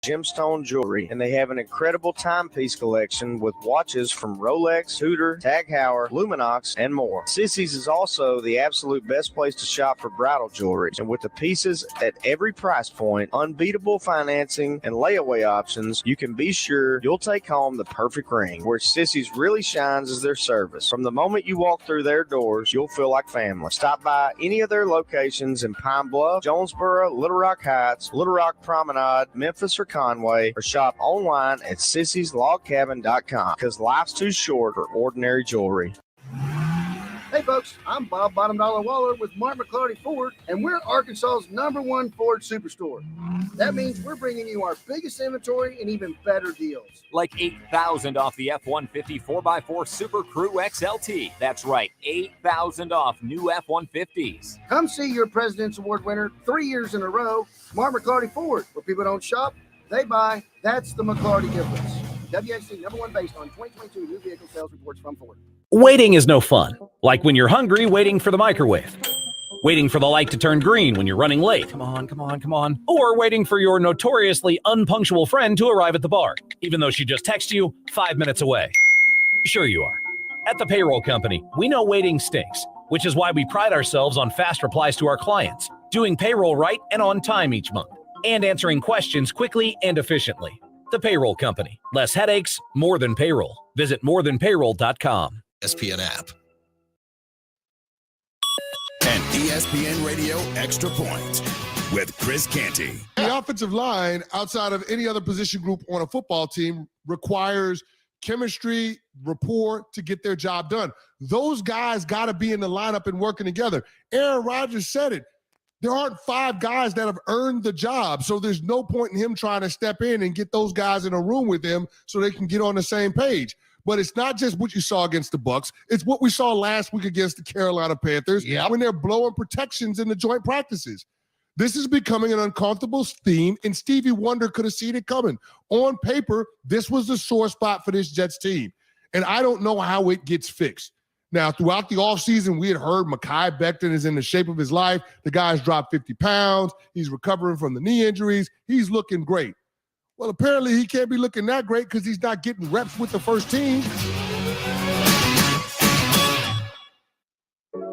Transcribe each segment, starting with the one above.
gemstone jewelry, and they have an incredible timepiece collection with watches from Rolex, Tudor, Tag Heuer, Luminox, and more. Sissy's is also the absolute best place to shop for bridal jewelry, and with the pieces at every price point, unbeatable financing, and layaway options, you can be sure you'll take home the perfect ring. Where Sissy's really shines is their service. From the moment you walk through their doors, you'll feel like family. Stop by any of their locations in Pine Bluff, Jonesboro, Little Rock Heights, Little Rock Promenade, Memphis, or Conway, or shop online at sissyslogcabin.com, because life's too short for ordinary jewelry. Hey folks, I'm Bob Bottom Dollar Waller with Mark McClarty Ford, and we're Arkansas's #1 Ford Superstore. That means we're bringing you our biggest inventory and even better deals. Like $8,000 off the F-150 4x4 Super Crew XLT. That's right, $8,000 off new F-150s. Come see your President's Award winner 3 years in a row, Mark McClarty Ford. Where people don't shop, they buy. That's the McClarty difference. WAC #1 based on 2022 new vehicle sales reports from Ford. Waiting is no fun. Like when you're hungry, waiting for the microwave. Waiting for the light to turn green when you're running late. Come on, come on, come on. Or waiting for your notoriously unpunctual friend to arrive at the bar, even though she just texted you 5 minutes away. Sure you are. At the payroll company, we know waiting stinks, which is why we pride ourselves on fast replies to our clients, doing payroll right and on time each month, and answering questions quickly and efficiently. The payroll company. Less headaches, more than payroll. Visit morethanpayroll.com. ESPN app. And ESPN Radio Extra Point with Chris Canty. The offensive line, outside of any other position group on a football team, requires chemistry, rapport to get their job done. Those guys got to be in the lineup and working together. Aaron Rodgers said it. There aren't 5 guys that have earned the job, so there's no point in him trying to step in and get those guys in a room with him so they can get on the same page. But it's not just what you saw against the Bucs. It's what we saw last week against the Carolina Panthers when they're blowing protections in the joint practices. This is becoming an uncomfortable theme, and Stevie Wonder could have seen it coming. On paper, this was the sore spot for this Jets team, and I don't know how it gets fixed. Now, throughout the offseason, we had heard Mekhi Becton is in the shape of his life. The guy's dropped 50 pounds. He's recovering from the knee injuries. He's looking great. Well, apparently he can't be looking that great because he's not getting reps with the first team.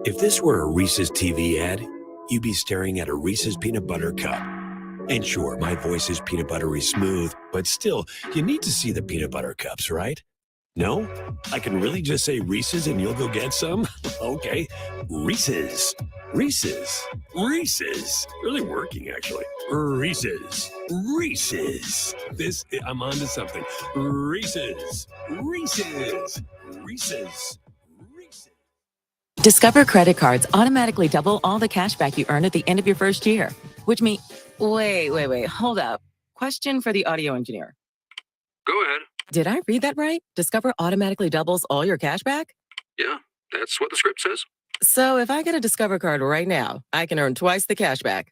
If this were a Reese's TV ad, you'd be staring at a Reese's peanut butter cup. And sure, my voice is peanut buttery smooth, but still, you need to see the peanut butter cups, right? No? I can really just say Reese's and you'll go get some? Okay. Reese's. Reese's. Reese's. Really working, actually. Reese's. Reese's. I'm on to something. Reese's. Reese's. Reese's. Reese's. Discover credit cards automatically double all the cash back you earn at the end of your first year, which means... Wait, hold up. Question for the audio engineer. Go ahead. Did I read that right? Discover automatically doubles all your cash back? Yeah, that's what the script says. So if I get a Discover card right now, I can earn twice the cash back.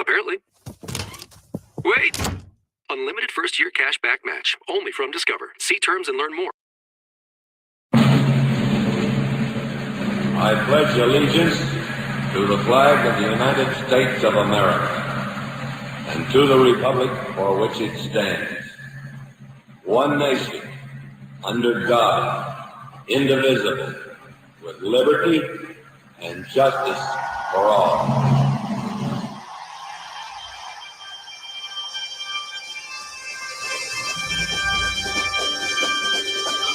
Apparently. Wait! Unlimited first-year cash back match. Only from Discover. See terms and learn more. I pledge allegiance to the flag of the United States of America and to the republic for which it stands, one nation, under God, indivisible, with liberty and justice for all.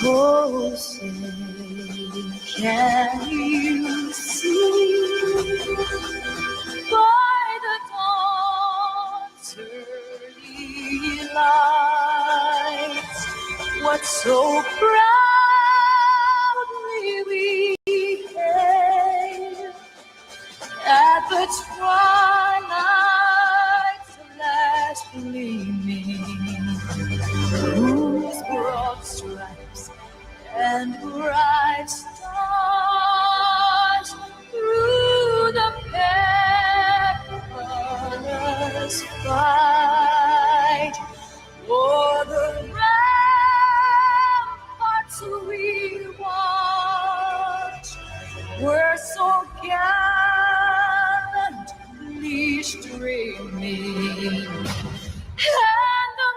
Oh, say, can you see by the dawn's early light what so proudly we hailed at the twilight's last gleaming, whose broad stripes and bright stars through the perilous fight o'er the ramparts we watched were so gallantly streaming, and the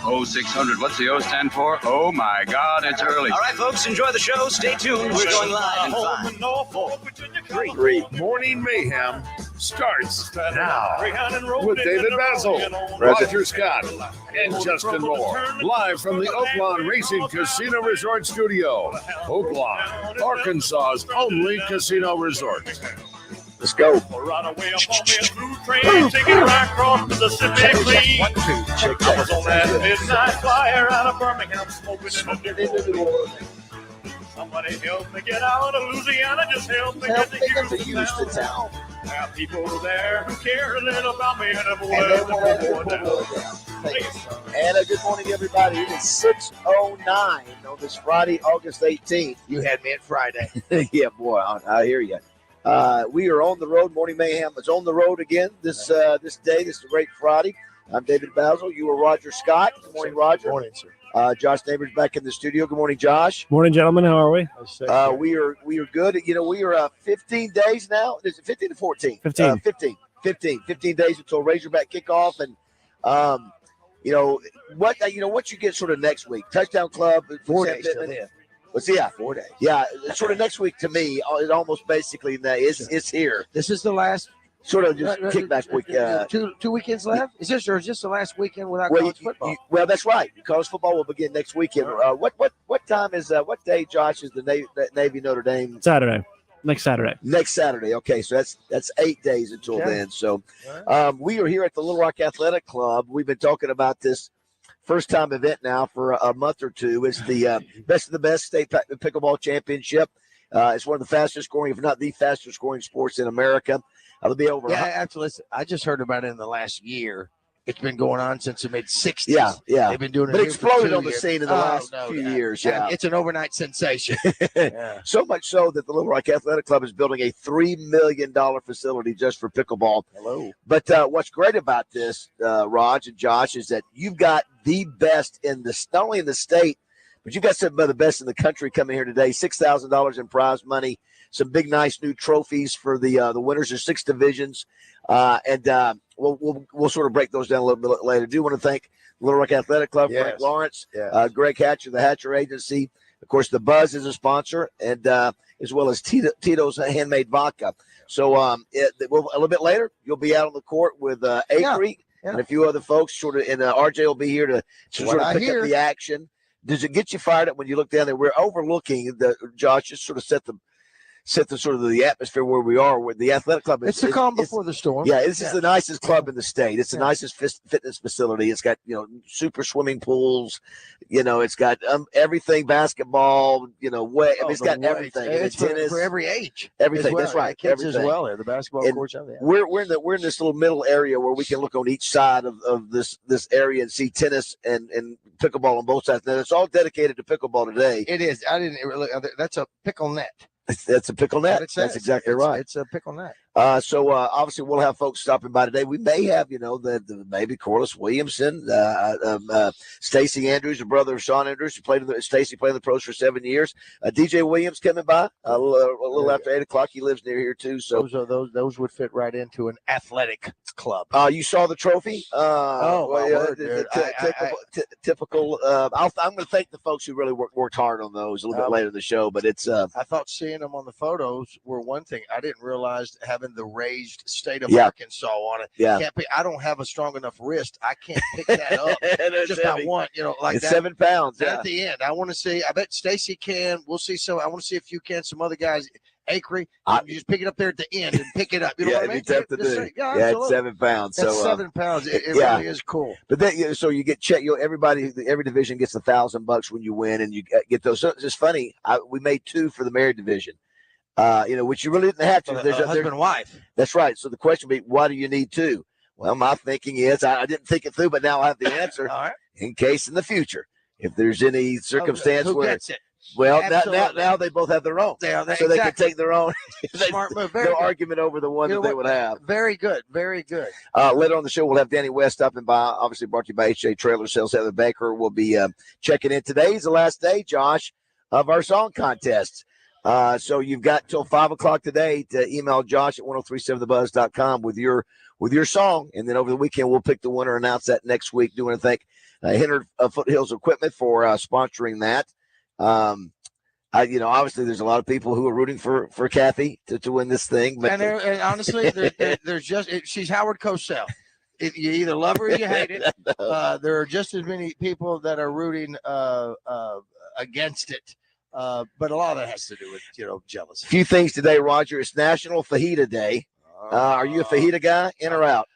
0600. What's the O stand for? Oh my God, it's early. All right, folks, enjoy the show. Stay tuned. We're going live in 5, 3. Morning Mayhem starts now with David Basil, Roger Scott, and Justin Moore. Live from the Oaklawn Racing Casino Resort Studio. Oaklawn, Arkansas's only casino resort. Let's go. Right away up on me a blue train, taking right across Mississippi clean. I was on that midnight flyer out of Birmingham, smoking in the Somebody help me get out of Louisiana, just help me get to Houston town. There are people there who care a little about me, and I'm And a good morning, everybody. It is 6:09 on this Friday, August 18th. You had me at Friday. Yeah, boy, I hear you. We are on the road. Morning Mayhem is on the road again this day. This is a great Friday. I'm David Basil. You are Roger Scott. Good morning, Roger. Good morning, sir. Josh Neighbors back in the studio. Good morning, Josh. Morning, gentlemen. How are we? We are good. You know, we are 15 days now. Is it 15 to 14? 15. 15 days until Razorback kickoff. And, what you get sort of next week. Touchdown Club. 4 days till then. Let's see, 4 days. Yeah, sort of next week to me, it almost basically it's here. This is the last sort of just kickback week. 2 weekends left? Is this the last weekend without college football? Well, that's right. College football will begin next weekend. What time is what day, Josh, is the Navy Notre Dame? Saturday. Next Saturday. Next Saturday. Okay, so that's 8 days until then. So we are here at the Little Rock Athletic Club. We've been talking about this first-time event now for a month or two. It's the best of the best state pickleball championship. It's one of the fastest-scoring, if not the fastest-scoring sports in America. It'll be over. Yeah, actually, I just heard about it in the last year. It's been going on since the mid-'60s. Yeah. They've been doing it. But here exploded for 2 on the years. scene in the last few years. Yeah. It's an overnight sensation. So much so that the Little Rock Athletic Club is building a $3 million facility just for pickleball. Hello. But what's great about this, Raj and Josh, is that you've got the best not only in the state, but you've got some of the best in the country coming here today. $6,000 in prize money, some big, nice new trophies for the winners of 6 divisions. We'll sort of break those down a little bit later. Do want to thank Little Rock Athletic Club, Yes. Frank Lawrence, Yes. Greg Hatcher, the Hatcher Agency. Of course, the Buzz is a sponsor, and as well as Tito's Handmade Vodka. So a little bit later, you'll be out on the court with Acree and a few other folks. And RJ will be here to sort of pick up the action. Does it get you fired up when you look down there? We're overlooking Josh, just sort of set the sort of the atmosphere where we are, where the athletic club is. It's the calm before the storm. Yeah, this is the nicest club in the state. It's the nicest fitness facility. It's got, super swimming pools. It's got everything, basketball, it's got everything. It's tennis for every age. Everything. Well. That's right. Kids everything. as well. The basketball courts out there. We're in this little middle area where we can look on each side of this area and see tennis and pickleball on both sides. Now, it's all dedicated to pickleball today. It is. I didn't really. That's a pickle net. That's a pickle net. That's exactly right. It's a pickle net. So obviously we'll have folks stopping by today. We may have, maybe Corliss Williamson, Stacy Andrews, the brother of Sean Andrews, who Stacy played in the pros for 7 years. DJ Williams coming by a little after 8 o'clock. He lives near here too. So those would fit right into an athletic club. You saw the trophy? Typical. I'm going to thank the folks who really worked hard on those a little bit later in the show. But it's. I thought seeing them on the photos were one thing. I didn't realize having the raised state of Arkansas on it. Yeah. I don't have a strong enough wrist. I can't pick that up. Just heavy. I want, like it's that. 7 pounds. At the end, I want to see. I bet Stacy can. We'll see. I want to see if you can. Some other guys. Acree, you just pick it up there at the end and pick it up. You know what I mean? It'd be tough to do. It's 7 pounds. That's so 7 pounds. It really is cool. But then, so you get checked. Every division gets $1,000 when you win, and you get those. So it's just funny. We made 2 for the married division. Which you really didn't have to. There's husband and wife. That's right. So the question would be, why do you need 2? Well, my thinking is, I didn't think it through, but now I have the answer. All right. In case in the future, if there's any circumstance who where gets it? Well, now they both have their own, they can take their own. Smart move. No argument over the one that they would have. Very good, very good. Later on the show, we'll have Danny West stopping by. Obviously, brought to you by HJ Trailer Sales. Heather Baker will be checking in. Today's the last day, Josh, of our song contest. So you've got till 5 o'clock today to email Josh at 1037thebuzz.com with your song, and then over the weekend we'll pick the winner, announce that next week. Do want to thank Henry Foothills Equipment for sponsoring that. Obviously there's a lot of people who are rooting for Kathy to win this thing. But and honestly, there's just she's Howard Cosell. You either love her or you hate it. There are just as many people that are rooting against it. But a lot of that has to do with, jealousy. A few things today, Roger. It's National Fajita Day. Are you a fajita guy, in or out?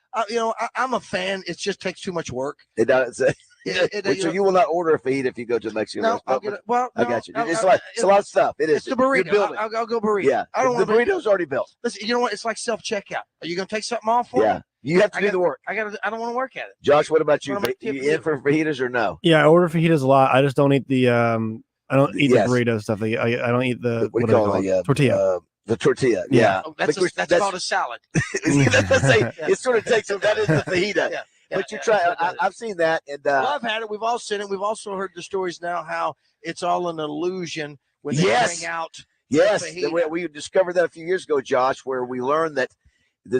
I'm a fan. It just takes too much work. It does. So you will not order a fajita if you go to a Mexican restaurant? I'll get it. Well, I got you. It's a lot of stuff. It is. It's the burrito. I'll go burrito. Yeah. I don't the burrito's already built. Listen, you know what? It's like self-checkout. Are you going to take something off for me? You have to do the work. I don't want to work at it. Josh, what about you? You in for fajitas or no? Yeah, I order fajitas a lot. I just don't eat the I don't eat the burrito stuff. I don't eat the what do you call it? Tortilla. The tortilla. Yeah. Oh, that's called a salad. It sort of takes that is the fajita. But you try. I've seen that, and I've had it. We've all seen it. We've also heard the stories now how it's all an illusion when they bring out. Yes, we discovered that a few years ago, Josh, where we learned that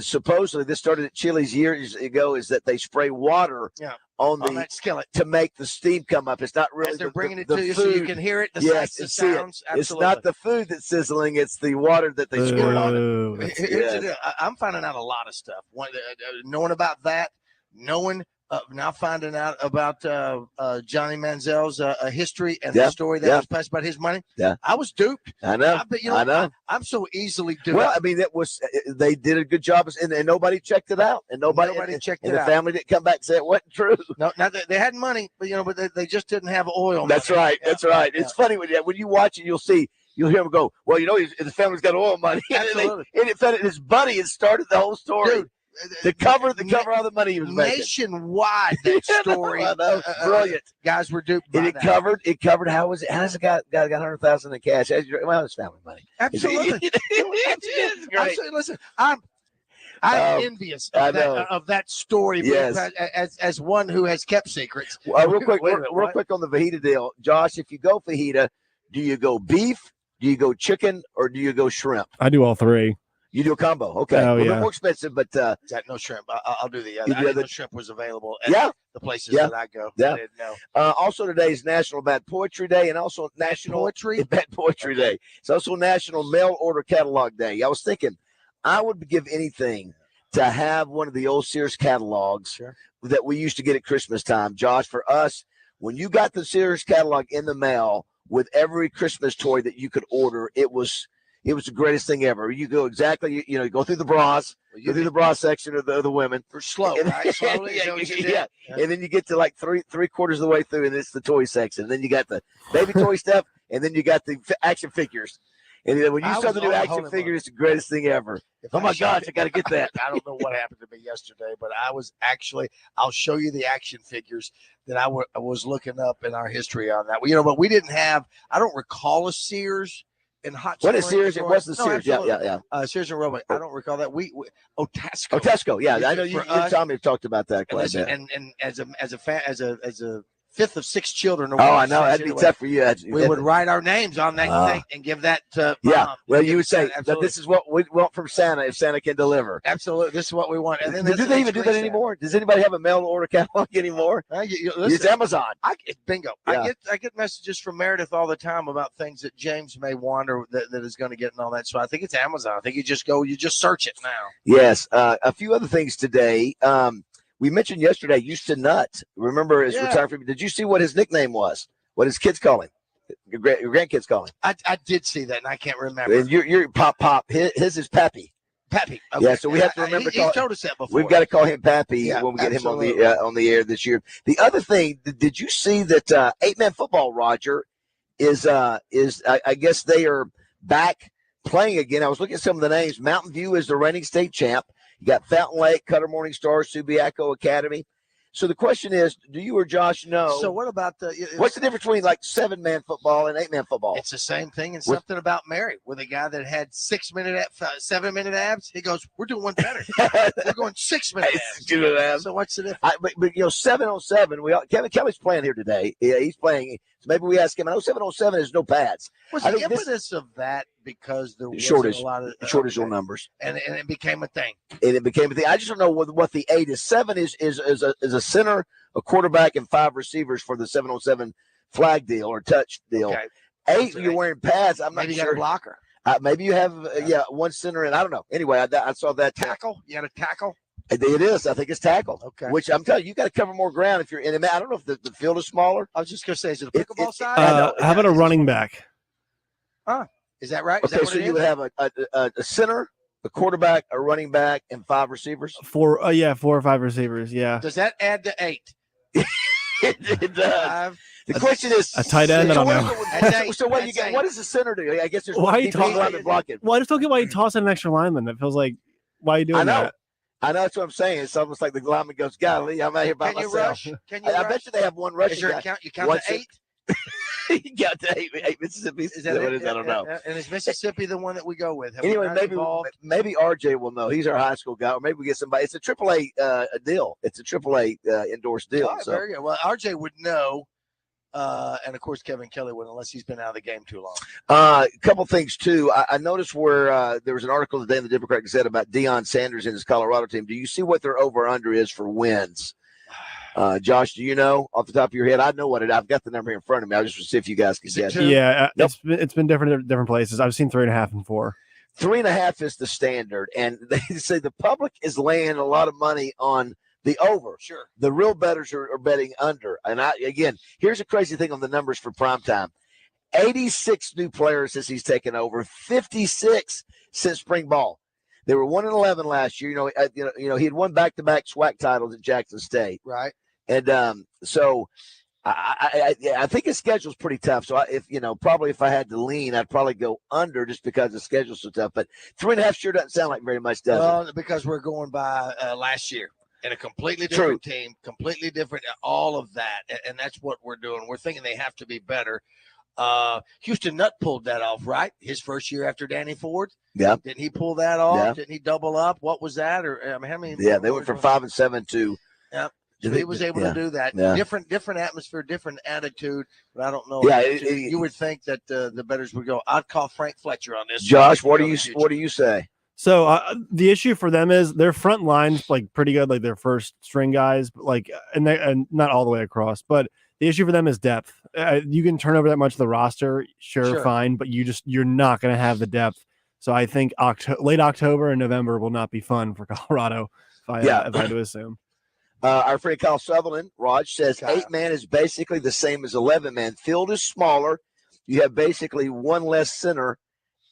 supposedly this started at Chili's years ago, is that they spray water on that skillet to make the steam come up. It's not really they're bringing it to you so you can hear it. The sights, the sounds. It's not the food that's sizzling; it's the water that they squirt on it. Here's the deal. I'm finding out a lot of stuff. Knowing about that, now finding out about Johnny Manziel's history and the story that was passed about his money. Yeah, I was duped. I know. I know. I'm so easily duped. Well, I mean, they did a good job, and nobody checked it out, and nobody checked it out. The family didn't come back and say it wasn't true. No, not that they had money, but they just didn't have oil. That's money. Right. That's right. It's funny when you watch it, you'll hear him go, well, the family's got oil money. Absolutely. And in fact, his buddy had started the whole story. Dude, to cover all the money he was making. Nationwide, that story. I know. Brilliant. Guys were duped. And it covered how does a guy got $100,000 in cash? Well, it's family money. Absolutely. Absolutely. Listen, I'm envious of that story. Yes. As one who has kept secrets. Real quick on the fajita deal, Josh. If you go fajita, do you go beef? Do you go chicken? Or do you go shrimp? I do all three. You do a combo, okay? Oh, a little more expensive, but no shrimp. I'll do the other. I didn't know shrimp was available at the places that I go. Yeah. I didn't know. Also, today is National Bad Poetry Day, and also National Bad Poetry Day. It's also National Mail Order Catalog Day. I was thinking, I would give anything to have one of the old Sears catalogs that we used to get at Christmas time, Josh. For us, when you got the Sears catalog in the mail with every Christmas toy that you could order, it was the greatest thing ever. You go exactly, you go through the bras, go through the bra section of the women. For slow, right? Slowly. And then you get to like three quarters of the way through, and it's the toy section. And then you got the baby toy stuff, and then you got the action figures. And then when you saw the new action figure, it's the greatest thing ever. Oh my gosh, I got to get that. I don't know what happened to me yesterday, but I'll show you the action figures that I was looking up in our history on that. But we didn't have, I don't recall a Sears in Hot Springs. What is Sears? It was the Sears. Absolutely. Yeah. Sears and Roebuck. I don't recall that. Tesco. Tesco. Yeah, I know you and Tommy have talked about that quite a bit. And as a fifth of six children. I know that'd be tough for you. We would write our names on that thing and give that to Mom. Well, you would say that this is what we want from Santa if Santa can deliver. Absolutely, this is what we want. And then do they even do that anymore? Does anybody have a mail order catalog anymore? It's Amazon. Bingo. Yeah. I get messages from Meredith all the time about things that James may want or that is going to get and all that. So I think it's Amazon. I think you just search it now. Yes. A few other things today. We mentioned yesterday Houston Nutt. Remember his retirement? Did you see what his nickname was? What his kids call him? Your grandkids call him. I did see that, and I can't remember. And you're Pop. His is Pappy. Pappy. Okay. Yeah, so we have to remember. He told us that before. We've got to call him Pappy when we get him on the air this year. The other thing, did you see that 8-man football, Roger, is I guess they are back playing again. I was looking at some of the names. Mountain View is the reigning state champ. You got Fountain Lake, Cutter Morning Star, Subiaco Academy. So the question is, do you or Josh know? So what about what's the difference between like 7-man football and 8-man football? It's the same thing. And something about Mary with a guy that had 7-minute abs. He goes, "We're doing one better. We're going 6-minute abs." So what's the difference? But 7-on-7. Kevin Kelly's playing here today. Yeah, he's playing So maybe we ask him. I know 707 has no pads. Was I the think impetus of that because there was shortage, a lot of shortage on numbers, and it became a thing. And it became a thing. I just don't know what the 8 is. 7 is a center, a quarterback, and 5 receivers for the 707 flag deal or touch deal. Okay. 8, you're wearing pads. I'm not Maybe you sure. got a blocker. Maybe you have one center, and I don't know. Anyway, I saw that tackle. You got a tackle. It is. I think it's tackle. Okay. Which I'm telling you, you got to cover more ground if you're in. I don't know if the field is smaller. I was just going to say, is it a pickleball size? How about a running back? Is that right? Is that Okay, what so it you would have a center, a quarterback, a running back, and 5 receivers. 4 or 5 receivers. Yeah. Does that add to 8? It does. The question is a tight end. I don't know. So what you got? What does the center do? I guess there's Why one you defensive lineman blocking. Well, I just don't get why you toss in an extra lineman. That feels like why are you doing I know. that? I know that's what I'm saying. It's almost like the lineman goes, "Golly, I'm out here by Can you myself." rush? Can you I rush? bet you they have one rushing Is there guy. a count? You count to 8? You count to 8 Mississippi. Is that what it? it is? I don't know. And is Mississippi the one that we go with? Have we Anyway, got maybe involved? RJ will know. He's our high school guy, or maybe we get somebody. It's a AAA deal. It's a AAA endorsed deal. Oh, So very good. Well, RJ would know, and of course Kevin Kelly would, unless he's been out of the game too long. a couple things too. I noticed where there was an article today in the Democrat Gazette about Deion Sanders and his Colorado team. Do you see what their over under is for wins? Josh, do you know off the top of your head? I know what it. I've got the number here in front of me. I just want to see if you guys can guess. Yeah, it's been different at different places. I've seen 3.5 and 4. 3.5 is the standard, and they say the public is laying a lot of money on the over. Sure. The real bettors are betting under. And again, here's a crazy thing on the numbers for primetime. 86 new players since he's taken over, 56 since spring ball. They were 1-11 last year. He had won back-to-back SWAC titles at Jackson State. Right. And so I think his schedule's pretty tough. So probably if I had to lean, I'd probably go under just because the schedule's so tough. But 3.5 sure doesn't sound like very much, does it? Well, because we're going by last year and a completely different team, completely different, all of that. And that's what we're doing. We're thinking they have to be better. Houston Nutt pulled that off, right? His first year after Danny Ford. Yeah. Didn't he pull that off? Yeah. Didn't he double up? What was that? Or how many? Yeah, they went from 5-7 to. Yeah. So he was able to do that. Yeah. Different atmosphere, different attitude. But I don't know. Yeah, you would think that the bettors would go. I'd call Frank Fletcher on this. Josh, what do you say? So the issue for them is their front line's like pretty good, like their first string guys, but and not all the way across. But the issue for them is depth. You can turn over that much of the roster, sure, fine, but you're not going to have the depth. So I think late October and November will not be fun for Colorado. If I had to assume. Our friend Kyle Sutherland, Raj, says 8-man is basically the same as 11-man. Field is smaller. You have basically one less center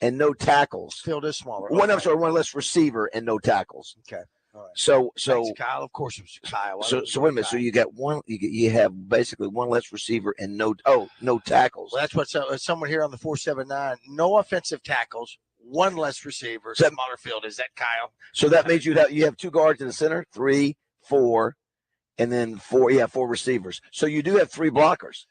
and no tackles. Field is smaller. One less receiver and no tackles. Okay. All right. So thanks, Kyle. Of course, it was Kyle. So wait a minute. So you got one. You have basically one less receiver and no tackles. Well, that's what someone here on the 479. No offensive tackles. One less receiver. Smaller field. Is that Kyle? So that means you have 2 guards in the center, 3, 4, and then 4. Yeah, 4 receivers. So you do have 3 blockers.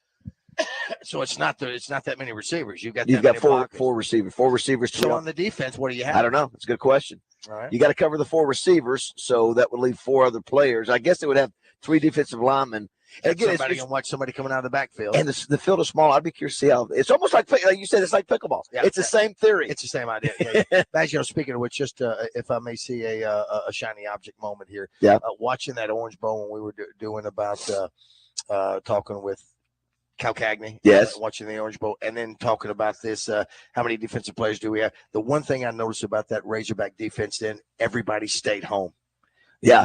So it's not that many receivers. You've got 4 receivers. 4 receivers. So on the defense, what do you have? I don't know. It's a good question. All right. You got to cover the 4 receivers, so that would leave 4 other players. I guess they would have 3 defensive linemen. And again, somebody can watch somebody coming out of the backfield. And the field is small. I'd be curious to see how it's almost like you said. It's like pickleball. Yeah, it's the same theory. It's the same idea. Yeah. As speaking of which, just if I may see a shiny object moment here. Yeah. Watching that Orange Bowl when we were doing about talking with Cal Cagney. Yes. Watching the Orange Bowl and then talking about this. How many defensive players do we have? The one thing I noticed about that Razorback defense, then everybody stayed home. Yeah.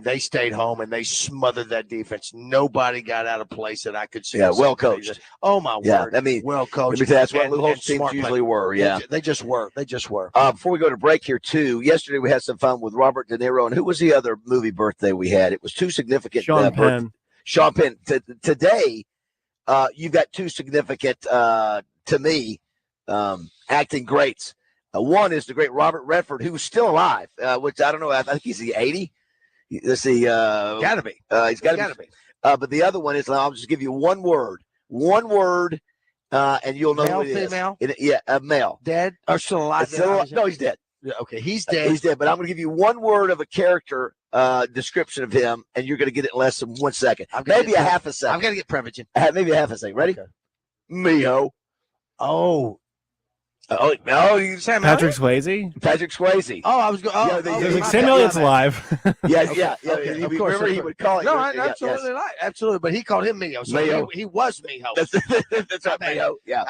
They stayed home and they smothered that defense. Nobody got out of place that I could see. Yeah, well coached. Oh my word. Well coached. That's what Lou Holtz teams usually were. Yeah. They just were. Before we go to break here too, yesterday we had some fun with Robert De Niro, and who was the other movie birthday we had? It was 2 significant. Sean Penn. Sean Penn. Today, you've got 2 significant to me acting greats. One is the great Robert Redford, who's still alive, which I don't know. I think he's 80. Let's see. Gotta be. He's got to be. But the other one is, I'll just give you one word, and you'll know male, who it is. female? Male. Dead or still alive? No, he's dead. Okay, he's dead. He's dead. But I'm going to give you one word of a character description of him, and you're going to get it in less than 1 second. Maybe a half a second. I'm going to get Prevagen. Maybe a half a second. Ready? Okay. Miho. Oh, Sam Patrick Swayze. Patrick Swayze. Oh, I was going. Oh, Sam Elliott's alive. Yeah. Okay, Of course, he would call it. No, absolutely right. Absolutely. But he called him Miho. So Miho. He was Miho. That's right, Miho. Yeah.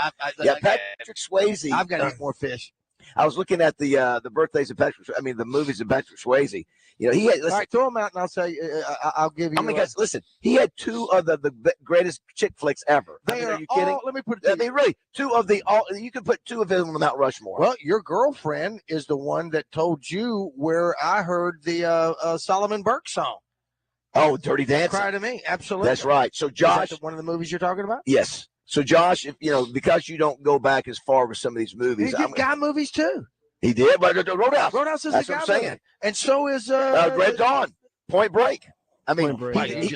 Patrick Swayze. I've got to eat more fish. I was looking at the birthdays of Patrick. I mean, the movies of Patrick Swayze. You know, he had. Listen, all right, throw them out, and I'll say. I'll give you. I mean, guys, listen. He had two of the greatest chick flicks ever. Are you kidding? Let me put it. I mean, really, two of the all. You could put two of them on Mount Rushmore. Well, your girlfriend is the one that told you where I heard the Solomon Burke song. Oh, Dirty Dancing. Cry to Me, absolutely. That's right. So, Josh, is that one of the movies you're talking about? Yes. So, Josh, if because you don't go back as far with some of these movies, He did guy movies too. He did, but Roadhouse. Roadhouse is That's the what guy I'm saying. movie. And so is Red Dawn, Point Break. I mean,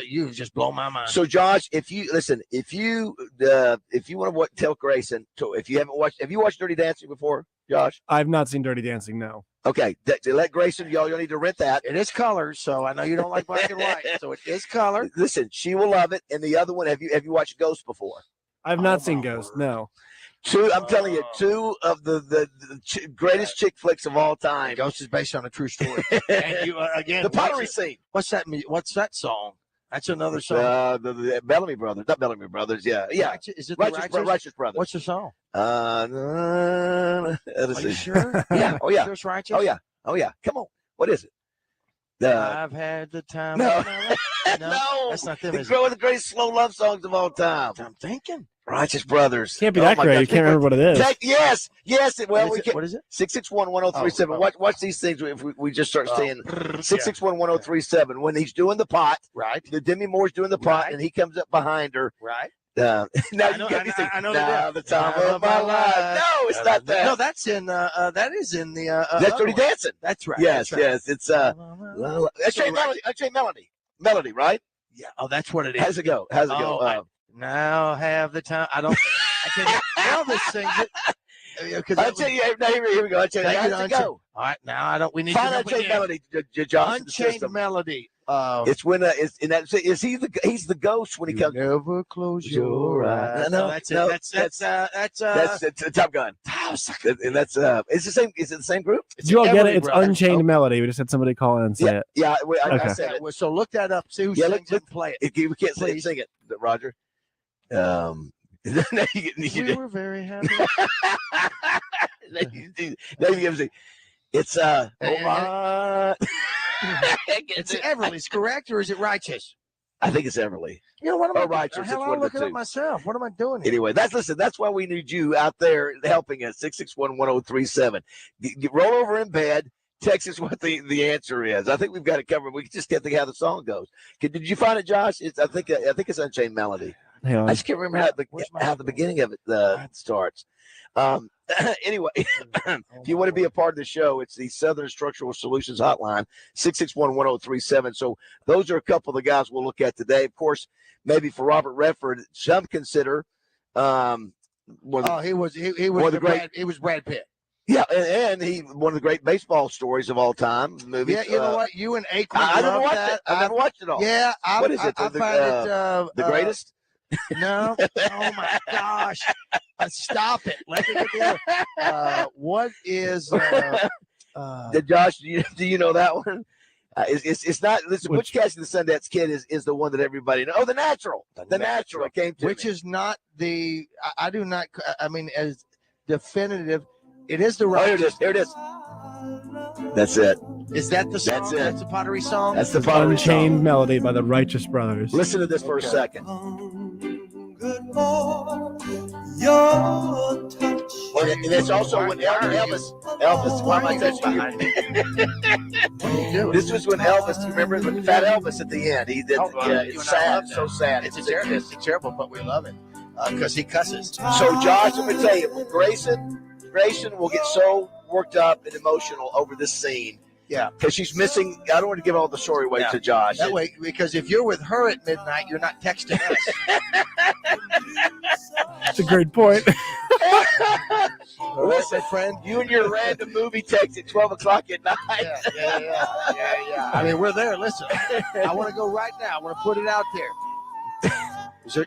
you just blow my mind. So, Josh, if you want to tell Grayson, if you haven't watched, have you watched Dirty Dancing before, Josh? I've not seen Dirty Dancing. No. Okay, to let Grayson, y'all need to rent that. It is color, so I know you don't like black and white, so it is color. Listen, she will love it. And the other one, have you watched Ghost before? I've not seen Ghost. No. I'm telling you, two of the greatest chick flicks of all time. Ghost is based on a true story. And you again, the pottery scene. What's that song? That's another song. The Bellamy Brothers, not Bellamy Brothers. Yeah. Is it Righteous Brothers? What's the song? Are you sure? Yeah. Oh yeah. Sure it's Righteous? Oh yeah. Come on. What is it? I've had the time. No. No, that's not them. One of the greatest slow love songs of all time. I'm thinking. Righteous Brothers. Can't be that great. God. You can't remember what it is. Yes. What is it? 661-1037. Watch these things. If we just start saying 661-1037 when he's doing the pot. Right. The Demi Moore's doing the pot, and he comes up behind her. Right. Now I know the time of my life. No, it's not that. No, that's in. That is in the. That's Dirty Dancing. That's right. Yes. It's that's Melody, right? Yeah. Oh, that's what it is. How's it go? Now have the time. I can't. Elvis sings it. I'll tell you. Now here we go. I'll tell you. How's it go? All right. Now I don't. We need Find to Unchained Melody. Josh. Unchained Melody. It's when is he's the ghost when he comes. Never close your eyes. No, that's Top Gun. And that's it's the same. Is it the same group? You all get it? It's Unchained Melody. We just had somebody call in and say it. Yeah, I Okay. said it. So look that up. See who sings it and play it. We can't sing it, Roger. We were very happy. It's It's Everly's, correct, or is it Righteous? I think it's Everly. You know what? I'm Righteous. Hell, I'm looking up myself. What am I doing here? Anyway, that's why we need you out there helping us. 661-1037. Roll over in bed. Text us what the answer is. I think we've got it covered. We just can't think how the song goes. Did you find it, Josh? I think it's Unchained Melody. I just can't remember how the beginning of it starts. Anyway, if you want to be a part of the show, it's the Southern Structural Solutions Hotline, 661-1037. So those are a couple of the guys we'll look at today. Of course, maybe for Robert Redford, some consider he was Brad Pitt. Yeah, and he one of the great baseball stories of all time. Movies. Yeah, you know what? You and Aikman. I never watched it. I never watched it all. Yeah, what is it? I find it the greatest. No. Oh my gosh! Stop it. Let me get the what is? Josh, do you know that one? It's not. Listen, Butch Cassidy the Sundance Kid is the one that everybody knows. Oh, The Natural. The Natural came to which me. is not the. I do not. I mean, as definitive. It is the right. Oh, here it is. That's it. Is that the song? That's the pottery song? That's the pottery Unchained song. Melody by the Righteous Brothers. Listen to this for a second. And it's also when Elvis, why am I touching you? This was when Elvis, you remember when Fat Elvis at the end? It's sad, so sad. It's terrible, but we love it because he cusses. So, Josh, I'm going to tell you, Grayson will get so worked up and emotional over this scene. Yeah. Because she's missing. I don't want to give all the story away to Josh. That way, because if you're with her at midnight, you're not texting us. That's a great point. Listen, friend, you and your random movie text at 12 o'clock at night. Yeah. I mean, we're there. Listen, I want to go right now. I want to put it out there.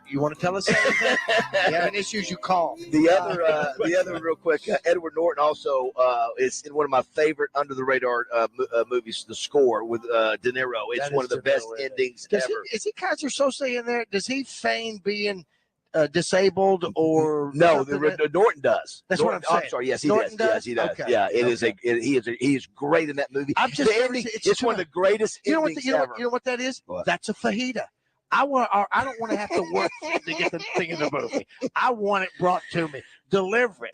You want to tell us anything? You have any issues, you call. The other real quick, Edward Norton also is in one of my favorite under the radar movies, The Score with De Niro. It's one of the best endings ever. Is he Kaiser Sose in there? Does he feign being disabled or no? Norton does. That's Norton, what I'm saying. I'm sorry. Yes, he Norton does. Yes, he does. Okay. Yeah, he is great in that movie. It's one of the greatest endings ever. You know what that is? What? That's a fajita. I don't want to have to work to get the thing in the movie. I want it brought to me. Deliver it.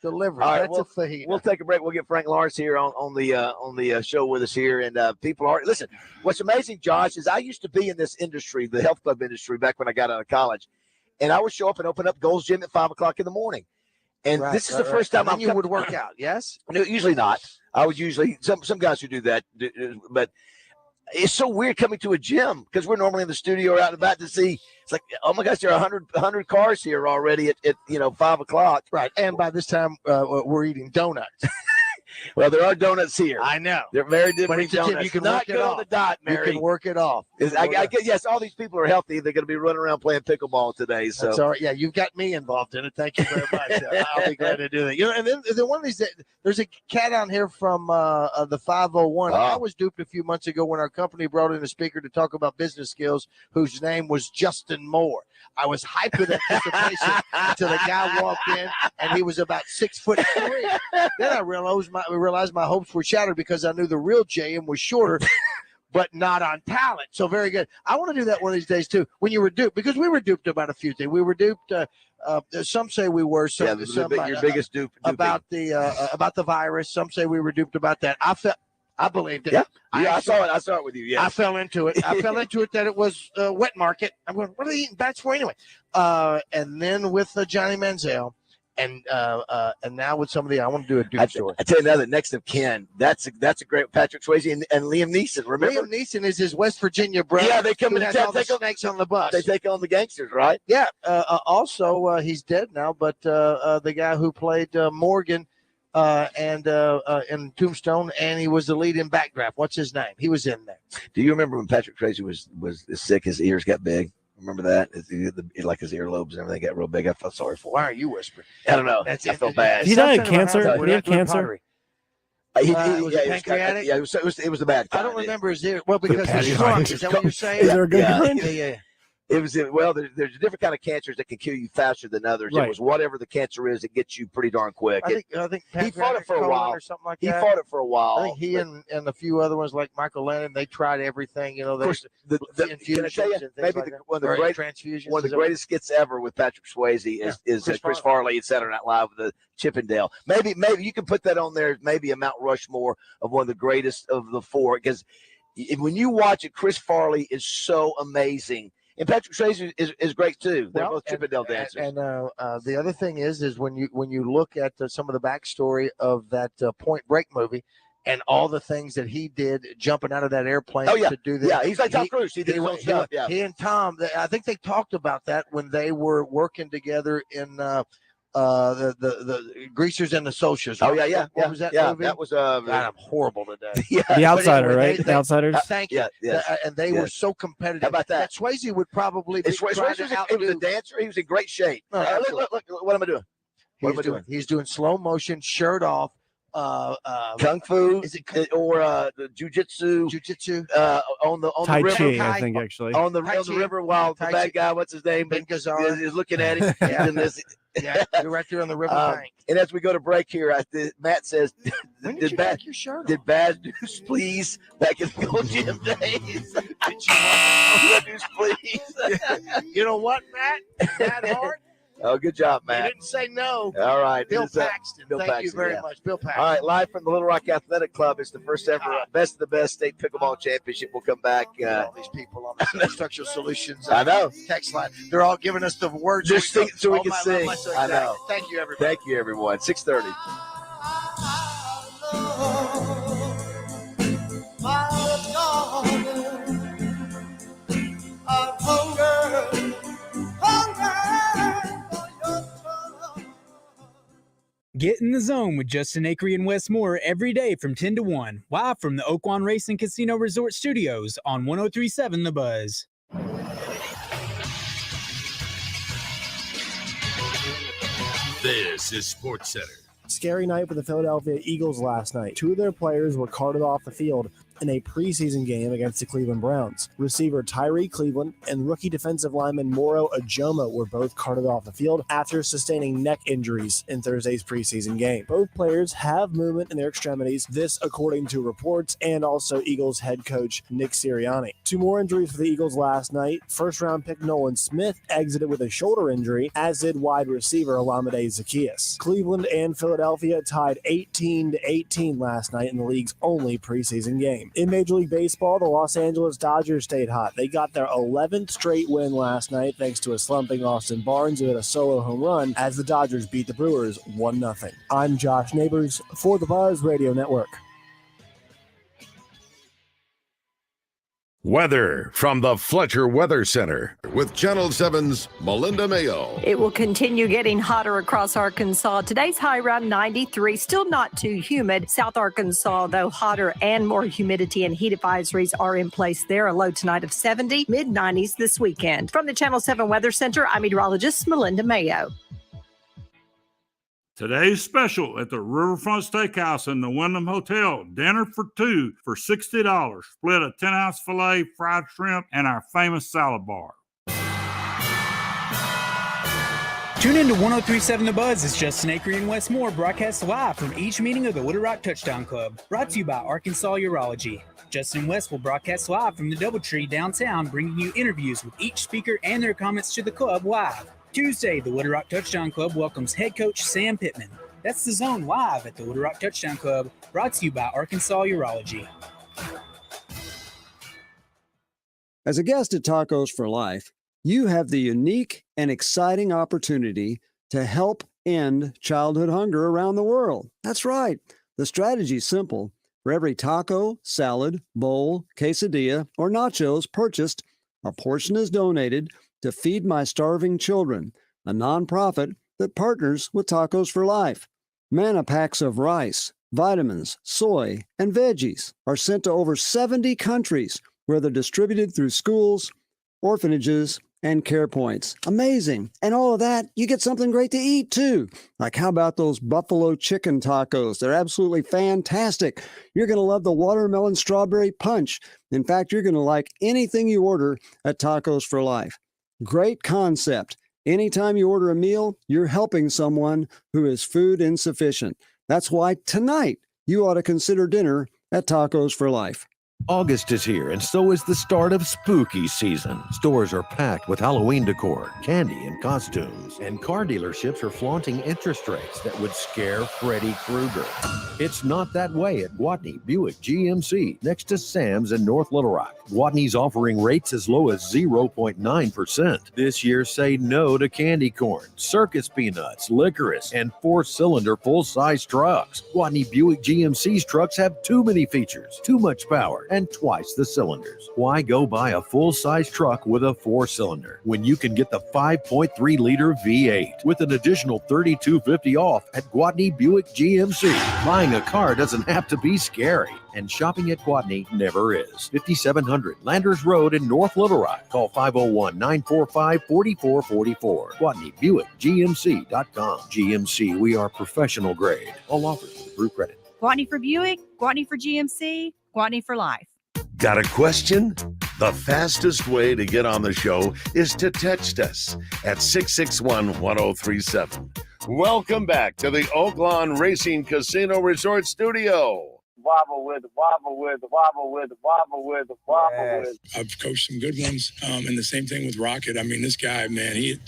Deliver it. All right, That's a fajita. We'll take a break. We'll get Frank Lawrence here on the show with us here, and people are listen. What's amazing, Josh, is I used to be in this industry, the health club industry, back when I got out of college, and I would show up and open up Gold's Gym at 5 o'clock in the morning. And this is the first time you would work out. Yes. No, usually not. I would usually some guys who do that, but. It's so weird coming to a gym because we're normally in the studio or out and about to see. It's like, oh my gosh, there are 100 cars here already at 5 o'clock. Right, and by this time we're eating donuts. Well, there are donuts here. I know they're very different donuts. donuts. You can not work it good off. on the dot, Mary. You can work it off. I guess yes, all these people are healthy. They're going to be running around playing pickleball today. So that's all right. Yeah, you've got me involved in it. Thank you very much. I'll be glad to do that. And then one of these. There's a cat on here from the 501. I was duped a few months ago when our company brought in a speaker to talk about business skills, whose name was Justin Moore. I was hyped with anticipation until the guy walked in and he was about 6'3". Then I realized my hopes were shattered because I knew the real JM was shorter, but not on talent. So very good. I want to do that one of these days too. When you were duped, because we were duped about a few things. We were duped. Some say we were. Some, your biggest dupe about the virus. Some say we were duped about that. I believed it. Yeah, I saw it. I saw it with you. Yeah, I fell into it. I fell into it that it was wet market. I'm going, what are they eating bats for anyway? And then with Johnny Manziel, and now with some of the, I want to do a dupe story. I tell you now, the next of kin, that's a great Patrick Swayze and Liam Neeson. Remember, Liam Neeson is his West Virginia brother. Yeah, they come who in has all the snakes on the bus. They take on the gangsters, right? Yeah. Also, he's dead now, but the guy who played Morgan. And in Tombstone, and he was the lead in Backdraft. What's his name? He was in there. Do you remember when Patrick Swayze was sick? His ears got big. Remember that? Like his earlobes and everything got real big. I felt sorry for him. Why are you whispering? I don't know. I felt bad. He died of cancer. Did he have cancer? Was it pancreatic? Yeah, it was the bad kind. I don't remember his ear. Well, because he's drunk. Is that what you're saying? Is there a good kind? Yeah. It was there's different kind of cancers that can kill you faster than others. Right. It was whatever the cancer is, it gets you pretty darn quick. I think he fought it for a while or something like that. He fought it for a while. I think he and a few other ones like Michael Lennon, they tried everything. Of course, can I tell you, maybe one of the greatest skits ever with Patrick Swayze is Chris Farley at Saturday Night Live with the Chippendale. Maybe you can put that on there. Maybe a Mount Rushmore of one of the greatest of the four, because when you watch it, Chris Farley is so amazing. And Patrick Swayze is great too. They're both Chippendale dancers. And the other thing is when you look at some of the backstory of that Point Break movie and all the things that he did jumping out of that airplane to do this. Yeah, he's like Tom Cruise. He did his own stuff. Yeah. He and Tom, I think they talked about that when they were working together in the Greasers and the Socials. Right? What was that movie? That was God, I'm horrible today. The Outsider, right? The Outsiders. Thank you. And they were so competitive. How about that? Swayze would probably be Swayze was a dancer. He was in great shape. Look, what am I doing? He's doing slow motion, shirt off. Kung Fu, is it or Jiu-Jitsu? On the Tai river, Chi, I think actually on the river while the bad guy, what's his name, Ben Gazzara is looking at him. You're right there on the river bank. And as we go to break here, Matt says, "Did Baz your shirt? Did Baz Deuce please back in the Gold Gym days? Did you Deuce please? You know what, Matt? That hard." Oh, good job, Matt. You didn't say no. All right. Bill Paxton. Thank you very much. Bill Paxton. All right, live from the Little Rock Athletic Club. It's the first ever Best of the Best State Pickleball Championship. We'll come back. All these people on the Structural Solutions I know. text line. They're all giving us the words Just so we can sing. I know. Thank you, everybody. Thank you, everyone. 6:30. Get in the zone with Justin Acree and Wes Moore every day from 10 to 1, live from the Oaklawn Racing Casino Resort Studios on 103.7 The Buzz. This is Sports Center. Scary night for the Philadelphia Eagles last night. 2 of their players were carted off the field in a preseason game against the Cleveland Browns. Receiver Tyree Cleveland and rookie defensive lineman Moro Ajoma were both carted off the field after sustaining neck injuries in Thursday's preseason game. Both players have movement in their extremities, this according to reports, and also Eagles head coach Nick Sirianni. 2 more injuries for the Eagles last night. First-round pick Nolan Smith exited with a shoulder injury, as did wide receiver Olamide Zaccheaus. Cleveland and Philadelphia tied 18-18 last night in the league's only preseason game. In Major League Baseball, the Los Angeles Dodgers stayed hot. They got their 11th straight win last night thanks to a slumping Austin Barnes who hit a solo home run as the Dodgers beat the Brewers 1-0. I'm Josh Neighbors for the Buzz Radio Network. Weather from the Fletcher Weather Center with Channel 7's Melinda Mayo. It will continue getting hotter across Arkansas. Today's high around 93, still not too humid. South Arkansas, though, hotter and more humidity and heat advisories are in place there. A low tonight of 70, mid-90s this weekend. From the Channel 7 Weather Center, I'm meteorologist Melinda Mayo. Today's special at the Riverfront Steakhouse in the Wyndham Hotel. Dinner for 2 for $60. Split a 10-ounce filet, fried shrimp, and our famous salad bar. Tune in to 103.7 The Buzz as Justin Acree and Wes Moore broadcast live from each meeting of the Little Rock Touchdown Club. Brought to you by Arkansas Urology. Justin and Wes will broadcast live from the Doubletree downtown, bringing you interviews with each speaker and their comments to the club live. Tuesday, the Little Rock Touchdown Club welcomes head coach Sam Pittman. That's The Zone live at the Little Rock Touchdown Club, brought to you by Arkansas Urology. As a guest at Tacos for Life, you have the unique and exciting opportunity to help end childhood hunger around the world. That's right. The strategy is simple. For every taco, salad, bowl, quesadilla, or nachos purchased, a portion is donated to Feed My Starving Children, a nonprofit that partners with Tacos for Life. Manna packs of rice, vitamins, soy, and veggies are sent to over 70 countries where they're distributed through schools, orphanages, and care points. Amazing. And all of that, you get something great to eat too. Like how about those buffalo chicken tacos? They're absolutely fantastic. You're going to love the watermelon strawberry punch. In fact, you're going to like anything you order at Tacos for Life. Great concept. Anytime you order a meal, you're helping someone who is food insufficient. That's why tonight you ought to consider dinner at Tacos for Life. August is here, and so is the start of spooky season. Stores are packed with Halloween decor, candy, and costumes. And car dealerships are flaunting interest rates that would scare Freddy Krueger. It's not that way at Gwatney Buick GMC, next to Sam's in North Little Rock. Gwatney's offering rates as low as 0.9%. This year, say no to candy corn, circus peanuts, licorice, and 4-cylinder full-size trucks. Gwatney Buick GMC's trucks have too many features, too much power, and twice the cylinders. Why go buy a full-size truck with a 4-cylinder when you can get the 5.3-liter V8 with an additional $3,250 off at Gwatney Buick GMC? Buying a car doesn't have to be scary, and shopping at Gwatney never is. 5700 Landers Road in North Little Rock. Call 501-945-4444. GwatneyBuickGMC.com. GMC, we are professional grade. All offers with approved credit. Gwatney for Buick, Gwatney for GMC, Gwatney for life. Got a question? The fastest way to get on the show is to text us at 661-1037. Welcome back to the Oaklawn Racing Casino Resort Studio. Wobble with. I've coached some good ones, and the same thing with Rocket. I mean, this guy, man, you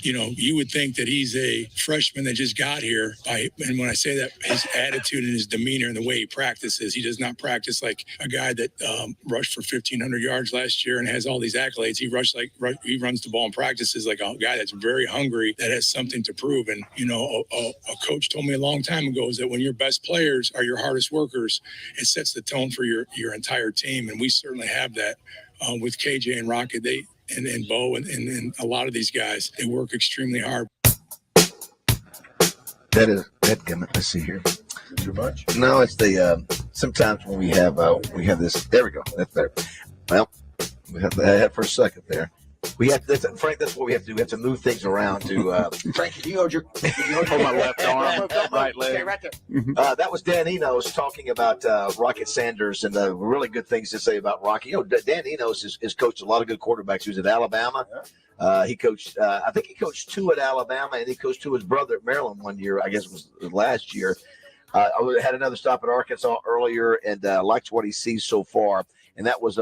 would think that he's a freshman that just got here. And when I say that, his attitude and his demeanor and the way he practices, he does not practice like a guy that rushed for 1,500 yards last year and has all these accolades. He runs the ball in practices like a guy that's very hungry, that has something to prove. And, a coach told me a long time ago is that when your best players are your hardest workers, it sets the tone for your entire team. And we certainly have that with KJ and Rocket, and Bo and a lot of these guys. They work extremely hard. That is that. Let's see here. Too much? No, it's the sometimes when we have this. There we go. That's better. Well, we have that for a second there. We have Frank. That's what we have to do. We have to move things around to. Frank, can you hold my left arm, right leg. Stay right there. That was Dan Enos talking about Rocket Sanders and the really good things to say about Rocky. Dan Enos has coached a lot of good quarterbacks. He was at Alabama. He coached. I think he coached 2 at Alabama, and he coached 2 his brother at Maryland one year. I guess it was last year. I had another stop at Arkansas earlier, and liked what he sees so far. And that was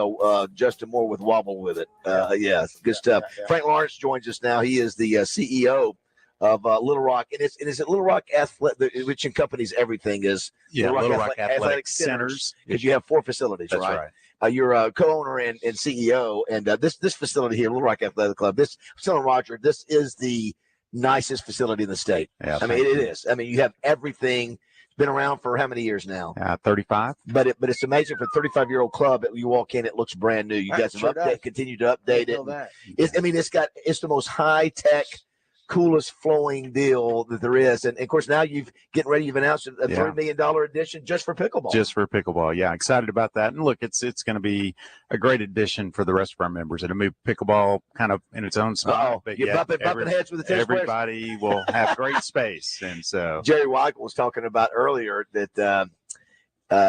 Justin Moore with Wobble with it. Good stuff. Yeah. Frank Lawrence joins us now. He is the CEO of Little Rock, and is it Little Rock Athletic, which encompanies everything is Little Rock Athletic Centers, because you have 4 facilities. That's right. You're a co-owner and CEO, and this facility here, Little Rock Athletic Club. This, I'm telling Roger, this is the nicest facility in the state. Yeah, I mean, it is. I mean, you have everything. Been around for how many years now? 35. But it's amazing for a 35-year-old club that you walk in, it looks brand new. You guys have continue to update it. It's the most high-tech, coolest flowing deal that there is. And of course, now you've announced a $3 million addition just for pickleball. Just for pickleball. Yeah. Excited about that. And look, it's going to be a great addition for the rest of our members. It'll move pickleball kind of in its own style. But you're bumping heads with the tennis players. Everybody will have great space. And so Jerry Weigel was talking about earlier that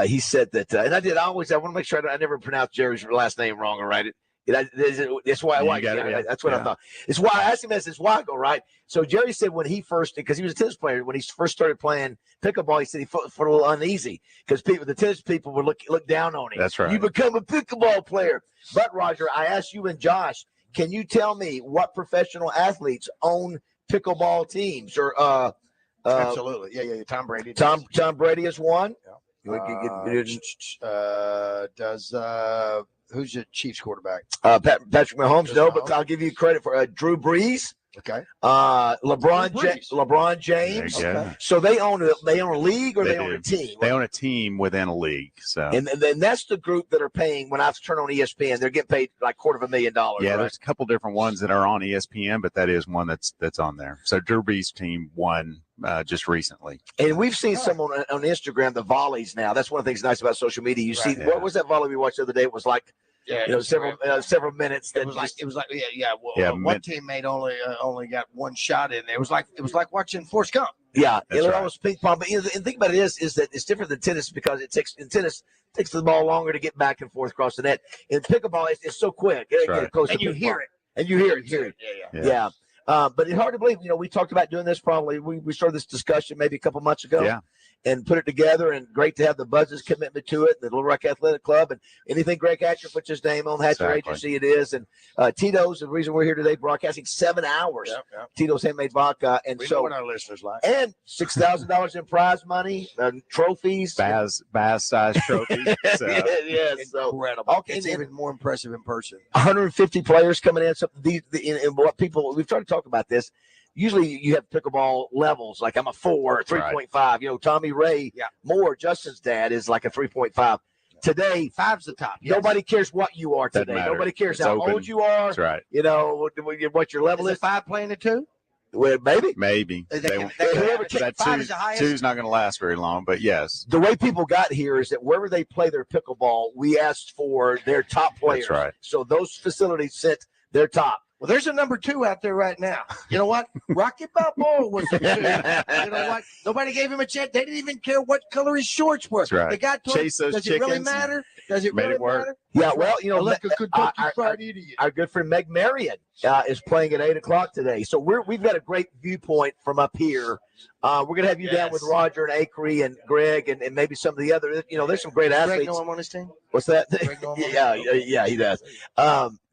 he said that, and I want to make sure I never pronounce Jerry's last name wrong, all right? That's why I like it. That's what I thought. It's why I asked him as his Wago, right? So Jerry said when he first, because he was a tennis player, when he first started playing pickleball, he said he felt a little uneasy because the tennis people would look down on him. That's right. You become a pickleball player. But Roger, I asked you and Josh, can you tell me what professional athletes own pickleball teams? Or Absolutely, yeah. Tom Brady. Tom Brady is one. Who's the Chiefs quarterback? Patrick Mahomes. But I'll give you credit for Drew Brees. Okay. LeBron James. Okay. So they own a league, or they own a team. They own a team within a league. So and then that's the group that are paying. When I turn on ESPN, they're getting paid like $250,000. Yeah, right? There's a couple different ones that are on ESPN, but that is one that's on there. So Drew Brees' team won just recently. And we've seen some on Instagram, the volleys now. That's one of the things nice about social media. You see, what was that volley we watched the other day? It was like, several minutes. It was like one teammate only got one shot in there. It was like watching Forrest Gump. Yeah, it was ping pong. But the thing about it is that it's different than tennis because it takes the ball longer to get back and forth across the net. In pickleball, it's so quick. And you hear it. And you hear it. Yeah. But it's hard to believe. We talked about doing this probably. We started this discussion maybe a couple months ago. Yeah. And put it together, and great to have the Buzz's commitment to it, the Little Rock Athletic Club, and anything Greg Hatcher puts his name on, Hatcher Agency it is. And Tito's, the reason we're here today, broadcasting 7 hours. Yep. Tito's Handmade Vodka. And we know what our listeners like. And $6,000 in prize money, trophies. Bass-sized trophies. So. Incredible. It's even more impressive in person. 150 players coming in. So and what people, we've tried to talk about this. Usually you have pickleball levels, like I'm a 4, 3.5. Tommy Ray Moore, Justin's dad, is like a 3.5. Today, 5's the top. Yes. Nobody cares what you are today. Nobody cares how old you are. That's right. What your level is. 5 playing a 2? Well, maybe. Two's not going to last very long, but yes. The way people got here is that wherever they play their pickleball, we asked for their top players. That's right. So those facilities sent their top. Well, there's a number 2 out there right now. You know what? Rocky Balboa was the 2. You know what? Nobody gave him a chance. They didn't even care what color his shorts were. That's right. They got to Chase those does chickens. It really matter? Does it really matter? Yeah, well, like a Kentucky Fried Idiot. Our good friend Meg Marion is playing at 8:00 today. So we've got a great viewpoint from up here. We're going to have you down with Roger and Acree and Greg and maybe some of the other. There's some great athletes. Greg know him on his team? What's that? Yeah, he does.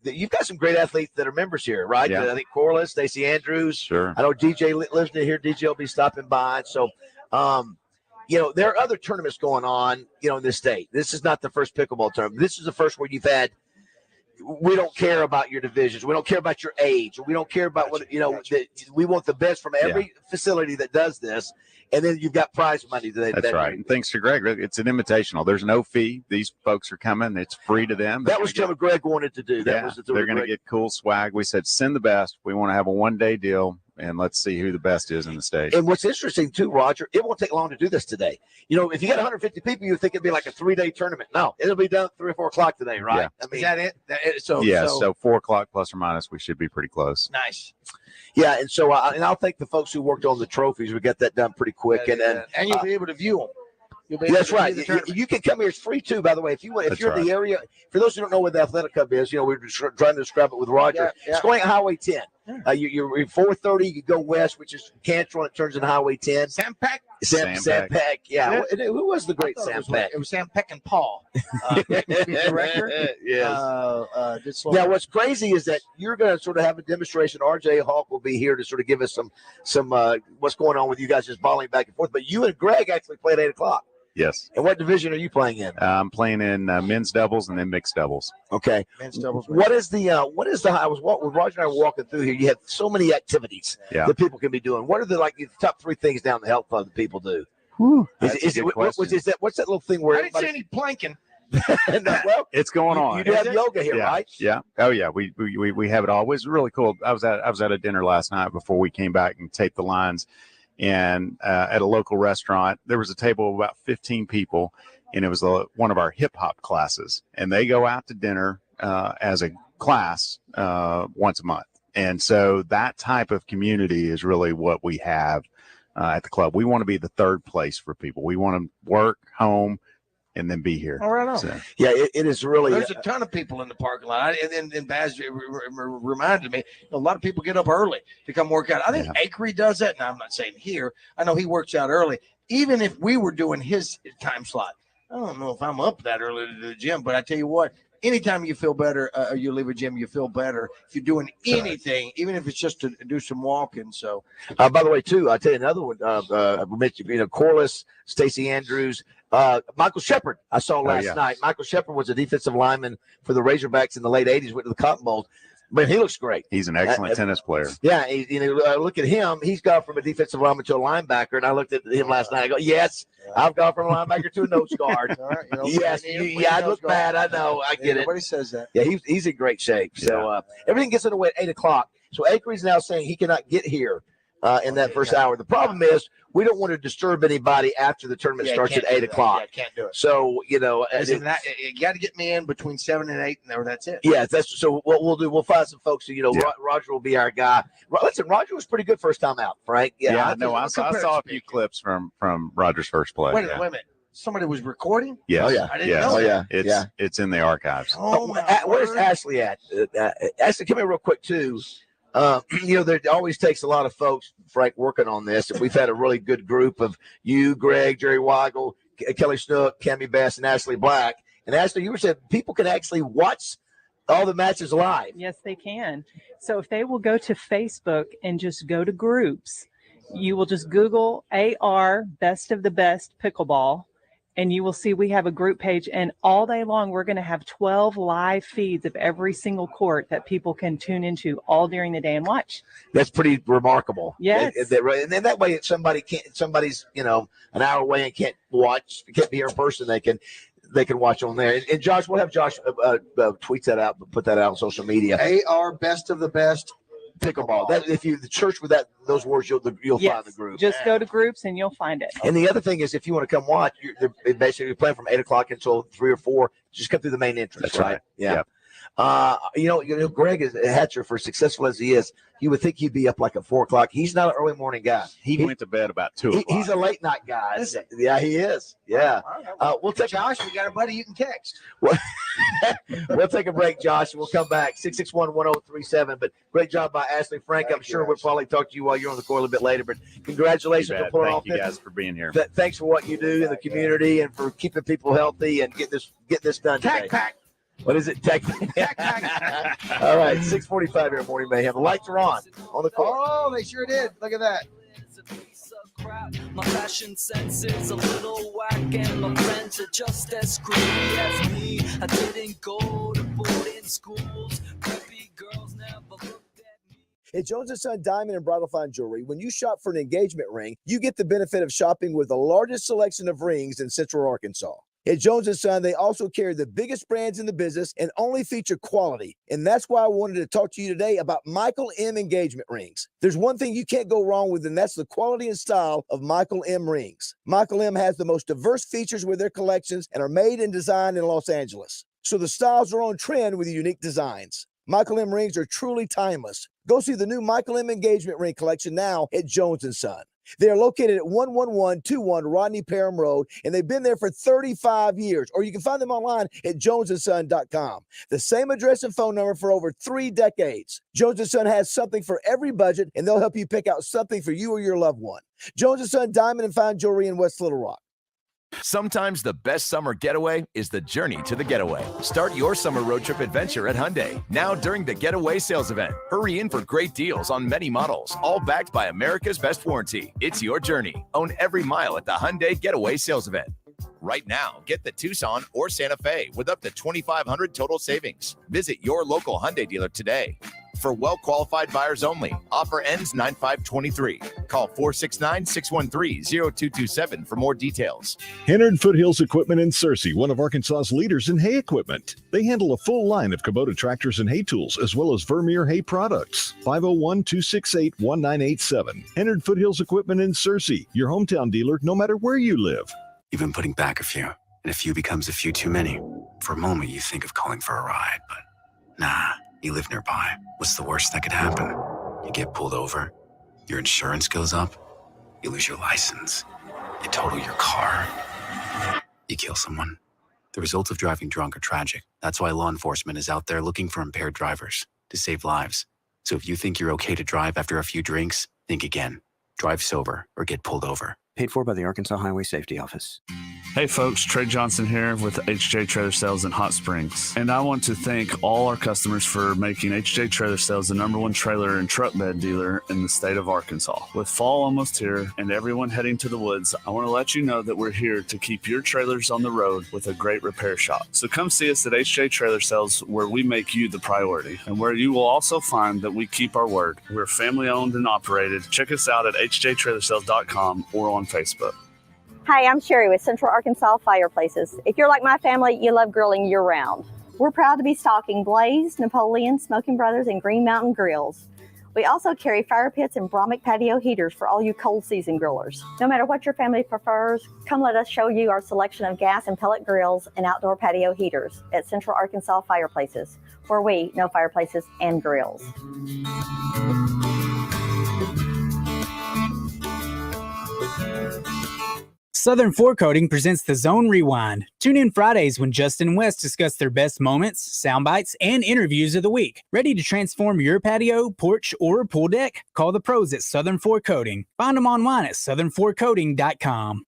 You've got some great athletes that are members here, right? Yeah. I think Corliss, Stacey Andrews. Sure. I know DJ lives near here. DJ will be stopping by. So, there are other tournaments going on, in this state. This is not the first pickleball tournament. This is the first where you've had. We don't care about your divisions. We don't care about your age. We don't care about we want the best from every facility that does this. And then you've got prize money. That's right. And thanks to Greg, it's an invitational. There's no fee. These folks are coming. It's free to them. That was what Greg wanted to do. They're going to get cool swag. We said, send the best. We want to have a one-day deal. and let's see who the best is in the state. And what's interesting too, Roger, it won't take long to do this today. You know, if you got 150 people, you think it'd be like a 3-day tournament. No, it'll be done at 3 or 4 o'clock today, right? Yeah. I mean, Is that it? So 4 o'clock plus or minus, we should be pretty close. Nice. Yeah, and so and I'll thank the folks who worked on the trophies. We got that done pretty quick, and you'll be able to view them. That's right. You can come here. It's free too, by the way. If you're in the area, for those who don't know what the Athletic Club is, you know, we're just trying to describe it with Roger. It's going at Highway 10. You're 430. You go west, which is Cantrell, and it turns into Highway 10. Sam Peck. Sam Peck. Yeah. Who was the great Sam Peck? It was Sam Peck and Paul, director. Yes. Now, what's crazy is that you're going to sort of have a demonstration. RJ Hawk will be here to sort of give us some what's going on with you guys just volleying back and forth. But you and Greg actually play at 8 o'clock. Yes. And what division are you playing in? I'm playing in men's doubles and then mixed doubles. Okay. Men's doubles. What is the when Roger and I were walking through here, you have so many activities that people can be doing. What are the top 3 things down the health club that people do? What's that little thing where I didn't see any planking. Well, it's going on. You do have yoga here, right? Yeah. Oh yeah. We have it all. It was really cool. I was at a dinner last night before we came back and taped the lines. And at a local restaurant, there was a table of about 15 people, and it was one of our hip hop classes. And they go out to dinner as a class once a month. And so that type of community is really what we have at the club. We want to be the third place for people. We want to work, home, and then be here. All right on. So, yeah, it is really. There's a ton of people in the parking lot, and Baz reminded me, a lot of people get up early to come work out. I think Akery does that. Now, I'm not saying here. I know he works out early. Even if we were doing his time slot, I don't know if I'm up that early to the gym, but I tell you what, anytime you feel better, or you leave a gym, you feel better if you're doing anything, even if it's just to do some walking. So, by the way, too, I'll tell you another one. We mentioned, Corliss, Stacey Andrews, Michael Shepard. I saw last night. Michael Shepard was a defensive lineman for the Razorbacks in the late '80s. Went to the Cotton Bowl. But he looks great. He's an excellent tennis player. Yeah, look at him. He's gone from a defensive lineman to a linebacker. And I looked at him last night. I go, yes, I've gone from a linebacker to a nose guard. Right, yes, I look bad. I know. I get it. Nobody says that. Yeah, he's in great shape. So everything gets underway at 8 o'clock. So Akery's now saying he cannot get here in that first hour. The problem is we don't want to disturb anybody after the tournament starts at 8 o'clock. Yeah, can't do it. So, you got to get me in between 7 and 8, and that's it. Yeah, so what we'll do, we'll find some folks who, Roger will be our guy. Listen, Roger was pretty good first time out, Frank. I saw a few clips from Roger's first play. Wait a minute. Somebody was recording? Yes. Oh, yeah. I didn't know that. It's in the archives. Where's Ashley at? Ashley, come here real quick, too. There always takes a lot of folks, Frank, working on this. And we've had a really good group of you, Greg, Jerry Weigel, Kelly Snook, Cammie Bass, and Ashley Black. And Ashley, you were saying people can actually watch all the matches live. Yes, they can. So if they will go to Facebook and just go to groups, you will just Google AR Best of the Best Pickleball. And you will see we have a group page, and all day long we're going to have 12 live feeds of every single court that people can tune into all during the day and watch. That's pretty remarkable. Yes. And then that way, if somebody's an hour away and can't be here in person, they can watch on there. And Josh, we'll have Josh tweet that out, put that out on social media. AR Best of the Best Pickleball. That if you search with those words, you'll find the group. Just go to groups and you'll find it. And the other thing is, if you want to come watch, they're basically playing from 8 o'clock until 3 or 4. Just come through the main entrance. That's right. Yeah. Greg is a Hatcher, for successful as he is. You would think he'd be up like at 4 o'clock. He's not an early morning guy. He went to bed about 2 o'clock. He's a late night guy. Yeah, he is. Yeah. We'll take Josh. We got a buddy you can text. We'll take a break, Josh, and we'll come back. 661-1037. But great job by Ashley. Frank, I'm sure we'll probably talk to you while you're on the court a little bit later. But congratulations for pulling off. Thank you guys for being here. Thanks for what you do in the community and for keeping people healthy and get this done today. Pack. What is it? Tech Pack. All right, 6:45 here at Morning Mayhem. The lights are on the court. Oh, they sure did. Look at that. My fashion sense is a little whack, and my friends are just as screwy as me. I didn't go to boarding schools. Preppy girls never looked at me. At Jones & Son Diamond and Bridal Fine Jewelry, when you shop for an engagement ring, you get the benefit of shopping with the largest selection of rings in Central Arkansas. At Jones & Son, they also carry the biggest brands in the business and only feature quality. And that's why I wanted to talk to you today about Michael M engagement rings. There's one thing you can't go wrong with, and that's the quality and style of Michael M rings. Michael M has the most diverse features with their collections and are made and designed in Los Angeles. So the styles are on trend with unique designs. Michael M rings are truly timeless. Go see the new Michael M engagement ring collection now at Jones & Son. They are located at 11121 Rodney Parham Road, and they've been there for 35 years. Or you can find them online at jonesandson.com. The same address and phone number for over 3 decades. Jones & Son has something for every budget, and they'll help you pick out something for you or your loved one. Jones & Son Diamond and Fine Jewelry in West Little Rock. Sometimes the best summer getaway is the journey to the getaway. Start your summer road trip adventure at Hyundai, now during the Getaway Sales Event. Hurry in for great deals on many models, all backed by America's Best Warranty. It's your journey. Own every mile at the Hyundai Getaway Sales Event. Right now, get the Tucson or Santa Fe with up to $2,500 total savings. Visit your local Hyundai dealer today. For well-qualified buyers only. Offer ends 9/5/23. Call 469-613-0227 for more details. Hennard Foothills Equipment in Searcy, one of Arkansas's leaders in hay equipment. They handle a full line of Kubota tractors and hay tools, as well as Vermeer hay products. 501-268-1987. Hennard Foothills Equipment in Searcy, your hometown dealer, no matter where you live. You've been putting back a few, and a few becomes a few too many. For a moment, you think of calling for a ride, but nah, you live nearby. What's the worst that could happen? You get pulled over, your insurance goes up, you lose your license, you total your car, you kill someone. The results of driving drunk are tragic. That's why law enforcement is out there looking for impaired drivers to save lives. So if you think you're okay to drive after a few drinks, think again. Drive sober or get pulled over. Paid for by the Arkansas Highway Safety Office. Hey folks, Trey Johnson here with HJ Trailer Sales in Hot Springs. And I want to thank all our customers for making HJ Trailer Sales the #1 trailer and truck bed dealer in the state of Arkansas. With fall almost here and everyone heading to the woods, I want to let you know that we're here to keep your trailers on the road with a great repair shop. So come see us at HJ Trailer Sales, where we make you the priority and where you will also find that we keep our word. We're family owned and operated. Check us out at hjtrailersales.com or on Facebook. Hi, I'm Sherry with Central Arkansas Fireplaces. If you're like my family, you love grilling year-round. We're proud to be stocking Blaze, Napoleon, Smoking Brothers, and Green Mountain grills. We also carry fire pits and Brahmic patio heaters for all you cold season grillers. No matter what your family prefers, come let us show you our selection of gas and pellet grills and outdoor patio heaters at Central Arkansas Fireplaces, where we know fireplaces and grills. Southern Ford Coating presents the Zone Rewind. Tune in Fridays when Justin and Wes discuss their best moments, sound bites, and interviews of the week. Ready to transform your patio, porch, or pool deck? Call the pros at Southern Ford Coating. Find them online at southernfordcoating.com.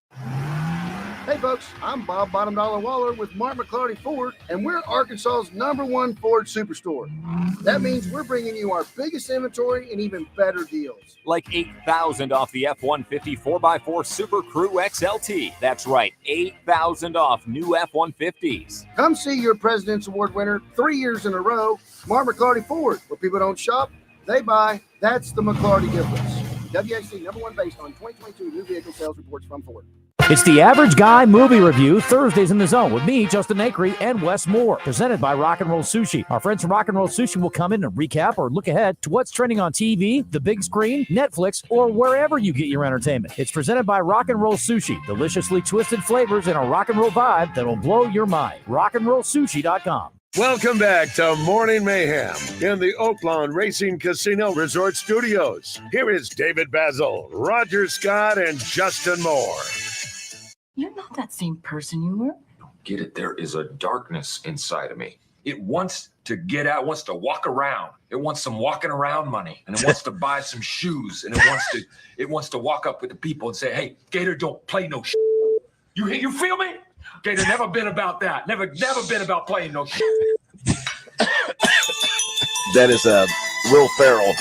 Hey folks, I'm Bob Bottom Dollar Waller with Mark McClarty Ford, and we're Arkansas's #1 Ford Superstore. That means we're bringing you our biggest inventory and even better deals. Like $8,000 off the F-150 4x4 Super Crew XLT. That's right, $8,000 off new F-150s. Come see your President's Award winner 3 years in a row, Mark McClarty Ford. Where people don't shop, they buy. That's the McClarty difference. WAC #1 based on 2022 new vehicle sales reports from Ford. It's the Average Guy Movie Review, Thursdays in the Zone, with me, Justin Acree, and Wes Moore, presented by Rock and Roll Sushi. Our friends from Rock and Roll Sushi will come in and recap or look ahead to what's trending on TV, the big screen, Netflix, or wherever you get your entertainment. It's presented by Rock and Roll Sushi, deliciously twisted flavors and a rock and roll vibe that will blow your mind. rockandrollsushi.com. Welcome back to Morning Mayhem in the Oaklawn Racing Casino Resort Studios. Here is David Basil, Roger Scott, and Justin Moore. You're not that same person you were. Get it? There is a darkness inside of me. It wants to get out, wants to walk around. It wants some walking around money, and it wants to buy some shoes, and it wants to walk up with the people and say, "Hey, Gator, don't play no shit." You feel me? Gator never been about that. Never been about playing no shit. That is Will Ferrell.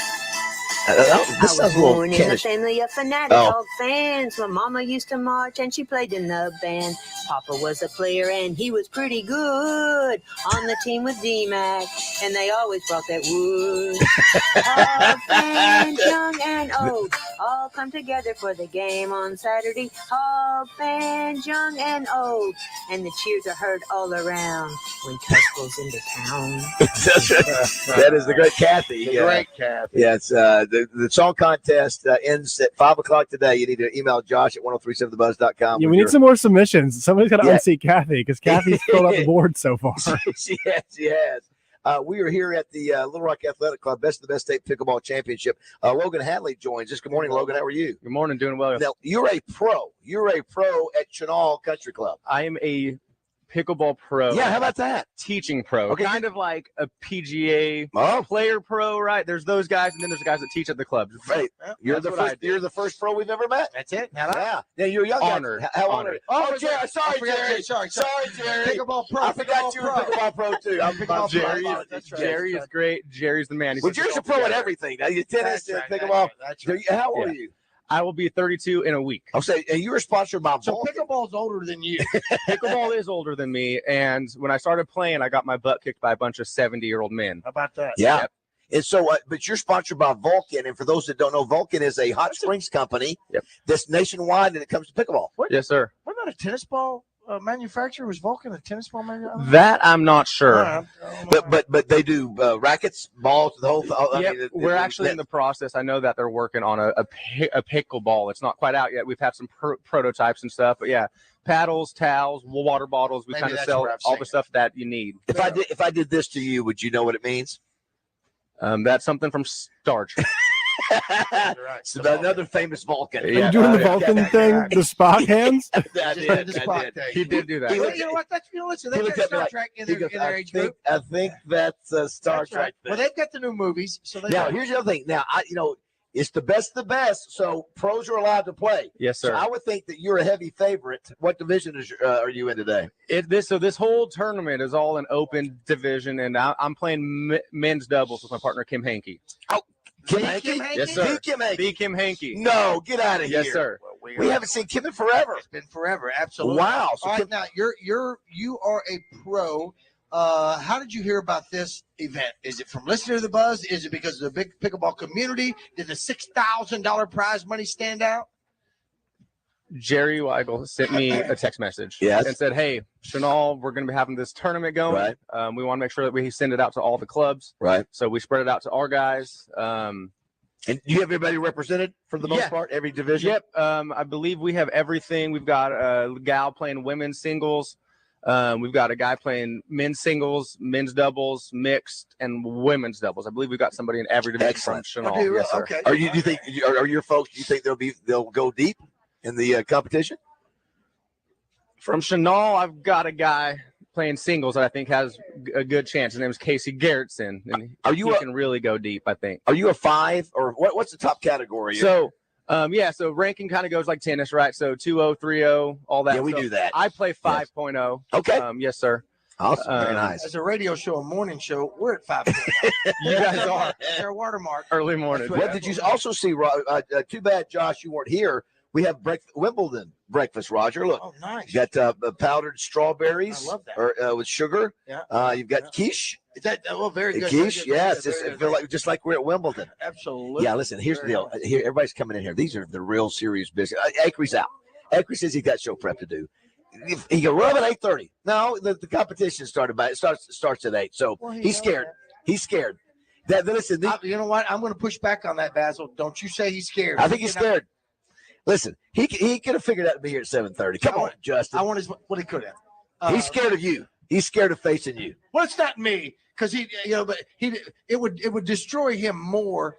This I was born in a family of fanatic dog fans. My mama used to march and she played in the band. Papa was a player and he was pretty good on the team with D-Mac, and they always brought that wood. All fans, young and old, all come together for the game on Saturday. All fans, young and old, and the cheers are heard all around when Tusk goes into town. That is the great Kathy. The great Kathy. Yeah, it's the song contest ends at 5:00 today. You need to email Josh at 1037thebuzz.com. Yeah, we need some more submissions. Somebody's got to Yeah. unseat Kathy because Kathy's filled out the board so far. She has. We are here at the Little Rock Athletic Club, Best of the Best State Pickleball Championship. Logan Hadley joins us. Good morning, Logan. How are you? Good morning. Doing well. Now, you're a pro. You're a pro at Chenal Country Club. I am a pickleball pro. Yeah, how about that? Teaching pro. Okay. Kind of like a PGA Oh. player pro, right? There's those guys, and then there's the guys that teach at the clubs. Right. You're That's the what I first. do. You're the first pro we've ever met. That's it. Yeah. Yeah, you're a young Honored. guy. How Honored. honored? Oh, Jerry. Sorry, I forgot Jerry. Jerry. Sorry, Jerry. Pickleball pro. I forgot you were a pickleball pro too. I'm Pickleball Jerry, pro. That's right. Jerry is great. Jerry's the man. He's Well, put it Jerry's all a pro at together. everything. Now, you tennis That's and right, pickleball. that's right. How old Yeah. are you? I will be 32 in a week. I'll say, and you were sponsored by So Vulcan. pickleball's older than you. Pickleball is older than me, and when I started playing, I got my butt kicked by a bunch of 70-year-old men. How about that? Yeah. Yep. And so, but you're sponsored by Vulcan. And for those that don't know, Vulcan is a hot springs company that's nationwide when it comes to pickleball. Yes, sir. Wasn't that a tennis ball manufacturer? Was Vulcan a tennis ball manufacturer? That I'm not sure. All right. But they do rackets, balls, the whole thing. Yep, we're actually in the process. I know that they're working on a pickleball. It's not quite out yet. We've had some prototypes and stuff, but yeah, paddles, towels, water bottles. We Maybe kind of that's sell where I've all seen the it. stuff that you need. If I did this to you, would you know what it means? That's something from Star Trek. So another famous Vulcan. Are you doing the Vulcan thing? The Spock hands? I did. He did do that. Well, you know what? That's listen. They've got Star Trek in their age group. I think that's a Star That's Trek right. thing. Well, they've got the new movies. So they Now, here's the other thing. Now, it's the best of the best, so pros are allowed to play. Yes, sir. So I would think that you're a heavy favorite. What division are you in today? This whole tournament is all an open division, and I'm playing men's doubles with my partner Kim Hankey. Oh, Kim Kim Hankey? Hankey? Yes, sir. The Kim Hankey? The Kim Hankey. No, get out of here. Yes, sir. We haven't seen Kim in forever. It's been forever. Absolutely. Wow. So All right, Kim- now you are a pro. How did you hear about this event? Is it from listening to the buzz? Is it because of the big pickleball community? Did the $6,000 prize money stand out? Jerry Weigel sent me a text message Yes. and said, "Hey, Chenal, we're going to be having this tournament going. Right. We want to make sure that we send it out to all the clubs. Right. So we spread it out to our guys. And you have everybody represented for the most Yeah. part, every division? Yep. I believe we have everything. We've got a gal playing women's singles. We've got a guy playing men's singles, men's doubles, mixed, and women's doubles. I believe we've got somebody in every division Excellent. from Chenal. Yes, sir. Okay. Do you think are your folks? Do you think they'll go deep in the competition? From Chenal, I've got a guy playing singles that I think has a good chance. His name is Casey Gerritsen, and he can really go deep, I think. Are you a 5 or what's the top category? So, so ranking kind of goes like tennis, right? So 2-0, 3-0, all that. Yeah, we So do that. I play 5.0. Okay. Yes, sir. Awesome. Very nice. As a radio show, a morning show, we're at 5. You guys are. Their watermark. Early morning. What did you also see, too bad, Josh, you weren't here. We have Wimbledon breakfast, Roger. Look. Oh, nice. You got powdered strawberries I love that. with sugar. Yeah. You've got quiche. Is that very good? Quiche, Very good, yes. very It's good, feel like just like we're at Wimbledon. Absolutely. Yeah, listen, here's the deal. Here, everybody's coming in here. These are the real serious business. Acree's out. Acree says he's got show prep to do. He can rub at 8:30. No, the competition starts at 8. So he's scared. He's scared. Listen, you know what? I'm going to push back on that, Basil. Don't you say he's scared. I think he's scared. Listen, he could have figured out to be here at 7:30. Come on, Justin. I want his what he could have. He's scared of you. He's scared of facing you. Well, it's not me because it would destroy him more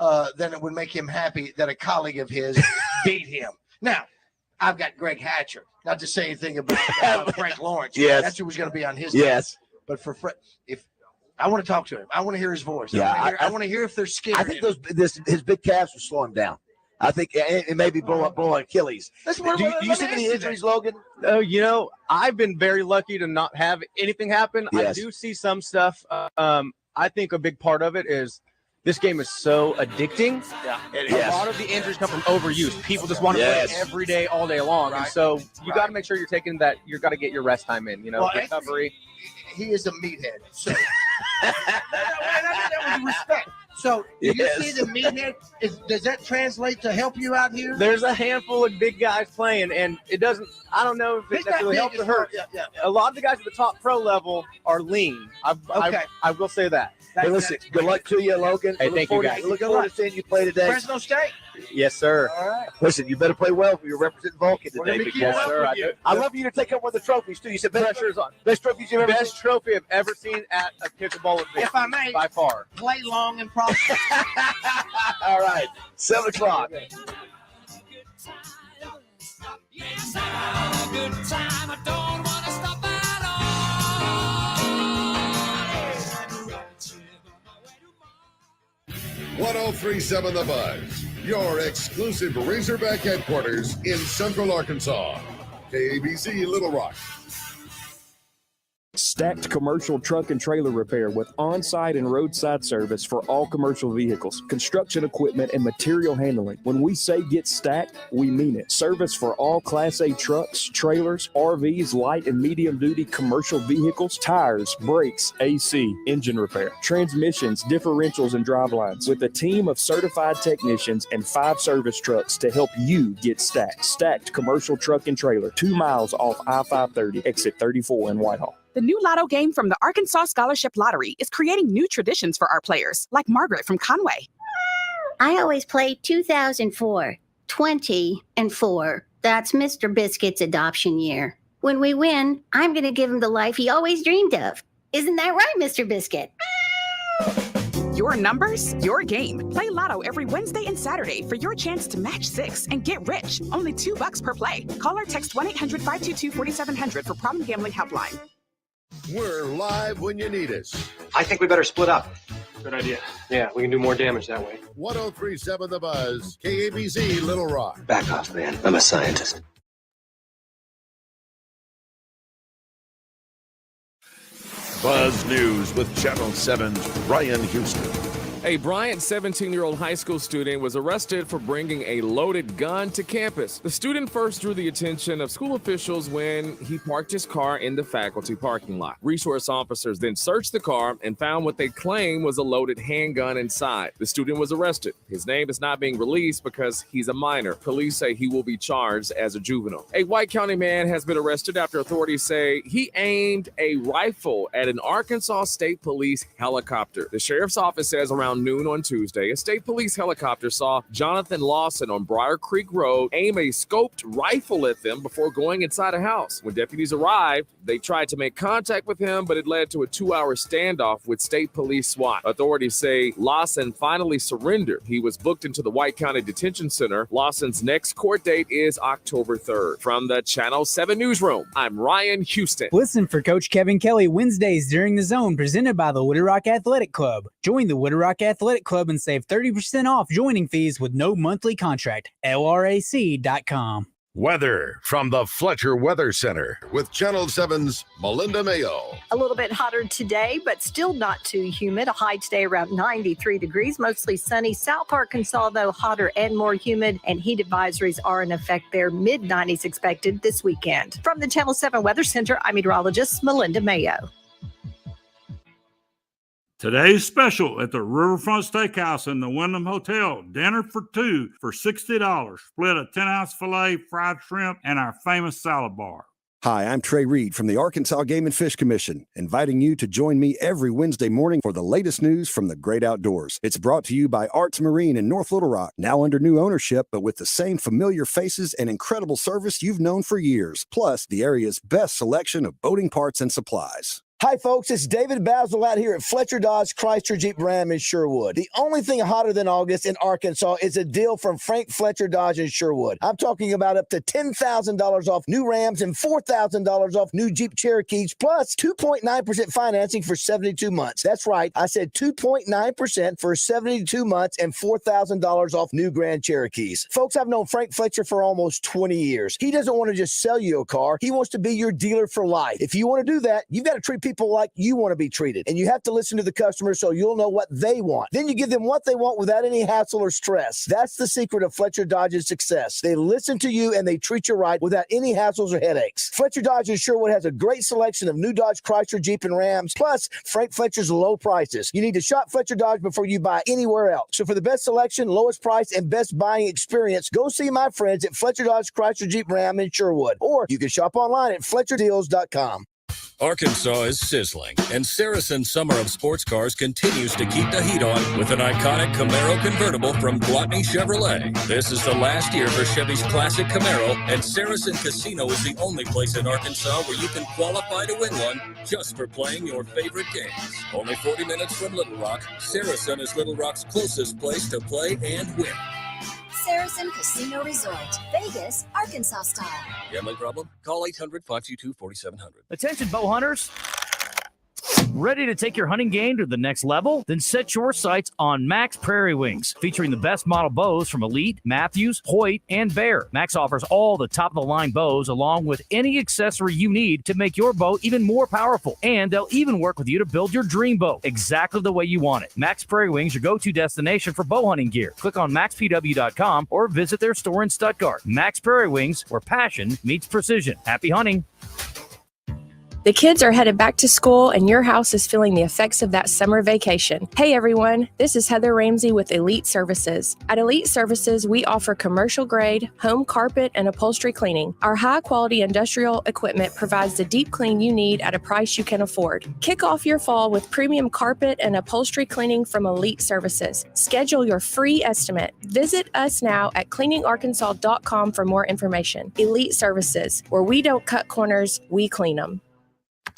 than it would make him happy that a colleague of his beat him. Now, I've got Greg Hatcher. Not to say anything about Frank Lawrence. Yes. That's who was going to be on his Yes. team. But for if I want to talk to him, I want to hear his voice. Yeah, I want to hear if they're scared. I think his big calves will slow him down. I think it maybe blow Achilles. Do you see any injuries, Logan? Oh, I've been very lucky to not have anything happen. Yes. I do see some stuff. I think a big part of it is this game is so addicting. Yeah, A lot of the injuries come from overuse. People just want to play every day, all day long. And so you got to make sure you're taking that. You've got to get your rest time in, recovery. He is a meathead. So that was respect. So, do you Yes. see the meathead? Does that translate to help you out here? There's a handful of big guys playing, and it doesn't. I don't know if it He's not necessarily big helps or as far- hurts. yeah. A lot of the guys at the top pro level are lean. Okay. I will say that. Hey, listen, good luck to you, Logan. Hey, thank you, guys. Looking forward to seeing you play today. Fresno State. Yes, sir. All right. Listen, you better play well if you're representing Vulcan We're today. gonna be because- keeping up with you. I love you to take up one of the trophies, too. You said best, Pressure's on. best trophies you've ever Best seen? trophy I've ever seen at a pickleball event. If I may, by far. play long and prosper. All right, 7 o'clock. Yes, I had a good time. I don't want to stop at all. 1037 The Buzz, your exclusive Razorback headquarters in Central Arkansas. KABC Little Rock. Stacked commercial truck and trailer repair with on-site and roadside service for all commercial vehicles, construction equipment, and material handling. When we say get stacked, we mean it. Service for all Class A trucks, trailers, RVs, light and medium duty commercial vehicles, tires, brakes, AC, engine repair, transmissions, differentials, and drivelines with a team of certified technicians and 5 service trucks to help you get stacked. Stacked commercial truck and trailer, 2 miles off I-530, exit 34 in Whitehall. The new lotto game from the Arkansas Scholarship Lottery is creating new traditions for our players, like Margaret from Conway. I always play 2004, 20 and 4. That's Mr. Biscuit's adoption year. When we win, I'm going to give him the life he always dreamed of. Isn't that right, Mr. Biscuit? Your numbers, your game. Play Lotto every Wednesday and Saturday for your chance to match 6 and get rich. Only $2 per play. Call or text 1-800-522-4700 for Problem Gambling Helpline. We're live when you need us. I think we better split up. Good idea. Yeah, we can do more damage that way. 1037 The Buzz, KABC Little Rock. Back off, man. I'm a scientist. Buzz News with Channel 7's Ryan Houston. A Bryant 17-year-old high school student was arrested for bringing a loaded gun to campus. The student first drew the attention of school officials when he parked his car in the faculty parking lot. Resource officers then searched the car and found what they claimed was a loaded handgun inside. The student was arrested. His name is not being released because he's a minor. Police say he will be charged as a juvenile. A White County man has been arrested after authorities say he aimed a rifle at an Arkansas State Police helicopter. The sheriff's office says around noon on Tuesday, a state police helicopter saw Jonathan Lawson on Briar Creek Road aim a scoped rifle at them before going inside a house. When deputies arrived, they tried to make contact with him, but it led to a 2-hour standoff with state police SWAT. Authorities say Lawson finally surrendered. He was booked into the White County Detention Center. Lawson's next court date is October 3rd. From the Channel 7 Newsroom, I'm Ryan Houston. Listen for Coach Kevin Kelly Wednesdays during the Zone, presented by the Wooded Rock Athletic Club. Join the Wooded Rock Athletic Club and save 30% off joining fees with no monthly contract. LRAC.com. Weather from the Fletcher Weather Center with Channel 7's Melinda Mayo. A little bit hotter today, but still not too humid. A high today around 93 degrees, mostly sunny. South Arkansas, though, hotter and more humid, and heat advisories are in effect there. Mid-90s expected this weekend. From the Channel 7 Weather Center, I'm meteorologist Melinda Mayo. Today's special at the Riverfront Steakhouse in the Wyndham Hotel. Dinner for 2 for $60. Split a 10-ounce filet, fried shrimp, and our famous salad bar. Hi, I'm Trey Reed from the Arkansas Game and Fish Commission, inviting you to join me every Wednesday morning for the latest news from the great outdoors. It's brought to you by Arts Marine in North Little Rock, now under new ownership, but with the same familiar faces and incredible service you've known for years, plus the area's best selection of boating parts and supplies. Hi, folks. It's David Basil out here at Fletcher Dodge Chrysler Jeep Ram in Sherwood. The only thing hotter than August in Arkansas is a deal from Frank Fletcher Dodge in Sherwood. I'm talking about up to $10,000 off new Rams and $4,000 off new Jeep Cherokees, plus 2.9% financing for 72 months. That's right. I said 2.9% for 72 months and $4,000 off new Grand Cherokees. Folks, I've known Frank Fletcher for almost 20 years. He doesn't want to just sell you a car. He wants to be your dealer for life. If you want to do that, you've got to treat people people like you want to be treated, and you have to listen to the customer so you'll know what they want. Then you give them what they want without any hassle or stress. That's the secret of Fletcher Dodge's success. They listen to you and they treat you right without any hassles or headaches. Fletcher Dodge in Sherwood has a great selection of new Dodge, Chrysler, Jeep, and Rams, plus Frank Fletcher's low prices. You need to shop Fletcher Dodge before you buy anywhere else. So for the best selection, lowest price, and best buying experience, go see my friends at Fletcher Dodge, Chrysler, Jeep, Ram in Sherwood. Or you can shop online at FletcherDeals.com. Arkansas is sizzling, and Saracen's Summer of Sports Cars continues to keep the heat on with an iconic Camaro convertible from Gwatney Chevrolet. This is the last year for Chevy's classic Camaro, and Saracen Casino is the only place in Arkansas where you can qualify to win one just for playing your favorite games. Only 40 minutes from Little Rock, Saracen is Little Rock's closest place to play and win. Saracen Casino Resort, Vegas, Arkansas style. Gambling problem? Call 800-522-4700. Attention, bow hunters. Ready to take your hunting game to the next level? Then set your sights on Max Prairie Wings, featuring the best model bows from Elite, Matthews, Hoyt, and Bear. Max offers all the top-of-the-line bows along with any accessory you need to make your bow even more powerful. And they'll even work with you to build your dream bow exactly the way you want it. Max Prairie Wings, your go-to destination for bow hunting gear. Click on maxpw.com or visit their store in Stuttgart. Max Prairie Wings, where passion meets precision. Happy hunting. The kids are headed back to school and your house is feeling the effects of that summer vacation. Hey everyone, this is Heather Ramsey with Elite Services. At Elite Services, we offer commercial grade, home carpet, and upholstery cleaning. Our high quality industrial equipment provides the deep clean you need at a price you can afford. Kick off your fall with premium carpet and upholstery cleaning from Elite Services. Schedule your free estimate. Visit us now at cleaningarkansas.com for more information. Elite Services, where we don't cut corners, we clean them.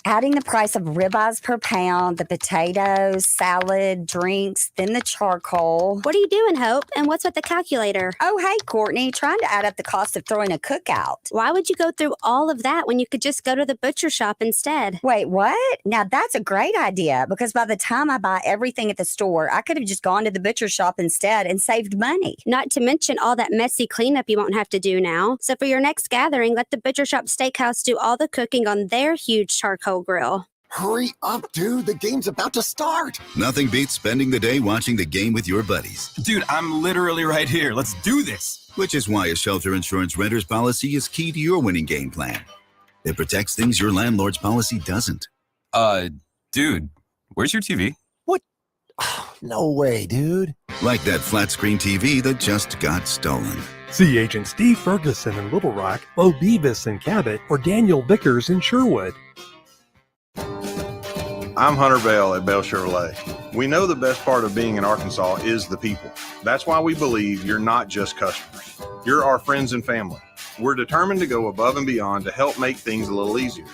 Adding the price of ribeyes per pound, the potatoes, salad, drinks, then the charcoal. What are you doing, Hope? And what's with the calculator? Oh, hey, Courtney, trying to add up the cost of throwing a cookout. Why would you go through all of that when you could just go to the butcher shop instead? Wait, what? Now that's a great idea, because by the time I buy everything at the store, I could have just gone to the butcher shop instead and saved money. Not to mention all that messy cleanup you won't have to do now. So for your next gathering, let the butcher shop steakhouse do all the cooking on their huge charcoal grill. Hurry up, dude. The game's about to start. Nothing beats spending the day watching the game with your buddies. Dude, I'm literally right here. Let's do this. Which is why a shelter insurance renter's policy is key to your winning game plan. It protects things your landlord's policy doesn't. Dude, where's your TV? What? No way, dude. Like that flat screen TV that just got stolen. See Agent Steve Ferguson in Little Rock, Bo Beavis in Cabot, or Daniel Vickers in Sherwood. I'm Hunter Bell at Bell Chevrolet. We know the best part of being in Arkansas is the people. That's why we believe you're not just customers. You're our friends and family. We're determined to go above and beyond to help make things a little easier.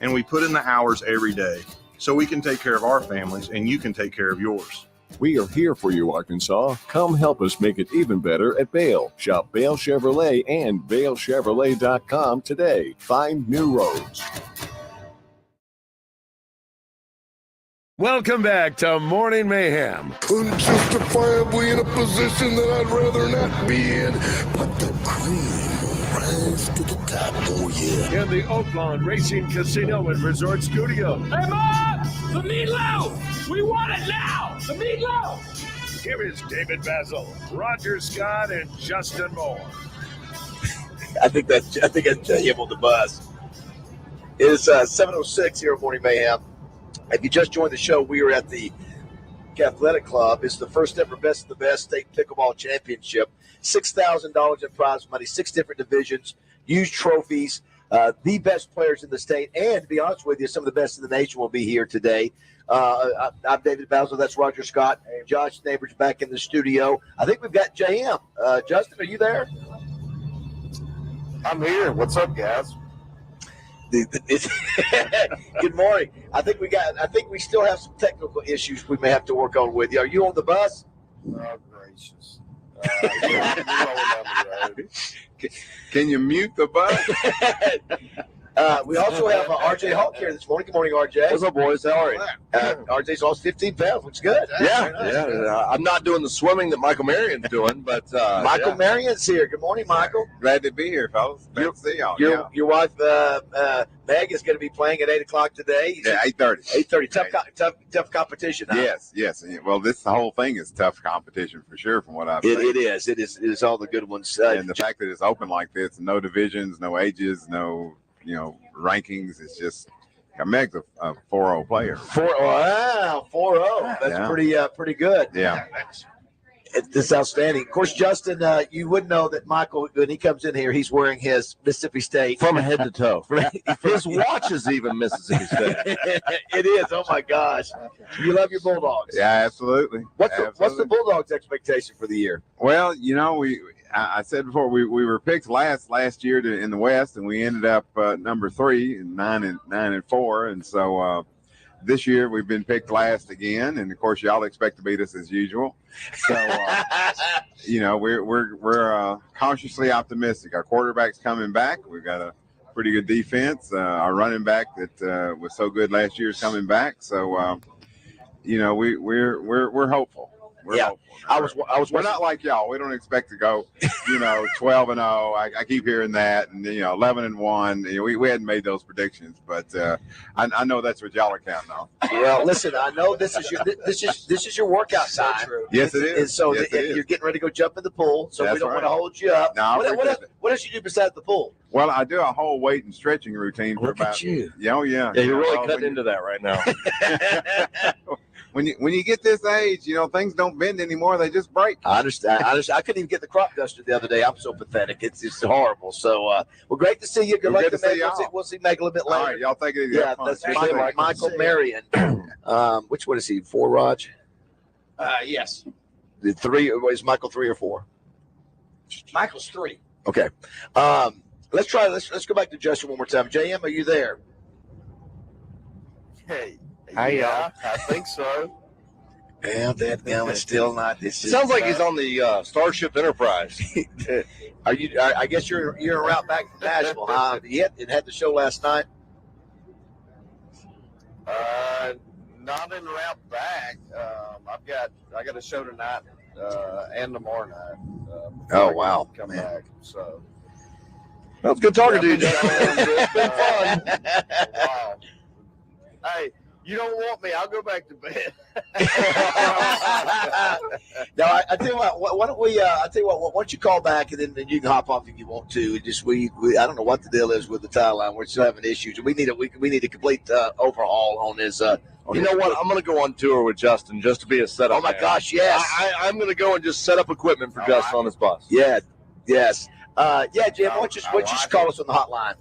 And we put in the hours every day so we can take care of our families and you can take care of yours. We are here for you, Arkansas. Come help us make it even better at Bale. Shop Bale Chevrolet and BaleChevrolet.com today. Find new roads. Welcome back to Morning Mayhem. Unjustifiably in a position that I'd rather not be in, but the cream will rise to the top, oh yeah. In the Oaklawn Racing Casino and Resort Studio. Hey, Mom! The meatloaf! We want it now! The meatloaf! Here is David Basil, Roger Scott, and Justin Moore. I think that's him on the bus. It is 7:06 here at Morning Mayhem. If you just joined the show, we are at the Athletic Club. It's the first ever Best of the Best State Pickleball Championship. $6,000 in prize money, 6 different divisions, huge trophies, the best players in the state, and to be honest with you, some of the best in the nation will be here today. I'm David Basil. That's Roger Scott. Josh Neighbors back in the studio. I think we've got JM. Justin, are you there? I'm here. What's up, guys? Good morning. I think we still have some technical issues we may have to work on with you. Are you on the bus? Oh, gracious. Can you mute the bus? We also have RJ Hawk here this morning. Good morning, RJ. What's up, boys? How are you? RJ's lost 15 pounds. Looks good. Yeah. I'm not doing the swimming that Michael Marion's doing, but Michael Marion's here. Good morning, Michael. Glad to be here, fellas. Glad to see y'all. Your wife, Meg, is going to be playing at 8 o'clock today. Yeah, 8:30. 8:30. Tough competition. Huh? Yes. Well, the whole thing is tough competition for sure, from what I've seen. It is all the good ones. And the fact that it's open like this, no divisions, no ages, no rankings. It's just Meg's a 4-0 player. 4-0. That's pretty good. Yeah. It's outstanding. Of course, Justin, you would know that Michael, when he comes in here, he's wearing his Mississippi State. From head to toe. His watch is even Mississippi State. It is. Oh, my gosh. You love your Bulldogs. Yeah, absolutely. What's the Bulldogs' expectation for the year? Well, I said before we were picked last year in the West, and we ended up number 3 and 9-4, and so this year we've been picked last again, and of course y'all expect to beat us as usual. So we're cautiously optimistic. Our quarterback's coming back. We've got a pretty good defense. Our running back that was so good last year is coming back. So we're hopeful. We're hopeful. We're not like y'all. We don't expect to go, 12-0. I keep hearing that, and 11-1. We hadn't made those predictions, but I know that's what y'all are counting on. Well, listen, I know this is your workout time. Yes, it is. And so Yes, it is. You're getting ready to go jump in the pool, so That's we don't want right. to hold you up. No, what else you do besides the pool? Well, I do a whole weight and stretching routine for Look at you. Oh yeah. Yeah, you're really cutting into that right now. When you get this age, things don't bend anymore; they just break. I understand. I couldn't even get the crop duster the other day. I'm so pathetic. It's horrible. So, well, great to see you. Good luck to Meg. We'll see Meg a little bit later. All right, y'all take it easy. Yeah, that's Michael Marion. Which one is he? 4, Raj? Yes. The 3 is Michael 3 or 4? Michael's 3. Okay. Let's go back to Justin one more time. JM, are you there? Hey. Yeah, I think so. Yeah, that is still not. This Sounds like he's on the Starship Enterprise. Are you? I guess you're en route back to Nashville, huh? It had the show last night. Not en route back. I got a show tonight and tomorrow night. Oh wow! Come back. So. Well, it's good talking to you, John. It's been fun. Wow. Hey. You don't want me? I'll go back to bed. Now, I tell you what. Why don't we? I tell you what. Why don't you call back and then you can hop off if you want to. Just we I don't know what the deal is with the tie line. We're still having issues. We need a complete overhaul on this. You know what? I'm going to go on tour with Justin just to be a setup. Oh my gosh! Yes. I'm going to go and just set up equipment for Justin on his bus. Yeah. Yes. Jim. Why don't you just call us on the hotline?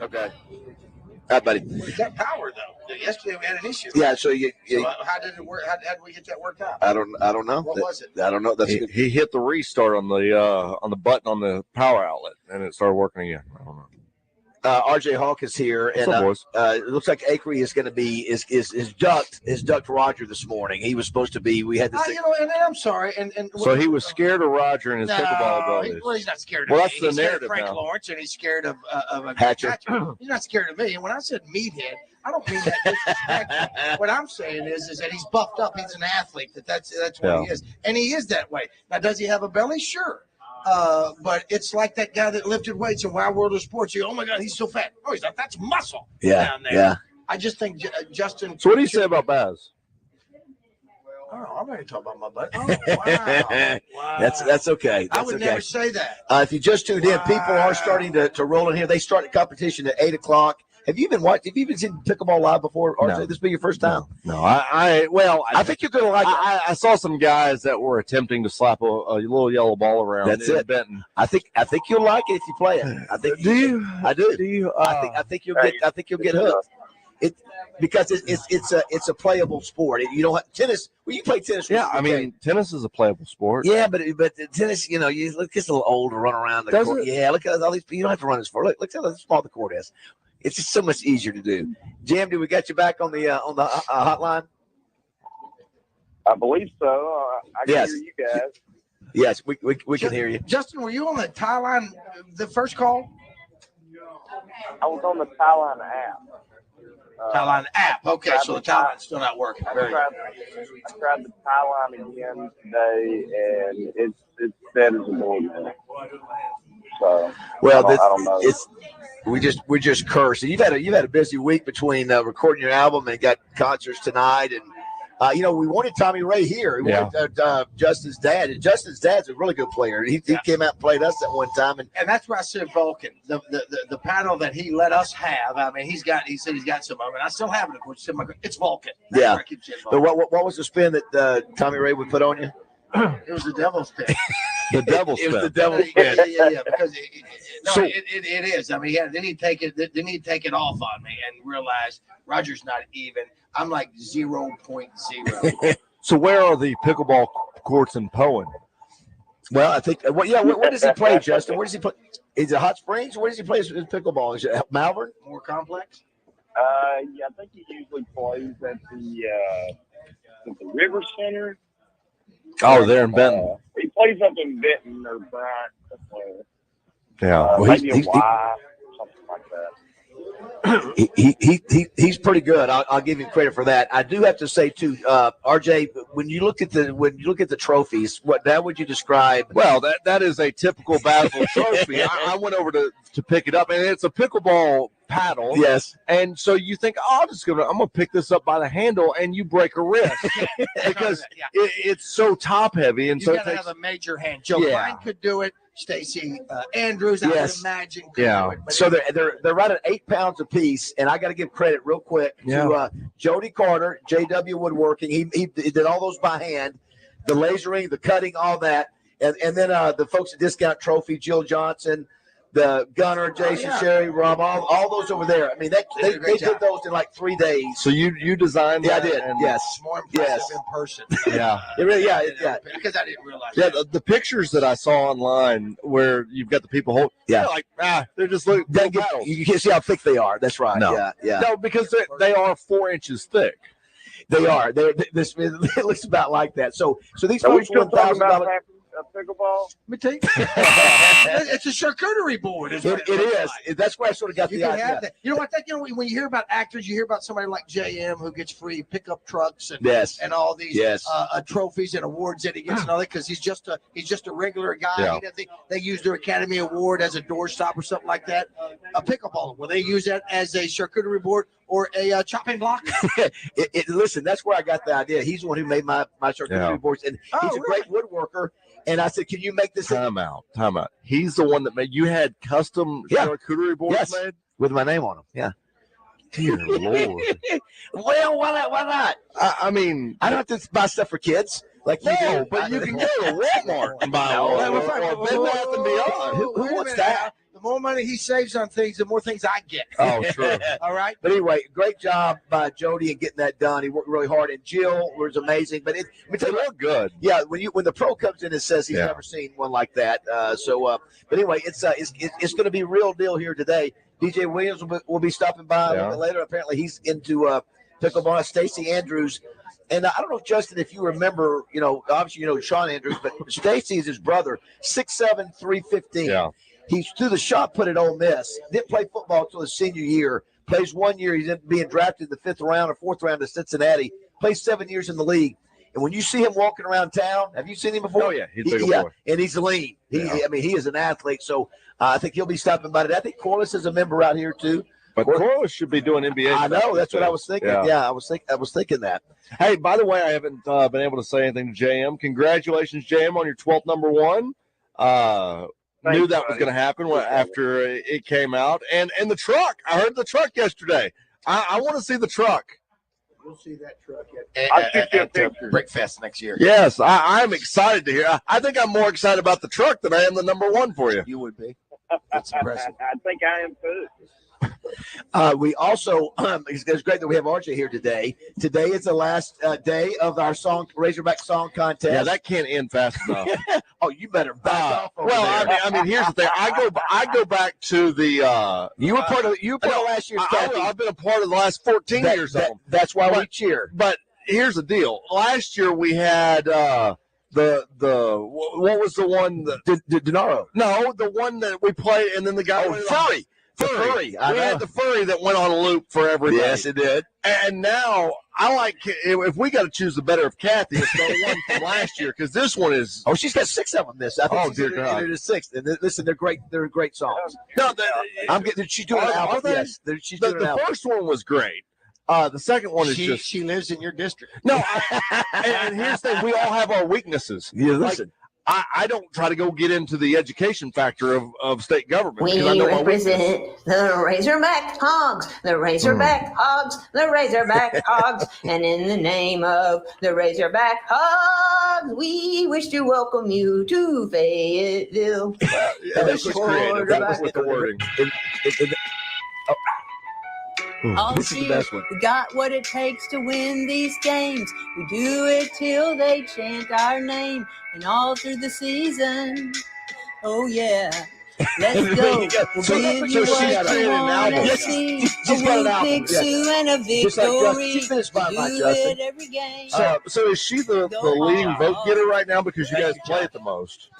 Okay. All right, buddy. We got power though. Yesterday we had an issue. Yeah. So how did it work? How did we get that worked out? I don't know. What was it? I don't know. He hit the restart on the button on the power outlet, and it started working again. I don't know. RJ Hawk is here, and it looks like Acree is going to be is ducked Roger this morning. He was supposed to be. We had this. And I'm sorry. And so he was scared of Roger and his pickleball abilities. Well, he's not scared of me. me. That's the he's scared narrative of Frank now. Lawrence, and he's scared of Hatcher. He's not scared of me. And when I said meathead, I don't mean that disrespectful. What I'm saying is that he's buffed up. He's an athlete. That's what he is, and he is that way. Now, does he have a belly? Sure. But it's like that guy that lifted weights in Wild World of Sports. You go, oh my God, he's so fat. Oh, he's not. That's muscle down there. Yeah. I just think Justin. So what do you say about Baz? Oh, I'm ready to talk about my butt. Oh, wow. Wow. That's okay. I would never say that. If you just tuned in, people are starting to roll in here. They started competition at 8 o'clock. Have you been seen Pickleball live before, RJ? No. This be your first time? No, I think you're going to like it. I saw some guys that were attempting to slap a little yellow ball around. That's it. Benton. I think you'll like it if you play it. I think. Do you? I do. Do you? I think you'll get. I think you'll get hooked. Because it's a playable sport. You don't have tennis. Well, you play tennis. Yeah, I mean, tennis is a playable sport. Yeah, but tennis, you look, it's a little old to run around the court. Yeah, look at all these. You don't have to run as far. Look how small the court is. It's just so much easier to do. Jam, do we got you back on the hotline? I believe so. I can Yes. hear you guys. Yes, we can hear you. Justin, were you on the tie line the first call? I was on the Tyline app. Tyline app. Okay, so the Tyline's still not working. I tried the Tyline again today, and it's dead as a doornail. So Well, I don't know. We just cursed. And you've had a busy week between recording your album and got concerts tonight, and we wanted Tommy Ray here. We wanted Justin's dad. And Justin's dad's a really good player. He came out and played us at one time, and that's why I said Vulcan. The panel that he let us have. I mean, he said he's got some of it. I still have it. Of course, it's Vulcan. That's why I keep saying But Vulcan. what was the spin that Tommy Ray would put on you? It was the devil's spin. The devil's spin. It was the devil's Yeah, spin. because it is. I mean, then he'd take it off on me and realize Roger's not even. I'm like 0.0. So where are the pickleball courts in Poen? Well, I think. Where does he play, Justin? Where does he play? Is it Hot Springs? Where does he play his pickleball? Is it Malvern? More complex. Yeah, I think he usually plays at the River Center. Oh, there in Benton. He plays up in Benton or Bryant. Yeah, Maybe a Y or something like that. He's pretty good. I'll give him credit for that. I do have to say too, RJ, when you look at the trophies, how would you describe? Well, that is a typical Basil trophy. I went over to pick it up, and it's a pickleball paddle. Yes. And so you think, I'm gonna pick this up by the handle, and you break a wrist because it's so top heavy, and You so got to have a major hand. Joe Klein could do it. Stacey Andrews, I would imagine. Could do it, but So they're right at 8 pounds apiece, and I got to give credit real quick to Jody Carter, JW Woodworking. He did all those by hand, the lasering, the cutting, all that, and then the folks at Discount Trophy, Jill Johnson, the gunner, Jason Sherry, Rob, all those over there. I mean, they did those in like 3 days. So you designed that? Yeah, I did. Yes. It's more impressive in person. Yeah. It really, Because I didn't realize. Yeah, the pictures that I saw online where you've got the people holding, they're just looking. You can see how thick they are. That's right. No. Yeah. No, because they are 4 inches thick. They are. It looks about like that. So these Are we folks still talking about $1,000. pickleball? Let me tell you. It's a charcuterie board. It is. That's where I sort of got You the can idea. have that. You know what? When you hear about actors, you hear about somebody like JM who gets free pickup trucks and all these trophies and awards that he gets and all that because he's just a regular guy. Yeah. He doesn't- They use their Academy Award as a doorstop or something like that. A pickleball. Will they use that as a charcuterie board or a chopping block? Listen, that's where I got the idea. He's the one who made my charcuterie boards, and he's a great woodworker. And I said, "Can you make this?" Time out. He's the one that made. You had custom charcuterie boards made with my name on them. Yeah. Dear Lord. Well, why not? I mean, I don't have to buy stuff for kids like you do. But you can go to Walmart and buy one. Or Bed Bath and Beyond. Who wants that? The more money he saves on things, the more things I get. Oh, sure. All right. But anyway, great job by Jody in getting that done. He worked really hard, and Jill was amazing. But they look good. Yeah, when the pro comes in and says he's never seen one like that. But anyway, it's going to be real deal here today. DJ Williams will be stopping by a little bit later. Apparently, he's into pickleball. Stacey Andrews. And I don't know, Justin, if you remember, obviously you know Sean Andrews, but Stacey is his brother, 6'7", 315. Yeah. He's through the shot put at Ole Miss. Didn't play football until his senior year. Plays 1 year. He's being drafted in the 5th round or 4th round to Cincinnati. Plays 7 years in the league. And when you see him walking around town, have you seen him before? Oh, yeah. He's a big boy. And he's lean. He is an athlete. So I think he'll be stopping by today. I think Corliss is a member out here, too. But Corliss should be doing NBA. I know. That's what I was thinking. Yeah, I was thinking that. Hey, by the way, I haven't been able to say anything to JM. Congratulations, JM, on your 12th number one. Knew that was going to happen after it came out. And the truck. I heard the truck yesterday. I want to see the truck. You'll see that truck at Brickfest next year. Yes, I'm excited to hear. I think I'm more excited about the truck than I am the number one for you. You would be. That's impressive. I think I am too. We also, it's great that we have RJ here today. Today is the last day of our Razorback Song Contest. Yeah, that can't end fast enough. Oh, you better back off over well, there. I mean, here's the thing. I go back to the. You were part of last year's. I've been a part of the last 14 years of them. That's why we cheer. But here's the deal. Last year we had what was the one that Denaro? No, the one that we played, and then the guy Furry. Furry. We had the furry that went on a loop for everything. Yes, it did. And now I like, if we got to choose the better of Kathy, it's the one from last year, because this one is. Oh, she's got 6 of them. I think dear God. It is 6. And listen, they're great. They're great songs. No, she's doing an album. Yes, she's doing an album. The first one was great. The second one is she lives in your district. No, and here's the thing: we all have our weaknesses. Yeah, listen. I don't try to go get into the education factor of state government. We I know represent the Razorback Hogs, the Razorback Hogs, the Razorback Hogs, and in the name of the Razorback Hogs, we wish to welcome you to Fayetteville. That's just creative. That was with the wording. All This is the best one. we got what it takes to win these games. We do it till they chant our name, and all through the season. Oh yeah, let's go. We'll give you what you want to see. A Woo Big Sue and a victory. She's finished by my Do Justin. it every game. So is she the leading vote getter right now because you guys play it the most?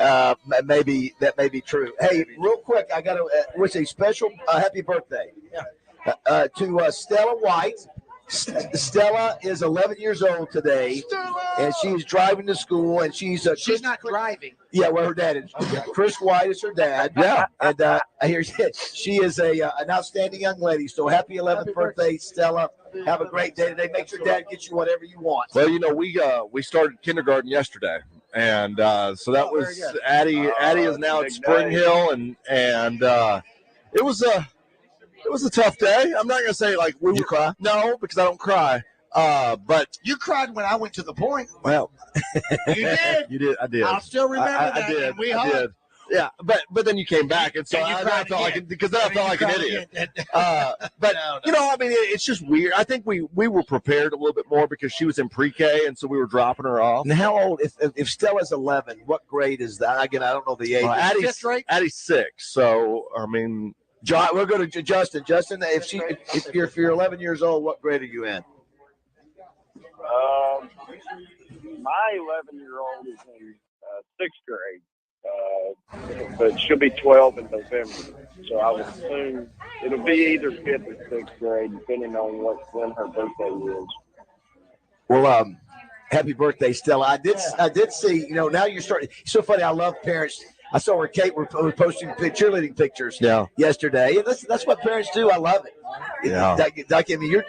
Maybe that may be true. Hey, real quick, I got to wish a special happy birthday to Stella White. Stella is 11 years old today, and she's driving to school, and she's not driving. Yeah, well, her dad is. Chris White is her dad. Yeah. And I hear she is an outstanding young lady. So happy 11th birthday, Stella. Have a great day today. Make sure Dad gets you whatever you want. Well, we started kindergarten yesterday, and so that was Addie. Addie is now at Spring Hill, and it was a tough day. I'm not gonna say like you cry. No, because I don't cry. But you cried when I went to the point. Well, you did. You did. I did. I'll still remember that. I did. And we I hugged. did. Yeah, but then you came back, and so I felt like an idiot. But I mean, it's just weird. I think we were prepared a little bit more because she was in pre-K, and so we were dropping her off. And how old? If Stella's 11, what grade is that? Again, I don't know the age. Addie's 6. So I mean, we'll go to Justin. Justin, if you're 11 years old, what grade are you in? My 11-year-old is in 6th grade. But she'll be 12 in November, so I would assume it'll be either 5th or 6th grade, depending on when her birthday is. Well, happy birthday, Stella! I did see. Now you're starting. It's so funny. I love parents. I saw where Kate were posting cheerleading pictures. Yesterday, and that's what parents do. I love it. Yeah. I mean,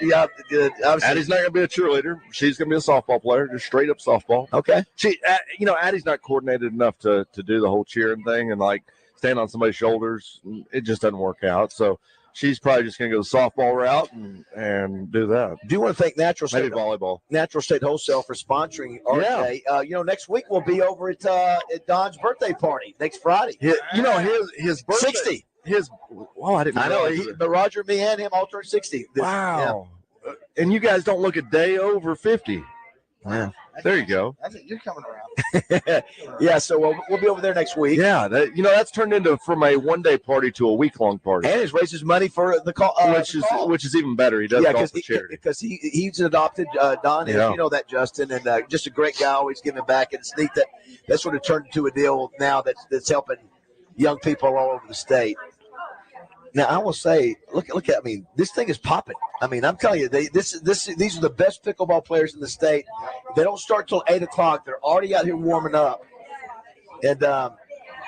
Addie's not gonna be a cheerleader. She's gonna be a softball player, just straight up softball. Okay. Addie's not coordinated enough to do the whole cheering thing and like stand on somebody's shoulders. It just doesn't work out. So she's probably just going to go the softball route and do that. Do you want to thank Natural State? Maybe volleyball. Natural State Wholesale for sponsoring our day. Next week we'll be over at Don's birthday party next Friday. His birthday. 60. I didn't know. But Roger, me, and him all turned 60. Wow. Yeah. And you guys don't look a day over 50. Yeah. There you go. I think you're coming around. Yeah, so we'll be over there next week. Yeah, that's turned into from a one-day party to a week-long party. And it raises money for the call, which is even better. He does golf for charity because he's adopted Don. You know that, Justin, and just a great guy, always giving back. And it's neat that sort of turned into a deal now that's helping young people all over the state. Now I will say, look at. I mean, this thing is popping. I mean, I'm telling you, these are the best pickleball players in the state. They don't start till 8:00. They're already out here warming up, and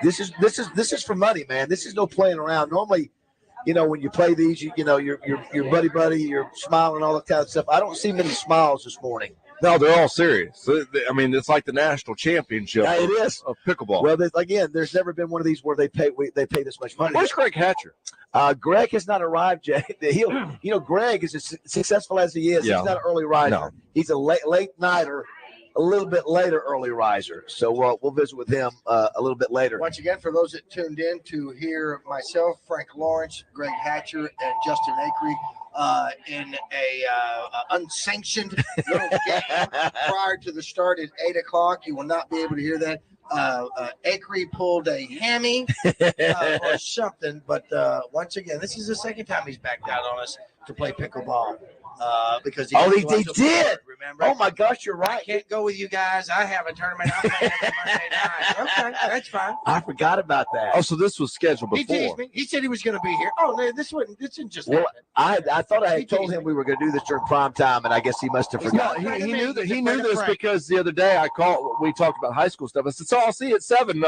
this is for money, man. This is no playing around. Normally, when you play these, you're buddy, you're smiling, all that kind of stuff. I don't see many smiles this morning. No, they're all serious. I mean, it's like the national championship. Yeah, it is of pickleball. Well, there's never been one of these where they pay this much money. Where's Greg Hatcher? Greg has not arrived yet. Greg is as successful as he is. Yeah. He's not an early riser. No. He's a late nighter, a little bit later early riser. So we'll visit with him a little bit later. Once again, for those that tuned in to hear myself, Frank Lawrence, Greg Hatcher, and Justin Acree in a unsanctioned little game prior to the start at 8:00. You will not be able to hear that. Acree pulled a hammy or something, but once again, this is the second time he's backed out on us. to play pickleball. Because they was a did. board, remember? Oh my gosh, you're right. I can't go with you guys. I have a tournament. I'm playing it Monday night. Okay, that's fine. I forgot about that. Oh, so this was scheduled He before. teased me. He said he was going to be here. Oh, no, this didn't just Well, happen. I thought I had told him we were going to do this during prime time, and I guess he must have No, forgotten. he knew that. He knew this because the other day we talked about high school stuff. I said, so I'll see you at 7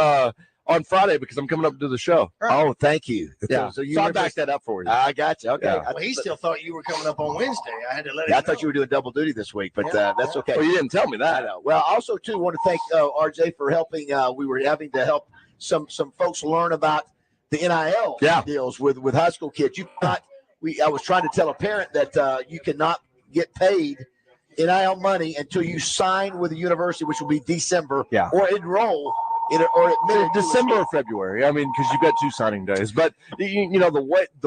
on Friday because I'm coming up to the show. Oh, thank you. Yeah, So I backed that up for you. I got you. Okay. Yeah. Well, he still thought you were coming up on Wednesday. I had to let him I know. thought you were doing double duty this week, but that's okay. Well, you didn't tell me that. I know. Well, I also too want to thank RJ for helping. We were having to help some folks learn about the NIL deals with high school kids. I was trying to tell a parent that you cannot get paid NIL money until you sign with the university, which will be December, or enroll or admit December or February. I mean, because you've got 2 signing days. But you know the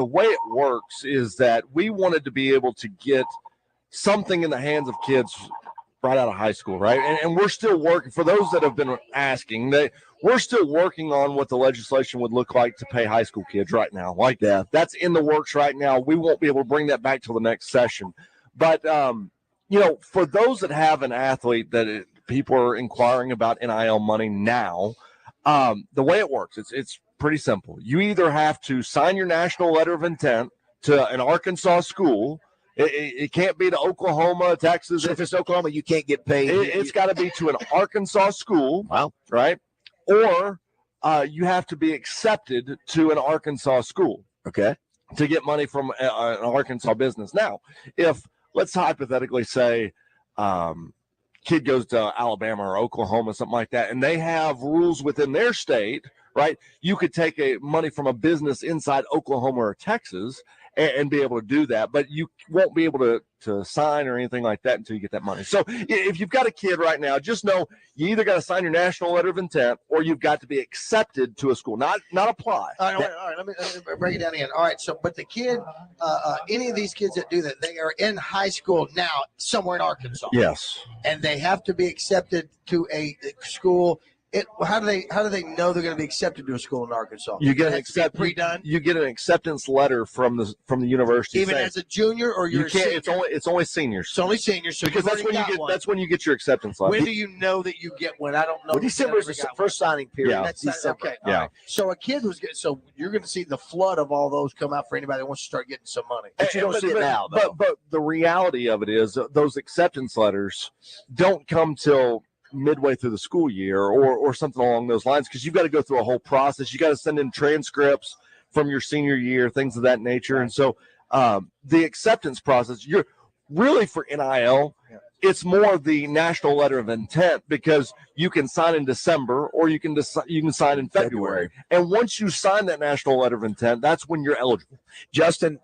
way it works is that we wanted to be able to get something in the hands of kids right out of high school, right? And we're still working. For those that have been asking, we're still working on what the legislation would look like to pay high school kids right now. Like that's in the works right now. We won't be able to bring that back till the next session. But you know, for those that have an athlete that people are inquiring about NIL money now, the way it works, it's pretty simple. You either have to sign your national letter of intent to an Arkansas school. It can't be to Oklahoma, Texas. So if it's Oklahoma, you can't get paid. It's got to be to an Arkansas school. Wow. Right? Or you have to be accepted to an Arkansas school. Okay. To get money from an Arkansas business. Now, if let's hypothetically say kid goes to Alabama or Oklahoma, something like that, and they have rules within their state, right? You could take money from a business inside Oklahoma or Texas and be able to do that, but you won't be able to sign or anything like that until you get that money. So if you've got a kid right now, just know you either got to sign your national letter of intent or you've got to be accepted to a school, not apply. All right, let me break it down again. All right, so but the kid, any of these kids that do that, they are in high school now somewhere in Arkansas. Yes. And they have to be accepted to a school. How do they know they're going to be accepted to a school in Arkansas? You get an You get an acceptance letter from the university. Even as a junior, or you're you can't. It's only seniors. It's only seniors. So because that's when you get your acceptance letter. When do you know that you get one? I don't know. Well, December is the first signing period. Yeah. That's December. Okay. Yeah. Right. So a kid was getting. So you're going to see the flood of all those come out for anybody that wants to start getting some money. But you don't see it now. But the reality of it is those acceptance letters don't come till midway through the school year or something along those lines, because you've got to go through a whole process. You got to send in transcripts from your senior year, things of that nature. And so the acceptance process, you're really for NIL, it's more the national letter of intent, because you can sign in December or you can sign in February. And once you sign that national letter of intent, that's when you're eligible. Justin,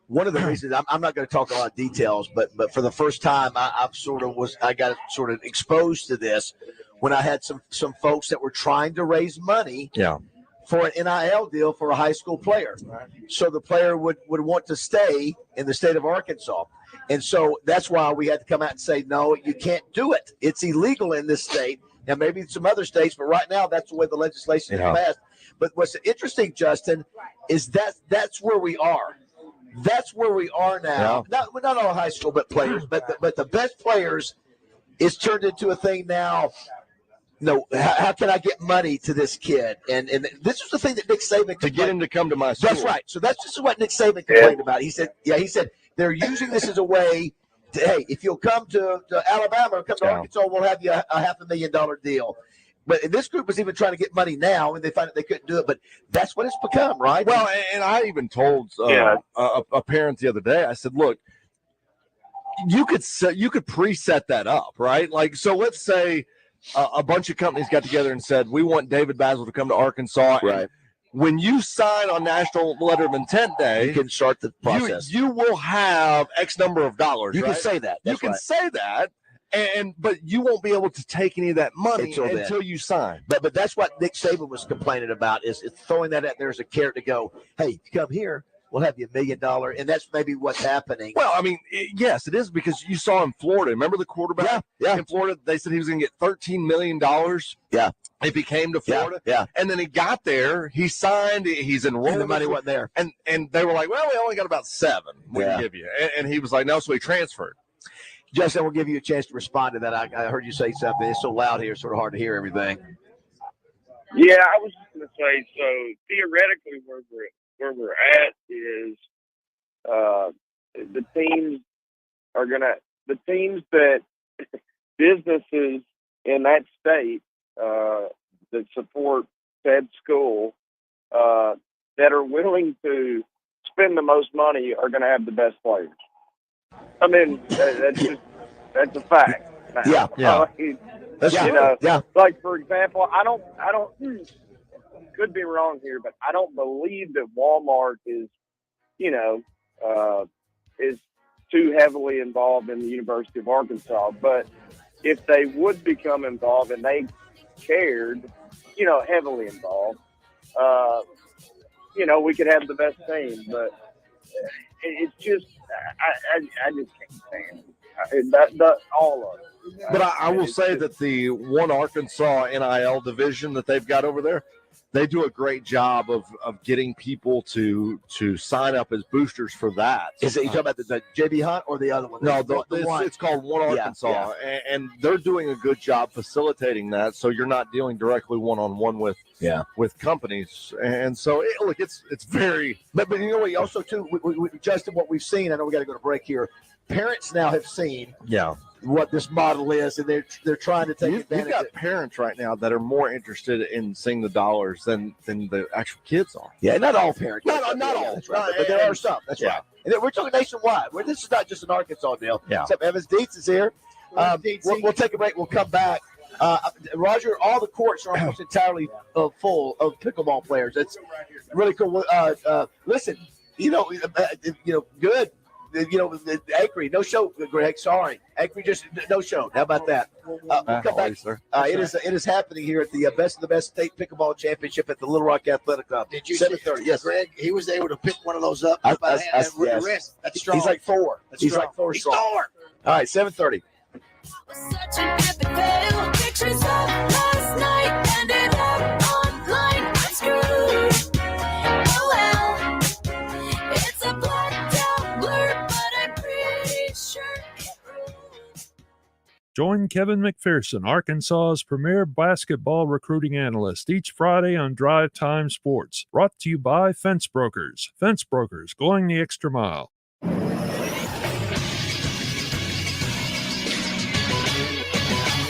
one of the reasons I'm not going to talk a lot of details, but for the first time, I got sort of exposed to this when I had some folks that were trying to raise money for an NIL deal for a high school player. So the player would want to stay in the state of Arkansas. And so that's why we had to come out and say, no, you can't do it. It's illegal in this state. Now, maybe some other states, but right now that's the way the legislation is passed. But what's interesting, Justin, is that's where we are. That's where we are now. Yeah. Not all high school, but players. But the best players is turned into a thing now. No, how can I get money to this kid? And this was the thing that Nick Saban to get him to come to my school. That's right. So this is what Nick Saban complained about. He said they're using this as a way to, hey, if you'll come to Alabama or come to Arkansas, we'll have you a $500,000 deal. But this group was even trying to get money now, and they found that they couldn't do it. But that's what it's become, right? Well, and I even told a parent the other day, I said, look, you could preset that up, right? Like, so let's say a bunch of companies got together and said, we want David Basil to come to Arkansas. Right. When you sign on National Letter of Intent Day, you can start the process. You will have X number of dollars. You can say that. You can say that. But you won't be able to take any of that money until you sign. But that's what Nick Saban was complaining about is throwing that out there as a carrot to go, hey, you come here, we'll have you $1 million, and that's maybe what's happening. Well, I mean, yes, it is, because you saw in Florida. Remember the quarterback in Florida? They said he was going to get $13 million. Yeah. If he came to Florida. Yeah. And then he got there, he signed, he's enrolled. And the money wasn't there. And they were like, well, we only got about 7 we can give you. And he was like, no, so he transferred. Justin, we'll give you a chance to respond to that. I heard you say something. It's so loud here, it's sort of hard to hear everything. Yeah, I was just going to say, so theoretically where we're at is the teams that businesses in that state that support said school that are willing to spend the most money are going to have the best players. I mean, that's a fact. Yeah. Like for example, I don't could be wrong here, but I don't believe that Walmart is too heavily involved in the University of Arkansas. But if they would become involved and they cared, heavily involved, we could have the best team. But it's just, I just can't stand it. All of it. But I will say that the One Arkansas NIL division that they've got over there, they do a great job of getting people to sign up as boosters for that. Is it you talking about the JB Hunt or the other one? No, it's called One Arkansas, and they're doing a good job facilitating that. So you're not dealing directly one-on-one with companies, and so it's very. But you know what? Also too, we Justin, what we've seen. I know we got to go to break here. Parents now have seen what this model is, and they're trying to take advantage. You've got parents right now that are more interested in seeing the dollars than the actual kids are. Yeah, not all parents. Not all. That's right. But there are some. That's right. And we're talking nationwide. This is not just an Arkansas deal. Yeah. So Evans Dietz is here. We'll take a break. We'll come back. Roger, all the courts are almost entirely full of pickleball players. It's really cool. Listen, good. Acre, no show, Greg. Sorry. Acre just no show. How about that? We'll come back. It is happening here at the Best of the Best State Pickleball Championship at the Little Rock Athletic Club. Did you 7:30? Yes. Greg, he was able to pick one of those up. Yes. That's strong. He's like 4. He's like 4 He's strong. 4. All right, 7:30. Such an epic fail. Pictures of last night ended up online. I'm screwed. Oh well. It's a blacked out blur, but I'm pretty sure it rules. Join Kevin McPherson, Arkansas's premier basketball recruiting analyst, each Friday on Drive Time Sports. Brought to you by Fence Brokers. Fence Brokers, going the extra mile.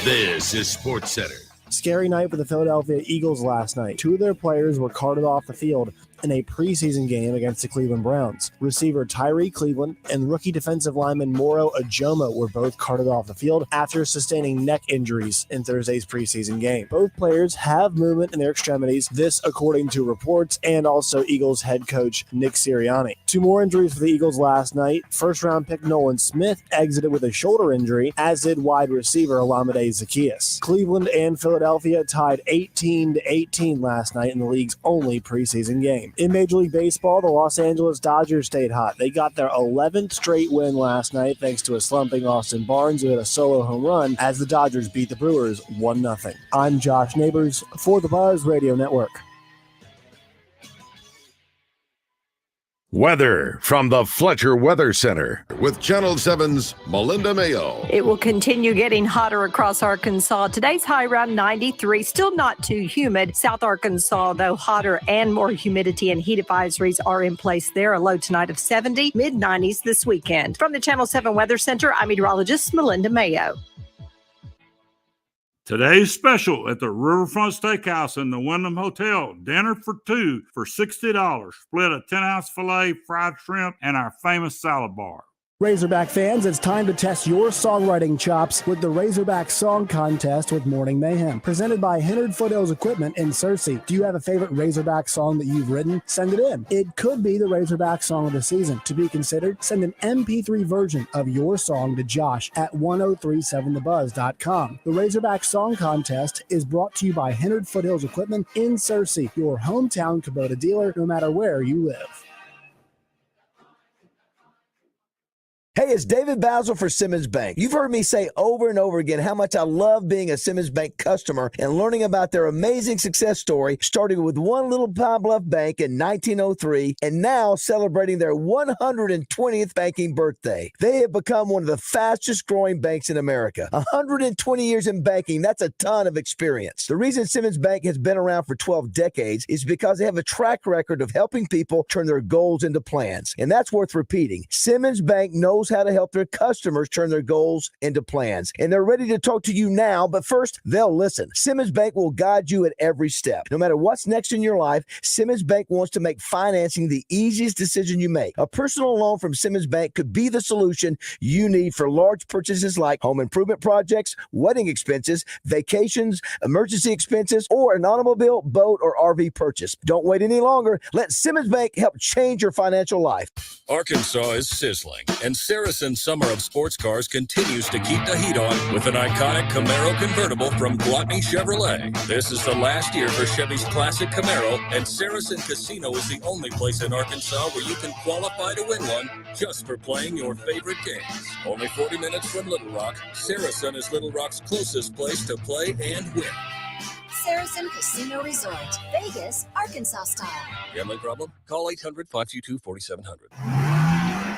This is Sports Center. Scary night for the Philadelphia Eagles last night. 2 of their players were carted off the field in a preseason game against the Cleveland Browns. Receiver Tyree Cleveland and rookie defensive lineman Moro Ajomo were both carted off the field after sustaining neck injuries in Thursday's preseason game. Both players have movement in their extremities, this according to reports, and also Eagles head coach Nick Sirianni. 2 more injuries for the Eagles last night. First-round pick Nolan Smith exited with a shoulder injury, as did wide receiver Olamide Zaccheaus. Cleveland and Philadelphia tied 18-18 last night in the league's only preseason game. In Major League Baseball, the Los Angeles Dodgers stayed hot. They got their 11th straight win last night thanks to a slumping Austin Barnes who hit a solo home run as the Dodgers beat the Brewers 1-0. I'm Josh Neighbors for the Buzz Radio Network. Weather from the Fletcher Weather Center with Channel 7's Melinda Mayo. It will continue getting hotter across Arkansas. Today's high around 93, still not too humid. South Arkansas, though, hotter and more humidity and heat advisories are in place there. A low tonight of 70, mid-90s this weekend. From the Channel 7 Weather Center, I'm meteorologist Melinda Mayo. Today's special at the Riverfront Steakhouse in the Wyndham Hotel. Dinner for 2 for $60. Split a 10-ounce filet, fried shrimp, and our famous salad bar. Razorback fans, it's time to test your songwriting chops with the Razorback Song Contest with Morning Mayhem, presented by Hennard Foothills Equipment in Searcy. Do you have a favorite Razorback song that you've written? Send it in. It could be the Razorback Song of the Season. To be considered, send an MP3 version of your song to Josh at 1037thebuzz.com. The Razorback Song Contest is brought to you by Hennard Foothills Equipment in Searcy, your hometown Kubota dealer, no matter where you live. Hey, it's David Basil for Simmons Bank. You've heard me say over and over again how much I love being a Simmons Bank customer and learning about their amazing success story, starting with one little Pine Bluff bank in 1903 and now celebrating their 120th banking birthday. They have become one of the fastest growing banks in America. 120 years in banking, that's a ton of experience. The reason Simmons Bank has been around for 12 decades is because they have a track record of helping people turn their goals into plans. And that's worth repeating. Simmons Bank knows how to help their customers turn their goals into plans. And they're ready to talk to you now, but first, they'll listen. Simmons Bank will guide you at every step. No matter what's next in your life, Simmons Bank wants to make financing the easiest decision you make. A personal loan from Simmons Bank could be the solution you need for large purchases like home improvement projects, wedding expenses, vacations, emergency expenses, or an automobile, boat, or RV purchase. Don't wait any longer. Let Simmons Bank help change your financial life. Arkansas is sizzling, and Saracen's Summer of Sports Cars continues to keep the heat on with an iconic Camaro convertible from Gwatney Chevrolet. This is the last year for Chevy's classic Camaro, and Saracen Casino is the only place in Arkansas where you can qualify to win one just for playing your favorite games. Only 40 minutes from Little Rock, Saracen is Little Rock's closest place to play and win. Saracen Casino Resort, Vegas, Arkansas style. Gambling problem? Call 800-522-4700.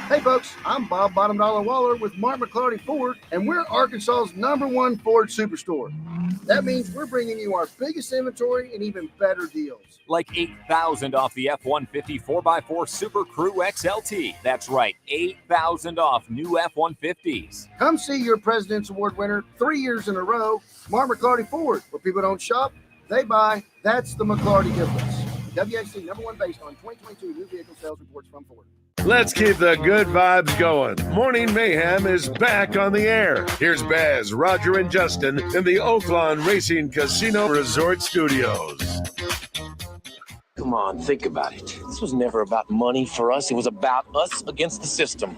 Hey folks, I'm Bob Bottom Dollar Waller with Mark McClarty Ford, and we're Arkansas's #1 Ford Superstore. That means we're bringing you our biggest inventory and even better deals. Like $8,000 off the F-150 4x4 Super Crew XLT. That's right, $8,000 off new F-150s. Come see your President's Award winner 3 years in a row, Mark McClarty Ford. Where people don't shop, they buy. That's the McClarty difference. WAC #1 based on 2022 new vehicle sales reports from Ford. Let's keep the good vibes going. Morning Mayhem is back on the air. Here's Baz, Roger, and Justin in the Oaklawn Racing Casino Resort Studios. Come on, think about it. This was never about money for us. It was about us against the system.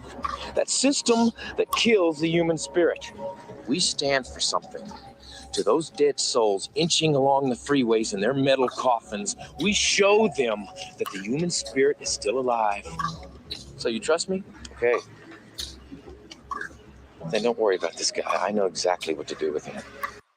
That system that kills the human spirit. We stand for something. To those dead souls inching along the freeways in their metal coffins, we show them that the human spirit is still alive. So you trust me? Okay. Then don't worry about this guy. I know exactly what to do with him.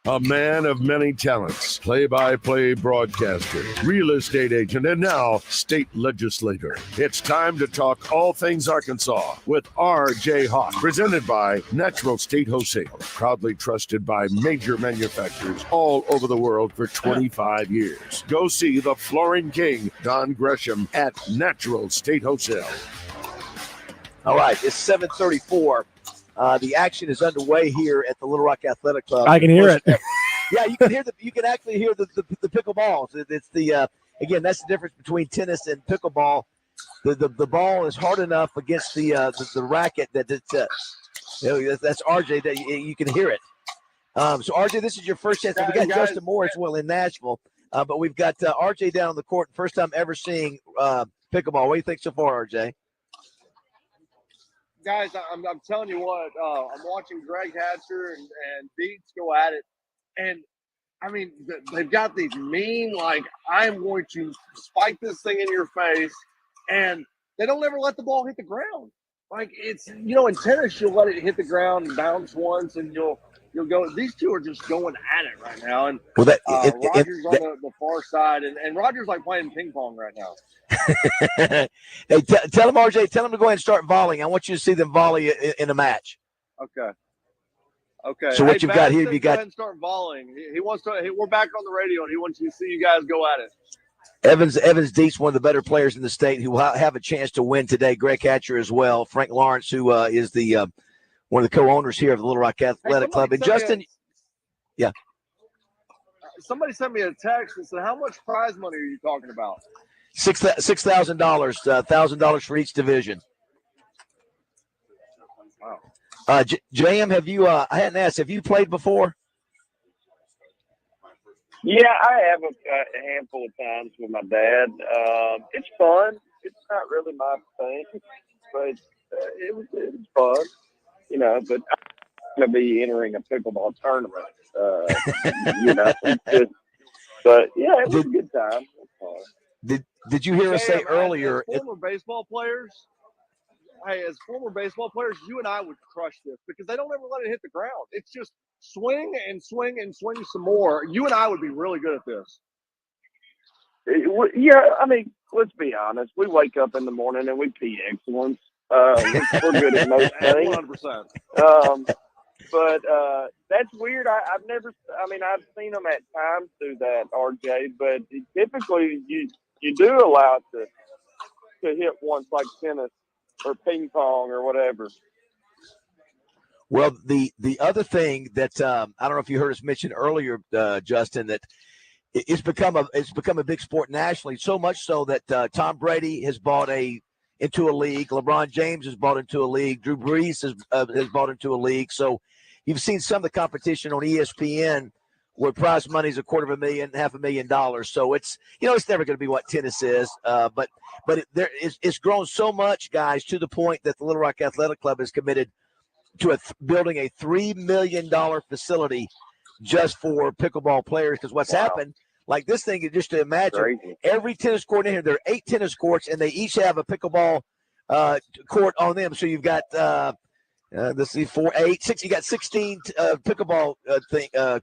A man of many talents, play-by-play broadcaster, real estate agent, and now state legislator. It's time to talk all things Arkansas with R.J. Hawk, presented by Natural State Wholesale, proudly trusted by major manufacturers all over the world for 25 years. Go see the Flooring King, Don Gresham, at Natural State Wholesale. All right, it's 7:34. The action is underway here at the Little Rock Athletic Club. I can hear it. Yeah, you can hear you can actually hear the pickleballs. It's the again, that's the difference between tennis and pickleball. The ball is hard enough against the racket that it's that's RJ that you can hear it. So RJ, this is your first chance. We got Justin Moore as well in Nashville, but we've got RJ down on the court. First time ever seeing pickleball. What do you think so far, RJ? Guys, I'm telling you what, I'm watching Greg Hatcher and Beats go at it. And, I mean, they've got these mean, like, I'm going to spike this thing in your face. And they don't ever let the ball hit the ground. Like, it's, you know, in tennis, you'll let it hit the ground and bounce once, and you'll go. These two are just going at it right now. And Rogers on the far side, and Rogers like playing ping pong right now. Hey, tell him, RJ, tell him to go ahead and start volleying. I want you to see them volley in a match. Okay. So what you've got here, you got. Go ahead and start volleying. He wants to. We're back on the radio, and he wants you to see you guys go at it. Evans Deets, one of the better players in the state, who will have a chance to win today. Greg Hatcher as well. Frank Lawrence, who is the one of the co-owners here of the Little Rock Athletic Club. And Justin, yeah. Somebody sent me a text and said, "How much prize money are you talking about?" $6,000, $1,000 for each division. Wow. JM, have you? I hadn't asked. Have you played before? Yeah, I have a handful of times with my dad. It's fun. It's not really my thing, but it was fun, you know. But I'm going to be entering a pickleball tournament, you know. But yeah, it was a good time. Did you hear us say earlier? Former baseball players, hey, as former baseball players, you and I would crush this because they don't ever let it hit the ground. It's just swing and swing and swing some more. You and I would be really good at this. Yeah, I mean, let's be honest. We wake up in the morning and we pee excellence. We're good at most things. 100%. But that's weird. I've seen them at times do that, RJ, but typically you do allow it to hit once like tennis or ping pong or whatever. Well, the other thing that I don't know if you heard us mention earlier, Justin, that it's become a big sport nationally, so much so that Tom Brady has bought into a league. LeBron James has bought into a league. Drew Brees has bought into a league. So you've seen some of the competition on ESPN where prize money is $250,000, $500,000. So it's never going to be what tennis is. But it's grown so much, guys, to the point that the Little Rock Athletic Club is committed to building a $3 million facility just for pickleball players. Because what's happened, like this thing, just to imagine, every tennis court in here, there are 8 tennis courts, and they each have a pickleball court on them. So you've got, let's see, 4, 8, 6. You got 16 pickleball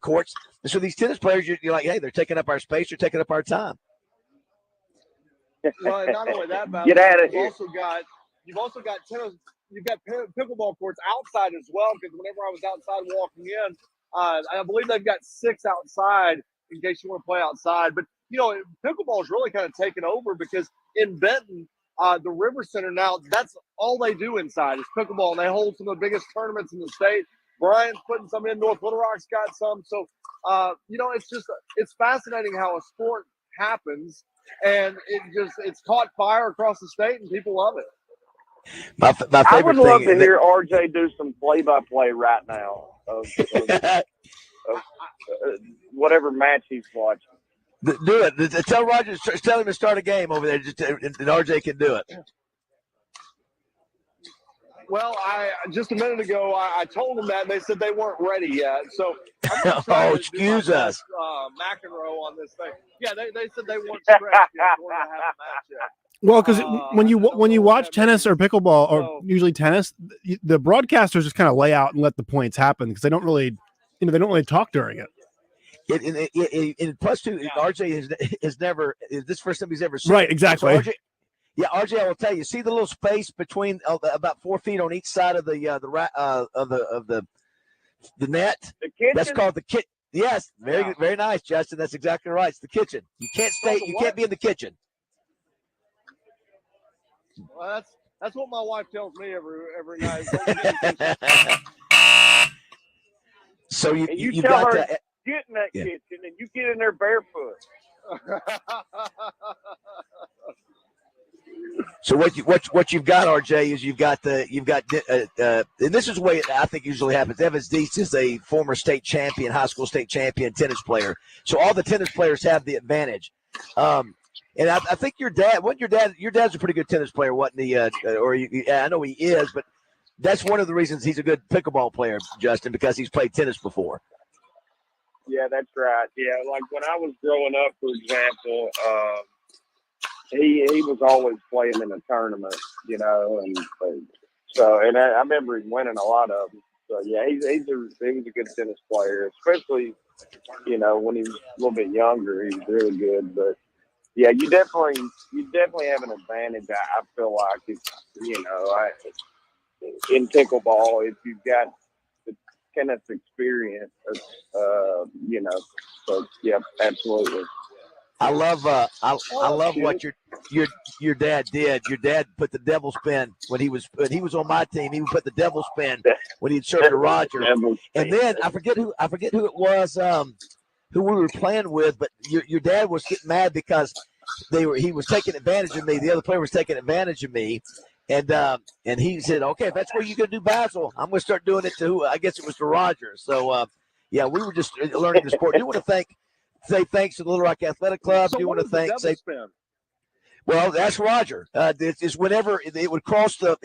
courts. And so these tennis players, you're like, hey, they're taking up our space. They're taking up our time. Well, and not only that, Get out of here. You've also got tennis. You've got pickleball courts outside as well. Because whenever I was outside walking in, I believe they've got 6 outside in case you want to play outside. But pickleball is really kind of taken over because in Benton, the River Center now, that's all they do inside is pickleball, and they hold some of the biggest tournaments in the state. Brian's putting some in. North Little Rock's got some. So, it's fascinating how a sport happens, and it's caught fire across the state, and people love it. My favorite I would love thing to hear RJ do some play-by-play right now of whatever match he's watching. Do it. Tell Roger, tell him to start a game over there, and RJ can do it. Well, just a minute ago, I told them that, and they said they weren't ready yet. So I'm going to try to excuse do my us. best, McEnroe on this thing. Yeah, they said they weren't stretched yet. We're going to have a match yet. Well, because when you watch tennis or pickleball, or usually tennis, the broadcasters just kind of lay out and let the points happen because they don't really, they don't really talk during it. And plus, too, RJ has never. This is the first time he's ever seen. Right, exactly. So RJ, I will tell you. See the little space between about 4 feet on each side of the net. The kitchen? That's called the kitchen. Yes, very nice, Justin. That's exactly right. It's the kitchen. You can't stay. You can't be in the kitchen. Well, that's what my wife tells me every night. So you got tell her to get in that kitchen and you get in there barefoot. So what you've got, RJ, is you've got and this is the way I think usually happens. Evans Deese is a former state champion, high school state champion tennis player. So all the tennis players have the advantage. And I think your dad's a pretty good tennis player, wasn't he? I know he is, but that's one of the reasons he's a good pickleball player, Justin, because he's played tennis before. Yeah, that's right. Yeah, like when I was growing up, for example, he was always playing in a tournament, and I remember him winning a lot of them. So yeah, he was a good tennis player, especially when he was a little bit younger. He was really good, but. Yeah, you definitely have an advantage. I feel like in pickleball, if you've got the tennis experience, So yeah, absolutely. I love what your dad did. Your dad put the devil spin when he was on my team. He would put the devil spin when he'd serve to Roger. And then I forget who it was. Who we were playing with, but your dad was getting mad because he was taking advantage of me. The other player was taking advantage of me, and he said, "Okay, if that's where you're gonna do Basil, I'm gonna start doing it to who? I guess it was to Roger." So yeah, we were just learning the sport. Do want to say thanks to the Little Rock Athletic Club. So do want to thank spin? Well, that's Roger. It's whenever it would cross the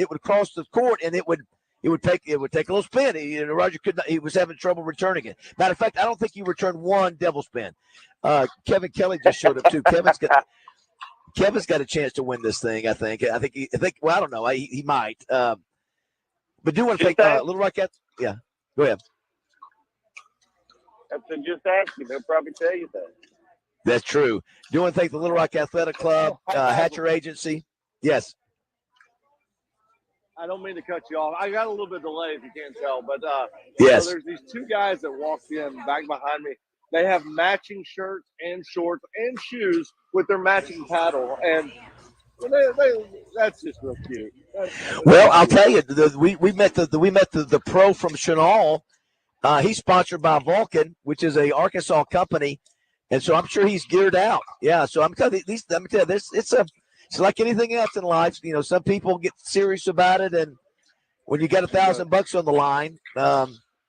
court, and it would take a little spin. Roger could not. He was having trouble returning it. Matter of fact, I don't think he returned one devil spin. Kevin Kelly just showed up too. Kevin's got a chance to win this thing. I think. Well, I don't know. He might. But do want to thank Little Rock. Yeah. Go ahead. I said, just ask him. He'll probably tell you that. That's true. Do want to thank the Little Rock Athletic Club, Hatcher Agency. Yes. I don't mean to cut you off. I got a little bit of delay if you can't tell, but yes. So there's these two guys that walked in back behind me. They have matching shirts and shorts and shoes with their matching paddle, and that's just real cute. Well, I'll tell you, we met the pro from Chenal. He's sponsored by Vulcan, which is a Arkansas company, and so I'm sure he's geared out. Yeah, so I'm telling you, it's like anything else in life. You know, some people get serious about it, and when you got $1,000 on the line,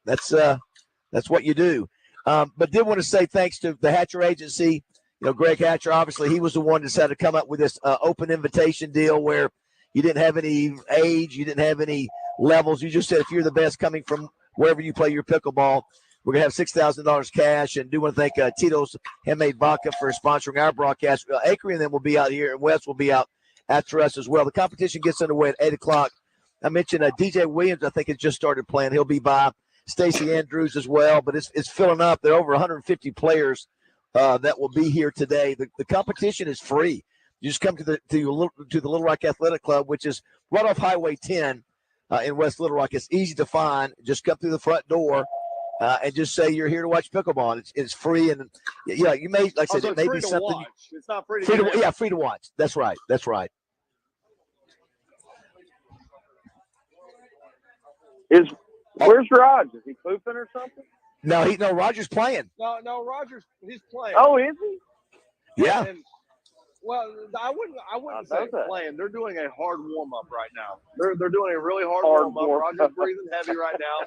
that's what you do. But did want to say thanks to the Hatcher Agency. You know, Greg Hatcher, obviously, he was the one that decided to come up with this open invitation deal where you didn't have any age, you didn't have any levels. You just said if you're the best coming from wherever you play your pickleball, we're going to have $6,000 cash. And do want to thank Tito's Handmade Vodka for sponsoring our broadcast. Acre and them will be out here, and Wes will be out after us as well. The competition gets underway at 8 o'clock. I mentioned DJ Williams, I think, has just started playing. He'll be by. Stacey Andrews as well, but it's filling up. There are over 150 players that will be here today. The competition is free. You just come to the Little Rock Athletic Club, which is right off Highway 10 in West Little Rock. It's easy to find. Just come through the front door and just say you're here to watch pickleball. It's free, and yeah, you may, like I said, it may be something. Watch. It's not free to yeah, free to watch. That's right. That's right. Where's Raj? Is he pooping or something? No, Roger's playing. No, Rogers, he's playing. Oh, is he? Yeah. And, well, I wouldn't say playing. They're doing a hard warm up right now. They're doing a really hard warm up. Roger's breathing heavy right now.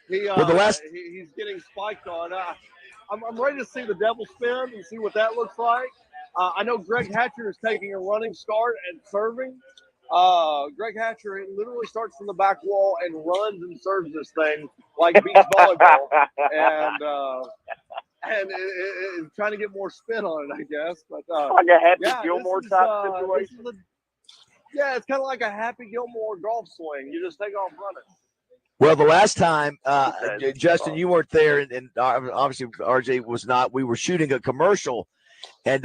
He's getting spiked on. I'm ready to see the devil spin and see what that looks like. I know Greg Hatcher is taking a running start and serving. Greg Hatcher literally starts from the back wall and runs and serves this thing like beach volleyball, and trying to get more spin on it, I guess. But like a Happy Gilmore type situation. It's kind of like a Happy Gilmore golf swing. You just take off running. Well, the last time, Justin, you weren't there, and obviously RJ was not. We were shooting a commercial, and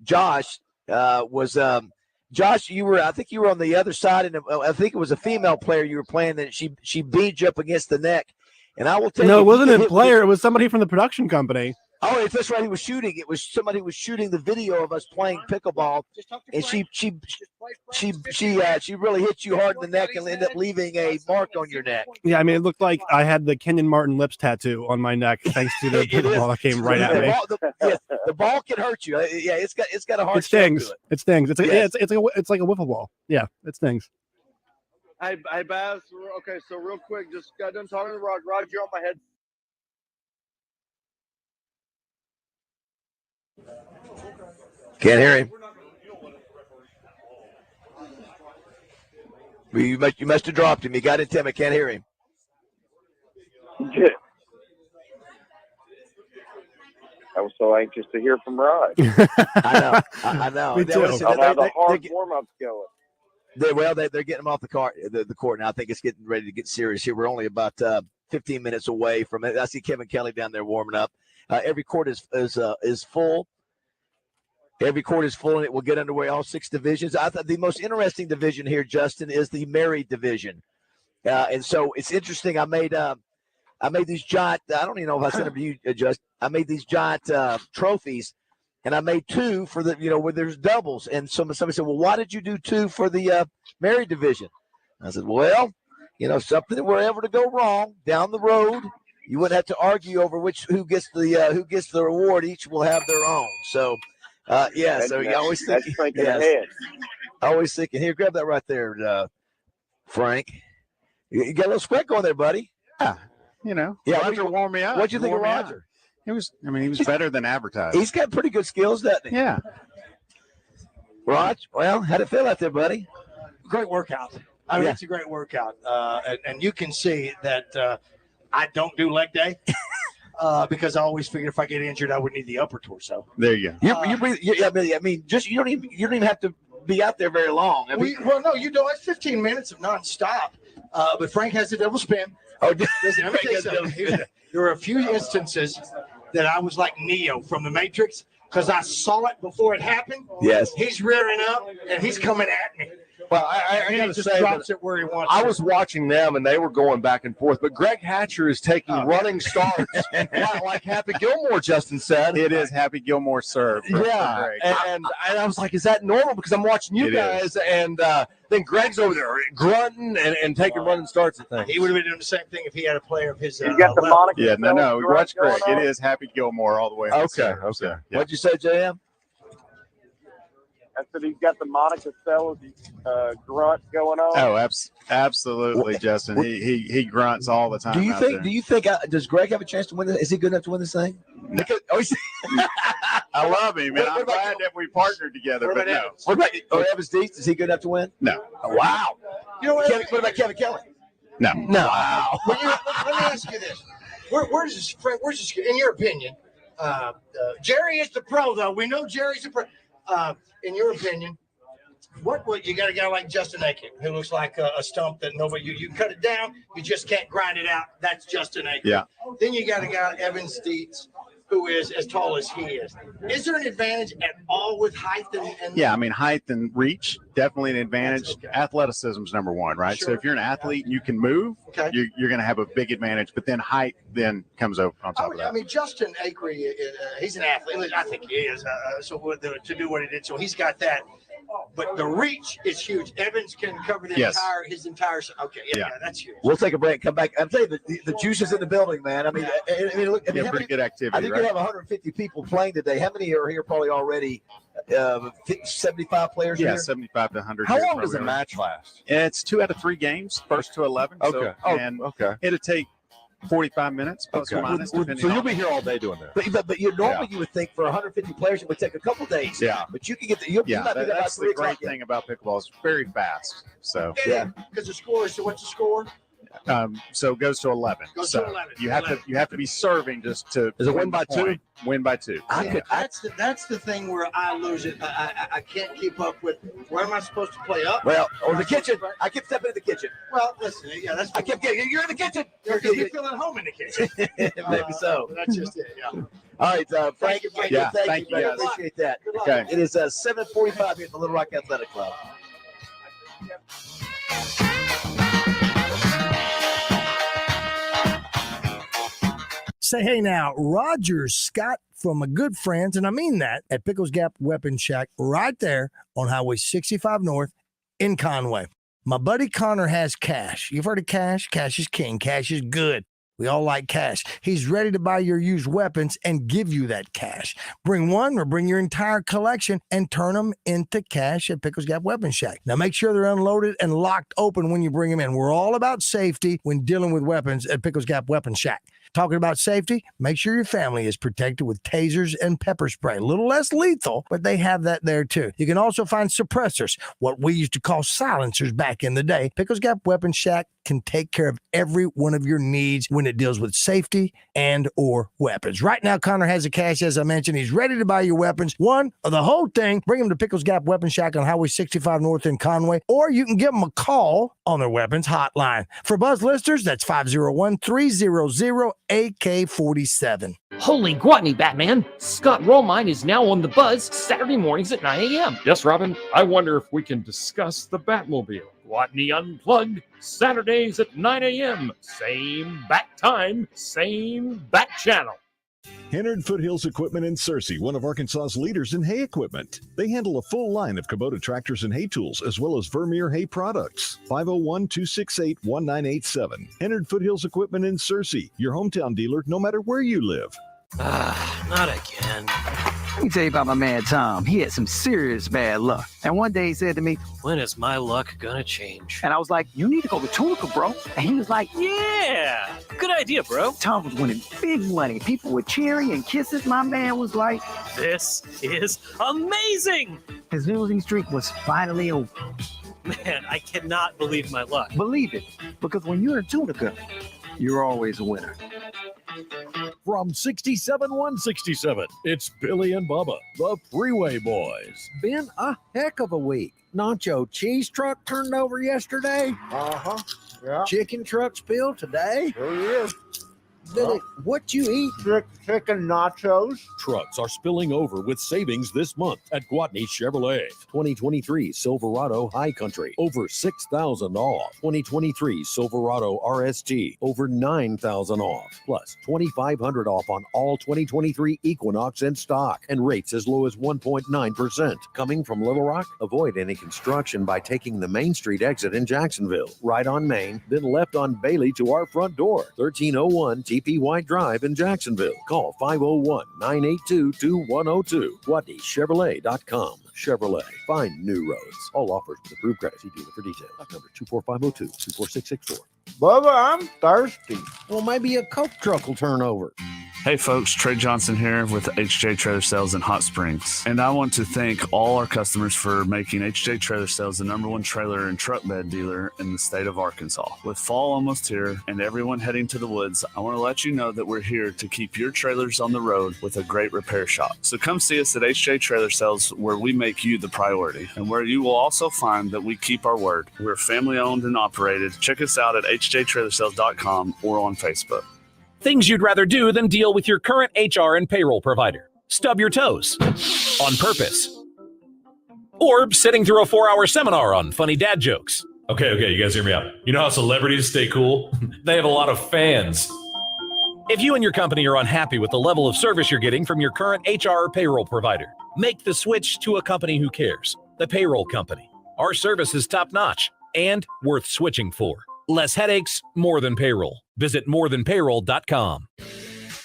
Josh was. Josh, I think you were on the other side, and I think it was a female player you were playing that she beat you up against the neck. And I will tell you. No, it wasn't a player. It was somebody from the production company. Oh, that's right. He was shooting. It was somebody who was shooting the video of us playing pickleball, and she really hit you hard in the neck and ended up leaving a mark on your neck. Yeah, I mean, it looked like I had the Kenyon Martin lips tattoo on my neck thanks to the pickleball that came right at me. The ball can hurt you. Yeah, it's got a hard. It stings. To it. It stings. It's like a wiffle ball. Yeah, it stings. Hey, Baz. Okay, so real quick, just got done talking to Rod. Rod, you're on my head. Can't hear him. You must have dropped him. He got it, Tim. I can't hear him. Yeah. I was so anxious to hear from Rod. I know. Me too. I'll have the hard warm-ups going. They're getting him off the court now. I think it's getting ready to get serious here. We're only about 15 minutes away from it. I see Kevin Kelly down there warming up. Every court is full. Every court is full, and it will get underway. All 6 divisions. I thought the most interesting division here, Justin, is the married division, and so it's interesting. I made these giant. I don't even know if I sent them to you, Justin. I made these giant trophies, and I made 2 for the where there's doubles. And somebody said, "Well, why did you do 2 for the married division?" I said, "Well, something that were ever to go wrong down the road, you wouldn't have to argue over who gets the reward. Each will have their own." So. So you always thinking ahead. Always thinking. Here, grab that right there, Frank. You got a little sweat going there, buddy. Yeah, Roger warmed me up. What'd you think of Roger? He was better than advertised. He's got pretty good skills, doesn't he? Yeah. Rog, well, how'd it feel out there, buddy? Great workout. I mean, it's a great workout. And you can see that I don't do leg day. because I always figured if I get injured, I would need the upper torso. There you go. I mean, just you don't even have to be out there very long. Well, no, you don't. It's 15 minutes of nonstop. But Frank has a double spin. Oh, listen, let me tell you something. There were a few instances that I was like Neo from the Matrix because I saw it before it happened. Yes. He's rearing up and he's coming at me. Well, I got to just say, drops it where he wants I it. was watching them, and they were going back and forth. But Greg Hatcher is taking running starts, like Happy Gilmore, Justin said. It is Happy Gilmore serve. Yeah, and I was like, is that normal? Because I'm watching you guys, and then Greg's over there grunting and taking running starts and things. He would have been doing the same thing if he had a player of his. You got the moniker. Yeah, no. Watch Greg. going It on? is Happy Gilmore all the way. Okay. So, yeah. What'd you say, JM? I said he's got the Monica Sellers grunt going on. Oh, absolutely, Justin. He grunts all the time. Do you out think? there. Do you think? Does Greg have a chance to win this? Is he good enough to win this thing? No. I love him, and I'm glad that we partnered together. But no. What about Evans Dees? Is he good enough to win? No. Oh, wow. You know what? What about Kevin Kelly? No. Wow. Let me ask you this: Where's this? Frank? Where's this? In your opinion, Jerry is the pro, though. We know Jerry's the pro. In your opinion, what would you got a guy like Justin Aiken who looks like a stump that nobody you cut it down, you just can't grind it out. That's Justin Aiken. Yeah. Then you got a guy Evan Steets who is as tall as he is. Is there an advantage at all with height and Yeah, I mean, height and reach, definitely an advantage. Athleticism is number one, right? Sure. So if you're an athlete and you can move, Okay. you're going to have a big advantage. But then height then comes over on top of that. I mean, Justin Acree, he's an athlete. I think he is. To do what he did, so he's got that. But the reach is huge. Evans can cover Yes. his entire. Okay, yeah, that's huge. We'll take a break. Come back. I'm telling you, the juice is in the building, man. I mean, look. Yeah, how pretty many- good activity, I think right? we have 150 people playing today. How many are here? Probably already 75 players. Yeah, here? 75 to 100. How here long does probably a are. match last? It's 2 out of 3 games, first to 11. Okay. It'll take 45 minutes plus or minus. depending So you'll on- be here all day doing that. But normally you would think for 150 players it would take a couple days. Yeah. But you can get you'll Yeah, not be there by that's 3 the great o'clock. thing about pickleball. It's very fast. So Because the score is. So what's the score? so it goes to 11. Goes so to 11. You have to be serving just to Is it win the by 2? point. Win by 2. That's the thing where I lose it. I can't keep up with. Where am I supposed to play up? Well, or the kitchen. I kept stepping in the kitchen. Well, listen. Yeah, that's. I kept getting. You're in the kitchen. Because you feel at home in the kitchen. Maybe so. That's just it. Yeah. All right, Frank. Yeah, thank thank you. you, I guys. appreciate that. Okay. It is 7:45 here at the Little Rock Athletic Club. Say hey now, Roger Scott from my good friends, and I mean that, at Pickles Gap Weapon Shack right there on Highway 65 North in Conway. My buddy Connor has cash. You've heard of cash? Cash is king. Cash is good. We all like cash. He's ready to buy your used weapons and give you that cash. Bring one or bring your entire collection and turn them into cash at Pickles Gap Weapon Shack. Now make sure they're unloaded and locked open when you bring them in. We're all about safety when dealing with weapons at Pickles Gap Weapon Shack. Talking about safety, make sure your family is protected with tasers and pepper spray. A little less lethal, but they have that there too. You can also find suppressors, what we used to call silencers back in the day. Pickles Gap Weapon Shack can take care of every one of your needs when it deals with safety and or weapons. Right now, Connor has the cash, as I mentioned. He's ready to buy your weapons, one or the whole thing. Bring them to Pickles Gap Weapon Shack on Highway 65 North in Conway, or you can give them a call on their weapons hotline. For Buzz listeners, that's 501-300-AK47. Holy Guatney, Batman! Scott Romine is now on the Buzz Saturday mornings at 9 a.m. Yes, Robin, I wonder if we can discuss the Batmobile. Guatney Unplugged, Saturdays at 9 a.m. Same bat time, same bat channel. Hennard Foothills Equipment in Searcy, one of Arkansas's leaders in hay equipment. They handle a full line of Kubota tractors and hay tools, as well as Vermeer hay products. 501-268-1987. Hennard Foothills Equipment in Searcy, your hometown dealer, no matter where you live. Not again. Let me tell you about my man Tom. He had some serious bad luck. And one day he said to me, "When is my luck gonna change?" And I was like, "You need to go to Tunica, bro." And he was like, "Yeah, good idea, bro." Tom was winning big money. People were cheering and kisses. My man was like, This is amazing! his losing streak was finally over. Man, I cannot believe my luck. Believe it, because when you're in Tunica, you're always a winner. From 67-167, it's Billy and Bubba, the Freeway Boys. Been a heck of a week. Nacho cheese truck turned over yesterday. Uh-huh. Yeah. Chicken truck spilled today. Sure is. Billy, what you eat? Chicken nachos. Trucks are spilling over with savings this month at Gwatney Chevrolet. 2023 Silverado High Country, over $6,000 off. 2023 Silverado RST, over $9,000 off. Plus $2,500 off on all 2023 Equinox in stock and rates as low as 1.9%. Coming from Little Rock? Avoid any construction by taking the Main Street exit in Jacksonville. Right on Main, then left on Bailey to our front door. 1301 TP White Drive in Jacksonville. Call 501-982-2102. GwatneyChevrolet.com. Chevrolet. Find new roads. All offers with approved credit. See dealer for details. Number 24502-24664. Bubba, I'm thirsty. Well, maybe a Coke truck will turn over. Hey folks, Trey Johnson here with HJ Trailer Sales in Hot Springs. And I want to thank all our customers for making HJ Trailer Sales the #1 trailer and truck bed dealer in the state of Arkansas. With fall almost here and everyone heading to the woods, I want to let you know that we're here to keep your trailers on the road with a great repair shop. So come see us at HJ Trailer Sales, where we make you the priority and where you will also find that we keep our word. We're family owned and operated. Check us out at hjtrailersales.com or on Facebook. Things you'd rather do than deal with your current HR and payroll provider. Stub your toes. On purpose. Or sitting through a 4-hour seminar on funny dad jokes. Okay, you guys hear me out. You know how celebrities stay cool? They have a lot of fans. If you and your company are unhappy with the level of service you're getting from your current HR or payroll provider, make the switch to a company who cares. The Payroll Company. Our service is top-notch and worth switching for. Less headaches, more than payroll. Visit morethanpayroll.com.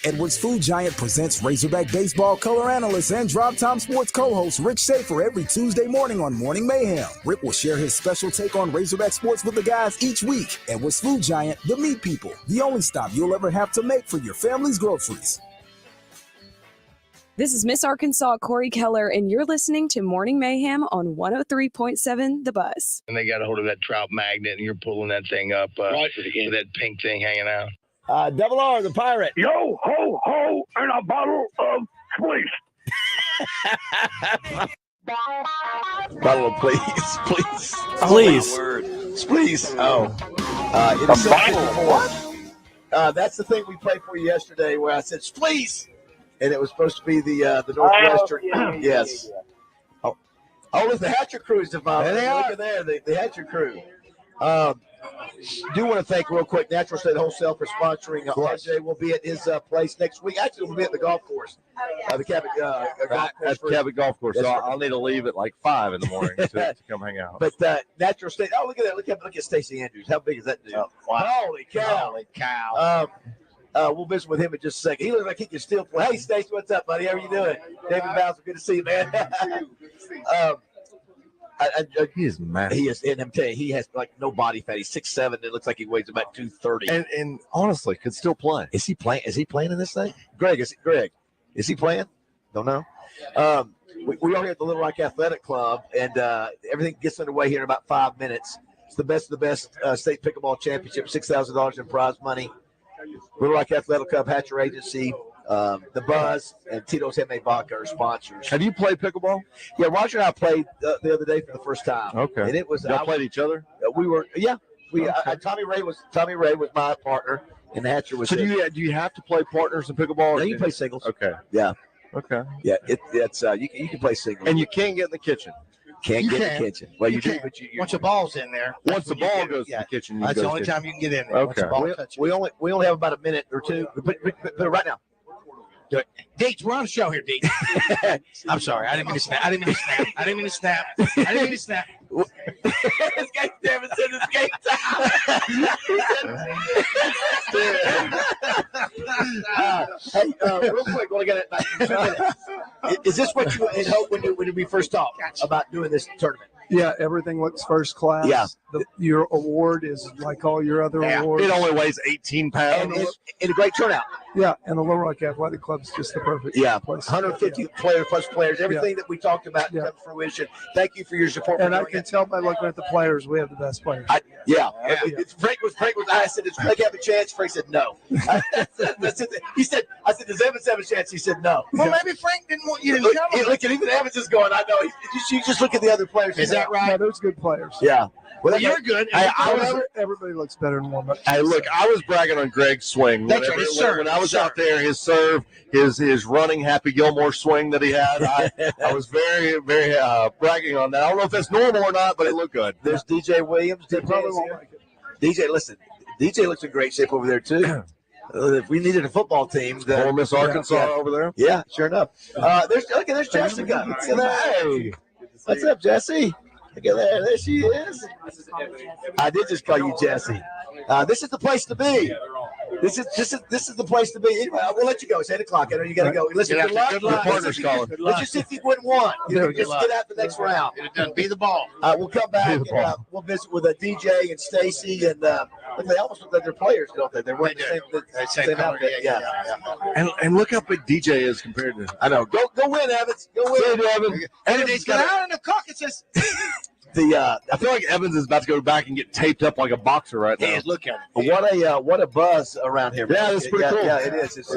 Edwards Food Giant presents Razorback Baseball color analyst and Drive Time Sports co-host Rick Schaefer every Tuesday morning on Morning Mayhem. Rick will share his special take on Razorback sports with the guys each week. Edwards Food Giant, the meat people, the only stop you'll ever have to make for your family's groceries. This is Miss Arkansas Corey Keller, and you're listening to Morning Mayhem on 103.7 The Buzz. And they got a hold of that trout magnet, and you're pulling that thing up right with that pink thing hanging out. Double R, the pirate. Yo, ho, ho, and a bottle of please. Bottle of please. Please. Please. Oh. A bottle of what? That's the thing we played for you yesterday where I said, please. And it was supposed to be the Northwestern. Yes. Oh, it's the Hatcher Crew's developed. Look at there, the Hatcher Crew. Do want to thank real quick Natural State Wholesale for sponsoring. RJ will be at his place next week. Actually, we'll be at the golf course, the Cabot golf course. At Cabot Golf Course. Yes, so I'll need to leave at like 5 in the morning to come hang out. But Natural State. Oh, look at that! Look at Stacey Andrews. How big is that dude? Oh, wow. Holy cow! We'll visit with him in just a second. He looks like he can still play. Hey, Stacey, what's up, buddy? How are you doing? David Bowser, good to see you, man. He is mad. He is, and I'm telling you, he has like no body fat. He's 6'7". It looks like he weighs about 230. And honestly, could still play. Is he playing? Is he playing in this thing? Greg, is he playing? Don't know. We are here at the Little Rock Athletic Club, and everything gets underway here in about 5 minutes. It's the best of the best state pickleball championship, $6,000 in prize money. Little Rock Athletic Club, Hatcher Agency, The Buzz, and Tito's Handmade Vodka are sponsors. Have you played pickleball? Yeah, Roger and I played the other day for the first time. Okay. And it was. Y'all played each other? We were. Yeah. Tommy Ray was my partner, and Hatcher was. So do you have to play partners in pickleball? No, you can play singles. Okay. Yeah. Okay. Yeah. It's you can play singles. And you can't get in the kitchen. Can't get in the kitchen. Well, you do, but once the ball's in there. Once the ball goes to the kitchen, that's the only time you can get in there. Okay. We only have about a minute or two. Put it right now. Do it. Deets, we're on the show here, Deets. I'm sorry. I didn't mean to snap. This guy Devin said it's game time. Hey, real quick, we got it in 2 minutes. Is this what you had hoped when we first talked about doing this tournament? Yeah, everything looks first class. Yeah. Your award is like all your other awards. It only weighs 18 pounds. And a great turnout. Yeah, and the Little Rock Athletic Club is just the perfect place. 150 plus players. Everything that we talked about comes to fruition. Thank you for your support. And I can tell by looking at the players, we have the best players. Yeah. Frank was. I said, "Does Craig have a chance?" Frank said, "No." That's it. He said, "I said, does Evans have a chance?" He said, "No." Well, maybe Frank didn't want you to come. Look at even Evans is going. I know. You just look at the other players. Is that right? No, there's good players. Yeah. Well, you're good. Everybody looks better in warm-up. Hey, look, I was bragging on Greg's swing. That's right, his serve, When I was his out there, his serve, his running Happy Gilmore swing that he had, I was very, very bragging on that. I don't know if that's normal or not, but it looked good. There's DJ Williams. DJ, listen, DJ looks in great shape over there too. If we needed a football team, Ole Miss Arkansas over there. Yeah, sure enough. There's Jessica. Look at that. Hey, what's up, Jesse? Look at that. There she is. I did just call you Jesse. This is the place to be. This is the place to be. Anyway, we'll let you go. It's 8:00. I know you got to go. Listen, good luck. Good luck. Partners calling. Let's just see if you win one. Just get out the next round. Be the ball. We'll come back and we'll visit with DJ and Stacy and they almost look like they're players, don't they? They're wearing the same outfit. Yeah. And look how big DJ is compared to. I know. Go win, Evans. Go win, Evans. And it's down in the caucuses. I feel like Evans is about to go back and get taped up like a boxer right now. Look at it. What a buzz around here. Yeah, it's pretty cool. Yeah, it is. It's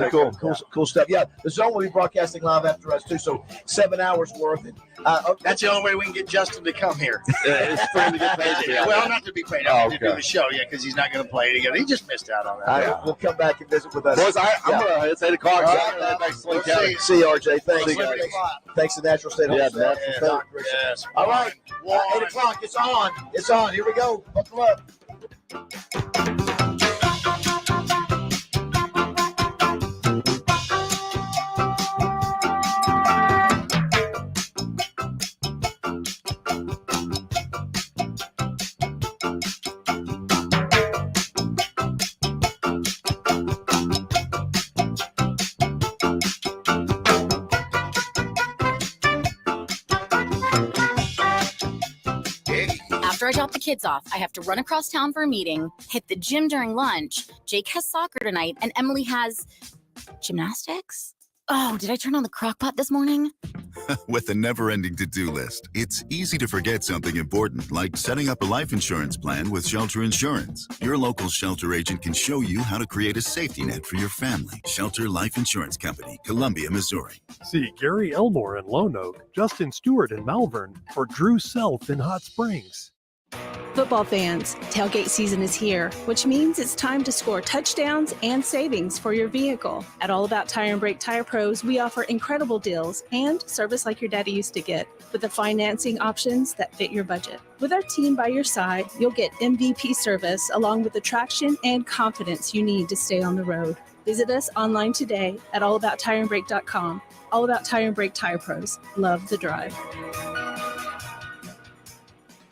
cool stuff. Yeah, the Zone will be broadcasting live after us too, so 7 hours worth. That's the only way we can get Justin to come here. It's for him to get paid. Well, not to be paid. I mean, to do the show, because he's not going to play it again. He just missed out on that. We'll come back and visit with us. Boys, it's 8:00. So I'm going back to Sling County. See you, RJ. Thanks to Natural State Hospital. Yes. All right, 8:00. It's on. It's on. Here we go. Buckle up. After I drop the kids off, I have to run across town for a meeting, hit the gym during lunch. Jake has soccer tonight, and Emily has gymnastics. Oh, did I turn on the crock pot this morning? With a never-ending to-do list, it's easy to forget something important, like setting up a life insurance plan with Shelter Insurance. Your local Shelter agent can show you how to create a safety net for your family. Shelter Life Insurance Company, Columbia, Missouri. See Gary Elmore in Lone Oak, Justin Stewart in Malvern, or Drew Self in Hot Springs. Football fans, tailgate season is here, which means it's time to score touchdowns and savings for your vehicle. At All About Tire and Brake Tire Pros, we offer incredible deals and service like your daddy used to get, with the financing options that fit your budget. With our team by your side, you'll get MVP service along with the traction and confidence you need to stay on the road. Visit us online today at allabouttireandbrake.com. All About Tire and Brake Tire Pros. Love the drive.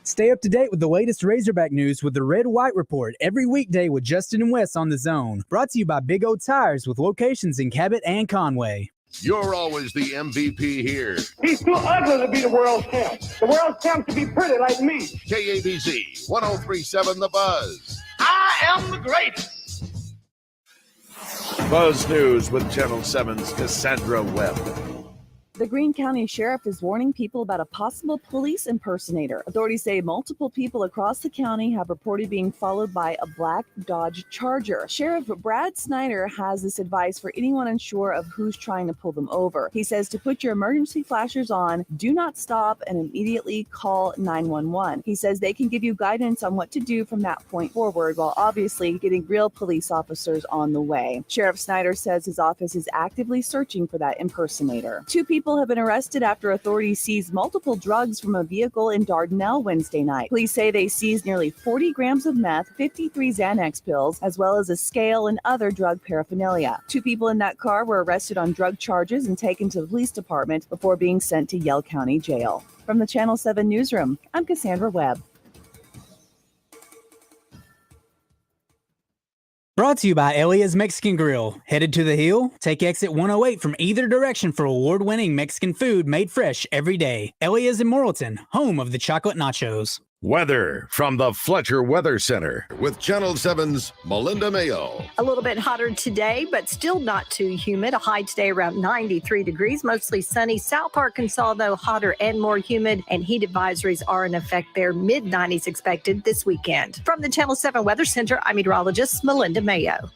Stay up to date with the latest Razorback news with the Red White Report every weekday with Justin and Wes on The Zone. Brought to you by Big O Tires with locations in Cabot and Conway. You're always the MVP here. He's too ugly to be the world champ. The world champ to be pretty like me. KABZ 1037 The Buzz. I am the greatest. Buzz News with Channel 7's Cassandra Webb. The Greene County Sheriff is warning people about a possible police impersonator. Authorities say multiple people across the county have reported being followed by a black Dodge Charger. Sheriff Brad Snyder has this advice for anyone unsure of who's trying to pull them over. He says to put your emergency flashers on, do not stop, and immediately call 911. He says they can give you guidance on what to do from that point forward, while obviously getting real police officers on the way. Sheriff Snyder says his office is actively searching for that impersonator. Two people have been arrested after authorities seized multiple drugs from a vehicle in Dardanelle Wednesday night. Police say they seized nearly 40 grams of meth, 53 Xanax pills, as well as a scale and other drug paraphernalia. Two people in that car were arrested on drug charges and taken to the police department before being sent to Yell County Jail. From the Channel 7 Newsroom, I'm Cassandra Webb. Brought to you by Elia's Mexican Grill. Headed to the hill? Take exit 108 from either direction for award-winning Mexican food made fresh every day. Elia's in Morrilton, home of the chocolate nachos. Weather from the Fletcher Weather Center with Channel 7's Melinda Mayo. A little bit hotter today, but still not too humid. A high today around 93 degrees, mostly sunny. South Arkansas, though, hotter and more humid, and heat advisories are in effect there. Mid-90s expected this weekend. From the Channel 7 Weather Center, I'm meteorologist Melinda Mayo.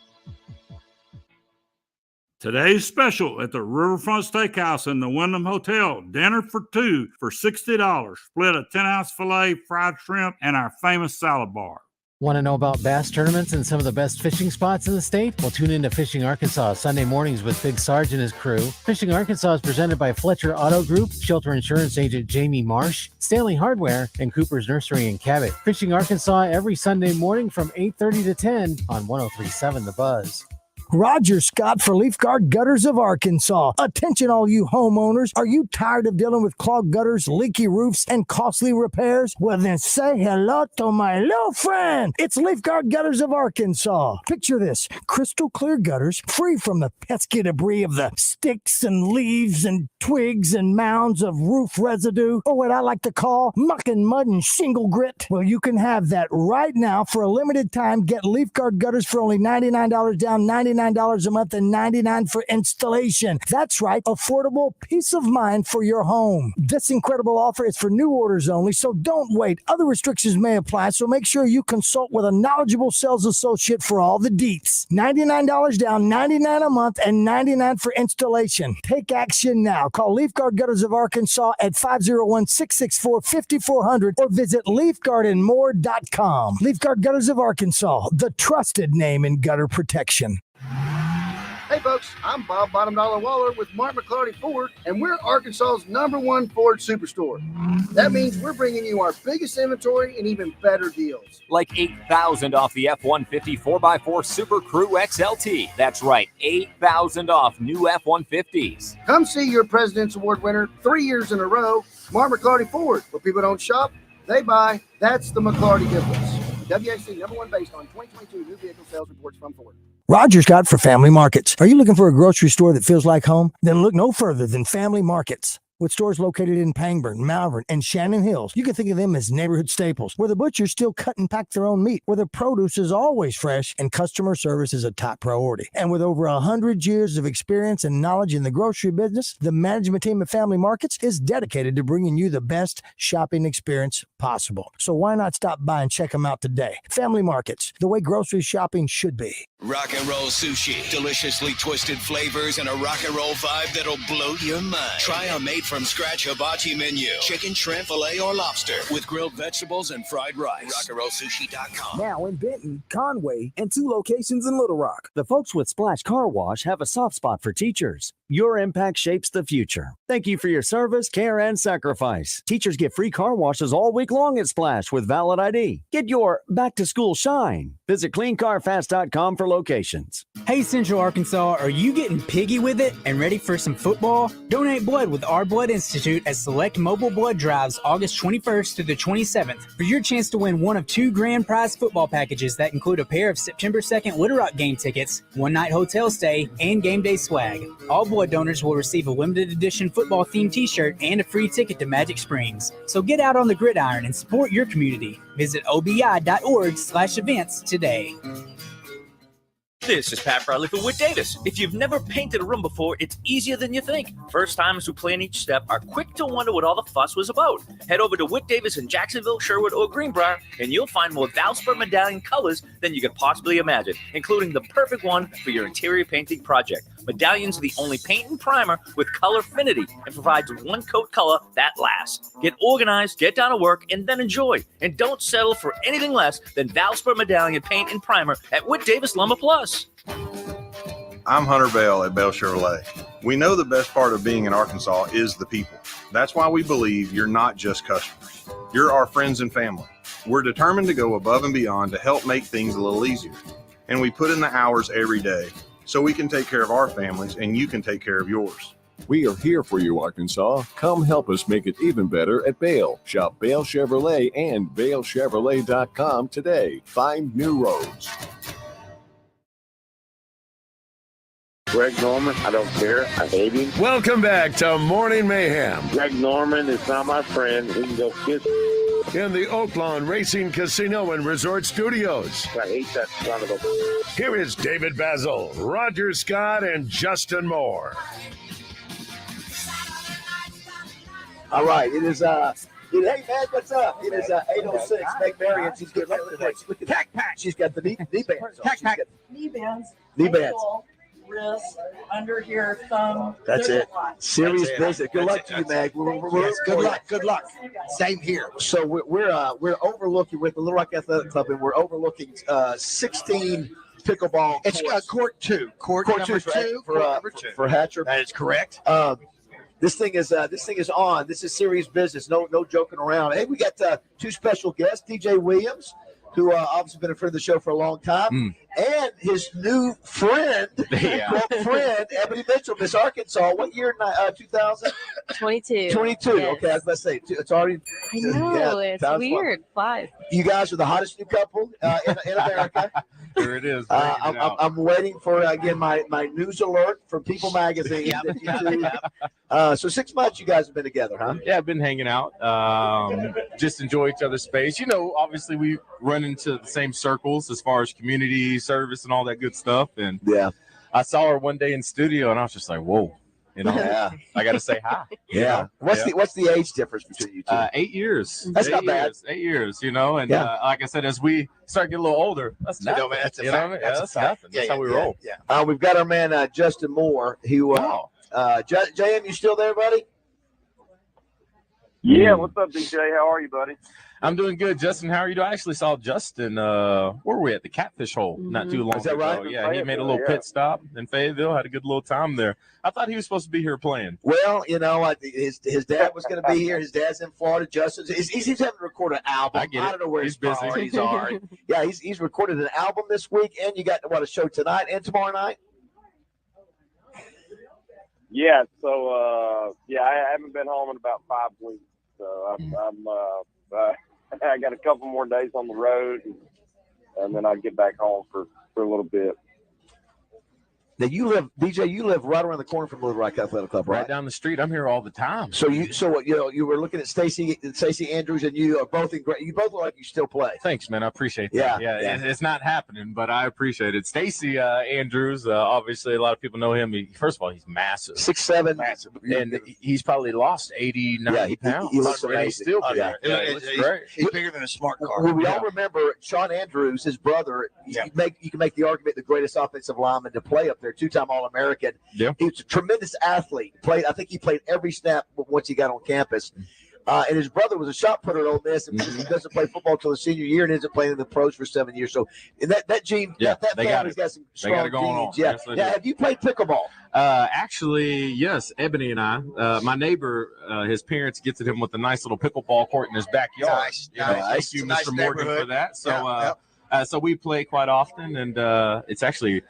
Today's special at the Riverfront Steakhouse in the Wyndham Hotel. Dinner for two for $60. Split a 10-ounce filet, fried shrimp, and our famous salad bar. Want to know about bass tournaments and some of the best fishing spots in the state? Well, tune in to Fishing Arkansas Sunday mornings with Big Sarge and his crew. Fishing Arkansas is presented by Fletcher Auto Group, Shelter Insurance Agent Jamie Marsh, Stanley Hardware, and Cooper's Nursery in Cabot. Fishing Arkansas every Sunday morning from 8:30 to 10 on 103.7 The Buzz. Roger Scott for Leaf Guard Gutters of Arkansas. Attention all you homeowners. Are you tired of dealing with clogged gutters, leaky roofs, and costly repairs? Well then say hello to my little friend. It's Leaf Guard Gutters of Arkansas. Picture this. Crystal clear gutters free from the pesky debris of the sticks and leaves and twigs and mounds of roof residue, or what I like to call muck and mud and shingle grit. Well, you can have that right now for a limited time. Get Leaf Guard Gutters for only $99 down, $99 a month, and $99 for installation. That's right, affordable peace of mind for your home. This incredible offer is for new orders only, so don't wait. Other restrictions may apply, so make sure you consult with a knowledgeable sales associate for all the deets. $99 down, $99 a month, and $99 for installation. Take action now. Call Leaf Guard Gutters of Arkansas at 501-664-5400 or visit leafguardandmore.com. Leaf Guard Gutters of Arkansas, the trusted name in gutter protection. Hey folks, I'm Bob Bottom Dollar Waller with Mark McClarty Ford, and we're Arkansas's #1 Ford Superstore. That means we're bringing you our biggest inventory and even better deals. Like $8,000 off the F-150 4x4 Super Crew XLT. That's right, $8,000 off new F-150s. Come see your President's Award winner 3 years in a row, Mark McClarty Ford. Where people don't shop, they buy. That's the McClarty difference. WAC #1 based on 2022 new vehicle sales reports from Ford. Roger Scott for Family Markets. Are you looking for a grocery store that feels like home? Then look no further than Family Markets. With stores located in Pangburn, Malvern, and Shannon Hills, you can think of them as neighborhood staples, where the butchers still cut and pack their own meat, where the produce is always fresh, and customer service is a top priority. And with over 100 years of experience and knowledge in the grocery business, the management team at Family Markets is dedicated to bringing you the best shopping experience possible. So why not stop by and check them out today? Family Markets, the way grocery shopping should be. Rock and roll sushi, deliciously twisted flavors and a rock and roll vibe that'll blow your mind. Try a made-from-scratch hibachi menu, chicken, shrimp, filet, or lobster with grilled vegetables and fried rice. rockandrollsushi.com. Now in Benton, Conway, and 2 locations in Little Rock. The folks with Splash Car Wash have a soft spot for teachers. Your impact shapes the future. Thank you for your service, care, and sacrifice. Teachers get free car washes all week long at Splash with valid ID. Get your back-to-school shine. Visit cleancarfast.com for locations. Hey Central Arkansas, are you getting piggy with it and ready for some football? Donate blood with Our Blood Institute at select mobile blood drives August 21st through the 27th for your chance to win one of 2 grand prize football packages that include a pair of September 2nd Little Rock game tickets, 1-night hotel stay, and game day swag. All blood donors will receive a limited edition football themed t-shirt and a free ticket to Magic Springs. So get out on the gridiron and support your community. Visit obi.org/events today. This is Pat Bradley for Whit Davis. If you've never painted a room before, it's easier than you think. First timers who plan each step are quick to wonder what all the fuss was about. Head over to Whit Davis in Jacksonville, Sherwood, or Greenbrier, and you'll find more Valspar medallion colors than you could possibly imagine, including the perfect one for your interior painting project. Medallions are the only paint and primer with color affinity and provides one coat color that lasts. Get organized, get down to work, and then enjoy. And don't settle for anything less than Valspar medallion paint and primer at Whit Davis Lumber Plus. I'm Hunter Bell at Bell Chevrolet. We know the best part of being in Arkansas is the people. That's why we believe you're not just customers. You're our friends and family. We're determined to go above and beyond to help make things a little easier. And we put in the hours every day so we can take care of our families and you can take care of yours. We are here for you, Arkansas. Come help us make it even better at Bale. Shop Bale Chevrolet and BaleChevrolet.com today. Find new roads. Greg Norman, I don't care. I hate him. Welcome back to Morning Mayhem. Greg Norman is not my friend. He can go kiss. in the Oaklawn Racing Casino and Resort Studios. I hate that son of a... Here is David Basil, Roger Scott, and Justin Moore. All right, it is hey man, what's up? It is 8:06. Meg Marion, she's good. Look at that. She's got the knee bands on. Knee bands. Knee bands. Ankle, wrist, under here, thumb. That's There's it. a lot. Serious business. Good luck to you, Meg. Good luck. Good luck. Same here. So we're overlooking with the Little Rock Athletic Club, and we're overlooking 16 pickleball. It's court 2. Court number 2 for Hatcher. That is correct. This thing is on. This is serious business. No joking around. Hey, we got 2 special guests. DJ Williams, who obviously been a friend of the show for a long time, and his new friend, Ebony Mitchell, Miss Arkansas. What year? 2022. 22. Yes. Okay, I was about to say it's already. I know, it's weird. 5. You guys are the hottest new couple in America. Here it is. I'm waiting for again my news alert from People Magazine. So 6 months you guys have been together, huh? Yeah, I've been hanging out. Just enjoy each other's space. Obviously we run into the same circles as far as community service and all that good stuff. And I saw her one day in studio, and I was just like, whoa. I got to say hi. Yeah. What's the age difference between you two? 8 years. That's not bad. 8 years, and like I said, as we start getting a little older, that's nothing. Man, that's a fact. That's nothing. That's how we roll. Yeah. We've got our man Justin Moore. Who? JM, you still there, buddy? Yeah, what's up, DJ? How are you, buddy? I'm doing good, Justin. How are you doing? I actually saw Justin. Where were we at? The Catfish Hole not too long Is that ago. right? Yeah, he made a little pit stop in Fayetteville. Had a good little time there. I thought he was supposed to be here playing. Well, his dad was going to be here. His dad's in Florida. Justin, he's having to record an album. I get it. don't know where He's his busy. priorities are. Yeah, he's recorded an album this week, and you got a show tonight and tomorrow night. Yeah, so I haven't been home in about 5 weeks, so I got a couple more days on the road, and then I'll get back home for a little bit. Now you live right around the corner from Little Rock Athletic Club, right? Right down the street. I'm here all the time. So you were looking at Stacey Andrews, and you are both in great. You both look like you still play. Thanks, man. I appreciate that. Yeah. It's not happening, but I appreciate it. Stacey Andrews, obviously a lot of people know him. First of all, he's massive. 6'7", massive. And he's probably lost 80, 90 pounds. He looks And amazing. he's still bigger. It looks great. He's bigger than a smart car. Well, we all remember Sean Andrews, his brother. You can make the argument the greatest offensive lineman to play up there, 2-time All-American. Yeah. He was a tremendous athlete. I think he played every snap once he got on campus. And his brother was a shot putter at Ole Miss, and he doesn't play football until his senior year and ends up playing in the pros for 7 years. So that gene, that family's got some strong genes. Yeah. Have you played pickleball? Actually, yes. Ebony and I, my neighbor, his parents gifted him with a nice little pickleball court in his backyard. Nice. Thank you, Mr. Morgan, for that. So, so we play quite often, and it's actually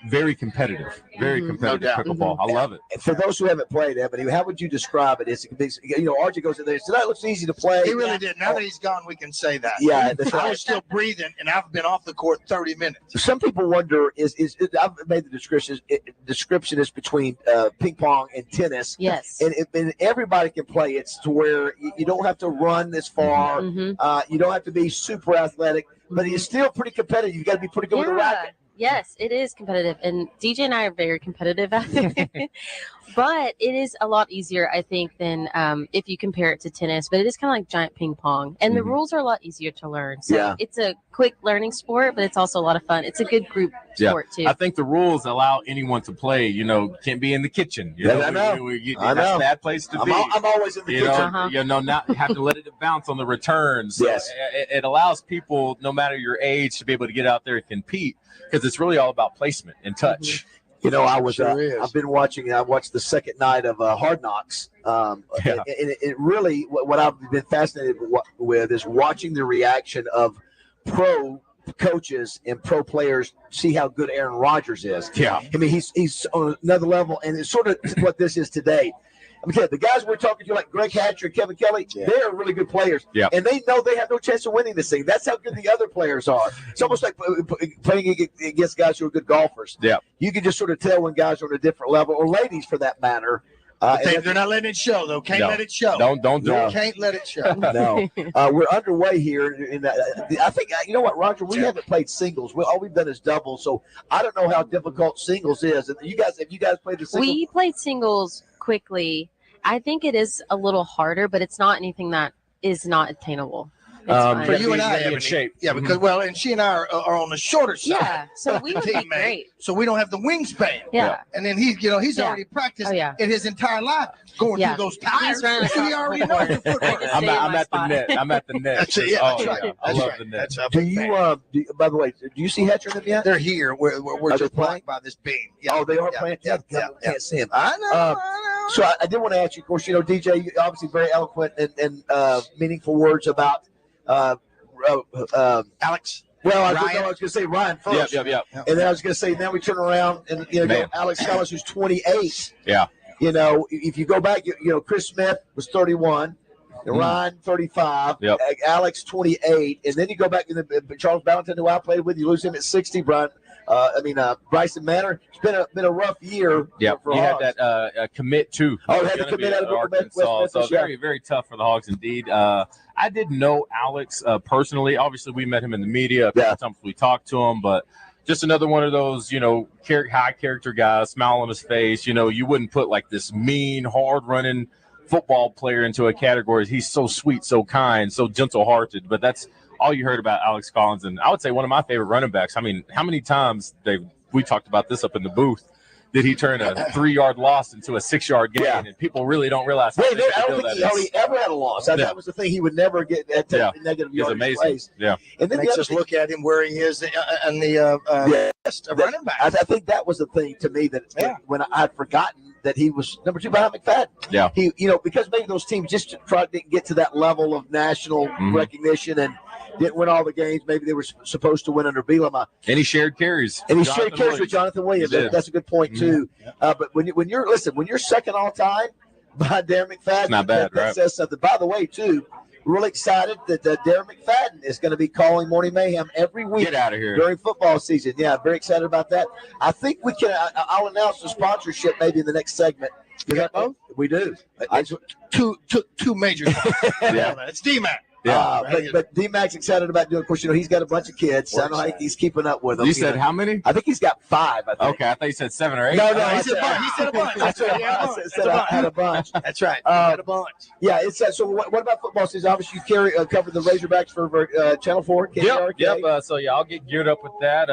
very competitive pickleball. I love it. For those who haven't played, Ebony, how would you describe it? RJ goes in there. So that looks easy to play. He really did. Now that he's gone, we can say that. Yeah, I was still breathing, and I've been off the court 30 minutes. Some people wonder I've made the description is between ping pong and tennis. Yes. And everybody can play. It's to where you don't have to run this far. You don't have to be super athletic, but it's still pretty competitive. You got to be pretty good with the racket. Yes, it is competitive, and DJ and I are very competitive at it. But it is a lot easier, I think, than if you compare it to tennis. But it is kind of like giant ping pong, and the rules are a lot easier to learn. So it's a quick learning sport, but it's also a lot of fun. It's a good group sport too. I think the rules allow anyone to play. Can't be in the kitchen. I know. That's a bad place to be. I'm always in the kitchen. Not you have to let it bounce on the returns. So yes. It allows people, no matter your age, to be able to get out there and compete, because it's really all about placement and touch. I've been watching. I watched the second night of Hard Knocks. And it really, what I've been fascinated with is watching the reaction of pro coaches and pro players see how good Aaron Rodgers is. Yeah. I mean, he's on another level, and it's sort of what this is today. I mean, the guys we're talking to, like Greg Hatcher and Kevin Kelly, they're really good players. Yeah. And they know they have no chance of winning this thing. That's how good the other players are. It's almost like playing against guys who are good golfers. Yeah. You can just sort of tell when guys are on a different level, or ladies for that matter. They're not letting it show, though. Can't let it show. Don't do it. Can't let it show. No. We're underway here. I think, you know what, Roger? We haven't played singles. All we've done is doubles. So I don't know how difficult singles is. And you guys, have you guys played the singles? We played singles quickly. I think it is a little harder, but it's not anything that is not attainable. For you and I, in shape. Yeah, because and she and I are on the shorter side. Yeah, so we would be great. So we don't have the wingspan. Yeah. And then he's already practiced in his entire life going through those tires. So he already knows the footwork. I'm at the net. I'm at the net. That's it. Yeah, that's right. I love the net. Do you? By the way, do you see Hetcher in them yet? They're here. We're just blocked by this beam. Yeah. Oh, they are playing. Yeah. Can't see him. I know. So I did want to ask you. Of course, DJ, you're obviously very eloquent and meaningful words about. Alex. Well, I was going to say Ryan first. Yep. And then I was going to say, then we turn around and Alex Collins, who's 28. Yeah. If you go back, Chris Smith was 31, Ryan 35, Alex 28, and then you go back to Charles Ballantyne, who I played with. You lose him at 60, Brian. Bryson Manor. It's been a rough year. Yeah, for you Hogs. had that commit too. Oh, had to commit out of Arkansas. So very, very tough for the Hogs indeed. I didn't know Alex personally. Obviously, we met him in the media. A couple times we talked to him, but just another one of those, high character guys, smile on his face. You wouldn't put like this mean, hard running football player into a category. He's so sweet, so kind, so gentle hearted. But that's all you heard about Alex Collins, and I would say one of my favorite running backs. I mean, how many times we talked about this up in the booth? Did he turn a 3-yard loss into a 6-yard gain? Yeah. And people really don't realize. I don't think he ever had a loss. That was the thing. He would never get negative yardage amazing. plays. Yeah. And then just look at him where he is in the list of running backs. I think that was the thing to me that when I had forgotten that he was number 2 behind McFadden. Yeah. He, because maybe those teams just didn't get to that level of national recognition and didn't win all the games. Maybe they were supposed to win under Bielema. And he shared carries. And he shared carries with Jonathan Williams. That's a good point too. But when you're second all time behind Darren McFadden, it's not bad, that says something. By the way, too, really excited that Darren McFadden is going to be calling Morning Mayhem every week. Get out of here during football season. Yeah, very excited about that. I think we can. I'll announce the sponsorship maybe in the next segment. We do. Two major. It's DMAC. But D-Mac's excited about doing. Of course, he's got a bunch of kids. I don't know how he's keeping up with them. You said how many? I think he's got 5. I think. Okay, I thought you said 7 or 8. No, he said a bunch. I said I had a bunch. That's right. Had a bunch. Yeah, it's so. What about football season? Obviously, you cover the Razorbacks for Channel 4. Yep. So I'll get geared up with that.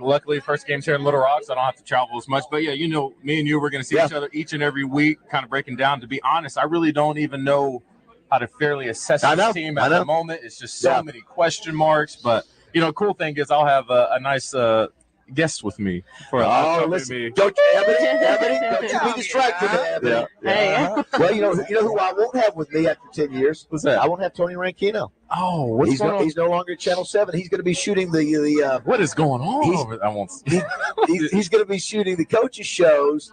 Luckily, first game's here in Little Rock, so I don't have to travel as much. But yeah, me and you, we're going to see each other each and every week, kind of breaking down. To be honest, I really don't even know how to fairly assess this team at the moment. It's just so many question marks. But, cool thing is I'll have a nice guest with me. Listen, don't you, Ebony, don't you be distracted, Ebony. Well, who I won't have with me after 10 years? What's that? I won't have Tony Ranchino. Oh, what's going on? He's no longer at Channel 7. He's going to be shooting the what is going on? I won't. He's going to be shooting the coaches shows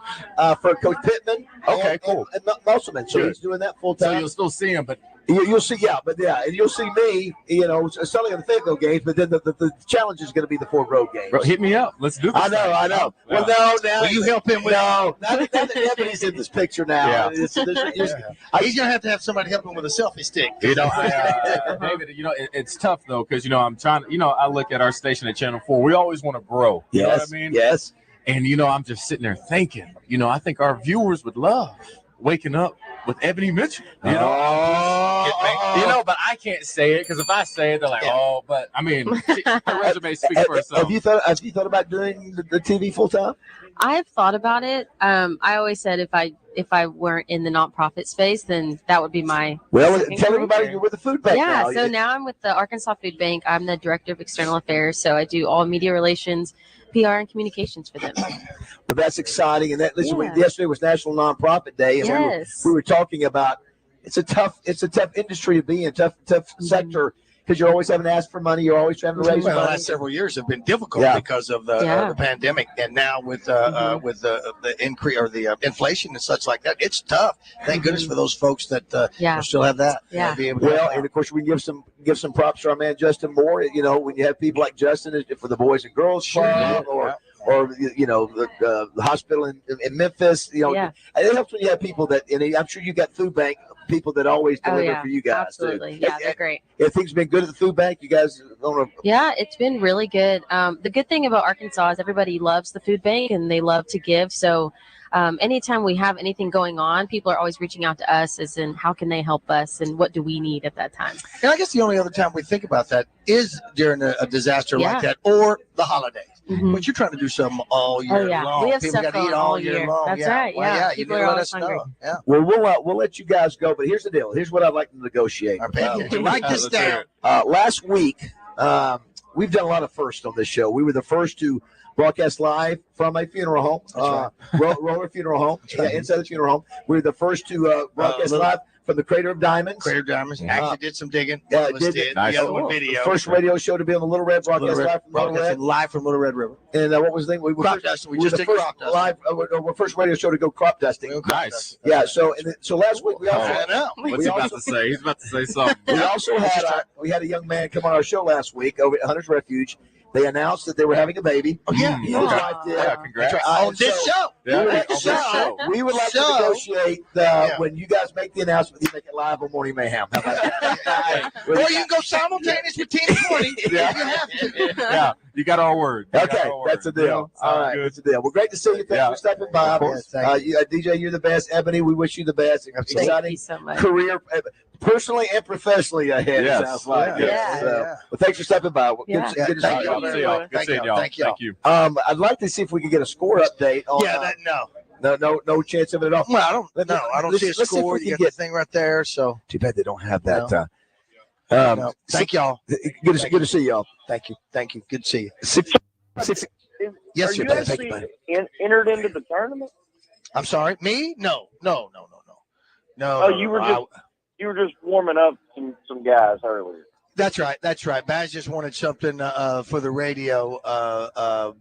for Coach Pittman. Okay, cool. And Musselman. So he's doing that full time. So you'll still see him, but you'll see, and you'll see me. It's only on the Fayetteville games, but then the challenge is going to be the 4 road games. Bro, hit me up. Let's do this. I know. Well, no, now will you help him with? No, now that Ebony's in this picture now. Yeah. He's going to have somebody help him with a selfie stick. David, it's tough though because I'm trying. I look at our station at Channel 4. We always want to grow. You know what I mean? Yes. And I'm just sitting there thinking. I think our viewers would love waking up with Ebony Mitchell. But I can't say it because if I say it, they're like, oh. But I mean, her resume speaks for itself. Have you thought about doing the TV full time? I've thought about it. I always said if I weren't in the nonprofit space, then that would be my. Well, tell everybody you're with the food bank. Yeah, so now I'm with the Arkansas Food Bank. I'm the director of external affairs, so I do all media relations, PR, and communications for them. Well, that's exciting. And yesterday was National Nonprofit Day, and we were talking about it's a tough industry to be in, tough sector. Because you're always having to ask for money, you're always trying to raise money. The last several years have been difficult because of the pandemic, and now with the increase or the inflation and such like that, it's tough. Thank goodness for those folks that still have that. Be able to and of course we give some props to our man Justin Moore. When you have people like Justin for the Boys and Girls Club, or the hospital in Memphis. It helps when you have people that, and I'm sure you got food bank people that always deliver for you guys. Absolutely. Too. Yeah, they're great. Have things been good at the food bank? You guys Yeah, it's been really good. The good thing about Arkansas is everybody loves the food bank and they love to give. So anytime we have anything going on, people are always reaching out to us as in how can they help us and what do we need at that time. And I guess the only other time we think about that is during a disaster like that or the holidays. Mm-hmm. But you're trying to do something all year long. We have People stuff got to eat going all year long. That's right. Well, Yeah. you People need are to let always us hungry. know. Yeah. Well, we'll let you guys go, but here's the deal. Here's what I'd like to negotiate. Write this down. Last week, we've done a lot of firsts on this show. We were the first to broadcast live from a funeral home, Roller Funeral Home, inside the funeral home. We were the first to broadcast live from the Crater of Diamonds. Crater of Diamonds. Actually did some digging. Yeah, did. Nice. The other one video. First radio show to be on the Little Red broadcast live from Little Red River. And what was the thing? We were crop dusting. We just did crop dusting. Live, our first radio show to go crop dusting. Nice. Yeah. So last week we also What's he about to say? He's about to say something. We also had a young man come on our show last week over at Hunter's Refuge. They announced that they were having a baby. Oh, yeah. His wife did. Congrats. On this show. We would like to negotiate when you guys make the announcement, you make it live on Morning Mayhem. How about that? Or you can go simultaneous with 10 and 20 if you have to. Yeah, you got our word. Okay, that's a deal. All right, that's a deal. Well, great to see you. Thanks for stopping by. DJ, you're the best. Ebony, we wish you the best. Thank you so much. Career, personally and professionally ahead. It sounds like. Well, thanks for stopping by. Good to see y'all. Good seeing y'all. Thank you. I'd like to see if we can get a score update on. No chance of it at all. Well, I don't see a score. You get the thing right there. So too bad they don't have that. Thank y'all. Good to see y'all. Thank you. Good to see you. Six. Yes, Are sir. you Thank actually you, buddy. entered into the tournament? I'm sorry. Me? No. Oh, you were just warming up some guys earlier. That's right. Baz just wanted something for the radio,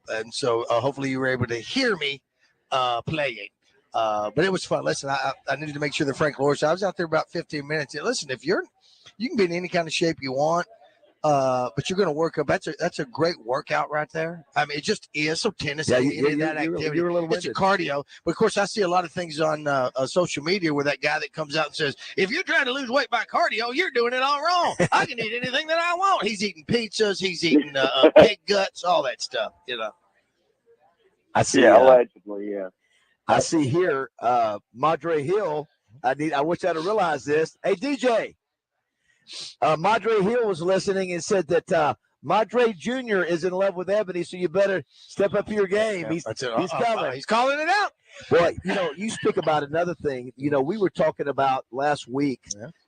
and so hopefully you were able to hear me play it. But it was fun. Listen, I needed to make sure that Frank Lawrence. I was out there about 15 minutes. Listen, if you can be in any kind of shape you want, but you're going to work up. That's a great workout right there. I mean, it just is. So tennis, that activity. You're a little it's a cardio. But of course, I see a lot of things on social media where that guy that comes out and says, "If you're trying to lose weight by cardio, you're doing it all wrong. I can eat anything that I want." He's eating pizzas. He's eating pig guts, all that stuff. I see. Allegedly, yeah. I see here, Madre Hill. I wish I'd have realized this. Hey, DJ. Madre Hill was listening and said that Madre Jr. is in love with Ebony, so you better step up your game. He's coming. He's calling it out. Boy, you speak about another thing. We were talking about last week,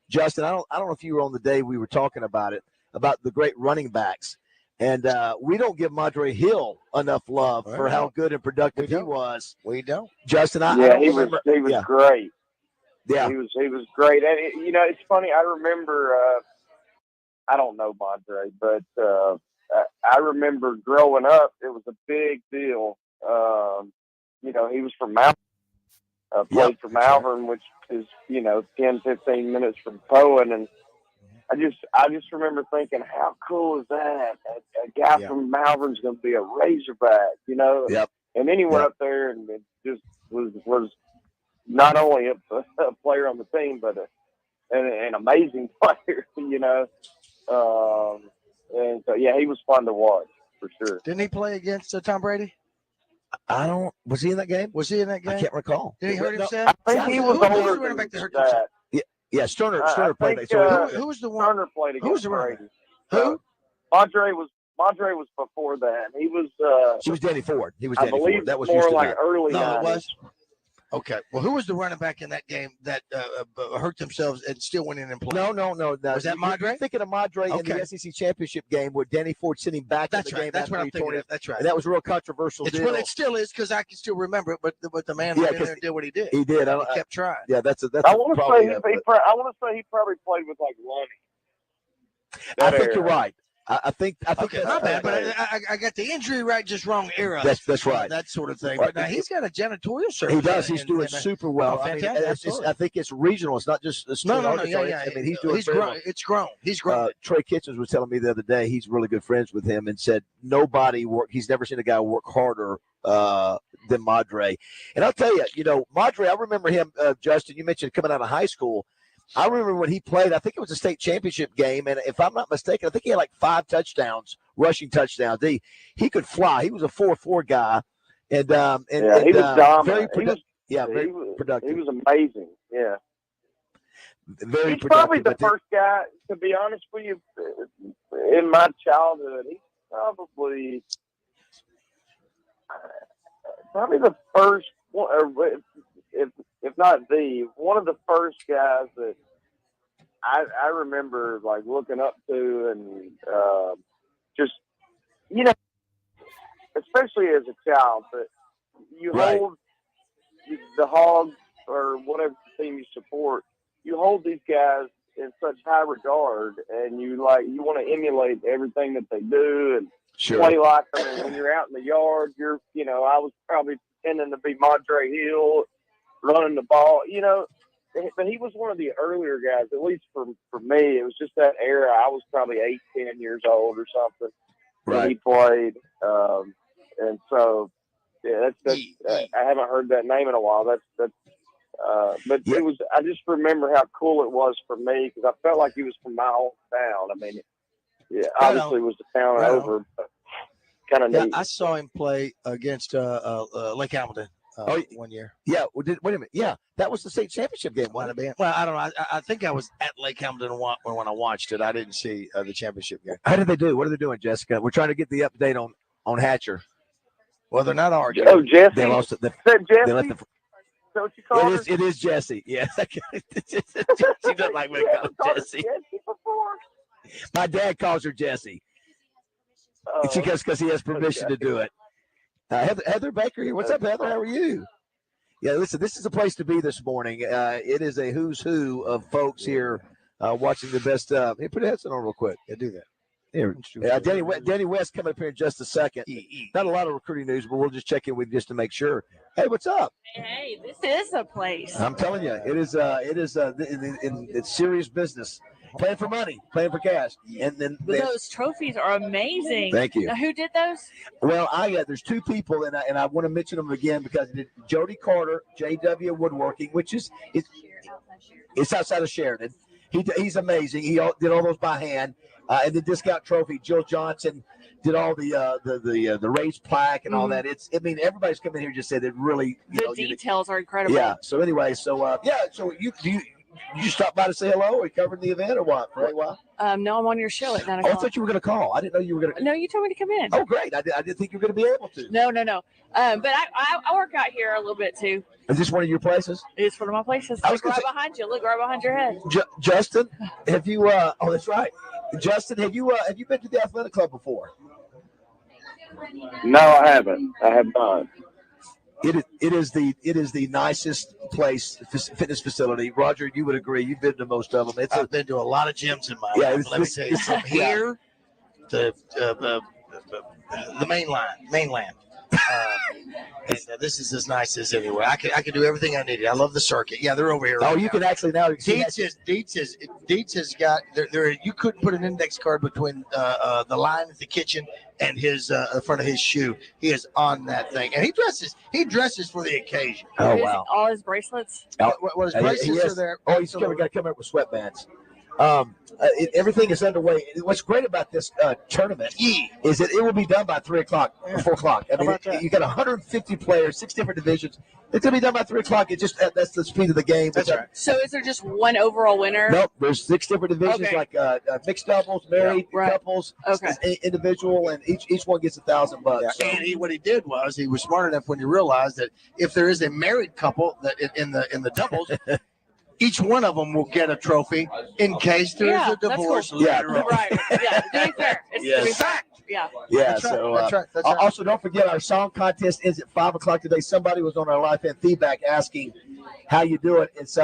Justin. I don't know if you were on the day we were talking about it, about the great running backs. And we don't give Madre Hill enough love for how good and productive he was. We don't. Justin, he was great. Yeah, he was great. And it's funny. I remember. I don't know Madre, but I remember growing up. It was a big deal. He was from Malvern. Played for Malvern, which is 10, 15 minutes from Poen, and I just remember thinking, how cool is that? A guy from Malvern's going to be a Razorback, Yep. And then he went up there and it just was not only a player on the team, but an amazing player, And so, he was fun to watch for sure. Didn't he play against Tom Brady? Was he in that game? I can't recall. Did he hurt himself? I think he was older than that. Yeah, Sterner played that. Who was the one? Turner played against Brady. Who? Madre was before that. He was. She was Danny Ford. He was I Danny believe Ford. That was more Houston like Nutt. early. No, it 90s. was. Okay. Well, who was the running back in that game that hurt themselves and still went in and played? No. Was that Madre? You're thinking of Madre in the SEC championship game where Danny Ford sent him back in the game. That's what I'm thinking of. That's right. And that was a real controversial deal. Well, it still is because I can still remember it. But the man went in there and did what he did. He did. He kept trying. Yeah, that's I want to say he probably played with like Lonnie. I think you're right. I think Okay, my bad, but I got the injury right, just wrong era. That's right. That sort of thing. Right. But now he's got a janitorial service. He does. He's doing super well. Oh, I mean, fantastic. I think it's regional. It's not just No. Arkansas. I mean, he's doing He's very grown. well. It's grown. He's grown. Trey Kitchens was telling me the other day he's really good friends with him and said he's never seen a guy work harder than Madre. And I'll tell you, Madre, I remember him, Justin, you mentioned coming out of high school. I remember when he played, I think it was a state championship game, and if I'm not mistaken, I think he had like 5 touchdowns, rushing touchdowns. He could fly. He was a 4.4 guy. And he was dominant. Very productive. He was amazing. Yeah. Very He's productive. probably the first guy, to be honest with you, in my childhood. He's probably the first one, or if not one of the first guys that I remember like looking up to, and just especially as a child, that you hold the Hogs or whatever team you support, you hold these guys in such high regard, and you want to emulate everything that they do and play like them. And when you're out in the yard, I was probably pretending to be Madre Hill, running the ball, but he was one of the earlier guys, at least for me. It was just that era. I was probably 8-10 years old or something when he played. And so, that's I haven't heard that name in a while. But it was, I just remember how cool it was for me, because I felt like he was from my hometown. I mean, obviously it was the town over, but kind of neat. I saw him play against Lake Hamilton one year. Yeah. Wait a minute. Yeah, that was the state championship game. Might have been. Well, I don't know. I think I was at Lake Hamilton when I watched it. I didn't see the championship game. How did they do? What are they doing, Jessica? We're trying to get the update on Hatcher. Well, they're not arguing. Oh, Jesse. They lost it. Is that Jesse? They let the, Is that what you call it is Jesse. Yes. She doesn't like when we call her Jesse. Jesse before? My dad calls her Jesse. Because he has permission to do it. Heather Baker here. What's up, Heather? How are you? Yeah, listen, this is a place to be this morning. It is a who's who of folks here watching the best. Hey, put a headset on real quick. Yeah, do that. Here, Danny West coming up here in just a second. Not a lot of recruiting news, but we'll just check in with you just to make sure. Hey, what's up? Hey, this is a place. I'm telling you, it's serious business. Playing for money, playing for cash, and then those trophies are amazing. Thank you. Now, who did those? Well, there's 2 people, and I want to mention them again because it did Jody Carter, JW Woodworking, which is it's outside of Sheridan. He's amazing. He did all those by hand. And the discount trophy, Jill Johnson did all the raised plaque and all that. Everybody's come in here and just said it really. The details are incredible. Yeah. So anyway, so you stopped by to say hello? Are you covering the event or what? For a while? No, I'm on your show at 9 Oh, I o'clock. thought you were going to call. I didn't know you were going to. No, you told me to come in. Oh, great. I didn't think you were going to be able to. No. But I work out here a little bit too. Is this one of your places? It's one of my places. Look right behind you. Look right behind your head. Justin, have you? Oh, that's right. Justin, have you been to the athletic club before? No, I haven't. I have not. It is the nicest fitness facility. Roger, you would agree. You've been to most of them. I've been to a lot of gyms in my life. Let me tell you, from here to the mainland. And this is as nice as anywhere. I can do everything I needed. I love the circuit. Yeah, they're over here. Oh, you can actually now. Dietz has got there. You couldn't put an index card between the line at the kitchen and the front of his shoe. He is on that thing, and he dresses for the occasion. Oh wow! All his bracelets. What his bracelets are there? Oh, he's got to come up with sweatbands. Everything is underway. What's great about this tournament is that it will be done by 3 o'clock or 4 o'clock. I mean, you got 150 players, 6 different divisions. It's going to be done by 3 o'clock. That's the speed of the game. That's right. So is there just one overall winner? Nope. There's 6 different divisions, like mixed doubles, married couples, individual, and each one gets $1,000. Yeah. So, and what he did was he was smart enough when he realized that if there is a married couple that in the doubles. Each one of them will get a trophy in case there is a divorce later on. Right. Yeah. To be fair. To be fair. Yeah. Yeah. That's so right. That's right. Also, don't forget our song contest is at 5 o'clock today. Somebody was on our live fan feedback asking how you do it. It's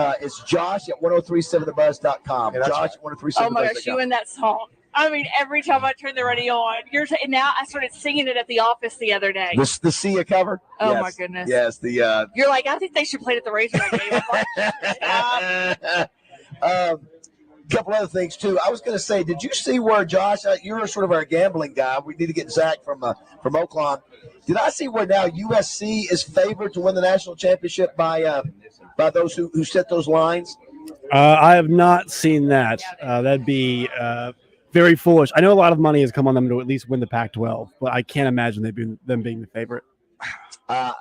Josh at 1037thebuzz.com. Yeah, Josh right. at 1037thebuzz.com. Oh my gosh, you and that song. I mean, every time I turn the radio on, and now I started singing it at the office the other day. The Sia cover. Oh Yes. my goodness. Yes. The You're like, I think they should play it at the Razorback game. I'm like, stop. Couple other things too. I was going to say, did you see where Josh? You're sort of our gambling guy. We need to get Zach from Oaklawn. Did I see where now USC is favored to win the national championship by those who set those lines? I have not seen that. That'd be very foolish. I know a lot of money has come on them to at least win the Pac-12, but I can't imagine them being the favorite.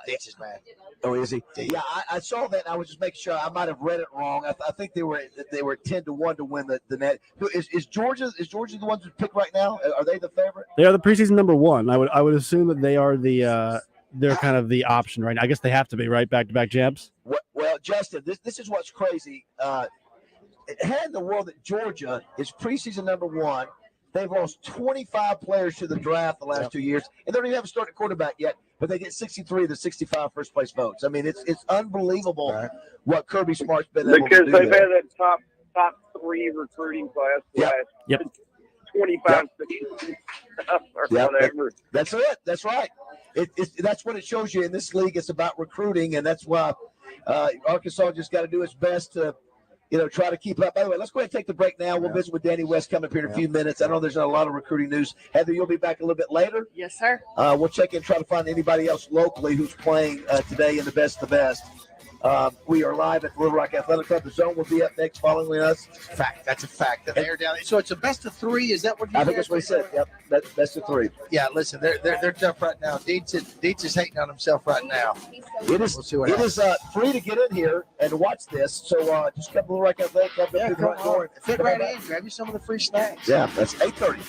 It's his man. Oh, is he? Yeah, I saw that. And I was just making sure. I might have read it wrong. I think they were 10-1 to win the net. Is Georgia the ones who picked right now? Are they the favorite? They are the preseason number one. I would assume that they are they're kind of the option right now. I guess they have to be, right? Back-to-back champs. Well, Justin, this is what's crazy. Had in the world that Georgia is preseason number one. They've lost 25 players to the draft the last 2 years, and they don't even have a starting quarterback yet, but they get 63 of the 65 first-place votes. I mean, it's unbelievable what Kirby Smart's been able to do. Because they've had that top three recruiting class last 25, 60 or whatever. That's it. That's right. That's what it shows you in this league. It's about recruiting, and that's why Arkansas just got to do its best to try to keep up. By the way, let's go ahead and take the break now. We'll visit with Danny West coming up here in a few minutes. I know there's not a lot of recruiting news. Heather, you'll be back a little bit later. Yes, sir. We'll check in and try to find anybody else locally who's playing today in the best of the best. We are live at Little Rock Athletic Club. The Zone will be up next following us. Fact. That's a fact. That they're down. So it's a best of three. Is that what you I think that's what he said. Yep. Best of three. Yeah, listen, they're tough right now. Dietz is hating on himself right now. It is free to get in here and watch this. So just come to Little Rock Athletic Club. Yeah, come on. Fit right in. Grab you some of the free snacks. Yeah, that's 8:30.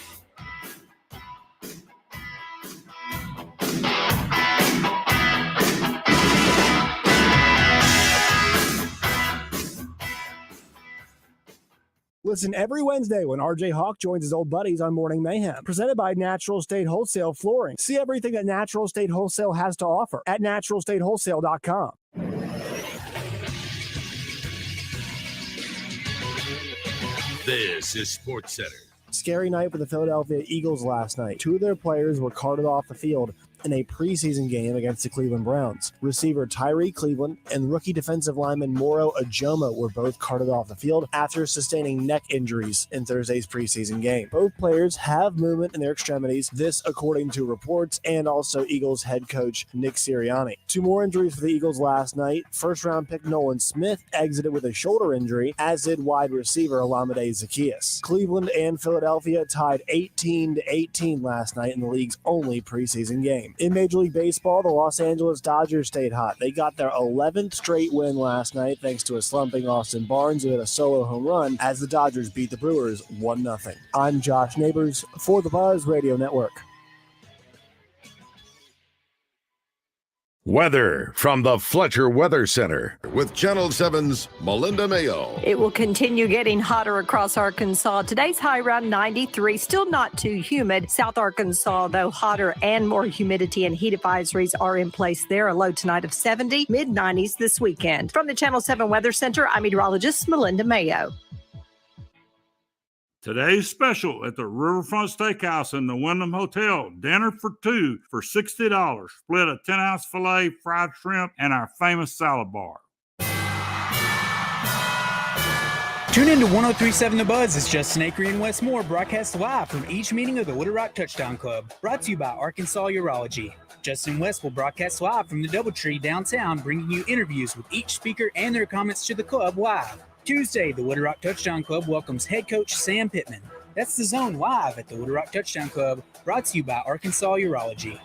Listen every Wednesday when RJ Hawk joins his old buddies on Morning Mayhem. Presented by Natural State Wholesale Flooring. See everything that Natural State Wholesale has to offer at naturalstatewholesale.com. This is Sports Center. Scary night for the Philadelphia Eagles last night. Two of their players were carted off the field in a preseason game against the Cleveland Browns. Receiver Tyree Cleveland and rookie defensive lineman Moro Ajomo were both carted off the field after sustaining neck injuries in Thursday's preseason game. Both players have movement in their extremities, this according to reports, and also Eagles head coach Nick Sirianni. Two more injuries for the Eagles last night. First-round pick Nolan Smith exited with a shoulder injury, as did wide receiver Olamide Zaccheaus. Cleveland and Philadelphia tied 18-18 last night in the league's only preseason game. In Major League Baseball, the Los Angeles Dodgers stayed hot. They got their 11th straight win last night thanks to a slumping Austin Barnes who hit a solo home run as the Dodgers beat the Brewers 1-0. I'm Josh Neighbors for the Buzz Radio Network. Weather from the Fletcher Weather Center with Channel 7's Melinda Mayo. It will continue getting hotter across Arkansas. Today's high around 93, still not too humid. South Arkansas, though, hotter and more humidity and heat advisories are in place there. A low tonight of 70, mid-90s this weekend. From the Channel 7 Weather Center, I'm meteorologist Melinda Mayo. Today's special at the Riverfront Steakhouse in the Wyndham Hotel. Dinner for two for $60. Split a 10-ounce filet, fried shrimp, and our famous salad bar. Tune in to 103.7 The Buzz. It's Justin Acree and Wes Moore broadcast live from each meeting of the Little Rock Touchdown Club. Brought to you by Arkansas Urology. Justin West will broadcast live from the Doubletree downtown, bringing you interviews with each speaker and their comments to the club live. Tuesday, the Little Rock Touchdown Club welcomes head coach Sam Pittman. That's the Zone live at the Little Rock Touchdown Club, brought to you by Arkansas Urology.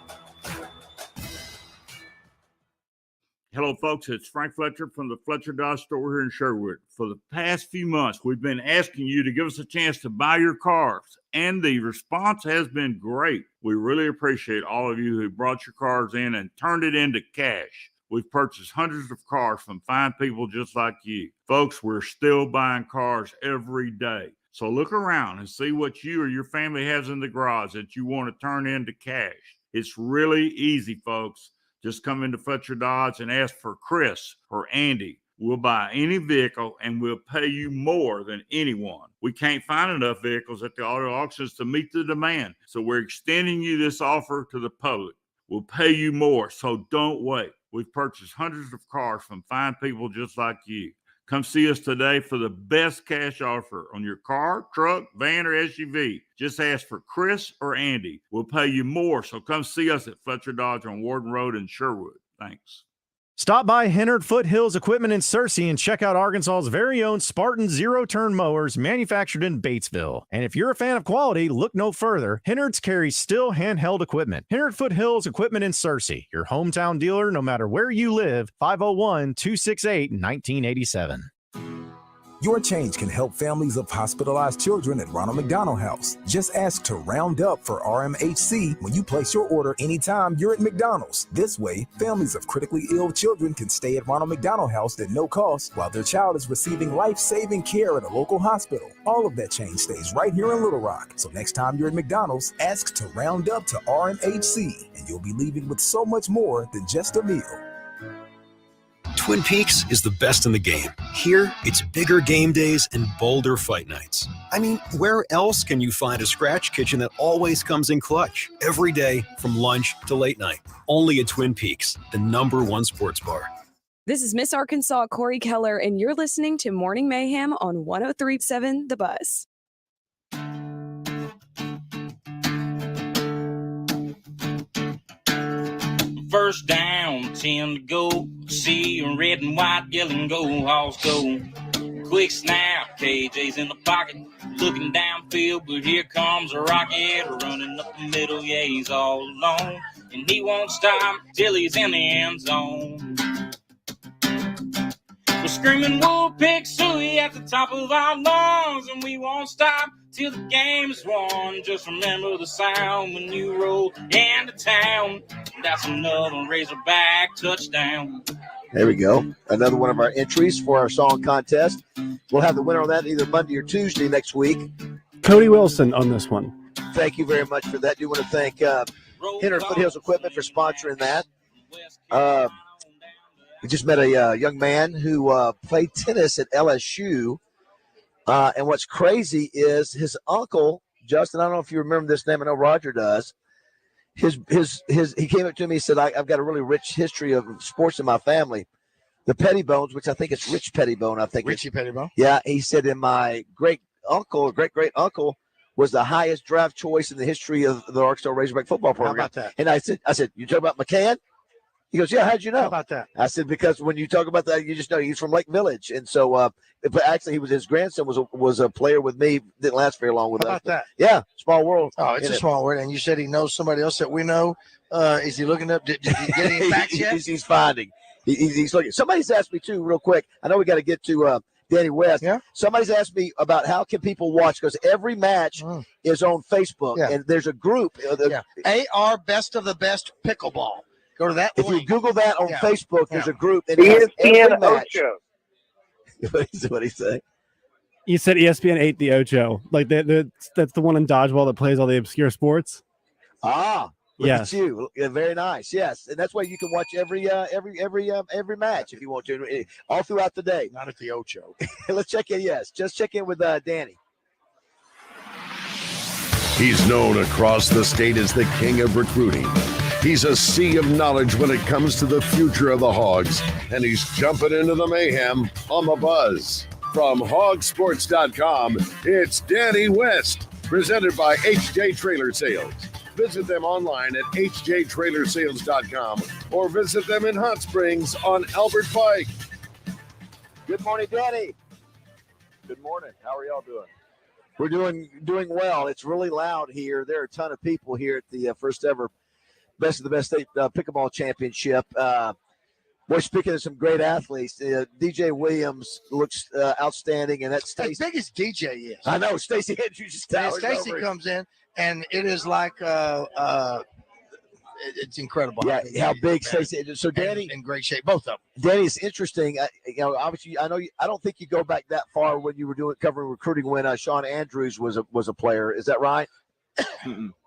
Hello, folks. It's Frank Fletcher from the Fletcher Dodge store here in Sherwood. For the past few months, we've been asking you to give us a chance to buy your cars, and the response has been great. We really appreciate all of you who brought your cars in and turned it into cash. We've purchased hundreds of cars from fine people just like you. Folks, we're still buying cars every day. So look around and see what you or your family has in the garage that you want to turn into cash. It's really easy, folks. Just come into Fletcher Dodge and ask for Chris or Andy. We'll buy any vehicle and we'll pay you more than anyone. We can't find enough vehicles at the auto auctions to meet the demand, so we're extending you this offer to the public. We'll pay you more, so don't wait. We've purchased hundreds of cars from fine people just like you. Come see us today for the best cash offer on your car, truck, van, or SUV. Just ask for Chris or Andy. We'll pay you more, so come see us at Fletcher Dodge on Warden Road in Sherwood. Thanks. Stop by Hennard Foothills Equipment in Searcy and check out Arkansas's very own Spartan zero-turn mowers manufactured in Batesville. And if you're a fan of quality, look no further. Hennard's carries still handheld equipment. Hennard Foothills Equipment in Searcy, your hometown dealer no matter where you live, 501-268-1987. Your change can help families of hospitalized children at Ronald McDonald House. Just ask to round up for RMHC when you place your order anytime you're at McDonald's. This way, families of critically ill children can stay at Ronald McDonald House at no cost while their child is receiving life-saving care at a local hospital. All of that change stays right here in Little Rock. So next time you're at McDonald's, ask to round up to RMHC, and you'll be leaving with so much more than just a meal. Twin Peaks is the best in the game. Here, it's bigger game days and bolder fight nights. I mean, where else can you find a scratch kitchen that always comes in clutch? Every day, from lunch to late night. Only at Twin Peaks, the #1 sports bar. This is Miss Arkansas Corey Keller, and you're listening to Morning Mayhem on 103.7 The Buzz. First down, 10 to go. See red and white, yellow and gold, Hawks go. Quick snap, KJ's in the pocket, looking downfield, but here comes a rocket running up the middle. Yeah, he's all alone, and he won't stop till he's in the end zone. We're screaming, "Whoa, pick suey" at the top of our lungs, and we won't stop till the game's won. Just remember the sound when you roll into town. That's another Razorback touchdown. There we go. Another one of our entries for our song contest. We'll have the winner on that either Monday or Tuesday next week. Cody Wilson on this one. Thank you very much for that. Do want to thank Hennard Foothills Equipment for sponsoring that. We just met a young man who played tennis at LSU. And what's crazy is his uncle, Justin, I don't know if you remember this name. I know Roger does. He came up to me and said, I've got a really rich history of sports in my family. The Pettibones, which I think it's Rich Pettibone. I think Richie Pettibone. Yeah, he said, and my great great uncle was the highest draft choice in the history of the Arkansas Razorback football program. How about that? And I said, you talk about McCann? He goes, yeah, how'd you know? How about that? I said, because when you talk about that, you just know he's from Lake Village. And so, but actually, his grandson was a player with me. Didn't last very long with us. How about that? Yeah, small world. Oh, it's a small world. And you said he knows somebody else that we know. Is he looking up? Did he get any facts yet? He's finding. He's looking. Somebody's asked me, too, real quick. I know we got to get to Danny West. Yeah. Somebody's asked me about how can people watch, because every match is on Facebook. Yeah. And there's a group. AR Best of the Best Pickleball. Go to that. If you Google that on Facebook, there's a group. And ESPN Ocho. What did he say? You said ESPN 8 the Ocho. Like that's the one in dodgeball that plays all the obscure sports. Ah, look yes. at you. Yeah, very nice. Yes, and that's why you can watch every match if you want to, all throughout the day. Not at the Ocho. Let's check in. Yes, just check in with Danny. He's known across the state as the king of recruiting. He's a sea of knowledge when it comes to the future of the Hogs, and he's jumping into the mayhem on the Buzz. From hogsports.com, it's Danny West, presented by HJ Trailer Sales. Visit them online at hjtrailersales.com or visit them in Hot Springs on Albert Pike. Good morning, Danny. Good morning. How are y'all doing? We're doing well. It's really loud here. There are a ton of people here at the first ever Best of the Best State Pickleball Championship. Boy, speaking of some great athletes, DJ Williams looks outstanding, and that's as big as DJ is. I know. Stacey Andrews just towers Stacey over comes in, and it is like it's incredible. Yeah, how big Stacey is. So Danny in great shape, both of them. Danny, it's interesting. Obviously, I don't think you go back that far when you were covering recruiting when Sean Andrews was a player. Is that right?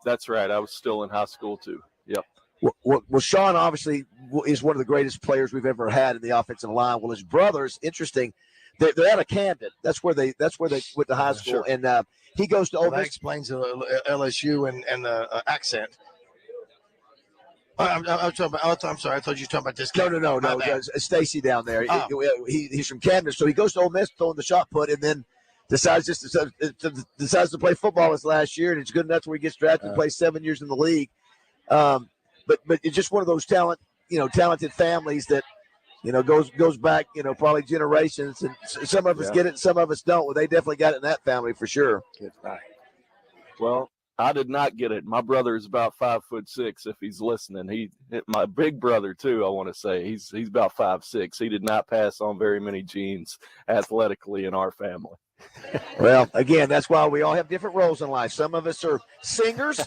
That's right. I was still in high school too. Yep. Well, Sean obviously is one of the greatest players we've ever had in the offensive line. Well, his brothers, interesting, they're out of Camden. That's where they went to high school, Sure. and he goes to Ole That Miss. explains the LSU and the accent. I'm sorry. I thought you were talking about this kid. No. Stacy down there. Oh. He's from Camden, so he goes to Ole Miss throwing the shot put, and then decides to play football this last year, and it's good enough where he gets drafted and plays 7 years in the league. But it's just one of those talented families that goes back probably generations, and some of us get it, and some of us don't. Well, they definitely got it in that family for sure. Well, I did not get it. My brother is about 5'6". If he's listening, my big brother too. I want to say he's about 5'6". He did not pass on very many genes athletically in our family. Well, again, that's why we all have different roles in life. Some of us are singers,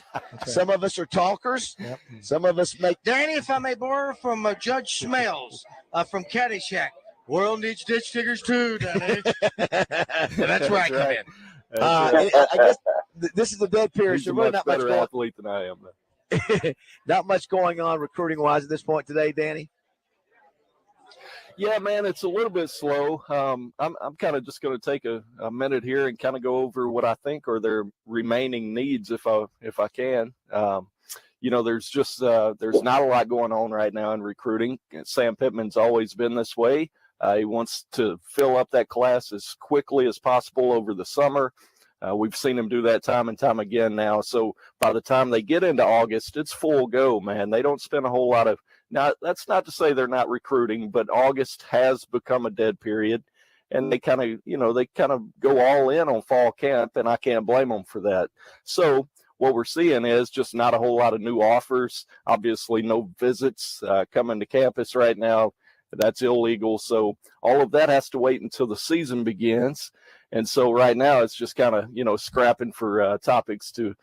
some of us are talkers, some of us make. Danny, if I may borrow from Judge Smells from Caddyshack, world needs ditch diggers too, Danny. That's where I come in. I guess this is the dead period. He's So a really much not much better going. athlete than I am. Though. Not much going on recruiting wise at this point today, Danny. Yeah, man, it's a little bit slow. I'm kind of just going to take a minute here and kind of go over what I think are their remaining needs, if I can. There's not a lot going on right now in recruiting. Sam Pittman's always been this way. He wants to fill up that class as quickly as possible over the summer. We've seen him do that time and time again now. So by the time they get into August, it's full go, man. They don't spend a whole lot of. Now, that's not to say they're not recruiting, but August has become a dead period, and they kind of go all in on fall camp, and I can't blame them for that. So what we're seeing is just not a whole lot of new offers. Obviously, no visits coming to campus right now. That's illegal. So all of that has to wait until the season begins. And so right now it's just kind of, scrapping for topics to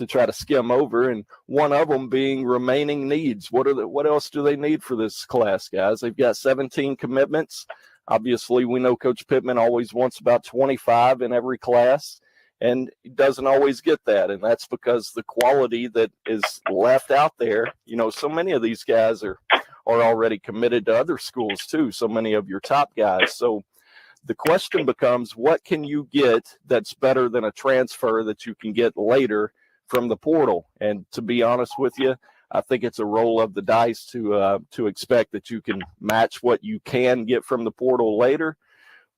try to skim over, and one of them being remaining needs. What else do they need for this class, guys? They've got 17 commitments. Obviously, we know Coach Pittman always wants about 25 in every class, and he doesn't always get that, and that's because the quality that is left out there, so many of these guys are already committed to other schools too, so many of your top guys. So the question becomes, what can you get that's better than a transfer that you can get later from the portal? And to be honest with you, I think it's a roll of the dice to expect that you can match what you can get from the portal later,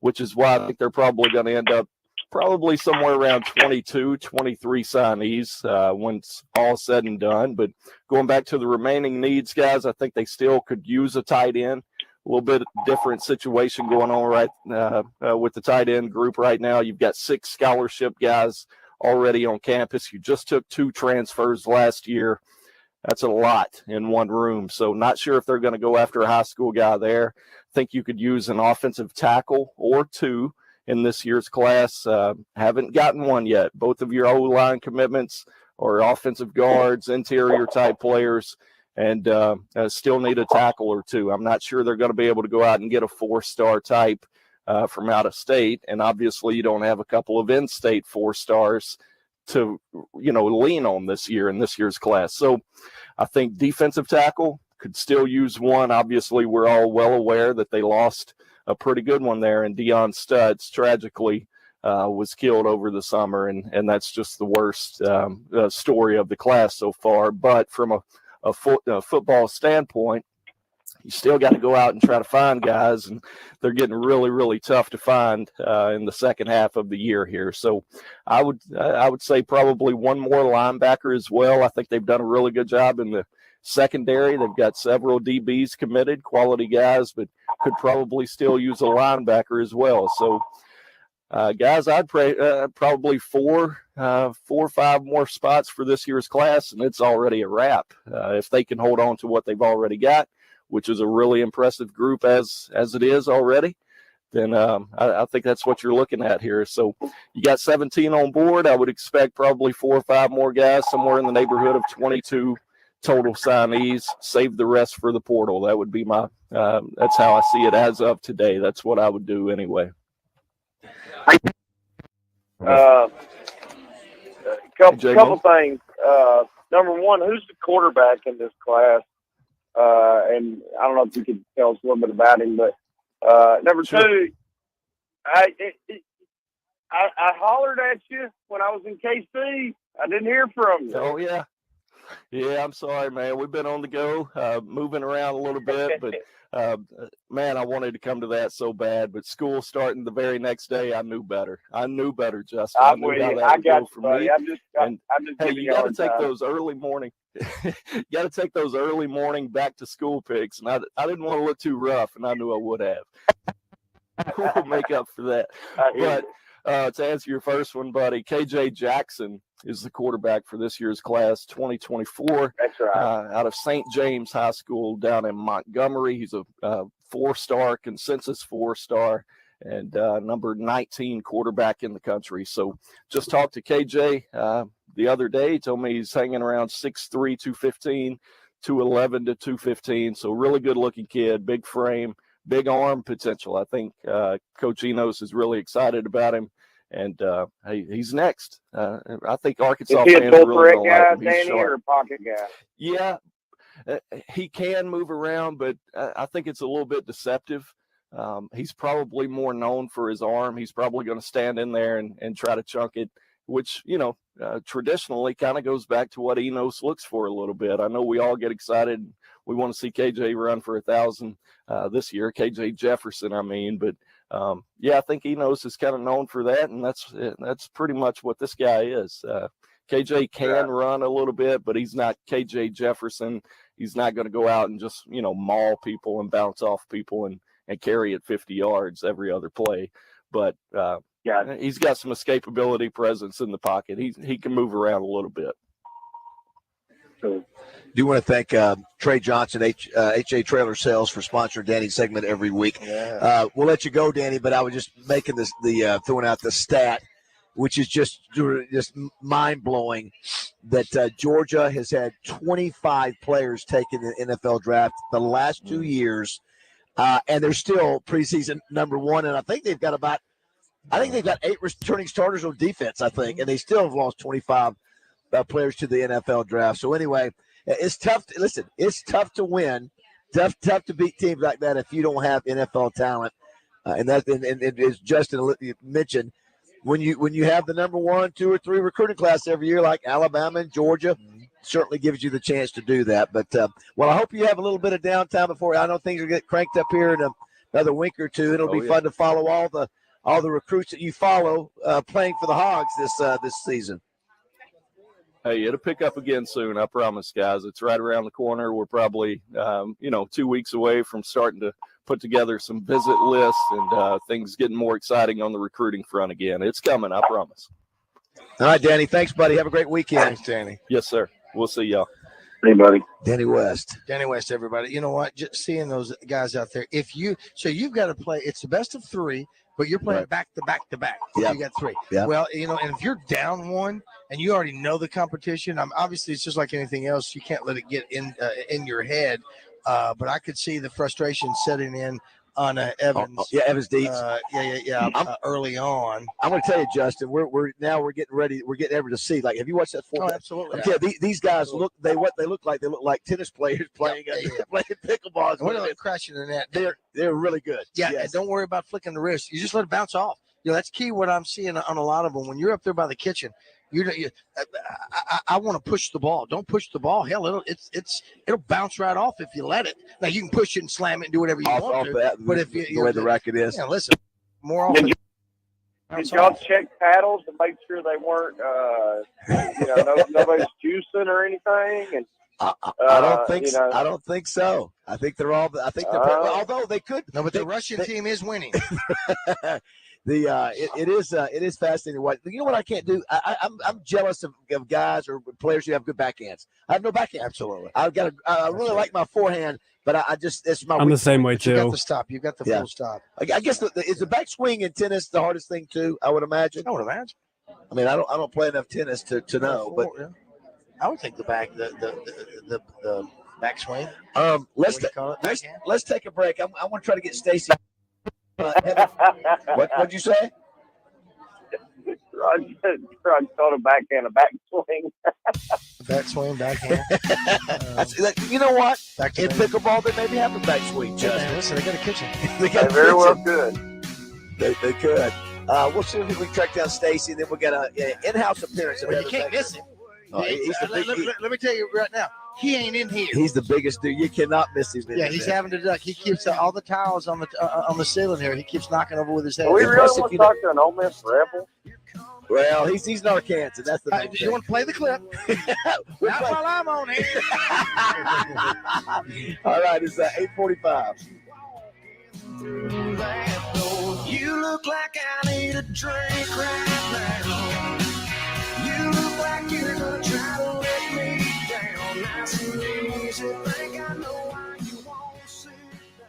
which is why I think they're probably going to end up probably somewhere around 22, 23 signees when it's all said and done. But going back to the remaining needs, guys, I think they still could use a tight end. A little bit different situation going on with the tight end group right now. You've got 6 scholarship guys already on campus. You just took 2 transfers last year. That's a lot in one room. So not sure if they're going to go after a high school guy there. Think you could use an offensive tackle or 2 in this year's class. Haven't gotten one yet. Both of your O-line commitments are offensive guards, interior type players, and still need a tackle or 2. I'm not sure they're going to be able to go out and get a 4-star type from out of state. And obviously you don't have a couple of in-state 4-stars to, lean on this year in this year's class. So I think defensive tackle could still use one. Obviously we're all well aware that they lost a pretty good one there, and Deion Stutz tragically was killed over the summer. And that's just the worst story of the class so far. But from a football standpoint, you still got to go out and try to find guys, and they're getting really, really tough to find in the second half of the year here. So I would say probably one more linebacker as well. I think they've done a really good job in the secondary. They've got several DBs committed, quality guys, but could probably still use a linebacker as well. So guys, I'd probably 4 or 5 more spots for this year's class, and it's already a wrap. If they can hold on to what they've already got, which is a really impressive group as it is already, then I think that's what you're looking at here. So you got 17 on board. I would expect probably 4 or 5 more guys, somewhere in the neighborhood of 22 total signees. Save the rest for the portal. That would be my that's how I see it as of today. That's what I would do anyway. Couple things. number one, who's the quarterback in this class? And I don't know if you could tell us a little bit about him, but number two, I hollered at you when I was in KC. I didn't hear from you. Oh, yeah. Yeah, I'm sorry, man. We've been on the go, moving around a little bit, but man, I wanted to come to that so bad. But school starting the very next day, I knew better. Justin. I knew how that would go for me. I'm just hey, you got to take those early morning. You got to take those early morning back to school picks, and I didn't want to look too rough, and I knew I would have. We'll make up for that. But to answer your first one, buddy, KJ Jackson is the quarterback for this year's class 2024. That's right. Out of St. James High School down in Montgomery. He's a 4-star, consensus 4-star, and number 19 quarterback in the country. So just talked to KJ the other day. He told me he's hanging around 6'3", 215, 211 to 215. So really good looking kid, big frame, big arm potential. I think Coach Enos is really excited about him. And he's next. I think Arkansas fans are really going to like him. Danny, or a pocket guy? Yeah, he can move around, but I think it's a little bit deceptive. He's probably more known for his arm. He's probably going to stand in there and try to chunk it, which, traditionally kind of goes back to what Enos looks for a little bit. I know we all get excited. We want to see KJ run for 1,000 this year, KJ Jefferson, but I think Enos is kind of known for that, and that's pretty much what this guy is. KJ can run a little bit, but he's not KJ Jefferson. He's not going to go out and just, maul people and bounce off people and carry it 50 yards every other play. But he's got some escapability presence in the pocket. He can move around a little bit. Do want to thank Trey Johnson, HA Trailer Sales, for sponsoring Danny's segment every week. Yeah. We'll let you go, Danny, but I was just making throwing out the stat, which is just mind-blowing, that Georgia has had 25 players taken in the NFL draft the last 2 years, and they're still preseason number one, and I think they've got 8 returning starters on defense, I think, and they still have lost 25 players to the NFL draft. So anyway, it's tough. It's tough to win, tough to beat teams like that if you don't have NFL talent. And as Justin mentioned, when you have the number 1, 2, or 3 recruiting class every year, like Alabama and Georgia, certainly gives you the chance to do that. But I hope you have a little bit of downtime before. I know things will get cranked up here in another week or two. It'll be fun to follow all the recruits that you follow playing for the Hogs this season. Hey, it'll pick up again soon, I promise, guys. It's right around the corner. We're probably, 2 weeks away from starting to put together some visit lists and things getting more exciting on the recruiting front again. It's coming, I promise. All right, Danny. Thanks, buddy. Have a great weekend. Thanks, Danny. Yes, sir. We'll see y'all. Hey, buddy. Danny West, everybody. You know what? Just seeing those guys out there. You've got to play. It's the best of 3. But you're playing back to back to back. Yeah. You got 3. Yeah. Well, and if you're down 1 and you already know the competition, obviously it's just like anything else. You can't let it get in your head. But I could see the frustration setting in on Evans. Evans Deeds. Early on. I'm going to tell you, Justin. We're getting ready. We're getting ready to see. Like, have you watched that? Oh, absolutely. These guys look like tennis players playing pickleball. What are they crashing in that? They're really good. Yeah, yes. And don't worry about flicking the wrist. You just let it bounce off. That's key. What I'm seeing on a lot of them when you're up there by the kitchen. I want to push the ball. Don't push the ball. Hell, it'll bounce right off if you let it. Now you can push it and slam it and do whatever you want to. But if the way the racket is, listen. More often. Did y'all check paddles to make sure they weren't, nobody's juicing or anything? And I don't think so. I don't think so. I think they're all. Although they could. No, but the Russian team is winning. It is fascinating. You know what I can't do? I'm jealous of guys or players who have good backhands. I have no backhand. Absolutely. I really like my forehand, but it's my. I'm the same way too. You got the stop. You got the full stop. I guess is the backswing in tennis the hardest thing too? I would imagine. I mean, I don't play enough tennis to know, but I would think the backswing. Let's take a break. I want to try to get Stacy. What'd you say? I caught a backhand, a backswing. Backswing, backhand. You know what? Back to In pickleball, they maybe have a backswing. Yeah, man, listen, they got a kitchen. They got They very well kitchen. could. They could. We'll see if we can track down Stacy. Then we got an in-house appearance. Well, you can't miss him. He's the big, let me tell you right now, he ain't in here. he's the biggest dude. You cannot miss him. Yeah, he's having to duck. He keeps all the towels on the ceiling here. He keeps knocking over with his head. Do we really want to talk to an Ole Miss Rebel? Well, he's Narragansett. That's the main You want to play the clip? Not while I'm on here. All right, it's 8:45. You look like I need a drink right now. You look like you're gonna try to let me down. Nice and easy, think I know why you won't sit down.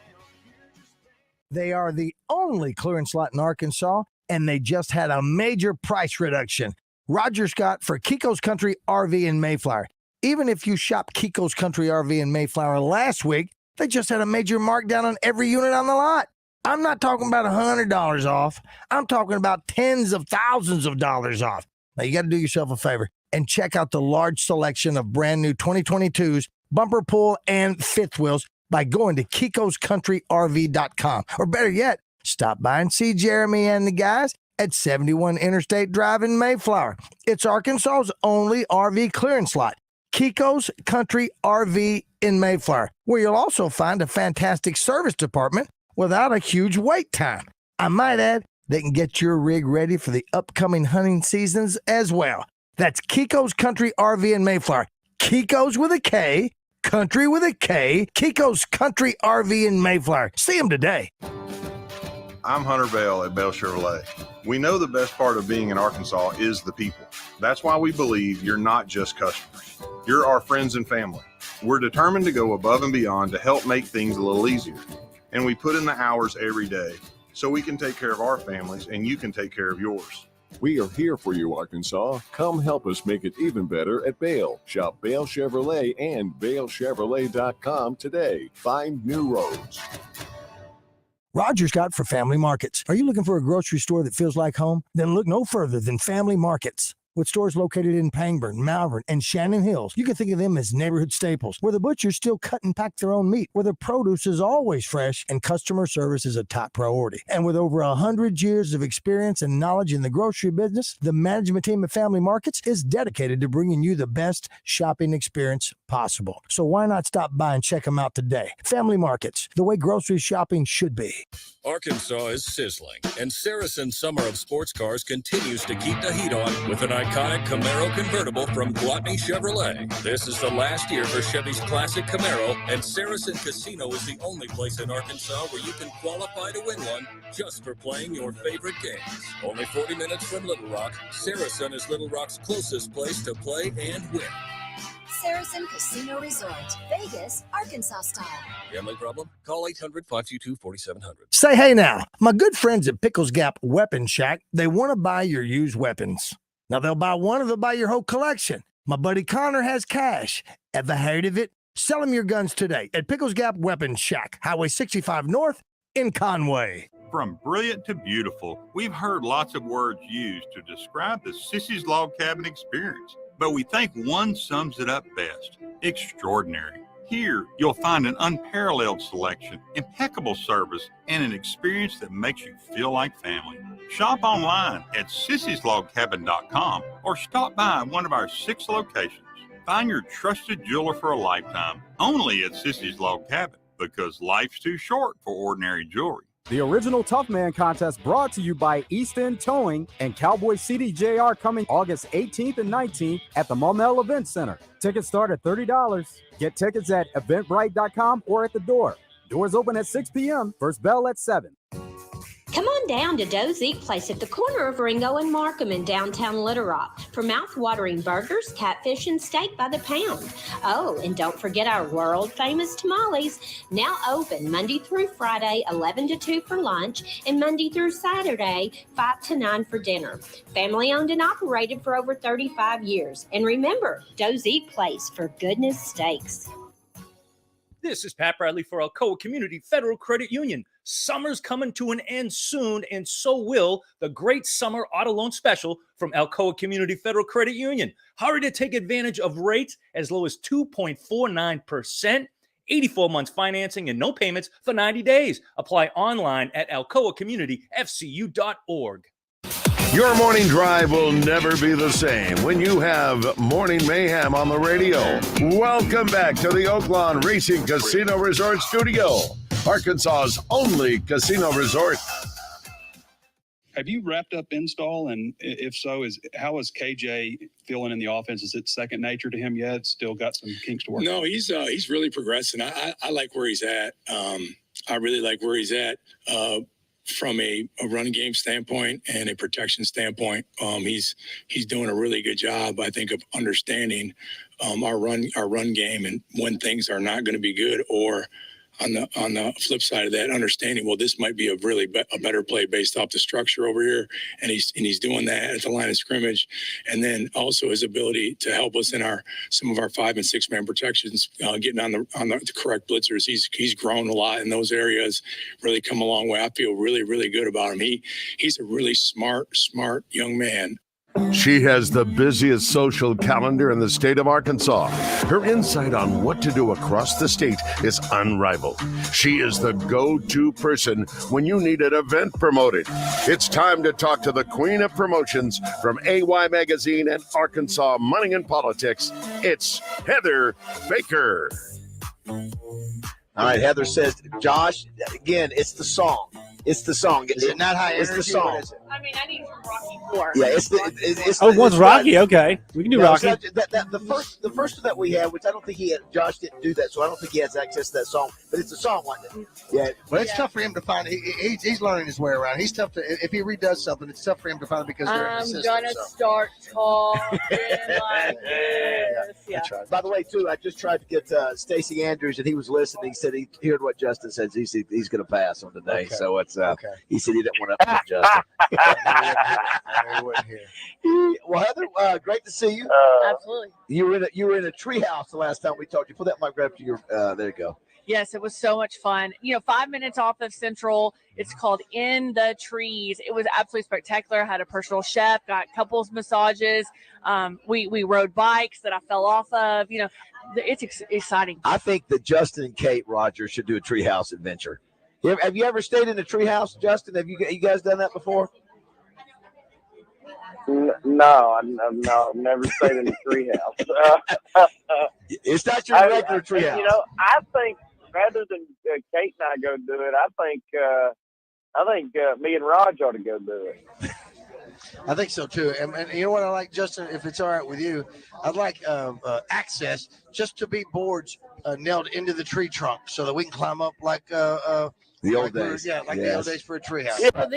They are the only clearance lot in Arkansas, and they just had a major price reduction. Roger Scott for Kiko's Country RV in Mayflower. Even if you shop Kiko's Country RV in Mayflower last week, they just had a major markdown on every unit on the lot. I'm not talking about $100 off. I'm talking about tens of thousands of dollars off. Now, you got to do yourself a favor and check out the large selection of brand new 2022s, bumper pull, and fifth wheels by going to kikoscountryrv.com. Or better yet, stop by and see Jeremy and the guys at 71 Interstate Drive in Mayflower. It's Arkansas's only RV clearance lot, Kiko's Country RV in Mayflower, where you'll also find a fantastic service department without a huge wait time. I might add, they can get your rig ready for the upcoming hunting seasons as well. That's Kiko's Country RV in Mayflower. Kiko's with a K, Country with a K, Kiko's Country RV in Mayflower. See them today. I'm Hunter Bell at Bell Chevrolet. We know the best part of being in Arkansas is the people. That's why we believe you're not just customers. You're our friends and family. We're determined to go above and beyond to help make things a little easier. And we put in the hours every day so we can take care of our families and you can take care of yours. We are here for you, Arkansas. Come help us make it even better at Bale. Shop Bale Chevrolet and BaleChevrolet.com today. Find new roads. Roger Scott for Family Markets. Are you looking for a grocery store that feels like home? Then look no further than Family Markets. With stores located in Pangburn, Malvern, and Shannon Hills, you can think of them as neighborhood staples, where the butchers still cut and pack their own meat, where the produce is always fresh, and customer service is a top priority. And with over 100 years of experience and knowledge in the grocery business, the management team at Family Markets is dedicated to bringing you the best shopping experience possible. So why not stop by and check them out today? Family Markets, the way grocery shopping should be. Arkansas is sizzling, and Saracen's Summer of Sports Cars continues to keep the heat on with an iconic Camaro convertible from Gwatney Chevrolet. This is the last year for Chevy's classic Camaro, and Saracen Casino is the only place in Arkansas where you can qualify to win one just for playing your favorite games. Only 40 minutes from Little Rock, Saracen is Little Rock's closest place to play and win. Saracen Casino Resort, Vegas, Arkansas style. Gambling problem? Call 800-522-4700. Say hey now. My good friends at Pickles Gap Weapon Shack, they want to buy your used weapons. Now they'll buy one or they'll buy your whole collection. My buddy Connor has cash. Ever heard of it? Sell him your guns today at Pickles Gap Weapon Shack, Highway 65 North in Conway. From brilliant to beautiful, we've heard lots of words used to describe the Sissy's Log Cabin experience, but we think one sums it up best: extraordinary. Here, you'll find an unparalleled selection, impeccable service, and an experience that makes you feel like family. Shop online at sissyslogcabin.com or stop by one of our 6 locations. Find your trusted jeweler for a lifetime only at Sissy's Log Cabin, because life's too short for ordinary jewelry. The original Tough Man contest brought to you by East End Towing and Cowboy CDJR coming August 18th and 19th at the Maumelle Event Center. Tickets start at $30. Get tickets at eventbrite.com or at the door. Doors open at 6 p.m. First bell at 7. Come on down to Doe's Eat Place at the corner of Ringo and Markham in downtown Little Rock for mouth-watering burgers, catfish, and steak by the pound. Oh, and don't forget our world-famous tamales, now open Monday through Friday, 11 to 2 for lunch, and Monday through Saturday, 5 to 9 for dinner. Family-owned and operated for over 35 years. And remember, Doe's Eat Place for goodness steaks. This is Pat Bradley for Alcoa Community Federal Credit Union. Summer's coming to an end soon, and so will the great summer auto loan special from Alcoa Community Federal Credit Union. Hurry to take advantage of rates as low as 2.49%, 84 months financing, and no payments for 90 days. Apply online at alcoacommunityfcu.org. Your morning drive will never be the same when you have Morning Mayhem on the radio. Welcome back to the Oaklawn Racing Casino Resort Studio, Arkansas's only casino resort. Have you wrapped up install? And if so, how is KJ feeling in the offense? Is it second nature to him yet? Still got some kinks to work? No, he's really progressing. I like where he's at. I really like where he's at from a run game standpoint and a protection standpoint. He's doing a really good job, I think, of understanding our run game and when things are not going to be good, or on the flip side of that, understanding, well, this might be a better play based off the structure over here, and he's doing that at the line of scrimmage, and then also his ability to help us in some of our 5 and 6 man protections, getting on the correct blitzers. He's grown a lot in those areas, really come a long way. I feel really, really good about him. He's a really smart young man. She has the busiest social calendar in the state of Arkansas. Her insight on what to do across the state is unrivaled. She is the go-to person when you need an event promoted. It's time to talk to the queen of promotions from AY Magazine and Arkansas Money and Politics. It's Heather Baker. All right, Heather says, Josh, again, it's the song. It's the song. Is it not high energy? It's the song. I mean, I need from Rocky 4. Yeah, it's one's Rocky. Okay, we can do Rocky. The first that we had, which I don't think Josh didn't do that, so I don't think he has access to that song. But it's a song like that. Yeah, but it's tough for him to find. He's learning his way around. He's tough to, if he redoes something, it's tough for him to find because they're in the system. I'm gonna start talking like this. Yeah. That's right. By the way, too, I just tried to get Stacey Andrews, and he was listening. He said he heard what Justin said. He's going to pass on today. Okay. So it's he said he didn't want to upset Justin. Well, Heather, great to see you. Absolutely. You were in a treehouse the last time we talked. You put that mic right up to your. There you go. Yes, it was so much fun. 5 minutes off of Central. It's called In the Trees. It was absolutely spectacular. Had a personal chef, got couples massages. We rode bikes that I fell off of. It's exciting. I think that Justin and Kate Rogers should do a treehouse adventure. Have you ever stayed in a treehouse, Justin? Have you guys done that before? No, I've never stayed in a treehouse. It's not your regular treehouse. I think rather than Kate and I go do it, I think me and Raj ought to go do it. I think so too. And you know what I like, Justin? If it's all right with you, I'd like access just to be boards nailed into the tree trunk so that we can climb up like the old days. Yeah, like the old days for a treehouse. Yeah, and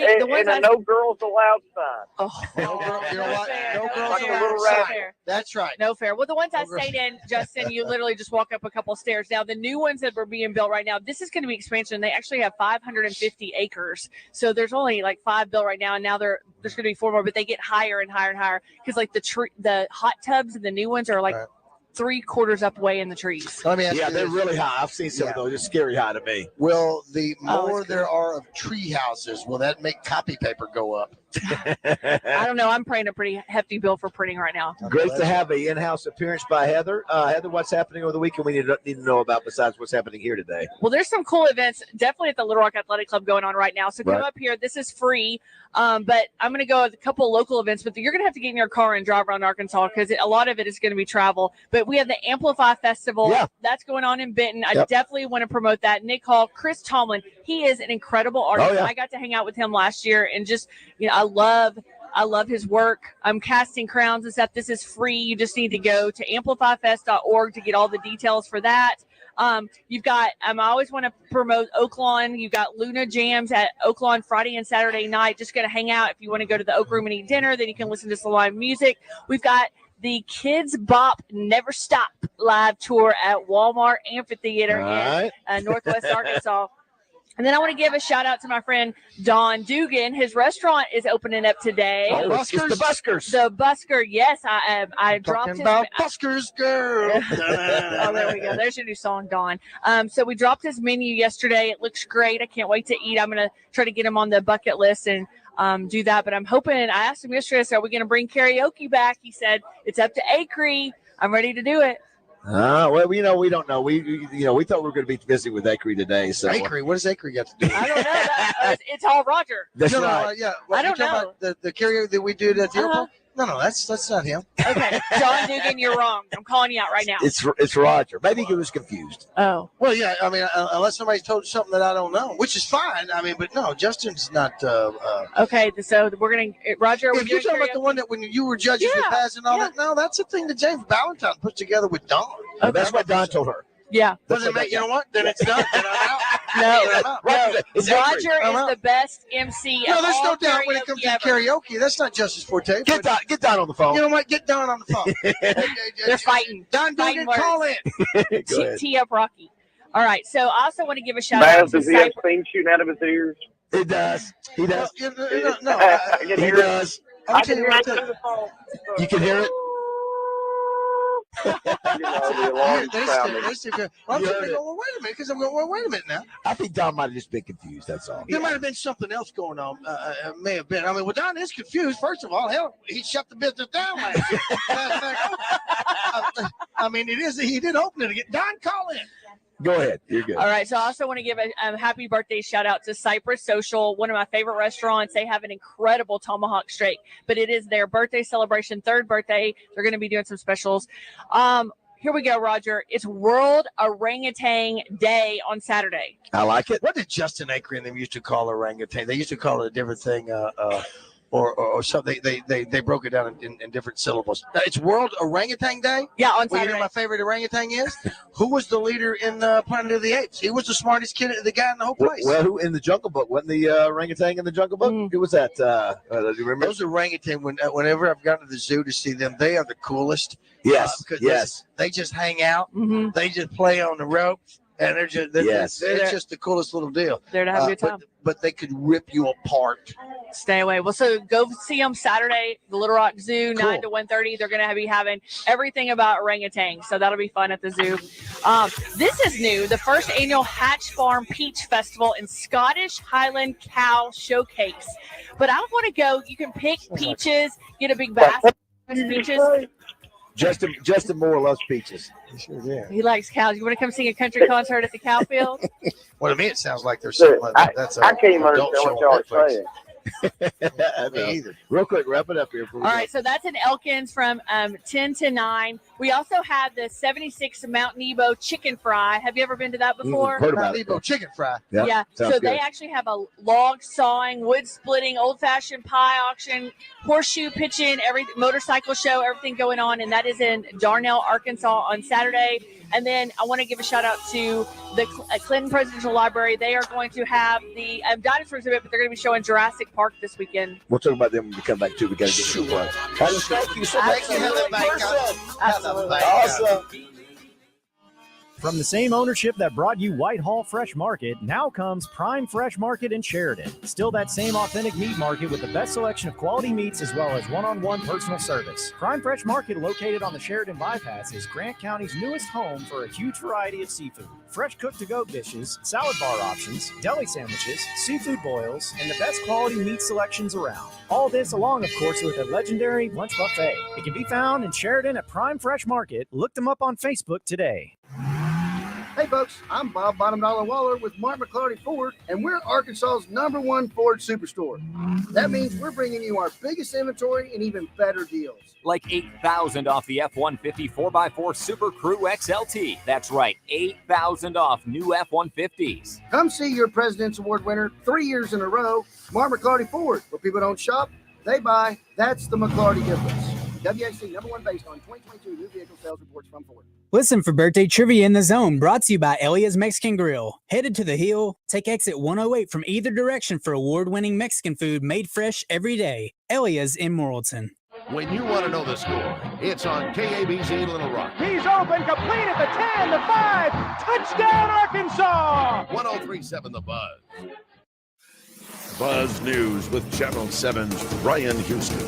a no girls allowed sign. Oh, you know what? No girls fair. allowed sign. Fair. That's right. No fair. Well, the ones I stayed in, Justin, you literally just walk up a couple stairs. Now, the new ones that were being built right now, this is going to be expansion. They actually have 550 acres. So there's only like 5 built right now, and now there's going to be 4 more, but they get higher and higher and higher because like the hot tubs and the new ones are like 3/4 up way in the trees. Let me ask you they're this. really high. I've seen some of those. It's scary high to me. Will the more there are of tree houses, will that make copy paper go up? I don't know. I'm paying a pretty hefty bill for printing right now. Great to have an in-house appearance by Heather. Heather, what's happening over the weekend we need to know about besides what's happening here today? Well, there's some cool events definitely at the Little Rock Athletic Club going on right now. So come up here. This is free. But I'm going to go with a couple of local events, but you're going to have to get in your car and drive around Arkansas because a lot of it is going to be travel. But we have the Amplify Festival. Yeah. That's going on in Benton. I definitely want to promote that. Nick Hall, Chris Tomlin, he is an incredible artist. I got to hang out with him last year and just, I love his work. I'm casting crowns and stuff. This is free. You just need to go to amplifyfest.org to get all the details for that. You've got, I always want to promote Oaklawn. You've got Luna Jams at Oaklawn Friday and Saturday night. Just going to hang out. If you want to go to the Oak Room and eat dinner, then you can listen to some live music. We've got the Kids Bop Never Stop live tour at Walmart Amphitheater in Northwest Arkansas. And then I want to give a shout out to my friend Don Dugan. His restaurant is opening up today. Oh, it's the Buskers. The Busker, yes. I dropped his about Buskers, girl. Oh, there we go. There's your new song, Don. So we dropped his menu yesterday. It looks great. I can't wait to eat. I'm going to try to get him on the bucket list and do that. But I'm hoping, I asked him yesterday, so are we going to bring karaoke back? He said, it's up to Acree. I'm ready to do it. Well, we don't know. We thought we were going to be visiting with Acree today. So Acree, what does Acree got to do? I don't know. It's all Roger. That's no, right. Yeah. I don't know. About the karaoke that we did at the airport? No, that's not him. Okay, John Dugan, you're wrong. I'm calling you out right now. It's Roger. Maybe he was confused. Oh. Well, yeah. I mean, unless somebody's told you something that I don't know, which is fine. I mean, but no, Justin's not. Okay, so we're gonna Roger. If you're talking about the one that when you were judging the pass and all that, no, that's the thing that James Valentine put together with Don. Okay. That's what Don told her. Yeah. Does it make, you know what? Then it's done. Then I'm out. No. Roger is the best MC. No, of there's no all doubt when it comes to karaoke karaoke. That's not Justice Forte. Get Don on the phone. You know what? Get Don on the phone. They're fighting. Don Dugan, call in. Tee up Rocky. All right. So I also want to give a shout out to Does he have steam shooting out of his ears? It does. He does. No, I can He hear does. it. I can hear it too. through the phone. You can hear it. The alarm sounding. I'm sitting there going, well, wait a minute, because I'm going, well, wait a minute now. I think Don might have just been confused. That's all. There might have been something else going on. May have been. I mean, well, Don is confused. First of all, hell, he shut the business down last year. I mean, he did open it again. Don, call in. Go ahead. You're good. All right. So I also want to give a happy birthday shout out to Cypress Social, one of my favorite restaurants. They have an incredible tomahawk steak, but it is their birthday celebration, third birthday. They're going to be doing some specials. Here we go, Roger. It's World Orangutan Day on Saturday. I like it. What did Justin Acree and them used to call orangutan? They used to call it a different thing. Or something. They broke it down in different syllables. It's World Orangutan Day. Yeah, on Well, Saturday. you know my favorite orangutan is? Who was the leader in Planet of the Apes? He was the smartest kid, the guy in the whole place. Well, who in the Jungle Book? Wasn't the orangutan in the Jungle Book? Who was that? Do you remember? Those orangutan, whenever I've gone to the zoo to see them, they are the coolest. Yes, because yes. They just hang out. Mm-hmm. They just play on the ropes. And they're just, it's just the coolest little deal. There to have a good time. But they could rip you apart. Stay away. Well, so go see them Saturday, the Little Rock Zoo, Cool. 9 to 1:30. They're going to be having everything about orangutans, so that'll be fun at the zoo. This is new, the first annual Hatch Farm Peach Festival and Scottish Highland Cow Showcase. But I want to go. You can pick peaches, get a big basket of peaches. Justin Moore loves peaches. Sure did. He likes cows. You want to come sing a country concert at the cow field? Well, to me, it sounds like there's something like that. That's I can't even adult understand show what on y'all are Netflix. saying. Me either. Real quick, wrap it up here. All right, so that's in Elkins from 10 to 9. We also have the 76 Mount Nebo chicken fry. Have you ever been to that before? Heard about Mount it. Nebo chicken fry. Yeah. So sounds they good. actually have a log sawing, wood splitting, old-fashioned pie auction, horseshoe pitching, motorcycle show, everything going on, and that is in Darnell, Arkansas on Saturday. And then I want to give a shout out to the Clinton Presidential Library. They are going to have the dinosaurs of it, but they're going to be showing Jurassic Park this weekend. We'll talk about them when we come back too. We got to get to the plug. Thank you so much. Absolutely. Awesome. From the same ownership that brought you Whitehall Fresh Market, now comes Prime Fresh Market in Sheridan. Still that same authentic meat market with the best selection of quality meats as well as one-on-one personal service. Prime Fresh Market, located on the Sheridan Bypass, is Grant County's newest home for a huge variety of seafood. Fresh cooked-to-go dishes, salad bar options, deli sandwiches, seafood boils, and the best quality meat selections around. All this along, of course, with a legendary lunch buffet. It can be found in Sheridan at Prime Fresh Market. Look them up on Facebook today. Hey folks, I'm Bob Bottom Dollar Waller with Mark McClarty Ford, and we're Arkansas's #1 Ford superstore. That means we're bringing you our biggest inventory and even better deals. Like $8,000 off the F-150 4x4 Super Crew XLT. That's right, $8,000 off new F-150s. Come see your President's Award winner 3 years in a row, Mark McClarty Ford. Where people don't shop, they buy. That's the McClarty difference. WAC #1 based on 2022 new vehicle sales reports from Ford. Listen for birthday trivia in the zone, brought to you by Elia's Mexican Grill. Headed to the hill, take exit 108 from either direction for award-winning Mexican food made fresh every day. Elia's in Morrilton. When you want to know the score, it's on KABZ Little Rock. He's open, complete at the 10, the 5. Touchdown, Arkansas! 103.7 The Buzz. Buzz News with Channel 7's Brian Houston.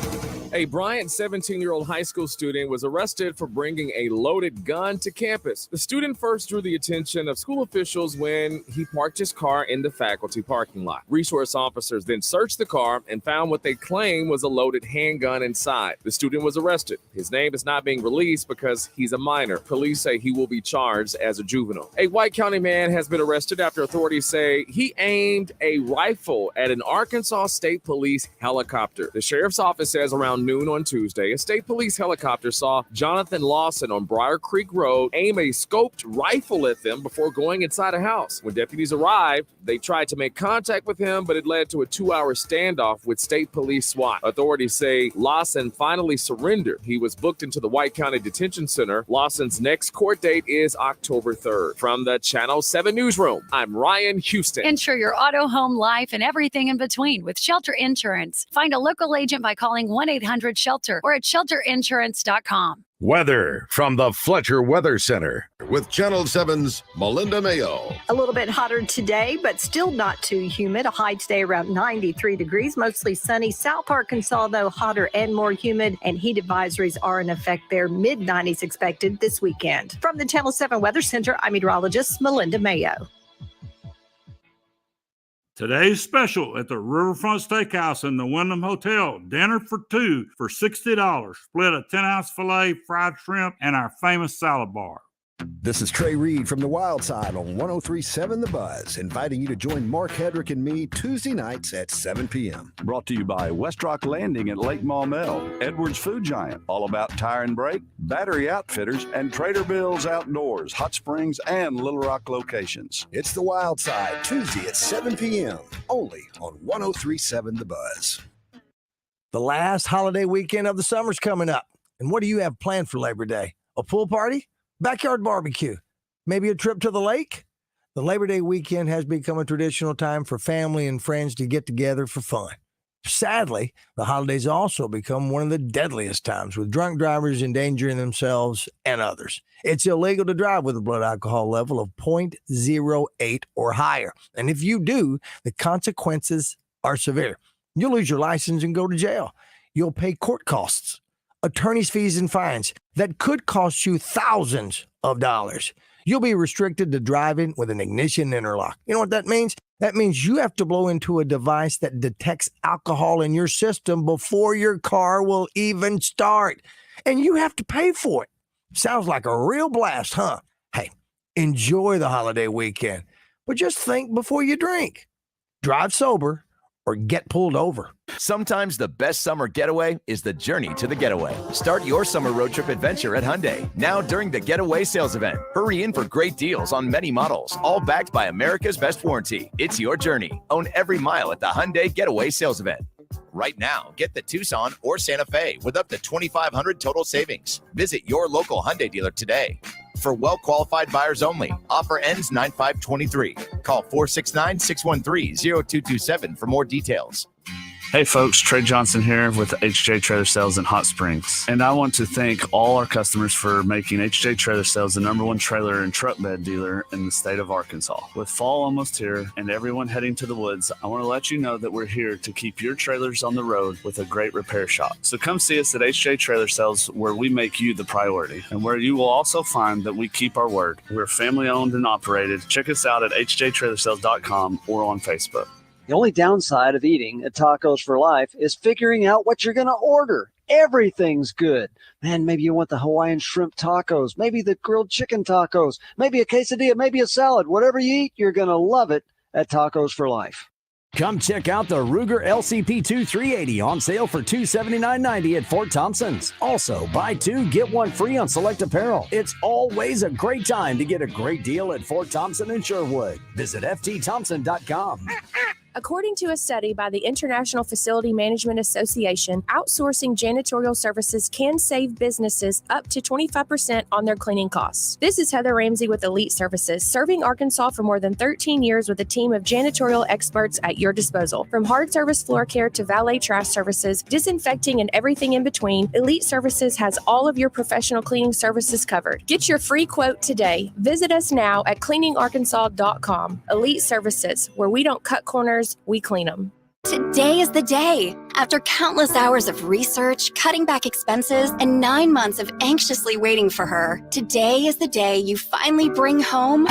A Bryant 17-year-old high school student was arrested for bringing a loaded gun to campus. The student first drew the attention of school officials when he parked his car in the faculty parking lot. Resource officers then searched the car and found what they claimed was a loaded handgun inside. The student was arrested. His name is not being released because he's a minor. Police say he will be charged as a juvenile. A White County man has been arrested after authorities say he aimed a rifle at an Arkansas State Police helicopter. The sheriff's office says around noon on Tuesday, a state police helicopter saw Jonathan Lawson on Briar Creek Road aim a scoped rifle at them before going inside a house. When deputies arrived, they tried to make contact with him, but it led to a 2-hour standoff with state police SWAT. Authorities say Lawson finally surrendered. He was booked into the White County Detention Center. Lawson's next court date is October 3rd. From the Channel 7 Newsroom, I'm Ryan Houston. Insure your auto, home, life, and everything in between with Shelter Insurance. Find a local agent by calling 1-800-SHELTER or at shelterinsurance.com. Weather from the Fletcher Weather Center with Channel 7's Melinda Mayo. A little bit hotter today, but still not too humid. A high today around 93 degrees, mostly sunny. South Arkansas, though, hotter and more humid, and heat advisories are in effect there. Mid-90s expected this weekend. From the Channel 7 Weather Center, I'm meteorologist Melinda Mayo. Today's special at the Riverfront Steakhouse in the Wyndham Hotel. Dinner for two for $60. Split a 10-ounce filet, fried shrimp, and our famous salad bar. This is Trey Reed from the Wild Side on 103.7 The Buzz, inviting you to join Mark Hedrick and me Tuesday nights at 7 p.m. Brought to you by West Rock Landing at Lake Maumelle, Edwards Food Giant, all about tire and brake, battery outfitters, and Trader Bill's Outdoors, Hot Springs, and Little Rock locations. It's the Wild Side, Tuesday at 7 p.m., only on 103.7 The Buzz. The last holiday weekend of the summer's coming up. And what do you have planned for Labor Day? A pool party? Backyard barbecue? Maybe a trip to the lake? The Labor Day weekend has become a traditional time for family and friends to get together for fun. Sadly, the holidays also become one of the deadliest times, with drunk drivers endangering themselves and others. It's illegal to drive with a blood alcohol level of 0.08 or higher. And if you do, the consequences are severe. You'll lose your license and go to jail. You'll pay court costs, attorney's fees, and fines that could cost you thousands of dollars. You'll be restricted to driving with an ignition interlock. You know what that means? That means you have to blow into a device that detects alcohol in your system before your car will even start. And you have to pay for it. Sounds like a real blast, huh? Hey, enjoy the holiday weekend, but just think before you drink. Drive sober or get pulled over. Sometimes the best summer getaway is the journey to the getaway. Start your summer road trip adventure at Hyundai, now during the Getaway Sales Event. Hurry in for great deals on many models, all backed by America's best warranty. It's your journey. Own every mile at the Hyundai Getaway Sales Event. Right now, get the Tucson or Santa Fe with up to $2,500 total savings. Visit your local Hyundai dealer today. For well-qualified buyers only. Offer ends 9/5/23. Call 469-613-0227 for more details. Hey folks, Trey Johnson here with HJ Trailer Sales in Hot Springs. And I want to thank all our customers for making HJ Trailer Sales the #1 trailer and truck bed dealer in the state of Arkansas. With fall almost here and everyone heading to the woods, I want to let you know that we're here to keep your trailers on the road with a great repair shop. So come see us at HJ Trailer Sales, where we make you the priority and where you will also find that we keep our word. We're family owned and operated. Check us out at hjtrailersales.com or on Facebook. The only downside of eating at Tacos for Life is figuring out what you're going to order. Everything's good. Man, maybe you want the Hawaiian shrimp tacos, maybe the grilled chicken tacos, maybe a quesadilla, maybe a salad. Whatever you eat, you're going to love it at Tacos for Life. Come check out the Ruger LCP2 380 on sale for $279.90 at Fort Thompson's. Also, buy two, get one free on select apparel. It's always a great time to get a great deal at Fort Thompson in Sherwood. Visit ftthompson.com. According to a study by the International Facility Management Association, outsourcing janitorial services can save businesses up to 25% on their cleaning costs. This is Heather Ramsey with Elite Services, serving Arkansas for more than 13 years with a team of janitorial experts at your disposal. From hard service floor care to valet trash services, disinfecting, and everything in between, Elite Services has all of your professional cleaning services covered. Get your free quote today. Visit us now at cleaningarkansas.com. Elite Services, where we don't cut corners, we clean them. Today is the day. After countless hours of research, cutting back expenses, and 9 months of anxiously waiting for her, today is the day you finally bring home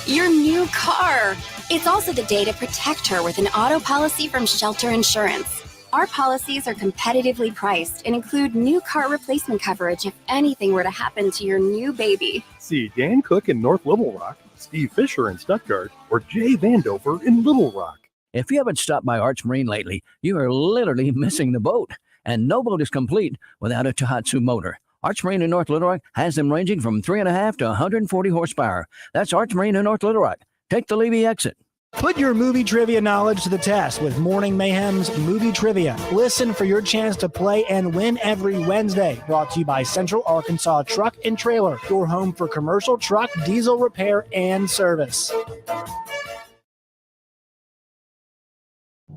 your new car. It's also the day to protect her with an auto policy from Shelter Insurance. Our policies are competitively priced and include new car replacement coverage if anything were to happen to your new baby. See Dan Cook in North Little Rock, Steve Fisher in Stuttgart, or Jay Vandover in Little Rock. If you haven't stopped by Arch Marine lately, you are literally missing the boat. And no boat is complete without a Tohatsu motor. Arch Marine in North Little Rock has them ranging from 3.5 to 140 horsepower. That's Arch Marine in North Little Rock. Take the Levy exit. Put your movie trivia knowledge to the test with Morning Mayhem's Movie Trivia. Listen for your chance to play and win every Wednesday. Brought to you by Central Arkansas Truck and Trailer, your home for commercial truck, diesel repair, and service.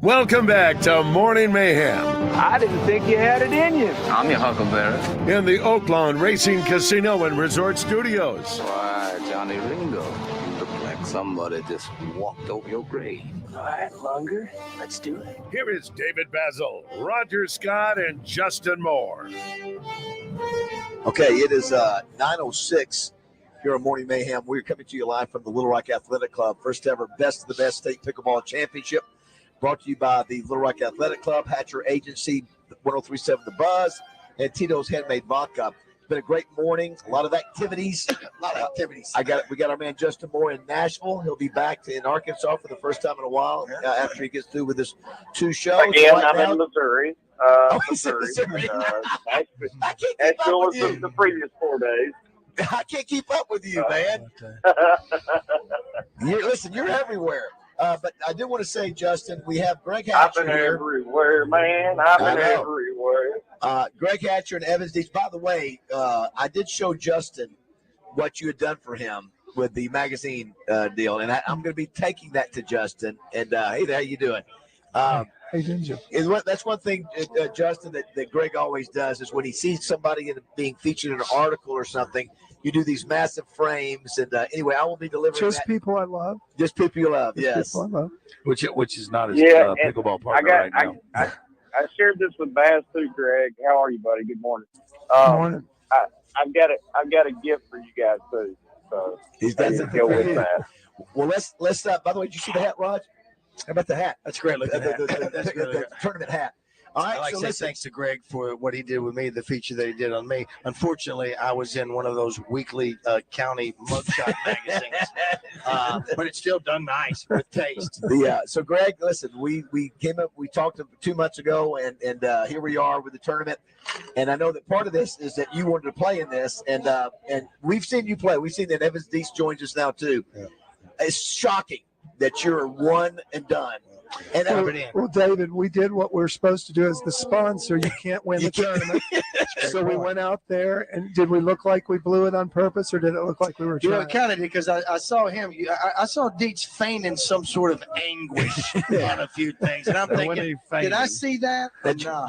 Welcome back to Morning Mayhem. I didn't think you had it in you. I'm your huckleberry. In the Oaklawn Racing Casino and Resort Studios. Why, Johnny Ringo, you look like somebody just walked over your grave. All right, Lunger, let's do it. Here is David Basil, Roger Scott, and Justin Moore. Okay, it is 9:06 here on Morning Mayhem. We're coming to you live from the Little Rock Athletic Club. First ever Best of the Best State Pickleball Championship. Brought to you by the Little Rock Athletic Club, Hatcher Agency, 1037 The Buzz, and Tito's Handmade Vodka. It's been a great morning, a lot of activities. We got our man Justin Moore in Nashville. He'll be back in Arkansas for the first time in a while after he gets through with his 2 shows. Again, right I'm now. in Missouri. Missouri. Nashville was the previous 4 days. I can't keep up with you, man. Listen, you're everywhere. But I do want to say, Justin, we have Greg Hatcher I've been here. everywhere, man. I've been everywhere. Greg Hatcher and Evans Dees. By the way, I did show Justin what you had done for him with the magazine deal, and I'm going to be taking that to Justin. And hey, how you doing? Hey, Ginger. That's one thing, Justin, that Greg always does is when he sees somebody being featured in an article or something, you do these massive frames. And anyway, I will be delivering Just people I love. Just people you love, Just yes. people I love. Which is not his I pickleball partner right now. I shared this with Baz too, Greg. How are you, buddy? Good morning. Good morning. I've got a gift for you guys too. So He's I need to go with that. Well, let's. By the way, did you see the hat, Raj? How about the hat? That's great looking hat. That's really the tournament hat. All right, I like so to say listen. thanks to Greg for what he did with me, the feature that he did on me. Unfortunately, I was in one of those weekly county mugshot magazines, but it's still done nice with taste. So Greg, listen, we talked 2 months ago, and here we are with the tournament. And I know that part of this is that you wanted to play in this, and we've seen you play. We've seen that Evans Dees joins us now too. Yeah. It's shocking that you're one and done. And well, David, we did what we're supposed to do as the sponsor. You can't win the tournament. So we went out there, and did we look like we blew it on purpose, or did it look like we were trying? Yeah, it kind of did, because I saw him. I saw Dietz feigning some sort of anguish on a few things, and I'm thinking, did I see that?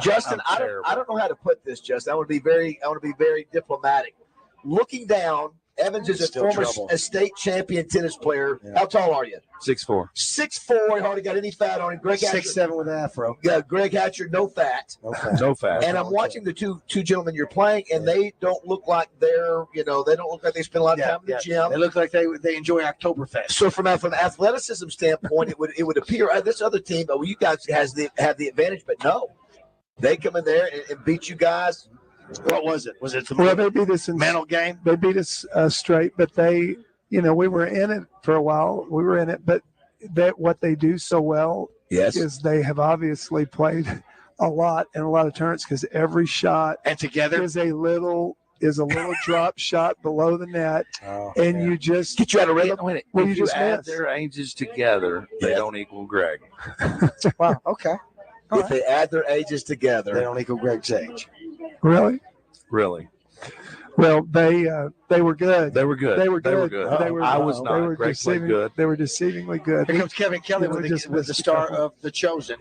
Justin, I don't know how to put this, Justin. I want to be very diplomatic. Looking down, Evans is a former state champion tennis player. Yeah. How tall are you? 6'4". 6'4". He hardly got any fat on him. Greg Hatcher, 6'7" with an afro. Yeah, Greg Hatcher, no fat. No fat. And I'm watching the two gentlemen you're playing, and they don't look like they don't look like they spend a lot of time in the gym. They look like they enjoy Oktoberfest. So from an athleticism standpoint, it would appear this other team, you guys have the advantage, but no, they come in there and beat you guys. What was it? Was it the they beat us in mental game? They beat us straight, but they, we were in it for a while. We were in it, but what they do so well is they have obviously played a lot in a lot of tournaments, because every shot and together is a little is a little drop shot below the net, and you just get you out of rhythm. Well, If you you just add miss. their ages together, they don't equal Greg. Wow. Okay. If they add their ages together, They don't equal Greg's age. Really? Really? Well, they were good. They were good. They were They were good. good. They were, I was they not. were Greg played good. They were deceivingly good. Here comes Kevin Kelly You know, with just the missed a star couple. of The Chosen.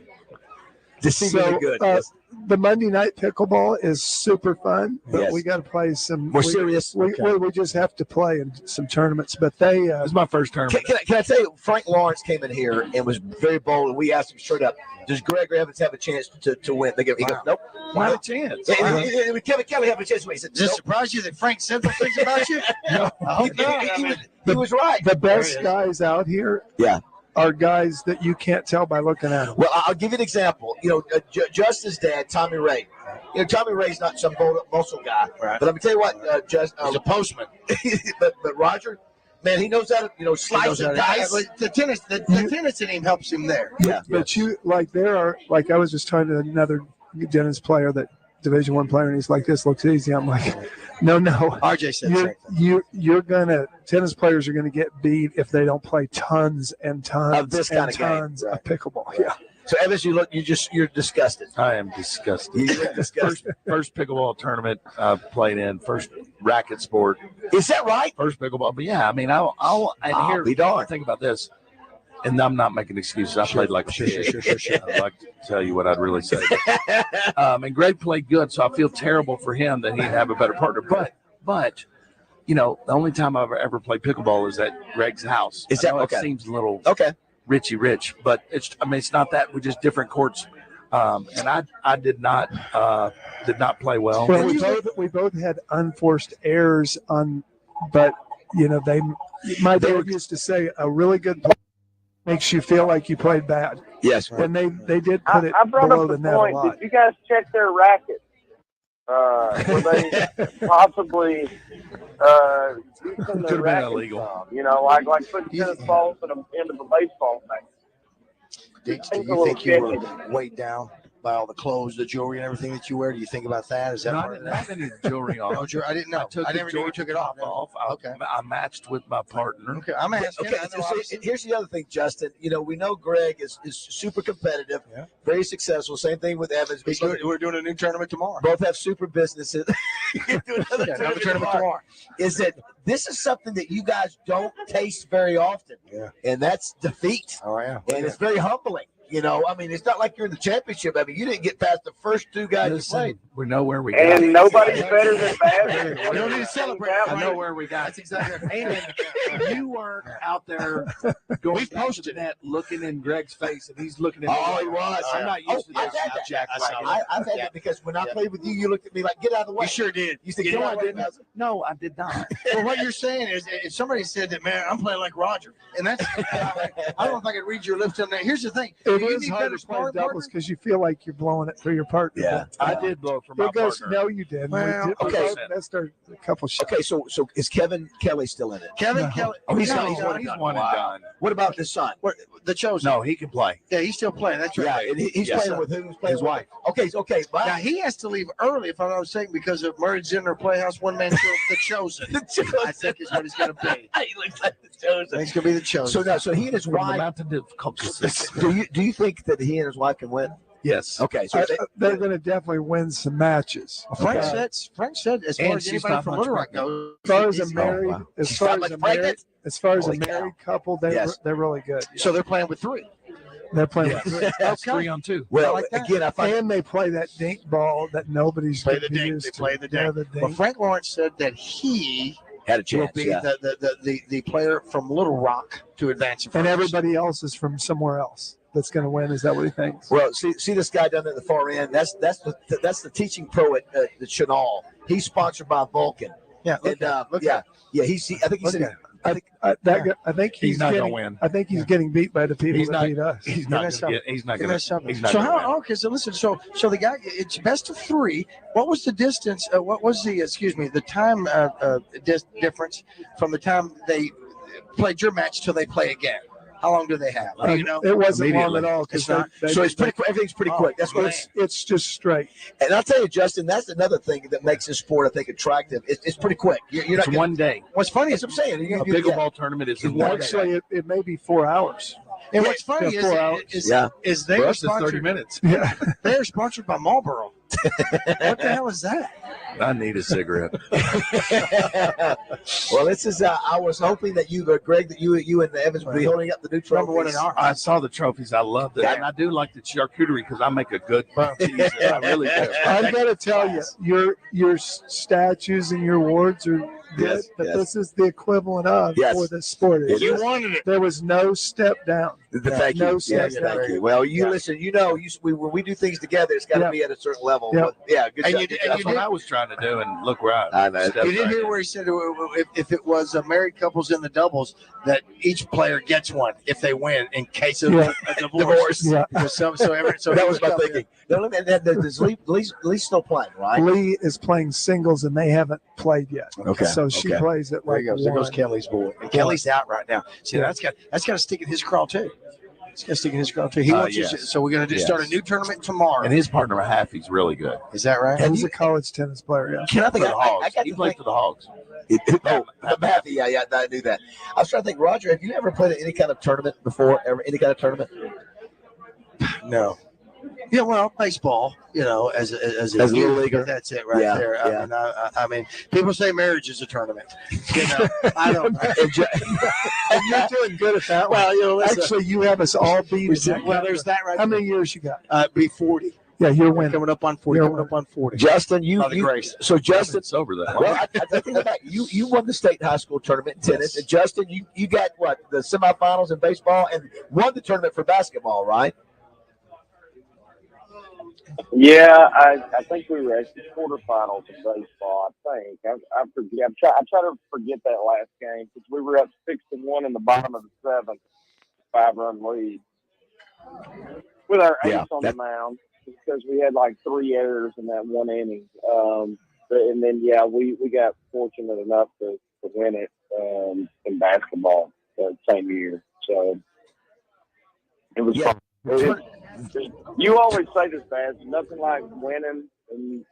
deceivingly So, good. yes. The Monday night pickleball is super fun, but Yes. we got to play some More serious? We just have to play in some tournaments. But they This is my first tournament. Can I tell you, Frank Lawrence came in here and was very bold, and we asked him straight up, does Greg Evans have a chance to win? He goes, nope. Not a chance. Would Kevin Kelly have a chance to win? He said, Does it nope. surprise you that Frank said those things about you? He was right. the best guys out here are guys that you can't tell by looking at them. Well, I'll give you an example. Justin's dad, Tommy Ray. Tommy Ray's not some muscle guy, but let me tell you what, he's a postman. but Roger, man, he knows how to slice and dice. The tennis in him helps him there. Yeah, but there are I was just talking to another tennis player, that Division I player, and he's like, "This looks easy." I'm like, "No." RJ said tennis players are going to get beat if they don't play tons and tons Of this kind of game. tons of pickleball. Yeah. So Evans, you're disgusted. I am disgusted. You look disgusted. First pickleball tournament I played in, first racket sport. Is that right? First pickleball. But yeah, I mean, I'll be darned. Think about this. And I'm not making excuses. I played like a kid. I'd like to tell you what I'd really say. And Greg played good, so I feel terrible for him that he'd have a better partner. But the only time I've ever played pickleball is at Greg's house. Is that I know okay? It seems a little Okay. rich, but it's not that. We're just different courts. And I did not play well. Well, we both had unforced errors on, but my dad used to say a really good play makes you feel like you played bad. Yes. And they did put it I brought below up the the net a point. lot. Did you guys check their rackets? Were they possibly using Could their have been rackets illegal. some? Like putting tennis balls at the end of a baseball thing. Do you think you were weighed down by all the clothes, the jewelry, and everything that you wear? Do you think about that? Is that No, I part of didn't have any jewelry on. No, I didn't know. I never knew you took it off. Okay. I matched with my partner. Okay, I'm asking. Okay, I know so here's the other thing, Justin. We know Greg is super competitive, very successful. Same thing with Evans. we're doing a new tournament tomorrow. Both have super businesses. You're doing another tournament tomorrow. Is that this is something that you guys don't taste very often, and that's defeat. Oh yeah, and it's very humbling. It's not like you're in the championship. You didn't get past the first two guys you played. We know where we And got. nobody's better than bad. You don't need to celebrate. I know where we got. That's exactly right. And you weren't out there going to the net looking in Greg's face, and he's looking at me. Oh, he was. I'm not used to I've this. had that. Jack I've had that because when I played with you, you looked at me like, "Get out of the way." You sure did. You said, You "Get know out of I the way." didn't. No, I did not. Well, what you're saying is, if somebody said that, man, I'm playing like Roger, and that's, I don't know if I could read your lips on that. Here's the thing: It you is need hard better to play sparring doubles because you feel like you're blowing it for your partner. Yeah. I did blow for my partner. No, you didn't. Well, We okay. both missed a couple shots. Okay, so is Kevin Kelly still in it? Kevin Kelly. Oh, he's no, not. He's one and done. What about his son? The Chosen. No, he can play. Yeah, he's still playing. That's Yeah, right. and he's Yes, playing sir. with who? He's playing His with wife. Okay. Wow. Now he has to leave early, if I'm not mistaken, because of Murray Zinner Playhouse one man show, The Chosen. I think is what he's going to be. He looks like the Chosen. He's going to be The Chosen. So he and his From the wife. mountain difficulties. Do you think that he and his wife can win? Yes. Okay, so They're going to definitely win some matches. Frank Okay. said, as far And as she's anybody from 500 Little Rock right now. goes, As far as a he's- married, wow. as She's far not as much a married, pregnant? as far as a Holy cow. married couple, Yes. they're really good. so they're playing with three. They're playing with three. That's 3-on-2. Well, I like that. again, I find And they play that dink ball that nobody's Play the getting dink. used They to. play the Yeah, dink. the dink. Well, Frank Lawrence said that he had a will chance. be Yeah. the player from Little Rock to advance. And everybody else is from somewhere else that's going to win. Is that what he thinks? Well, see this guy down there at the far end. That's the teaching pro at the Chenal. He's sponsored by Vulcan. Yeah, And I think he's in. I think He's not getting, gonna win. I think he's getting beat by the people He's that not. beat us. He's Give not us going to something. get. He's not Give going us something. to. So how? Okay, so listen. So the guy, it's best of three. What was the distance? What was the time difference from the time they played your match till they play again? How long do they have? You know, it wasn't long at all. It's not. So it's pretty quick. Everything's pretty quick. That's what it's just straight. And I'll tell you, Justin, that's another thing that makes this sport, I think, attractive. It's pretty quick. You're not It's one day. What's funny is I'm saying A pickleball tournament is in one day. Actually, it may be 4 hours. And what's funny Yeah, 4 hours. is they For are us, it's 30 sponsored. minutes. Yeah. They are sponsored by Marlboro. What the hell is that? I need a cigarette. Well, this is. I was hoping that you, Greg, that you and Evans would be holding up the new trophies. I saw the trophies. I loved it. And I do like the charcuterie because I make a good cheese. I really do. I'm going to tell you, your statues and your awards are good, Yes, but yes. this is the equivalent of Yes. for this sport. It You is. wanted it. There was no step down. Thank you. No Yes, step down. thank you. Well, you listen. You know, when we do things together, it's got to Yeah. be at a certain level. Yeah. But, yeah, good And job. you good did- job. That's what I was trying to do, and look where I know. stepped You didn't right hear in. where he said if it was married couples in the doubles that each player gets one if they win in case of Yeah. a divorce. Yeah. So that he was my coming in. thinking. No, does Lee's still playing, right? Lee is playing singles and they haven't played yet. Okay, So she okay. plays at There like he goes. There goes one. Kelly's boy. And Kelly's out right now. See, Yeah. that's got to stick in his craw too. It's got to stick in his craw too. He wants yes. so we're going to start a new tournament tomorrow. And his partner, Haffy's really good. Is that right? He's a college tennis player. Yeah. Can I For think the Hogs. I got He to played think. for the Hogs. Matthew, yeah, I knew that. I was trying to think, Roger, have you ever played any kind of tournament before? Any kind of tournament? No. Yeah, well, baseball, as a little youth, leaguer. that's it right Yeah, there. yeah. I mean, people say marriage is a tournament. I don't know. And you're doing good at that one. Well, listen. Actually, you have us all beat. Well, there's that right How there. many years you got? Be 40. Yeah, you're winning. Coming up on 40. You're Coming up on 40. Justin, By the grace. so Justin, It's over that. well, I think about you won the state high school tournament in tennis, and Justin, you got what, the semifinals in baseball and won the tournament for basketball, right? Yeah, I think we were actually quarterfinals in baseball. I think I forget. I try to forget that last game because we were up 6-1 in the bottom of the seventh, 5-run lead with our ace on the mound because we had like 3 errors in that one inning. And then we got fortunate enough to win it in basketball that same year. So it was fun. You always say this, Baz. Nothing like winning, and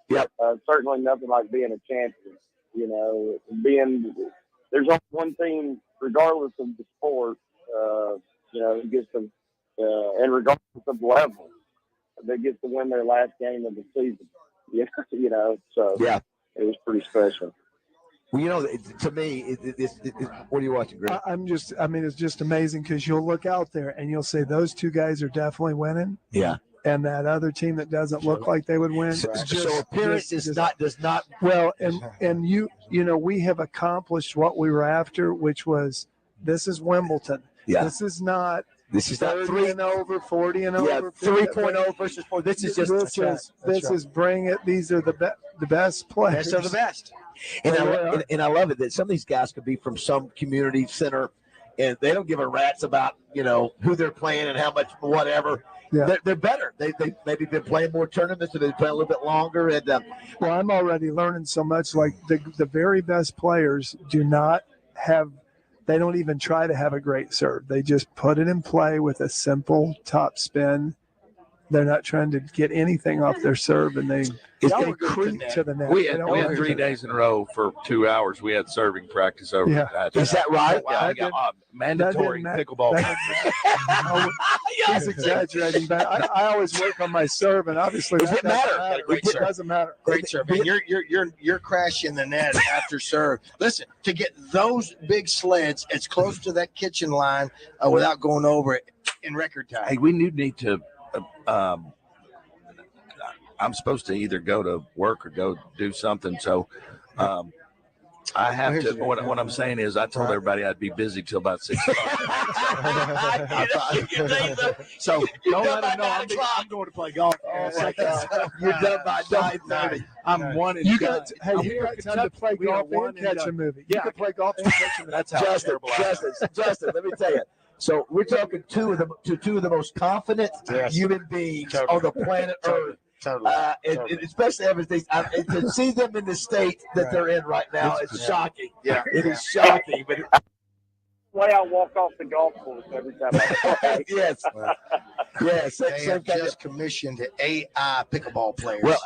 certainly nothing like being a champion. There's only one team, regardless of the sport, who gets them, and regardless of level, that gets to win their last game of the season. So it was pretty special. Well, to me, what are you watching, Greg? It's just amazing because you'll look out there and you'll say those two guys are definitely winning. Yeah. And that other team that doesn't look like they would win. So appearance does not. Well, and we have accomplished what we were after, which was this is Wimbledon. Yeah. This is not 30 and over, 40 and Yeah, over. 3.0 versus 4. This is just this is bring it. These are the best players. Best of the best. And I love it that some of these guys could be from some community center, and they don't give a rat's about who they're playing and how much whatever. Yeah. They're better. They've maybe been playing more tournaments, and they've been playing a little bit longer. And well, I'm already learning so much. Like the very best players do not have. They don't even try to have a great serve. They just put it in play with a simple top spin. They're not trying to get anything off their serve, and they creep to the net. We had 3 days in a row for 2 hours. We had serving practice over that. Is that right? Yeah, mandatory pickleball. He's exaggerating, but I always work on my serve, and obviously Does it matter? It doesn't matter. Great serve. And you're crashing the net after serve. Listen, to get those big sleds as close to that kitchen line without going over it in record time. Hey, we need to. I'm supposed to either go to work or go do something, so I have to. What I'm saying is, I told everybody I'd be busy till about 6 o'clock. So don't let them know I'm going to play golf. You're done by 9:30. I'm one and You done. got you got time to play golf and catch a movie. You can play golf and catch a movie. That's how terrible I am. Justin, let me tell you. So we're talking two of the most confident human beings on the planet Earth. Totally. Especially to see them in the state that they're in right now, it's shocking. Yeah, it is shocking. But way I walk off the golf course every time I play. Yes. Yes. They have just commissioned AI pickleball players. Well,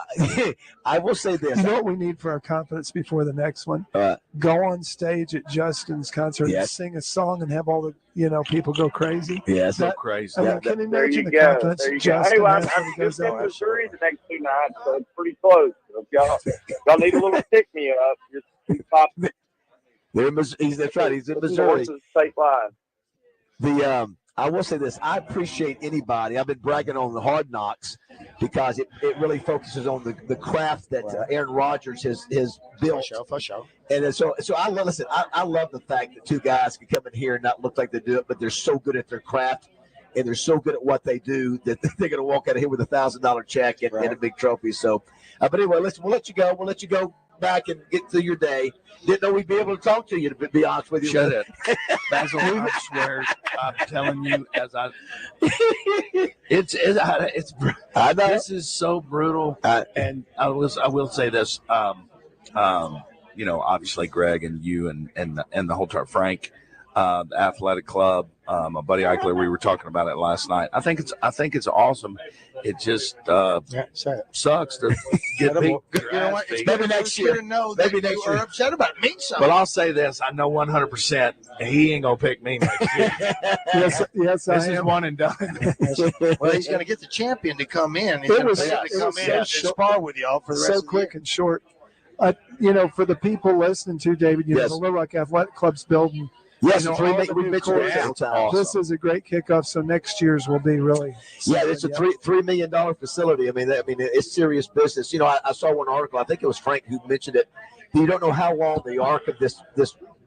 I will say this. You know what we need for our confidence before the next one? Go on stage at Justin's concert and sing a song and have all the people go crazy. Yes, so crazy. I mean, can you There imagine you the go. confidence There you go. Justin Hey, well, has when he I'm goes just in out? Missouri the next 2 nights, so it's pretty close. So if y'all need a little pick-me-up, just pop. That's right. He's in Missouri. State line. I will say this. I appreciate anybody. I've been bragging on the Hard Knocks because it really focuses on the craft that Aaron Rodgers has built. For sure. And so I love the fact that two guys can come in here and not look like they do it, but they're so good at their craft and they're so good at what they do that they're going to walk out of here with $1,000 check and a big trophy. So, but anyway, listen, we'll let you go. We'll let you go back and get through your day. Didn't know we'd be able to talk to you, to be honest with you. Shut it. Basil, I swear, I'm telling you, it's I know. This is so brutal. And I will say this, obviously Greg and you and the whole time, Frank, the athletic club, my buddy Eichler, we were talking about it last night. I think it's awesome. It just sucks to get beat. You know what? It's maybe next year to know that you are upset about it. Means something. But I'll say this: I know 100% he ain't gonna pick me next year. Yes, This is one and done. Well, he's going to get the champion to come in. He's It going was to so come in and short- spar with y'all for the rest so of the quick year. and short. For the people listening to David, the Little Rock Athletic Club's building. Yes, all we the new mentioned it courts. several times. This is a great kickoff. So next year's will be really. Yeah, it's a $3 million facility. I mean, it's serious business. I saw one article. I think it was Frank who mentioned it. You don't know how long the arc of this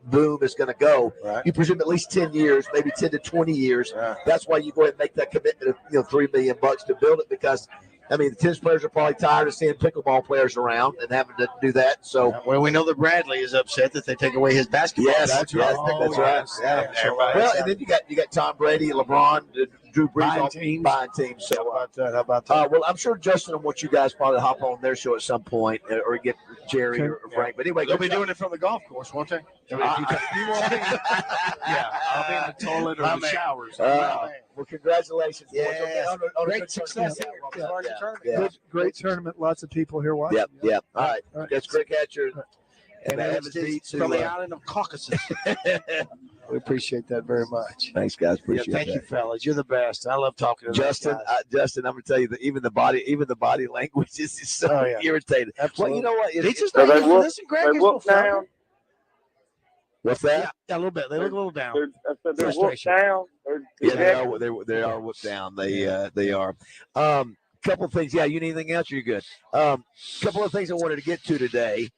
boom is going to go. Right. You presume at least 10 years, maybe 10 to 20 years. Yeah. That's why you go ahead and make that commitment of $3 million to build it, because the tennis players are probably tired of seeing pickleball players around and having to do that. So, well, we know that Bradley is upset that they take away his basketball. Yes, that's yes, right. that's right. Yeah. Well, and then you got Tom Brady, LeBron, Drew Brees buying teams. So how about that? Well, I'm sure Justin will want you guys probably hop on their show at some point, or get Jerry or Frank. But anyway, They'll be doing it from the golf course, won't they? You won't be. Yeah, I'll be in the toilet or the showers. Well, congratulations. Yes. On Great success. Great tournament. Lots of people here watching. Yep. All right. That's Greg Hatcher. And from the island of Caucasus. We appreciate that very much. Thanks, guys. Appreciate Thank that. you, fellas. You're the best. I love talking to Justin. Justin, I'm gonna tell you that even the body language is so irritating. Absolutely. Well, you know what? They just listen, Greg. They look down. What's that? Yeah, a little bit. They look a little down. They're whooped down. They are whooped down. They are. Couple of things. Yeah, you need anything else? You're good. Couple of things I wanted to get to today.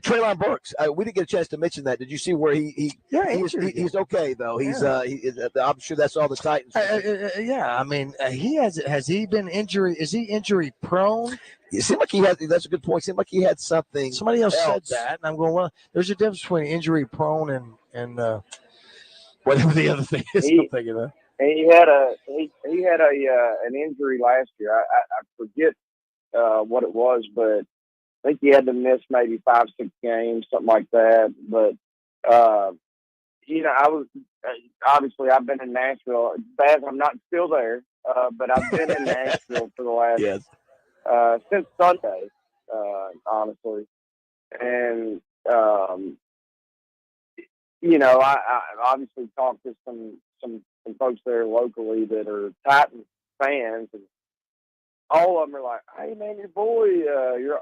Treylon Burks. We didn't get a chance to mention that. Did you see where he's okay though? I'm sure that's all the Titans. I mean, has he been injury? Is he injury prone? It seemed like he had. That's a good point. It seemed like he had something. Somebody else said that, and I'm going, well, there's a difference between injury prone and whatever the other thing is. I'm thinking of. He had an injury last year. I forget what it was, but I think he had to miss maybe 5-6 games, something like that. But obviously I've been in Nashville. Bad, I'm not still there, but I've been in Nashville for the last since Sunday, honestly. And I obviously talked to some folks there locally that are Titans fans, and all of them are like, "Hey man, your boy,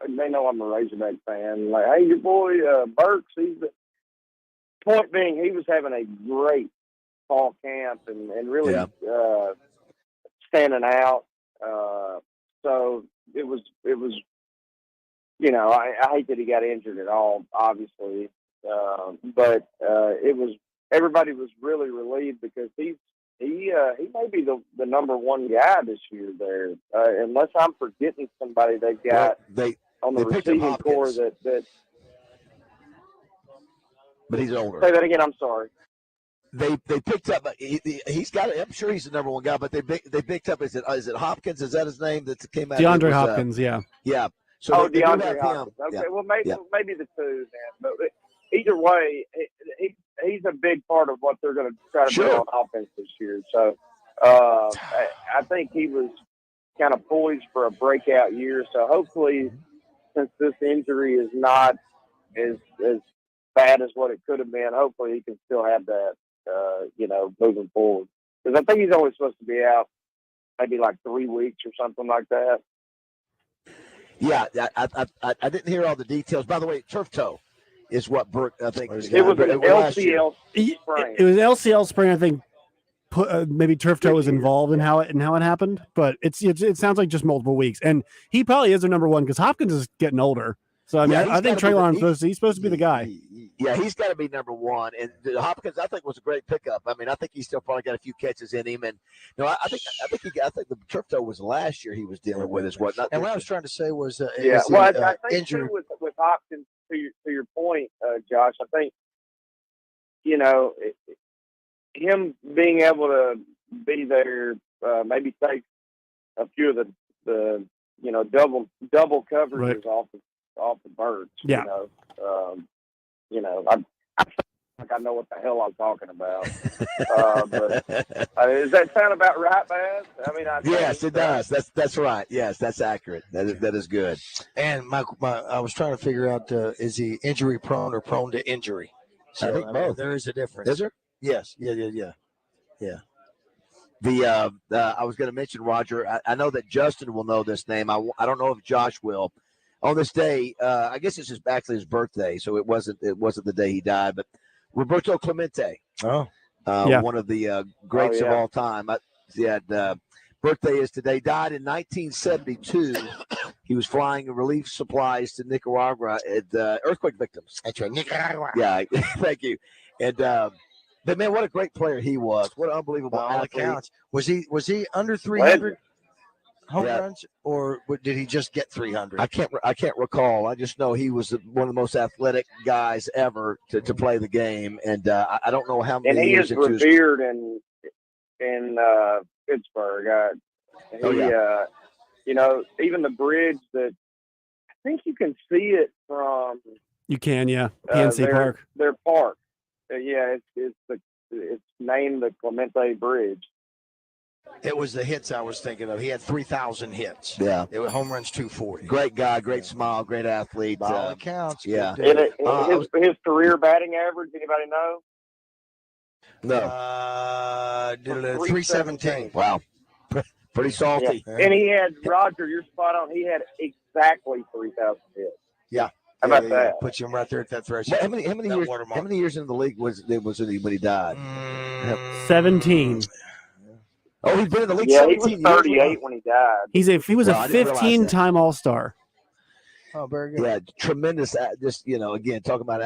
they know I'm a Razorback fan. Like, hey, your boy Burks, point being, he was having a great fall camp and really standing out. So it was. I hate that he got injured at all, obviously, but it was. Everybody was really relieved because he may be the number one guy this year there, unless I'm forgetting somebody they've got on the receiving core that. But he's older. Say that again. I'm sorry. They picked up. He's got. I'm sure he's the number one guy. But they picked up. Is it Hopkins? Is that his name that came out? DeAndre Hopkins. Yeah. Yeah. So DeAndre Hopkins. Okay. Well, maybe the two then. But either way, he's a big part of what they're going to try to do on offense this year. So I think he was kind of poised for a breakout year. So hopefully, since this injury is not as bad as what it could have been, hopefully he can still have that, moving forward. Because I think he's only supposed to be out maybe like 3 weeks or something like that. Yeah, I didn't hear all the details. By the way, turf toe is what Burke, I think. It was an LCL sprain. It was LCL sprain, I think. Maybe turf toe was involved in how it happened, but it sounds like just multiple weeks. And he probably is their number one because Hopkins is getting older. So I mean, I think Treylon's supposed to be the guy. Yeah, he's got to be number one. And Hopkins, I think, was a great pickup. I mean, I think he's still probably got a few catches in him. And I think the turf toe was last year he was dealing with is what. And what I was trying to say was, I think injury too, with Hopkins, to your point, Josh, I think him being able to be there, maybe take a few of the double coverages off the birds. Yeah. I know what the hell I'm talking about. But does that sound about right, Baz? I mean, yes, it does. That's right. Yes, that's accurate. That is good. And I was trying to figure out, is he injury prone or prone to injury? So, I think both. There is a difference. Is there? Yes. Yeah. I was going to mention, Roger, I know that Justin will know this name. I don't know if Josh will. On this day, I guess it's actually his birthday, so it wasn't the day he died, but Roberto Clemente. One of the greats of all time. Birthday is today. Died in 1972. He was flying relief supplies to Nicaragua at earthquake victims. That's right, Nicaragua. Yeah, thank you. And but man, what a great player he was! What an unbelievable athlete. Accounts. Was he under 300 home runs, or did he just get 300? I can't recall. I just know he was one of the most athletic guys ever to play the game, and I don't know how many. And he years is revered in Pittsburgh. Even the bridge that I think you can see it from. You can, yeah. PNC Park. Their park. It's named the Clemente Bridge. It was the hits I was thinking of. He had 3,000 hits. Yeah. It was home runs 240. Great guy, great smile, great athlete. By all accounts. Yeah. His career batting average, anybody know? No. 317. Wow. Pretty salty. Yeah. And he had, Roger, you're spot on. He had exactly 3,000 hits. Yeah. How about that? Puts him right there at that threshold. How many years into the league was he when he died? 17. Oh, he's been in the league 17 years. He was 38 when he died. He was a 15-time All-Star. Oh, very good. Yeah, tremendous. Just again, talking about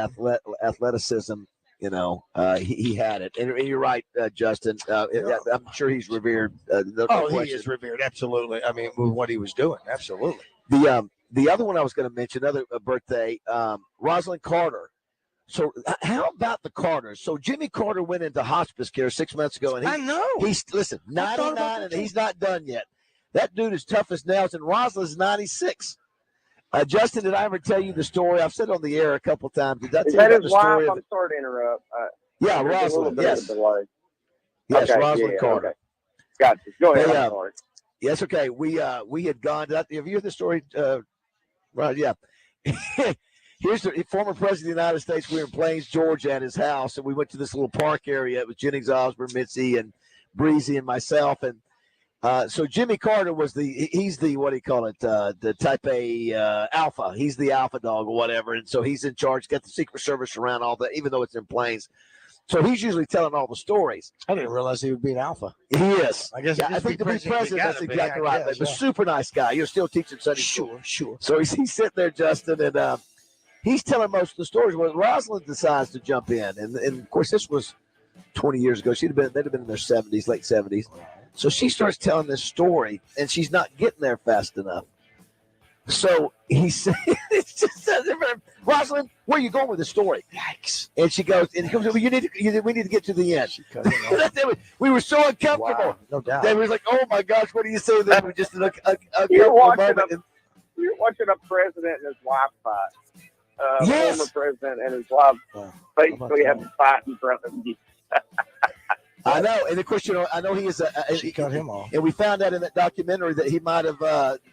athleticism. He had it, and you're right, Justin. I'm sure he's revered. He is revered. Absolutely. I mean, with what he was doing, absolutely. The other one I was going to mention, another birthday, Rosalind Carter. So how about the Carters? So Jimmy Carter went into hospice care 6 months ago, and I know. He's 99, and he's not done yet. That dude is tough as nails, and Rosalind's 96. Justin, did I ever tell you the story? I've said on the air a couple times. Did I tell you about the story? I'm sorry to interrupt. Yeah, Rosalind. Yes. Yes, Okay, Rosalind Carter. Okay. Gotcha. Go ahead. I'm sorry. Yes, okay. We had gone. Have you heard the story? Right, yeah. Here's the former president of the United States. We were in Plains, Georgia, at his house, and we went to this little park area. It was Jennings Osborne, Mitzi, and Breezy, and myself. And so Jimmy Carter he's the what do you call it? The type A alpha. He's the alpha dog or whatever, and so he's in charge. Got the Secret Service around all that, even though it's in Plains. So he's usually telling all the stories. I didn't realize he would be an alpha. He is. I guess. Yeah, I think to be president, that's exactly right. But super nice guy. You're still teaching Sunday school. Sure. So he's sitting there, Justin, and he's telling most of the stories. When Rosalind decides to jump in, and of course this was 20 years ago. They'd have been in their 70s, late 70s. So she starts telling this story, and she's not getting there fast enough. So he said, "It's just Rosalind, where are you going with the story?" Yikes! And she goes, and he comes, "Well, we need to get to the end." We were so uncomfortable. Wow, no doubt. They were like, "Oh my gosh, what do you say?" Then we just You're watching a president and his wife fight. former president and his wife basically have to fight in front of you. I know, and of course, I know he is. She cut him off, and we found out in that documentary that he might have.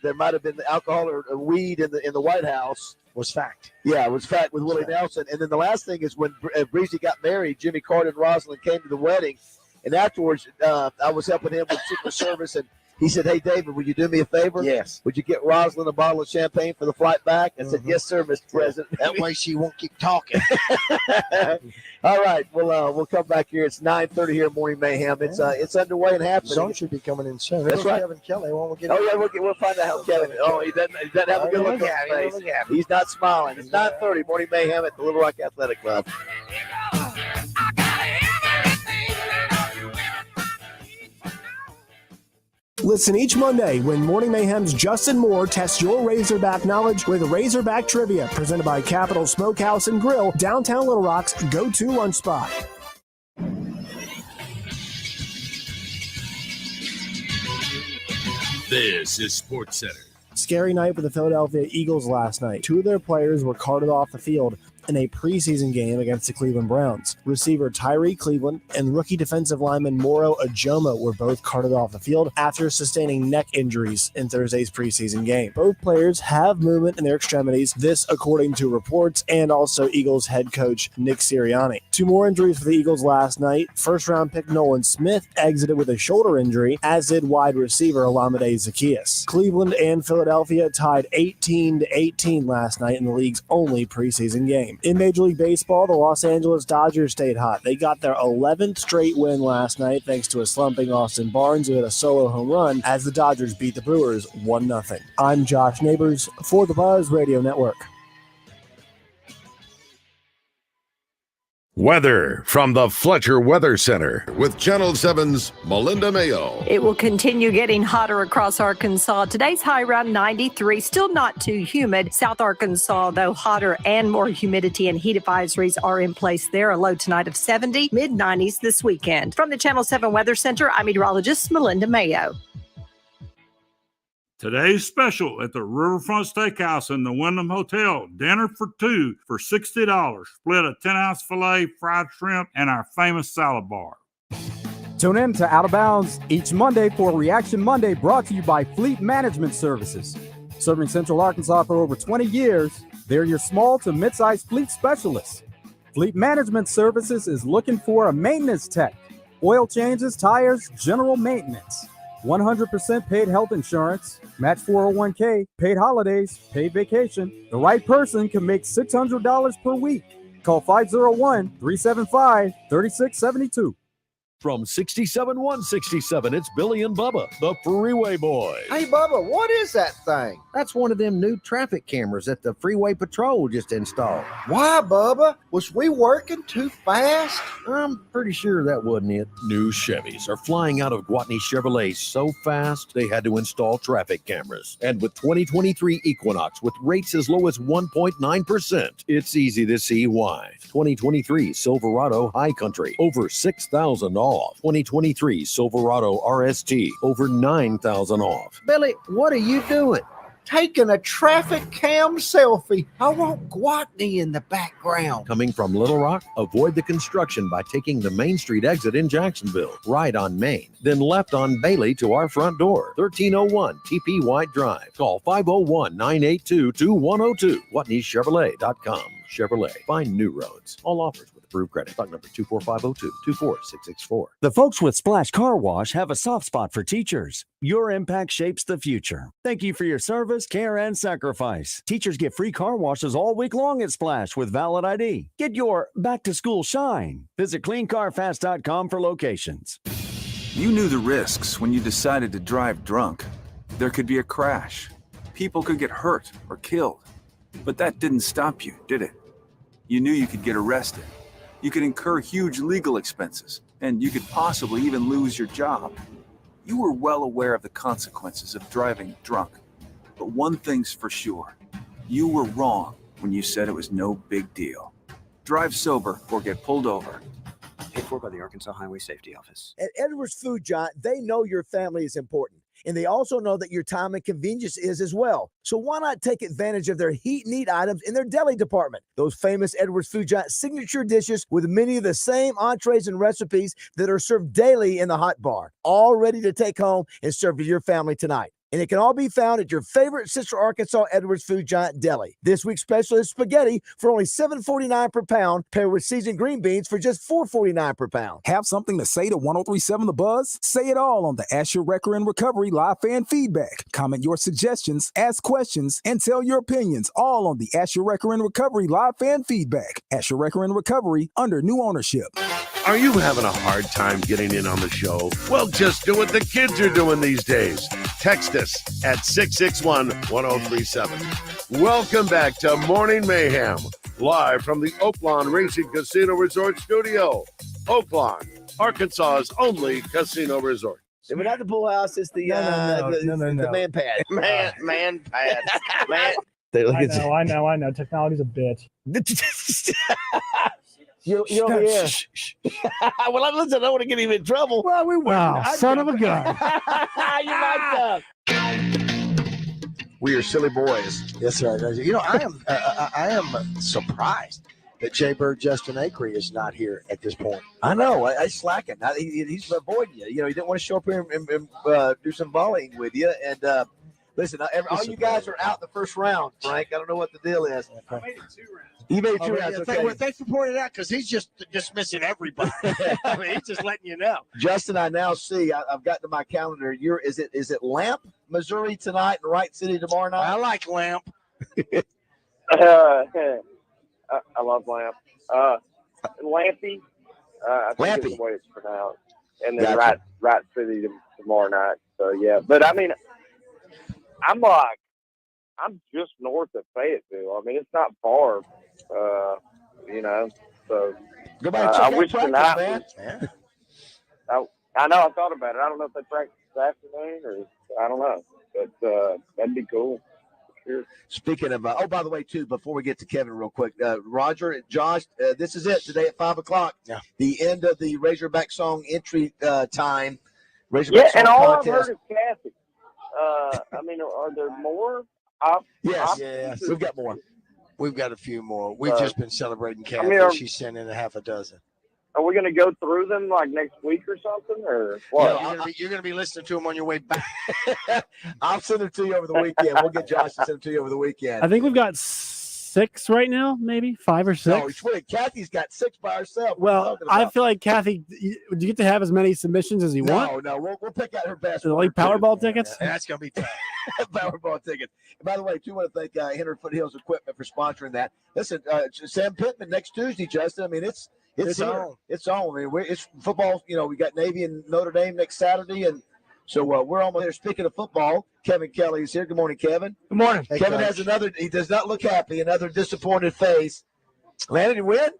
There might have been alcohol or weed in the White House. Was fact. Yeah, it was fact with Willie Nelson. And then the last thing is when Breezy got married, Jimmy Carter and Rosalind came to the wedding, and afterwards, I was helping him with Secret Service, and he said, "Hey, David, would you do me a favor? Yes. Would you get Rosalind a bottle of champagne for the flight back?" I said, "Yes, sir, Mr. President." That way she won't keep talking. All right, we'll come back here. It's 9:30 here, Morning Mayhem. It's underway and happening. Zone should be coming in soon. That's right. Kevin Kelly. Won't we get we'll find out how Kevin. Oh, he doesn't have a good look on his face. He's not smiling. It's 9:30, Morning Mayhem at the Little Rock Athletic Club. Listen each Monday when Morning Mayhem's Justin Moore tests your Razorback knowledge with Razorback Trivia, presented by Capital Smokehouse and Grill, downtown Little Rock's go-to lunch spot. This is Sports Center. Scary night for the Philadelphia Eagles last night. 2 of their players were carted off the field in a preseason game against the Cleveland Browns. Receiver Tyree Cleveland and rookie defensive lineman Moro Ajomo were both carted off the field after sustaining neck injuries in Thursday's preseason game. Both players have movement in their extremities, this according to reports, and also Eagles head coach Nick Sirianni. 2 more injuries for the Eagles last night. First-round pick Nolan Smith exited with a shoulder injury, as did wide receiver Olamide Zaccheaus. Cleveland and Philadelphia tied 18-18 last night in the league's only preseason game. In Major League Baseball, the Los Angeles Dodgers stayed hot. They got their 11th straight win last night thanks to a slumping Austin Barnes who hit a solo home run as the Dodgers beat the Brewers 1-0. I'm Josh Neighbors for the Buzz Radio Network. Weather from the Fletcher Weather Center with Channel 7's Melinda Mayo. It will continue getting hotter across Arkansas. Today's high around 93, still not too humid. South Arkansas, though, hotter and more humidity and heat advisories are in place there. A low tonight of 70, mid-90s this weekend. From the Channel 7 Weather Center, I'm meteorologist Melinda Mayo. Today's special at the Riverfront Steakhouse in the Wyndham Hotel. Dinner for 2 for $60. Split a 10-ounce filet, fried shrimp, and our famous salad bar. Tune in to Out of Bounds each Monday for Reaction Monday, brought to you by Fleet Management Services. Serving Central Arkansas for over 20 years, they're your small to mid-sized fleet specialists. Fleet Management Services is looking for a maintenance tech. Oil changes, tires, general maintenance. 100% paid health insurance, match 401k, paid holidays, paid vacation. The right person can make $600 per week. Call 501-375-3672. From 67-167, it's Billy and Bubba, the Freeway Boys. Hey, Bubba, what is that thing? That's one of them new traffic cameras that the Freeway Patrol just installed. Why, Bubba? Was we working too fast? I'm pretty sure that wasn't it. New Chevys are flying out of Gwatney Chevrolet so fast they had to install traffic cameras. And with 2023 Equinox with rates as low as 1.9%, it's easy to see why. 2023 Silverado High Country, over $6,000 off. 2023 Silverado RST, over $9,000 off. Billy, what are you doing? Taking a traffic cam selfie. I want Gwatney in the background. Coming from Little Rock, avoid the construction by taking the Main Street exit in Jacksonville, right on Main, then left on Bailey to our front door, 1301 TP White Drive. Call 501-982-2102, WhatneyChevrolet.com. Chevrolet, find new roads. All offers with approved credit. Stock number 24502-24664. The folks with Splash Car Wash have a soft spot for teachers. Your impact shapes the future. Thank you for your service, care, and sacrifice. Teachers get free car washes all week long at Splash with valid ID. Get your back-to-school shine. Visit cleancarfast.com for locations. You knew the risks when you decided to drive drunk. There could be a crash. People could get hurt or killed. But that didn't stop you, did it? You knew you could get arrested. You could incur huge legal expenses, and you could possibly even lose your job. You were well aware of the consequences of driving drunk. But one thing's for sure. You were wrong when you said it was no big deal. Drive sober or get pulled over. Paid for by the Arkansas Highway Safety Office. At Edwards Food Giant, they know your family is important. And they also know that your time and convenience is as well. So why not take advantage of their heat and eat items in their deli department? Those famous Edwards Food Giant signature dishes with many of the same entrees and recipes that are served daily in the hot bar, all ready to take home and serve to your family tonight. And it can all be found at your favorite Central Arkansas Edwards Food Giant deli. This week's special is spaghetti for only $7.49 per pound, paired with seasoned green beans for just $4.49 per pound. Have something to say to 103.7 The Buzz? Say it all on the Ask Your Wrecker and Recovery live fan feedback. Comment your suggestions, ask questions, and tell your opinions, all on the Ask Your Wrecker and Recovery live fan feedback. Ask Your Wrecker and Recovery under new ownership. Are you having a hard time getting in on the show? Well, just do what the kids are doing these days. Text us at 661-1037. Welcome back to Morning Mayhem, live from the Oaklawn Racing Casino Resort Studio. Oaklawn, Arkansas's only casino resort. We're not the pool house, it's the the man pad. Man pad. Man. I know. Technology's a bitch. You're over here. Well, listen, I don't want to get him in trouble. Well, we will. Wow, son of a gun. You mic'd up. We are silly boys. Yes, sir. You know, I am surprised that Jay Bird Justin Acree is not here at this point. I know. I slacking. He's avoiding you. You know, he didn't want to show up here and do some volleying with you. And listen, all you guys are out the first round, Frank. I don't know what the deal is. I made it 2 rounds. You made 2 rounds. Okay. Well, thanks for pointing it out because he's just dismissing everybody. I mean, he's just letting you know. Justin, I now see. I've got to my calendar. Is it Lamp, Missouri tonight, and Wright City tomorrow night? I like Lamp. I love Lamp. Lampy. I think Lampy. is the way it's pronounced. And then Gotcha. Wright City tomorrow night. So yeah, but I mean, I'm just north of Fayetteville. I mean, it's not far. You know, so go back and check I out wish practice, tonight man. I know. I thought about it. I don't know if they practice this afternoon or I don't know, but that'd be cool. Sure. Speaking of, by the way, too, before we get to Kevin real quick, Roger and Josh, this is it today at 5:00. Yeah. The end of the Razorback song entry time. Razorback Yeah, song and all contest. I've heard is Kathy. I mean, are there more? Yes, we've got more. We've got a few more. We've just been celebrating Kathy. I mean, She sent in a half a dozen. Are we going to go through them like next week or something, or what? No, you're going to be listening to them on your way back. I'll send them to you over the weekend. We'll get Josh to send them to you over the weekend. I think we've got 6 right now, maybe 5 or 6. No, it's weird. Kathy's got 6 by herself. Well, I feel like Kathy, do you get to have as many submissions as you want? No, we'll pick out her best. Like Powerball tickets? That's going to be tough. Powerball tickets. And by the way, too, want to thank Henry Foothills Equipment for sponsoring that. Listen, Sam Pittman next Tuesday, Justin. I mean, it's on. It's on. I mean, it's football. You know, we got Navy and Notre Dame next Saturday, and so we're almost there. Speaking of football, Kevin Kelly is here. Good morning, Kevin. Good morning. Hey, Kevin has another. He does not look happy. Another disappointed face. Landon, you win.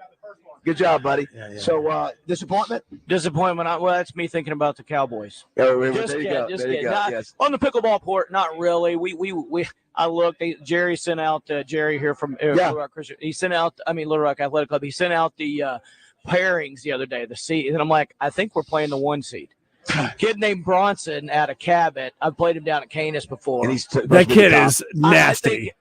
Good job, buddy. Yeah. So disappointment. Disappointment. Well, that's me thinking about the Cowboys. Oh, Just there you kidding, go. just There you kidding. go. Not- Yes. On the pickleball port, not really. I looked. Jerry sent out Jerry here from Little Rock Christian. He sent out. Little Rock Athletic Club. He sent out the pairings the other day. The seed, and I'm like, I think we're playing the 1 seed. Kid named Bronson out of Cabot. I've played him down at Canis before. And That kid is nasty.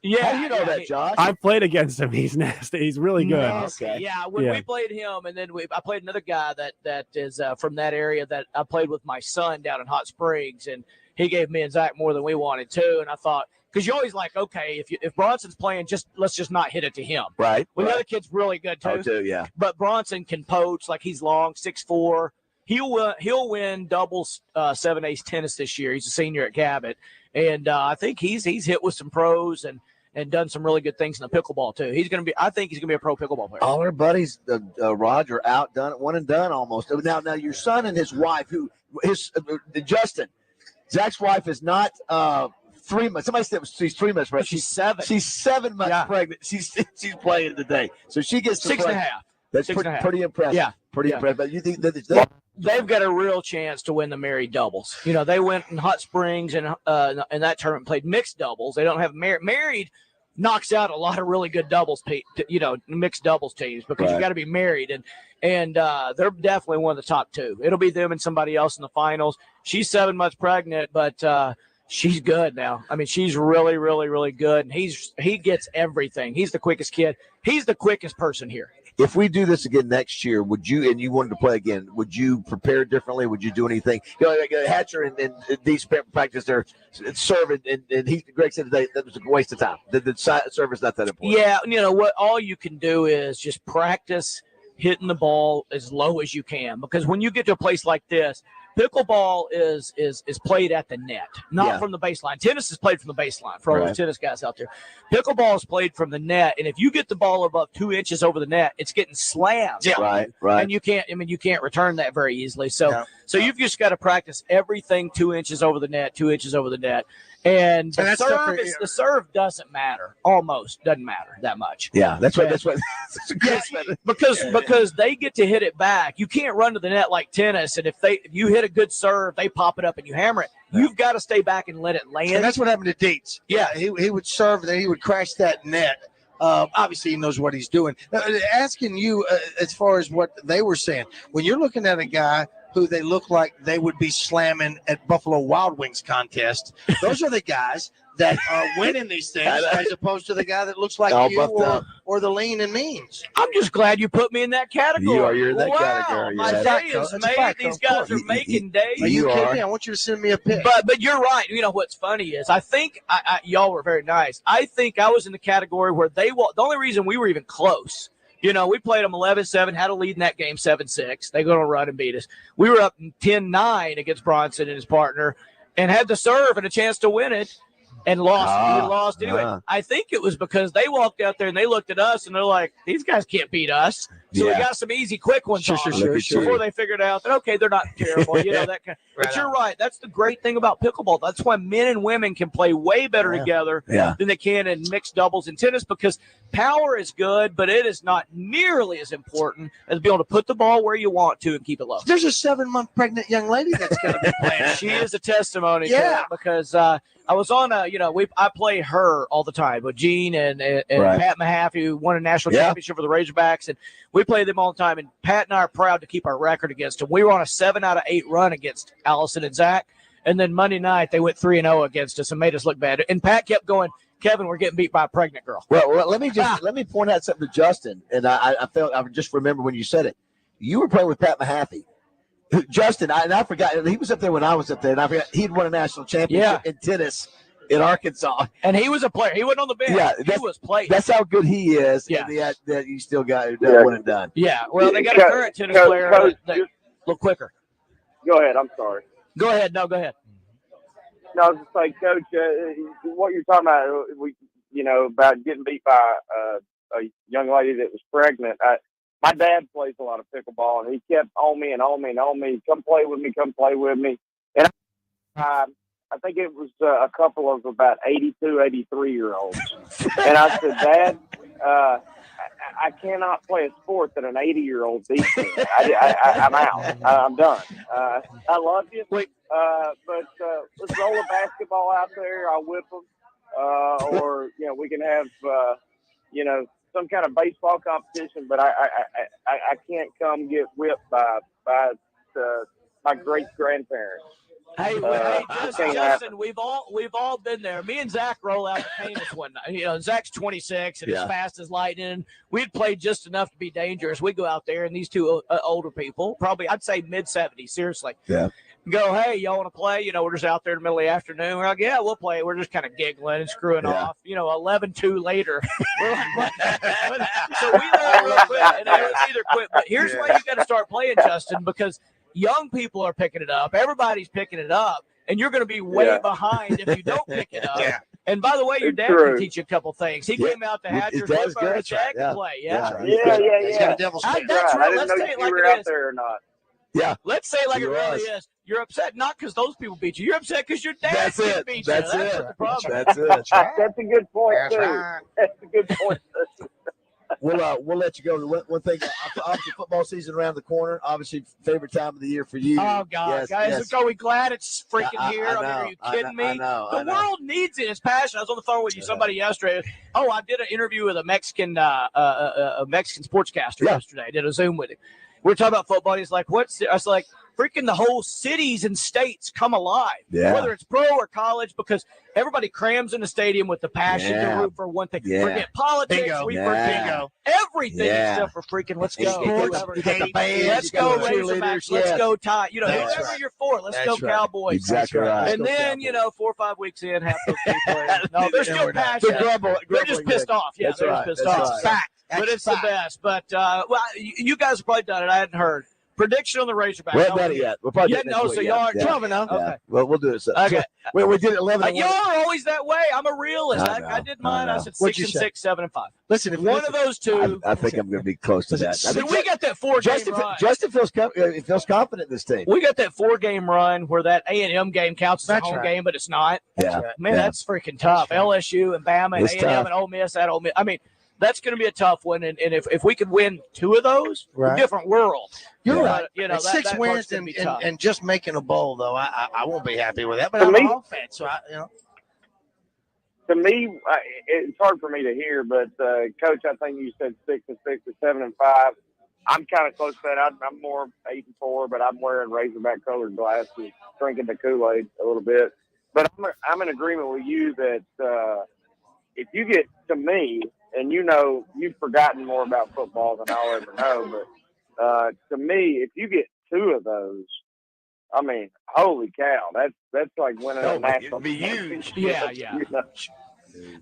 Yeah, How do you know that, Josh? I played against him. He's nasty. He's really good. Okay. Yeah, when we played him, and then I played another guy that is from that area that I played with my son down in Hot Springs, and he gave me and Zach more than we wanted to. And I thought, because you always like, okay, if Bronson's playing, let's just not hit it to him. Right. Well, the other kid's really good too. Oh, too, yeah. But Bronson can poach, like he's long, 6'4". He'll win doubles 7-ace tennis this year. He's a senior at Cabot, and I think he's hit with some pros and done some really good things in the pickleball too. I think he's gonna be a pro pickleball player. All our buddies, Roger, outdone, one and done almost. Now your son and his wife, Justin, Zach's wife is not 3 months. Somebody said she's 3 months pregnant. She's 7. She's 7 months pregnant. She's playing today, so she gets 6.5. That's 6.5. pretty impressive. Yeah, pretty impressive. But you think that they've got a real chance to win the married doubles. You know, they went in Hot Springs and in that tournament played mixed doubles. They don't have married knocks out a lot of really good doubles, mixed doubles teams because you got to be married and they're definitely one of the top 2. It'll be them and somebody else in the finals. She's 7 months pregnant, but she's good now. I mean, she's really, really, really good. And he gets everything. He's the quickest kid. He's the quickest person here. If we do this again next year, would you, and you wanted to play again, would you prepare differently? Would you do anything? Like Hatcher and these practice their serve, and Greg said today that was a waste of time. The serve is not that important. Yeah, what all you can do is just practice hitting the ball as low as you can, because when you get to a place like this, pickleball is played at the net, not from the baseline. Tennis is played from the baseline for all the tennis guys out there. Pickleball is played from the net, and if you get the ball above 2 inches over the net, it's getting slammed. Right. And you can't return that very easily. So you've just got to practice everything 2 inches over the net, 2 inches over the net. And the serve doesn't matter. Almost doesn't matter that much. Yeah, that's what. because they get to hit it back. You can't run to the net like tennis. And if you hit a good serve, they pop it up and you hammer it. You've got to stay back and let it land. And that's what happened to Dietz. Yeah, he would serve, then he would crash that net. Obviously, he knows what he's doing. Now, asking you as far as what they were saying, when you're looking at a guy who they look like they would be slamming at Buffalo Wild Wings contest, those are the guys that are winning these things, as opposed to the guy that looks like you or the lean and means. I'm just glad you put me in that category. You're in that category. My day is made. These guys are making days. Are you kidding me? I want you to send me a pic. But you're right. You know what's funny is I think y'all were very nice. I think I was in the category where the only reason we were even close. We played them 11-7, had a lead in that game 7-6. They go to run and beat us. We were up 10-9 against Bronson and his partner and had to serve and a chance to win it and lost. We lost anyway. I think it was because they walked out there and they looked at us and they're like, these guys can't beat us. So we got some easy, quick ones before they figured out that, okay, they're not terrible. That kind of, but you're right. That's the great thing about pickleball. That's why men and women can play way better together than they can in mixed doubles in tennis, because power is good, but it is not nearly as important as being able to put the ball where you want to and keep it low. There's a 7-month pregnant young lady that's going to be playing. She is a testimony to that, because I was on I play her all the time with Gene and Pat Mahaffey, who won a national championship for the Razorbacks, and we play them all the time. And Pat and I are proud to keep our record against them. We were on a 7 out of 8 run against Allison and Zach, and then Monday night they went 3-0 against us and made us look bad. And Pat kept going, Kevin, we're getting beat by a pregnant girl. Well, let me point out something to Justin, and I just remember when you said it. You were playing with Pat Mahaffey. Justin, I forgot, he was up there when I was up there, and I forgot he'd won a national championship in tennis in Arkansas. And he was a player. He wasn't on the bench. Yeah, he was playing. That's how good he is. Yeah. And that you still got that one and done. Yeah, well, they got a current tennis player that's a little quicker. Go ahead. I'm sorry. Go ahead. No, go ahead. No, I was just like, Coach, what you're talking about, about getting beat by a young lady that was pregnant. My dad plays a lot of pickleball, and he kept on me and on me and on me. Come play with me. Come play with me. And I think it was a couple of about 82, 83-year-olds. And I said, Dad, I cannot play a sport that an 80-year-old beats me. I'm out. I'm done. I love you. But let's roll a basketball out there. I'll whip them. Or, we can have, some kind of baseball competition. But I can't come get whipped by my great-grandparents. Hey, Justin, we've all been there. Me and Zach roll out the Canis one night. Zach's 26 and as fast as lightning. We'd played just enough to be dangerous. We go out there, and these two older people, probably I'd say mid-70s, seriously. Yeah. Go, hey, y'all want to play? We're just out there in the middle of the afternoon. We're like, yeah, we'll play. We're just kind of giggling and screwing off. 11-2 later. We're like, so we learned real quick, and it was either quit. But here's why you got to start playing, Justin, because young people are picking it up. Everybody's picking it up, and you're going to be way behind if you don't pick it up. And by the way, your dad can teach you a couple things. He came out to Hatcher's and play. Yeah. He's got a devil's I didn't know if you were out there or not. Yeah. Let's say it like it really is. You're upset not because those people beat you. You're upset because your dad didn't beat you. That's the problem. That's it. That's a good point, too. That's a good point. We'll let you go. One thing, obviously, football season around the corner. Obviously, favorite time of the year for you. Oh God, guys, are we glad it's freaking here? Are you kidding me? The world needs it. It's passion. I was on the phone with somebody yesterday. Oh, I did an interview with a Mexican sportscaster yesterday. I did a Zoom with him. We were talking about football. He's like, "What's?" I was like, freaking the whole cities and states come alive, whether it's pro or college, because everybody crams in the stadium with the passion to root for one thing. Forget politics. Bingo. We forget everything except for freaking let's go. Let's go Razorbacks. Let's go Tide. You know, whoever you're for, let's go Cowboys. Exactly right. And then, 4 or 5 weeks in, half those people no, they're still passionate. They're just pissed off. Yeah, they're just pissed off. It's fact. But it's the best. But, you guys have probably done it. I hadn't heard. Prediction on the Razorbacks. We haven't done it yet. We'll probably do it next week. So y'all are 12 now. Yeah. Okay. Well, we'll do it. So, okay. We did 11. Y'all are always that way. I'm a realist. I did mine. I said 6 and 6, 7 and 5. Listen, if one of those two. I think I'm going to be close to that. So we got that 4-game run. Justin feels confident in this team. We got that 4-game run where that A&M game counts as a home game, but it's not. Yeah. Man, that's freaking tough. LSU and Bama and A&M and Ole Miss at Ole Miss. I mean, that's going to be a tough one, and if we could win 2 of those, a different world. You're right. That, 6 wins and just making a bowl, though, I won't be happy with that. But To I'm me- a Hawk fan, so To me, it's hard for me to hear, but Coach, I think you said 6 and 6 or 7 and 5. I'm kind of close to that. I'm more 8 and 4, but I'm wearing Razorback colored glasses, drinking the Kool-Aid a little bit. But I'm in agreement with you that if you get to me. And you've forgotten more about football than I'll ever know. But to me, if you get 2 of those, I mean, holy cow, that's like winning a national championship. Yeah.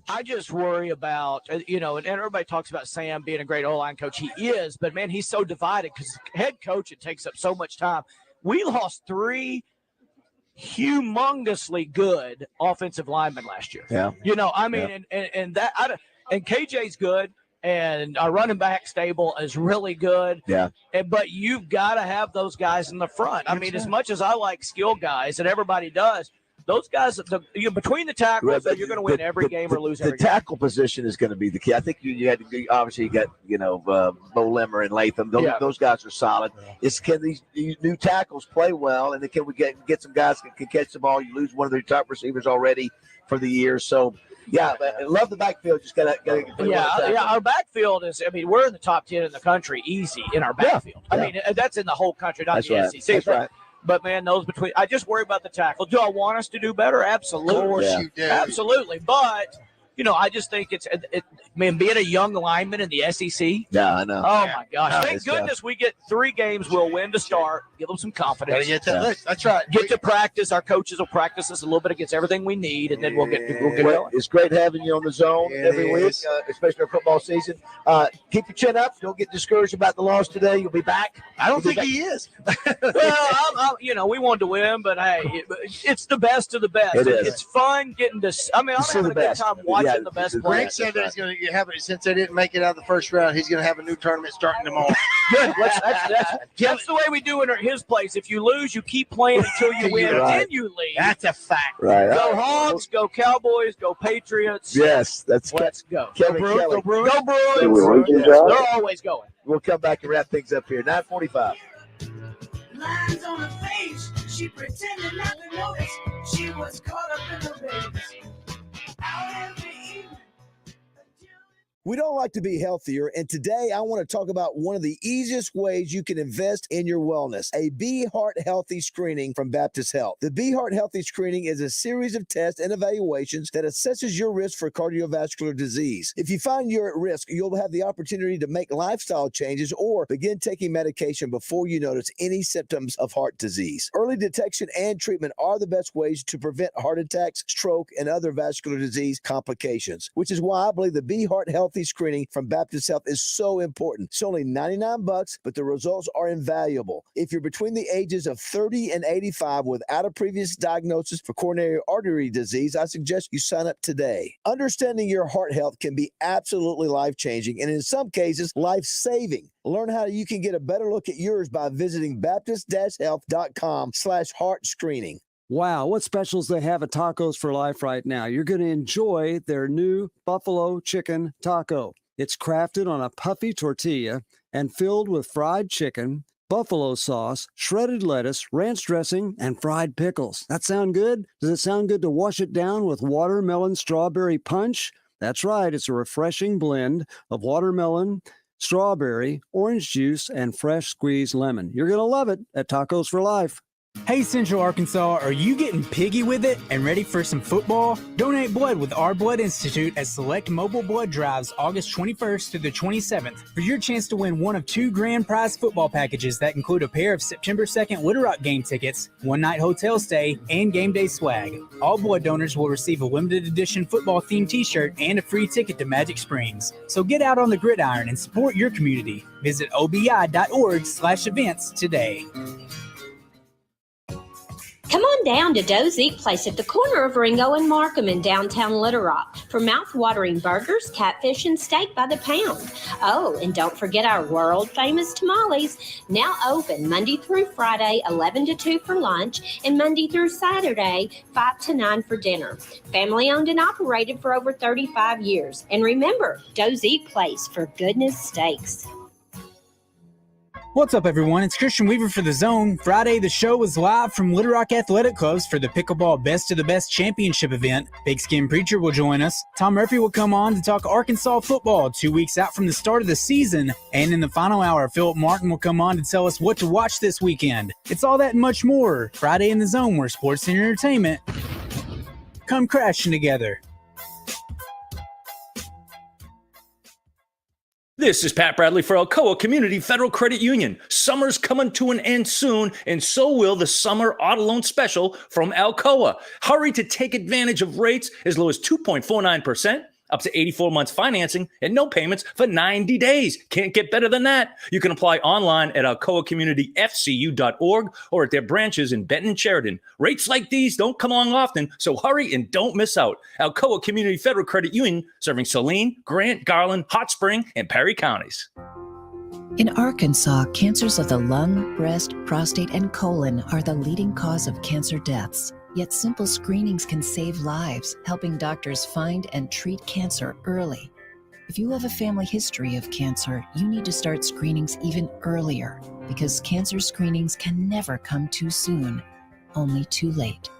I just worry about, and everybody talks about Sam being a great O-line coach. He is, but man, he's so divided because head coach, it takes up so much time. We lost 3 humongously good offensive linemen last year. Yeah. And that. And KJ's good, and our running back stable is really good. Yeah. But you've got to have those guys in the front. I mean, as much as I like skill guys, and everybody does, those guys, between the tackles, you're going to win every game or lose every game. The tackle position is going to be the key. I think you got Bo Lemmer and Latham. Those guys are solid. Can these new tackles play well, and then can we get some guys that can catch the ball? You lose one of their top receivers already for the year, so. Yeah, I love the backfield. Just gotta our backfield is. I mean, we're in the top 10 in the country, easy in our backfield. I mean, that's in the whole country, not the SEC. That's right. But man, I just worry about the tackle. Do I want us to do better? Absolutely. Of course you do. Absolutely. But I just think being a young lineman in the SEC. Yeah, I know. Oh my gosh! Thank goodness we get 3 games. We'll win to start. Give them some confidence. That's right. Get to practice. Our coaches will practice us a little bit against everything we need, and then we'll get going. It's great having you on the zone every week, especially our football season. Keep your chin up. Don't get discouraged about the loss today. You'll be back. I don't think he is. Well, we wanted to win, but hey, it's the best of the best. It's fun getting to. I mean, I'm having a good time watching the best players. Greg said that he's going to have it since they didn't make it out of the first round. He's going to have a new tournament starting tomorrow. Good. That's the way we do it at his place. If you lose, you keep playing until you win, and then you leave. That's a fact. Right. Go Hogs, go Cowboys, go Patriots. Yes, let's go. Kevin Kelly. Go Bruins. Go Bruins. They're always going. We'll come back and wrap things up here. 9:45. Lines on her face, she pretended not to notice. She was caught up in the maze. Out every evening. We don't like to be healthier, and today I want to talk about one of the easiest ways you can invest in your wellness, a Be Heart Healthy screening from Baptist Health. The Be Heart Healthy screening is a series of tests and evaluations that assesses your risk for cardiovascular disease. If you find you're at risk, you'll have the opportunity to make lifestyle changes or begin taking medication before you notice any symptoms of heart disease. Early detection and treatment are the best ways to prevent heart attacks, stroke, and other vascular disease complications, which is why I believe the Be Heart Healthy screening from Baptist Health is so important. It's only $99, but the results are invaluable. If you're between the ages of 30 and 85 without a previous diagnosis for coronary artery disease, I suggest you sign up today. Understanding your heart health can be absolutely life-changing and in some cases, life-saving. Learn how you can get a better look at yours by visiting baptist-health.com/heart screening. Wow, what specials they have at Tacos for Life right now. You're going to enjoy their new buffalo chicken taco. It's crafted on a puffy tortilla and filled with fried chicken, buffalo sauce, shredded lettuce, ranch dressing, and fried pickles. That sound good? Does it sound good to wash it down with watermelon strawberry punch? That's right. It's a refreshing blend of watermelon, strawberry, orange juice, and fresh squeezed lemon. You're going to love it at Tacos for Life. Hey, Central Arkansas, are you getting piggy with it and ready for some football? Donate blood with Our Blood Institute at select mobile blood drives August 21st through the 27th for your chance to win one of 2 grand prize football packages that include a pair of September 2nd Little Rock game tickets, one-night hotel stay, and game day swag. All blood donors will receive a limited edition football-themed t-shirt and a free ticket to Magic Springs. So get out on the gridiron and support your community. Visit obi.org/events today. Come on down to Doe's Eat Place at the corner of Ringo and Markham in downtown Little Rock for mouth-watering burgers, catfish, and steak by the pound. Oh, and don't forget our world-famous tamales, now open Monday through Friday, 11 to 2 for lunch, and Monday through Saturday, 5 to 9 for dinner. Family-owned and operated for over 35 years. And remember, Doe's Eat Place for goodness steaks. What's up, everyone? It's Christian Weaver for The Zone. Friday, the show is live from Little Rock Athletic Clubs for the Pickleball Best of the Best Championship event. Big Skin Preacher will join us. Tom Murphy will come on to talk Arkansas football 2 weeks out from the start of the season. And in the final hour, Philip Martin will come on to tell us what to watch this weekend. It's all that and much more. Friday in The Zone, where sports and entertainment come crashing together. This is Pat Bradley for Alcoa Community Federal Credit Union. Summer's coming to an end soon, and so will the Summer Auto Loan Special from Alcoa. Hurry to take advantage of rates as low as 2.49%, up to 84 months financing, and no payments for 90 days. Can't get better than that. You can apply online at alcoacommunityfcu.org or at their branches in Benton and Sheridan. Rates like these don't come along often, so hurry and don't miss out. Alcoa Community Federal Credit Union, serving Saline, Grant, Garland, Hot Spring, and Perry counties. In Arkansas, cancers of the lung, breast, prostate, and colon are the leading cause of cancer deaths. Yet simple screenings can save lives, helping doctors find and treat cancer early. If you have a family history of cancer, you need to start screenings even earlier, because cancer screenings can never come too soon, only too late.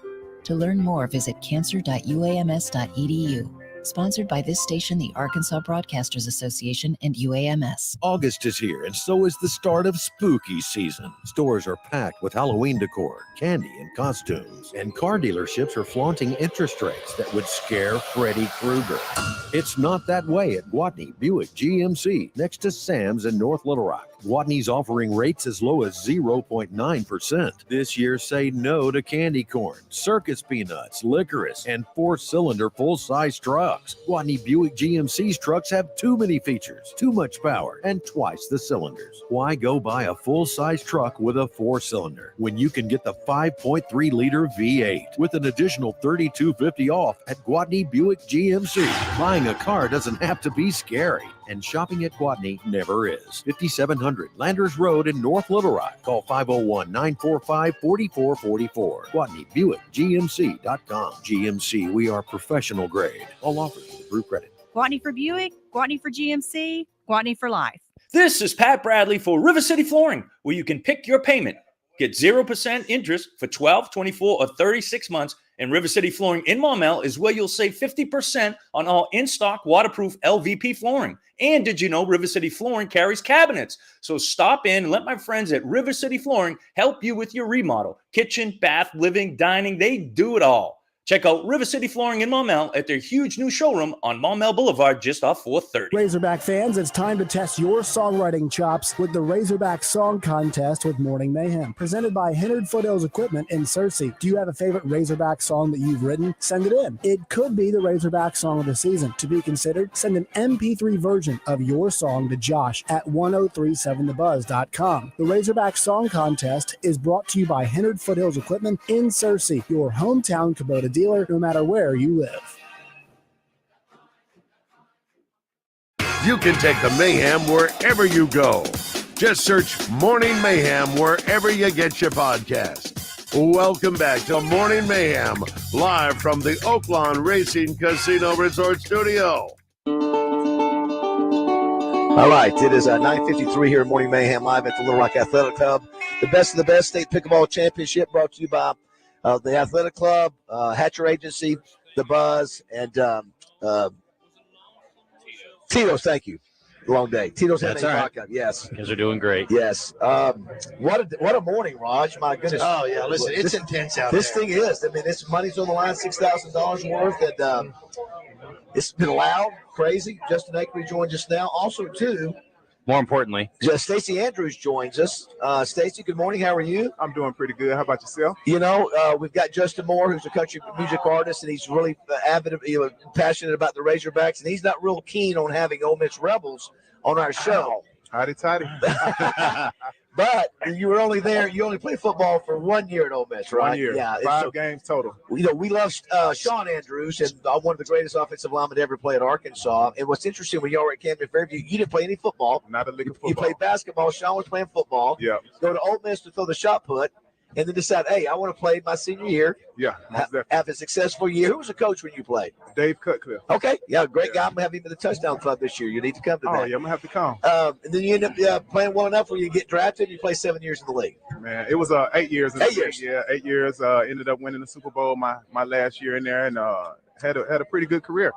To learn more, visit cancer.uams.edu. Sponsored by this station, the Arkansas Broadcasters Association, and UAMS. August is here, and so is the start of spooky season. Stores are packed with Halloween decor, candy, and costumes. And car dealerships are flaunting interest rates that would scare Freddy Krueger. It's not that way at Gwatney Buick GMC, next to Sam's in North Little Rock. Gwatney's offering rates as low as 0.9%. This year, say no to candy corn, circus peanuts, licorice, and 4-cylinder full-size trucks. Gwatney Buick GMC's trucks have too many features, too much power, and twice the cylinders. Why go buy a full-size truck with a 4-cylinder when you can get the 5.3-liter V8 with an additional $3,250 off at Gwatney Buick GMC? Buying a car doesn't have to be scary. And shopping at Gwatney never is. 5700 Landers Road in North Little Rock. Call 501-945-4444. GwatneyBuickGMC.com. GMC, we are professional grade. All offers with approved credit. Gwatney for Buick, Gwatney for GMC, Gwatney for life. This is Pat Bradley for River City Flooring, where you can pick your payment. Get 0% interest for 12, 24, or 36 months. And River City Flooring in Maumelle is where you'll save 50% on all in-stock waterproof LVP flooring. And did you know River City Flooring carries cabinets? So stop in and let my friends at River City Flooring help you with your remodel. Kitchen, bath, living, dining, they do it all. Check out River City Flooring in Maumelle at their huge new showroom on Maumelle Boulevard just off 430. Razorback fans, it's time to test your songwriting chops with the Razorback Song Contest with Morning Mayhem, presented by Hennard Foothills Equipment in Searcy. Do you have a favorite Razorback song that you've written? Send it in. It could be the Razorback Song of the Season. To be considered, send an MP3 version of your song to Josh at 1037thebuzz.com. The Razorback Song Contest is brought to you by Hennard Foothills Equipment in Searcy, your hometown Kubota dealer, no matter where you live. You can take the Mayhem wherever you go. Just search Morning Mayhem wherever you get your podcast. Welcome back to Morning Mayhem, live from the Oaklawn Racing Casino Resort Studio. All right, it is 9:53 here at Morning Mayhem, live at the Little Rock Athletic Club. The best of the best state pickleball championship brought to you by the Athletic Club, Hatcher Agency, The Buzz, and Tito's, thank you. Long day. Tito's That's handmade all right. vodka. Yes. You guys are doing great. Yes. What a morning, Raj. My goodness. Oh, yeah. Listen, it's intense out this there. thing is. I mean, this money's on the line, $6,000 worth. And it's been loud, crazy. Justin Akery joins us now. Also, too, More importantly, Stacey Andrews joins us. Stacey, good morning. How are you? I'm doing pretty good. How about yourself? You know, we've got Justin Moore, who's a country music artist, and he's really avid, passionate about the Razorbacks, and he's not real keen on having Ole Miss Rebels on our show. Howdy, toddy. But you were only there. You only played football for 1 year at Ole Miss, right? 1 year. Yeah. 5 games total. You know, we love Sean Andrews, and one of the greatest offensive linemen to ever play at Arkansas. And what's interesting, when y'all were at Camden Fairview, you didn't play any football. Not a lick of football. You played basketball. Sean was playing football. Yeah. Go to Ole Miss to throw the shot put, and then decide, hey, I want to play my senior year. Yeah. Have a successful year. Who was the coach when you played? Dave Cutcliffe. Okay. Yeah, great guy. I'm going to have him in the touchdown club this year. You need to come to that. Oh, yeah, I'm going to have to come. And then you end up playing well enough where you get drafted and you play 7 years in the league. Man, it was 8 years. 8 years. Yeah, 8 years. Ended up winning the Super Bowl my last year in there, and had a pretty good career.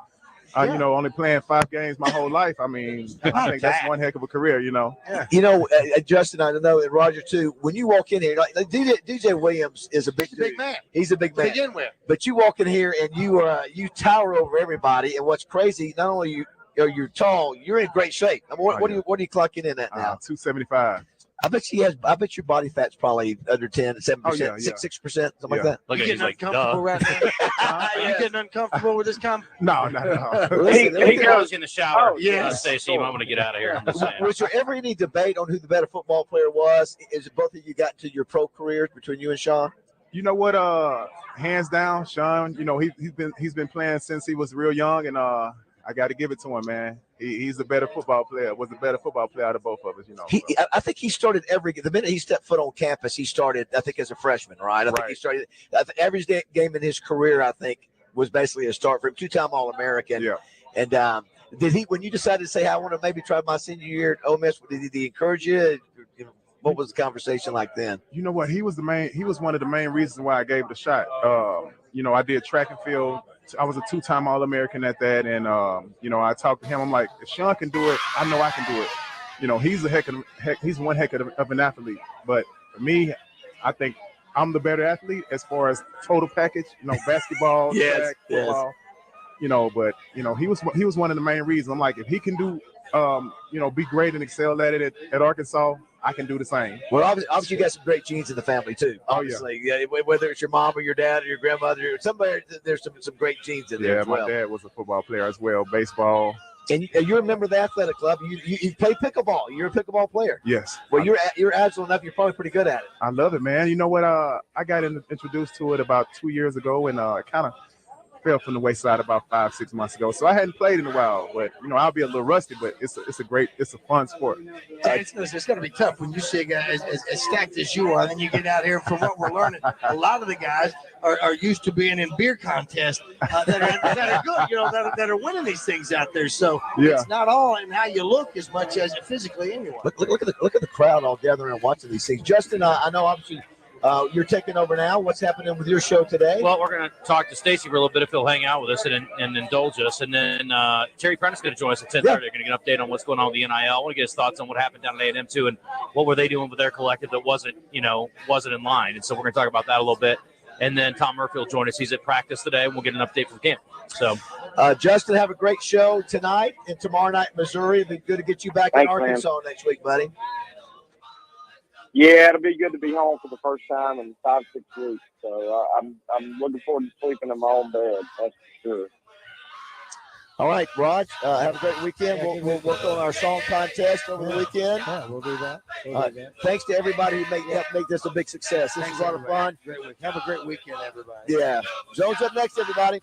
You know, only playing 5 games my whole life. I mean, I think that's one heck of a career, you know. Yeah. You know, Justin, I know, and Roger too, when you walk in here, like DJ Williams is a big man. He's a big man. To begin with. But you walk in here and you tower over everybody. And what's crazy, not only you're tall, you're in great shape. I mean, what are you clocking in at now? 275. I bet your body fat's probably under 10, 7%, 6%, something like that. Look, you getting uncomfortable right now? Are you getting uncomfortable with this comment? No, not at all. he goes in the shower. Oh, yes. Stacey, you might want to get out of here. I'm just saying. Was there ever any debate on who the better football player was? Is it both of you got to your pro careers between you and Sean? You know what? Hands down, Sean. You know he's been playing since he was real young, and I got to give it to him, man. He's a better football player. Was a better football player out of both of us, you know. I think he started the minute he stepped foot on campus. He started, I think, as a freshman, right? I think he started. Every game in his career, I think, was basically a start for him. 2-time All-American. Yeah. And did he, when you decided to say, hey, I want to maybe try my senior year at Ole Miss, did he encourage you? What was the conversation like then? You know what? He was one of the main reasons why I gave it a shot. You know, I did track and field. I was a 2-time All-American at that, and you know, I talked to him. I'm like, if Sean can do it, I know I can do it. You know, he's one heck of an athlete. But for me, I think I'm the better athlete as far as total package. You know, basketball, track, football. You know, but you know, he was one of the main reasons. I'm like, if he can do, you know, be great and excel at it at Arkansas, I can do the same. Well, obviously you got some great genes in the family too. Obviously, yeah. Whether it's your mom or your dad or your grandmother, somebody, there's some great genes in there. Yeah, as well. My dad was a football player as well, baseball. And you're a member of the athletic club. You play pickleball. You're a pickleball player. Yes. Well, you're agile enough. You're probably pretty good at it. I love it, man. You know what? I got introduced to it about 2 years ago, and kind of fell from the wayside about 5-6 months ago. So I hadn't played in a while, but you know, I'll be a little rusty, but it's a fun sport. It's going to be tough when you see a guy as stacked as you are, and then you get out here. From what we're learning, a lot of the guys are used to being in beer contests that are good, you know, that are winning these things out there. So it's not all in how you look as much as physically anyway. Look at the crowd all gathering and watching these things. Justin, I know obviously you're taking over now. What's happening with your show today? Well, we're going to talk to Stacey for a little bit if he'll hang out with us and indulge us. And then Terry Prentice is going to join us at 10:30. They're going to get an update on what's going on with the NIL. I want to get his thoughts on what happened down at A&M too, and what were they doing with their collective that wasn't in line. And so we're going to talk about that a little bit. And then Tom Murphy will join us. He's at practice today, and we'll get an update from camp. So, Justin, have a great show tonight and tomorrow night in Missouri. It'll be good to get you back in Arkansas next week, buddy. Yeah, it'll be good to be home for the first time in 5-6 weeks. So I'm looking forward to sleeping in my own bed. That's for sure. All right, Raj, have a great weekend. We'll work on our song contest over the weekend. Yeah, we'll do that. Thanks to everybody who helped make this a big success. This was a lot of fun. Great week. Have a great weekend, everybody. Yeah. Zone's up next, everybody.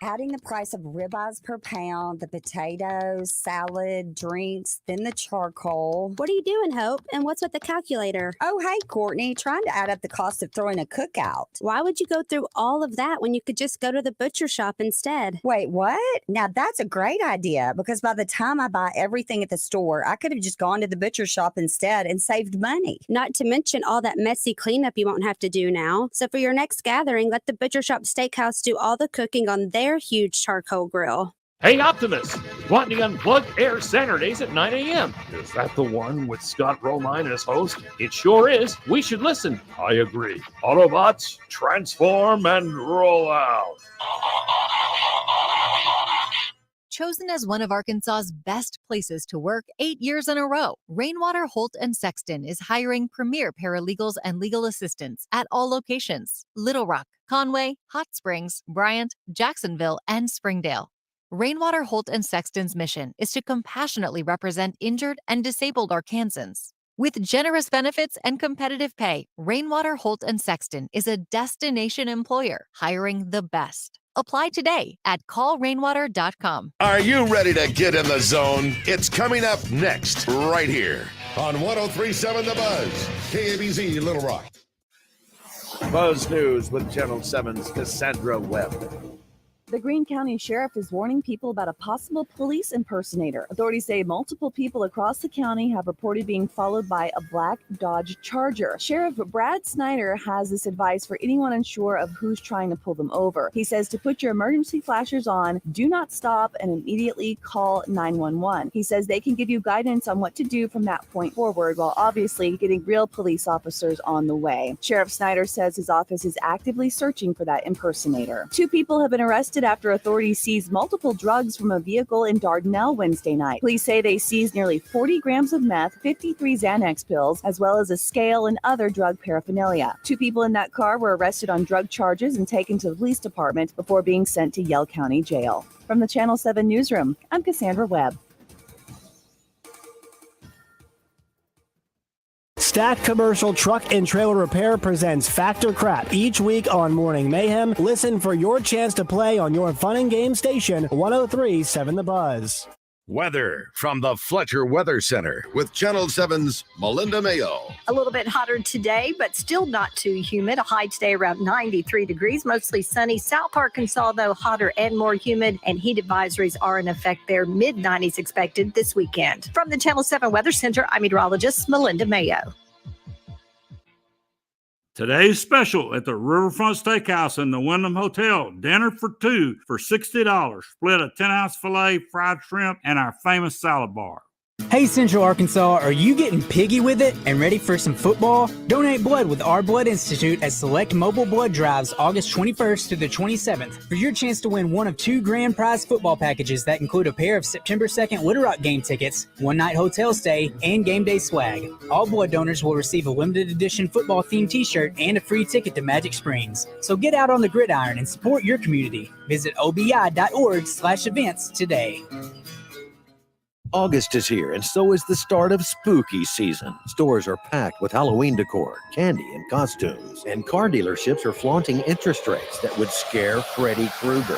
Adding the price of ribeyes per pound, the potatoes, salad, drinks, then the charcoal. What are you doing, Hope? And what's with the calculator? Oh, hey, Courtney, trying to add up the cost of throwing a cookout. Why would you go through all of that when you could just go to the butcher shop instead? Wait, what? Now that's a great idea, because by the time I buy everything at the store, I could have just gone to the butcher shop instead and saved money. Not to mention all that messy cleanup you won't have to do now. So for your next gathering, let the Butcher Shop Steakhouse do all the cooking on their huge charcoal grill. Hey, Optimus! Watney Unplugged airs Saturdays at 9 a.m. Is that the one with Scott Romine as host? It sure is. We should listen. I agree. Autobots, transform and roll out. Chosen as one of Arkansas's best places to work 8 years in a row, Rainwater Holt & Sexton is hiring premier paralegals and legal assistants at all locations: Little Rock, Conway, Hot Springs, Bryant, Jacksonville, and Springdale. Rainwater Holt & Sexton's mission is to compassionately represent injured and disabled Arkansans. With generous benefits and competitive pay, Rainwater Holt & Sexton is a destination employer hiring the best. Apply today at callrainwater.com. Are you ready to get in the zone? It's coming up next, right here on 103.7 The Buzz, KABZ Little Rock. Buzz News with Channel 7's Cassandra Webb. The Greene County Sheriff is warning people about a possible police impersonator. Authorities say multiple people across the county have reported being followed by a black Dodge Charger. Sheriff Brad Snyder has this advice for anyone unsure of who's trying to pull them over. He says to put your emergency flashers on, do not stop, and immediately call 911. He says they can give you guidance on what to do from that point forward, while obviously getting real police officers on the way. Sheriff Snyder says his office is actively searching for that impersonator. 2 people have been arrested after authorities seized multiple drugs from a vehicle in Dardanelle Wednesday night. Police say they seized nearly 40 grams of meth, 53 Xanax pills, as well as a scale and other drug paraphernalia. 2 people in that car were arrested on drug charges and taken to the police department before being sent to Yell County Jail. From the Channel 7 Newsroom, I'm Cassandra Webb. Stack Commercial Truck and Trailer Repair presents Factor Crap each week on Morning Mayhem. Listen for your chance to play on your fun and game station, 103.7 The Buzz. Weather from the Fletcher Weather Center with Channel 7's Melinda Mayo. A little bit hotter today, but still not too humid. A high today around 93 degrees, mostly sunny. South Arkansas, though, hotter and more humid, and heat advisories are in effect there. Mid-90s expected this weekend. From the Channel 7 Weather Center, I'm meteorologist Melinda Mayo. Today's special at the Riverfront Steakhouse in the Wyndham Hotel. Dinner for 2 for $60. Split a 10-ounce filet, fried shrimp, and our famous salad bar. Hey Central Arkansas, are you getting piggy with it and ready for some football? Donate blood with Our Blood Institute at select mobile blood drives August 21st to the 27th for your chance to win one of 2 grand prize football packages that include a pair of September 2nd Little Rock game tickets, 1-night hotel stay, and game day swag. All blood donors will receive a limited edition football themed t-shirt and a free ticket to Magic Springs. So get out on the gridiron and support your community. Visit obi.org/events today. August is here, and so is the start of spooky season. Stores are packed with Halloween decor, candy, and costumes. And car dealerships are flaunting interest rates that would scare Freddy Krueger.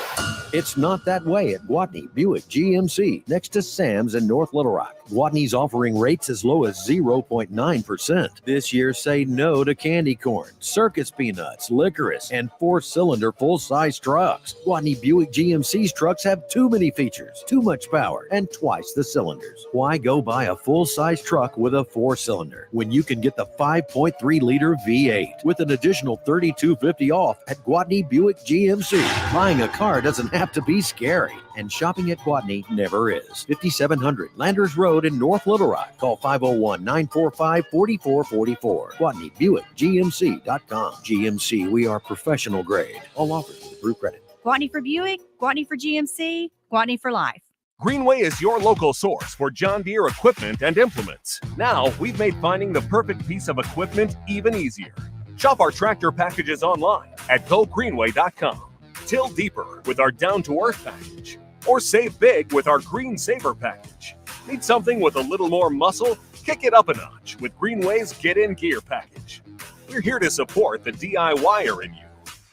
It's not that way at Gwatney Buick GMC, next to Sam's in North Little Rock. Gwatney's offering rates as low as 0.9%. This year, say no to candy corn, circus peanuts, licorice, and 4-cylinder full-size trucks. Gwatney Buick GMC's trucks have too many features, too much power, and twice the cylinders. Why go buy a full-size truck with a 4-cylinder when you can get the 5.3-liter V8 with an additional $3,250 off at Gwatney Buick GMC? Buying a car doesn't have to be scary, and shopping at Gwatney never is. 5700 Landers Road in North Little Rock. Call 501-945-4444. GwatneyBuickGMC.com. GMC, we are professional grade. All offers with approved credit. Gwatney for Buick, Gwatney for GMC, Gwatney for life. Greenway is your local source for John Deere equipment and implements. Now, we've made finding the perfect piece of equipment even easier. Shop our tractor packages online at GoGreenway.com. Till deeper with our down-to-earth package. Or save big with our Green Saver package. Need something with a little more muscle? Kick it up a notch with Greenway's Get In Gear package. We're here to support the DIYer in you.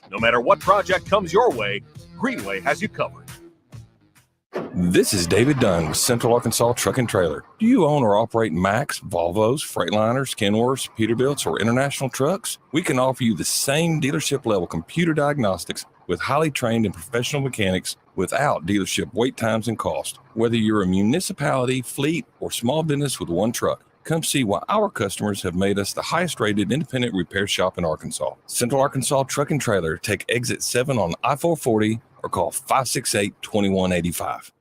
No matter what project comes your way, Greenway has you covered. This is David Dunn with Central Arkansas Truck and Trailer. Do you own or operate Max, Volvos, Freightliners, Kenworths, Peterbilts, or international trucks? We can offer you the same dealership level computer diagnostics with highly trained and professional mechanics without dealership wait times and cost. Whether you're a municipality, fleet, or small business with one truck, come see why our customers have made us the highest rated independent repair shop in Arkansas. Central Arkansas Truck and Trailer. Take exit 7 on I-440 or call 568-2185.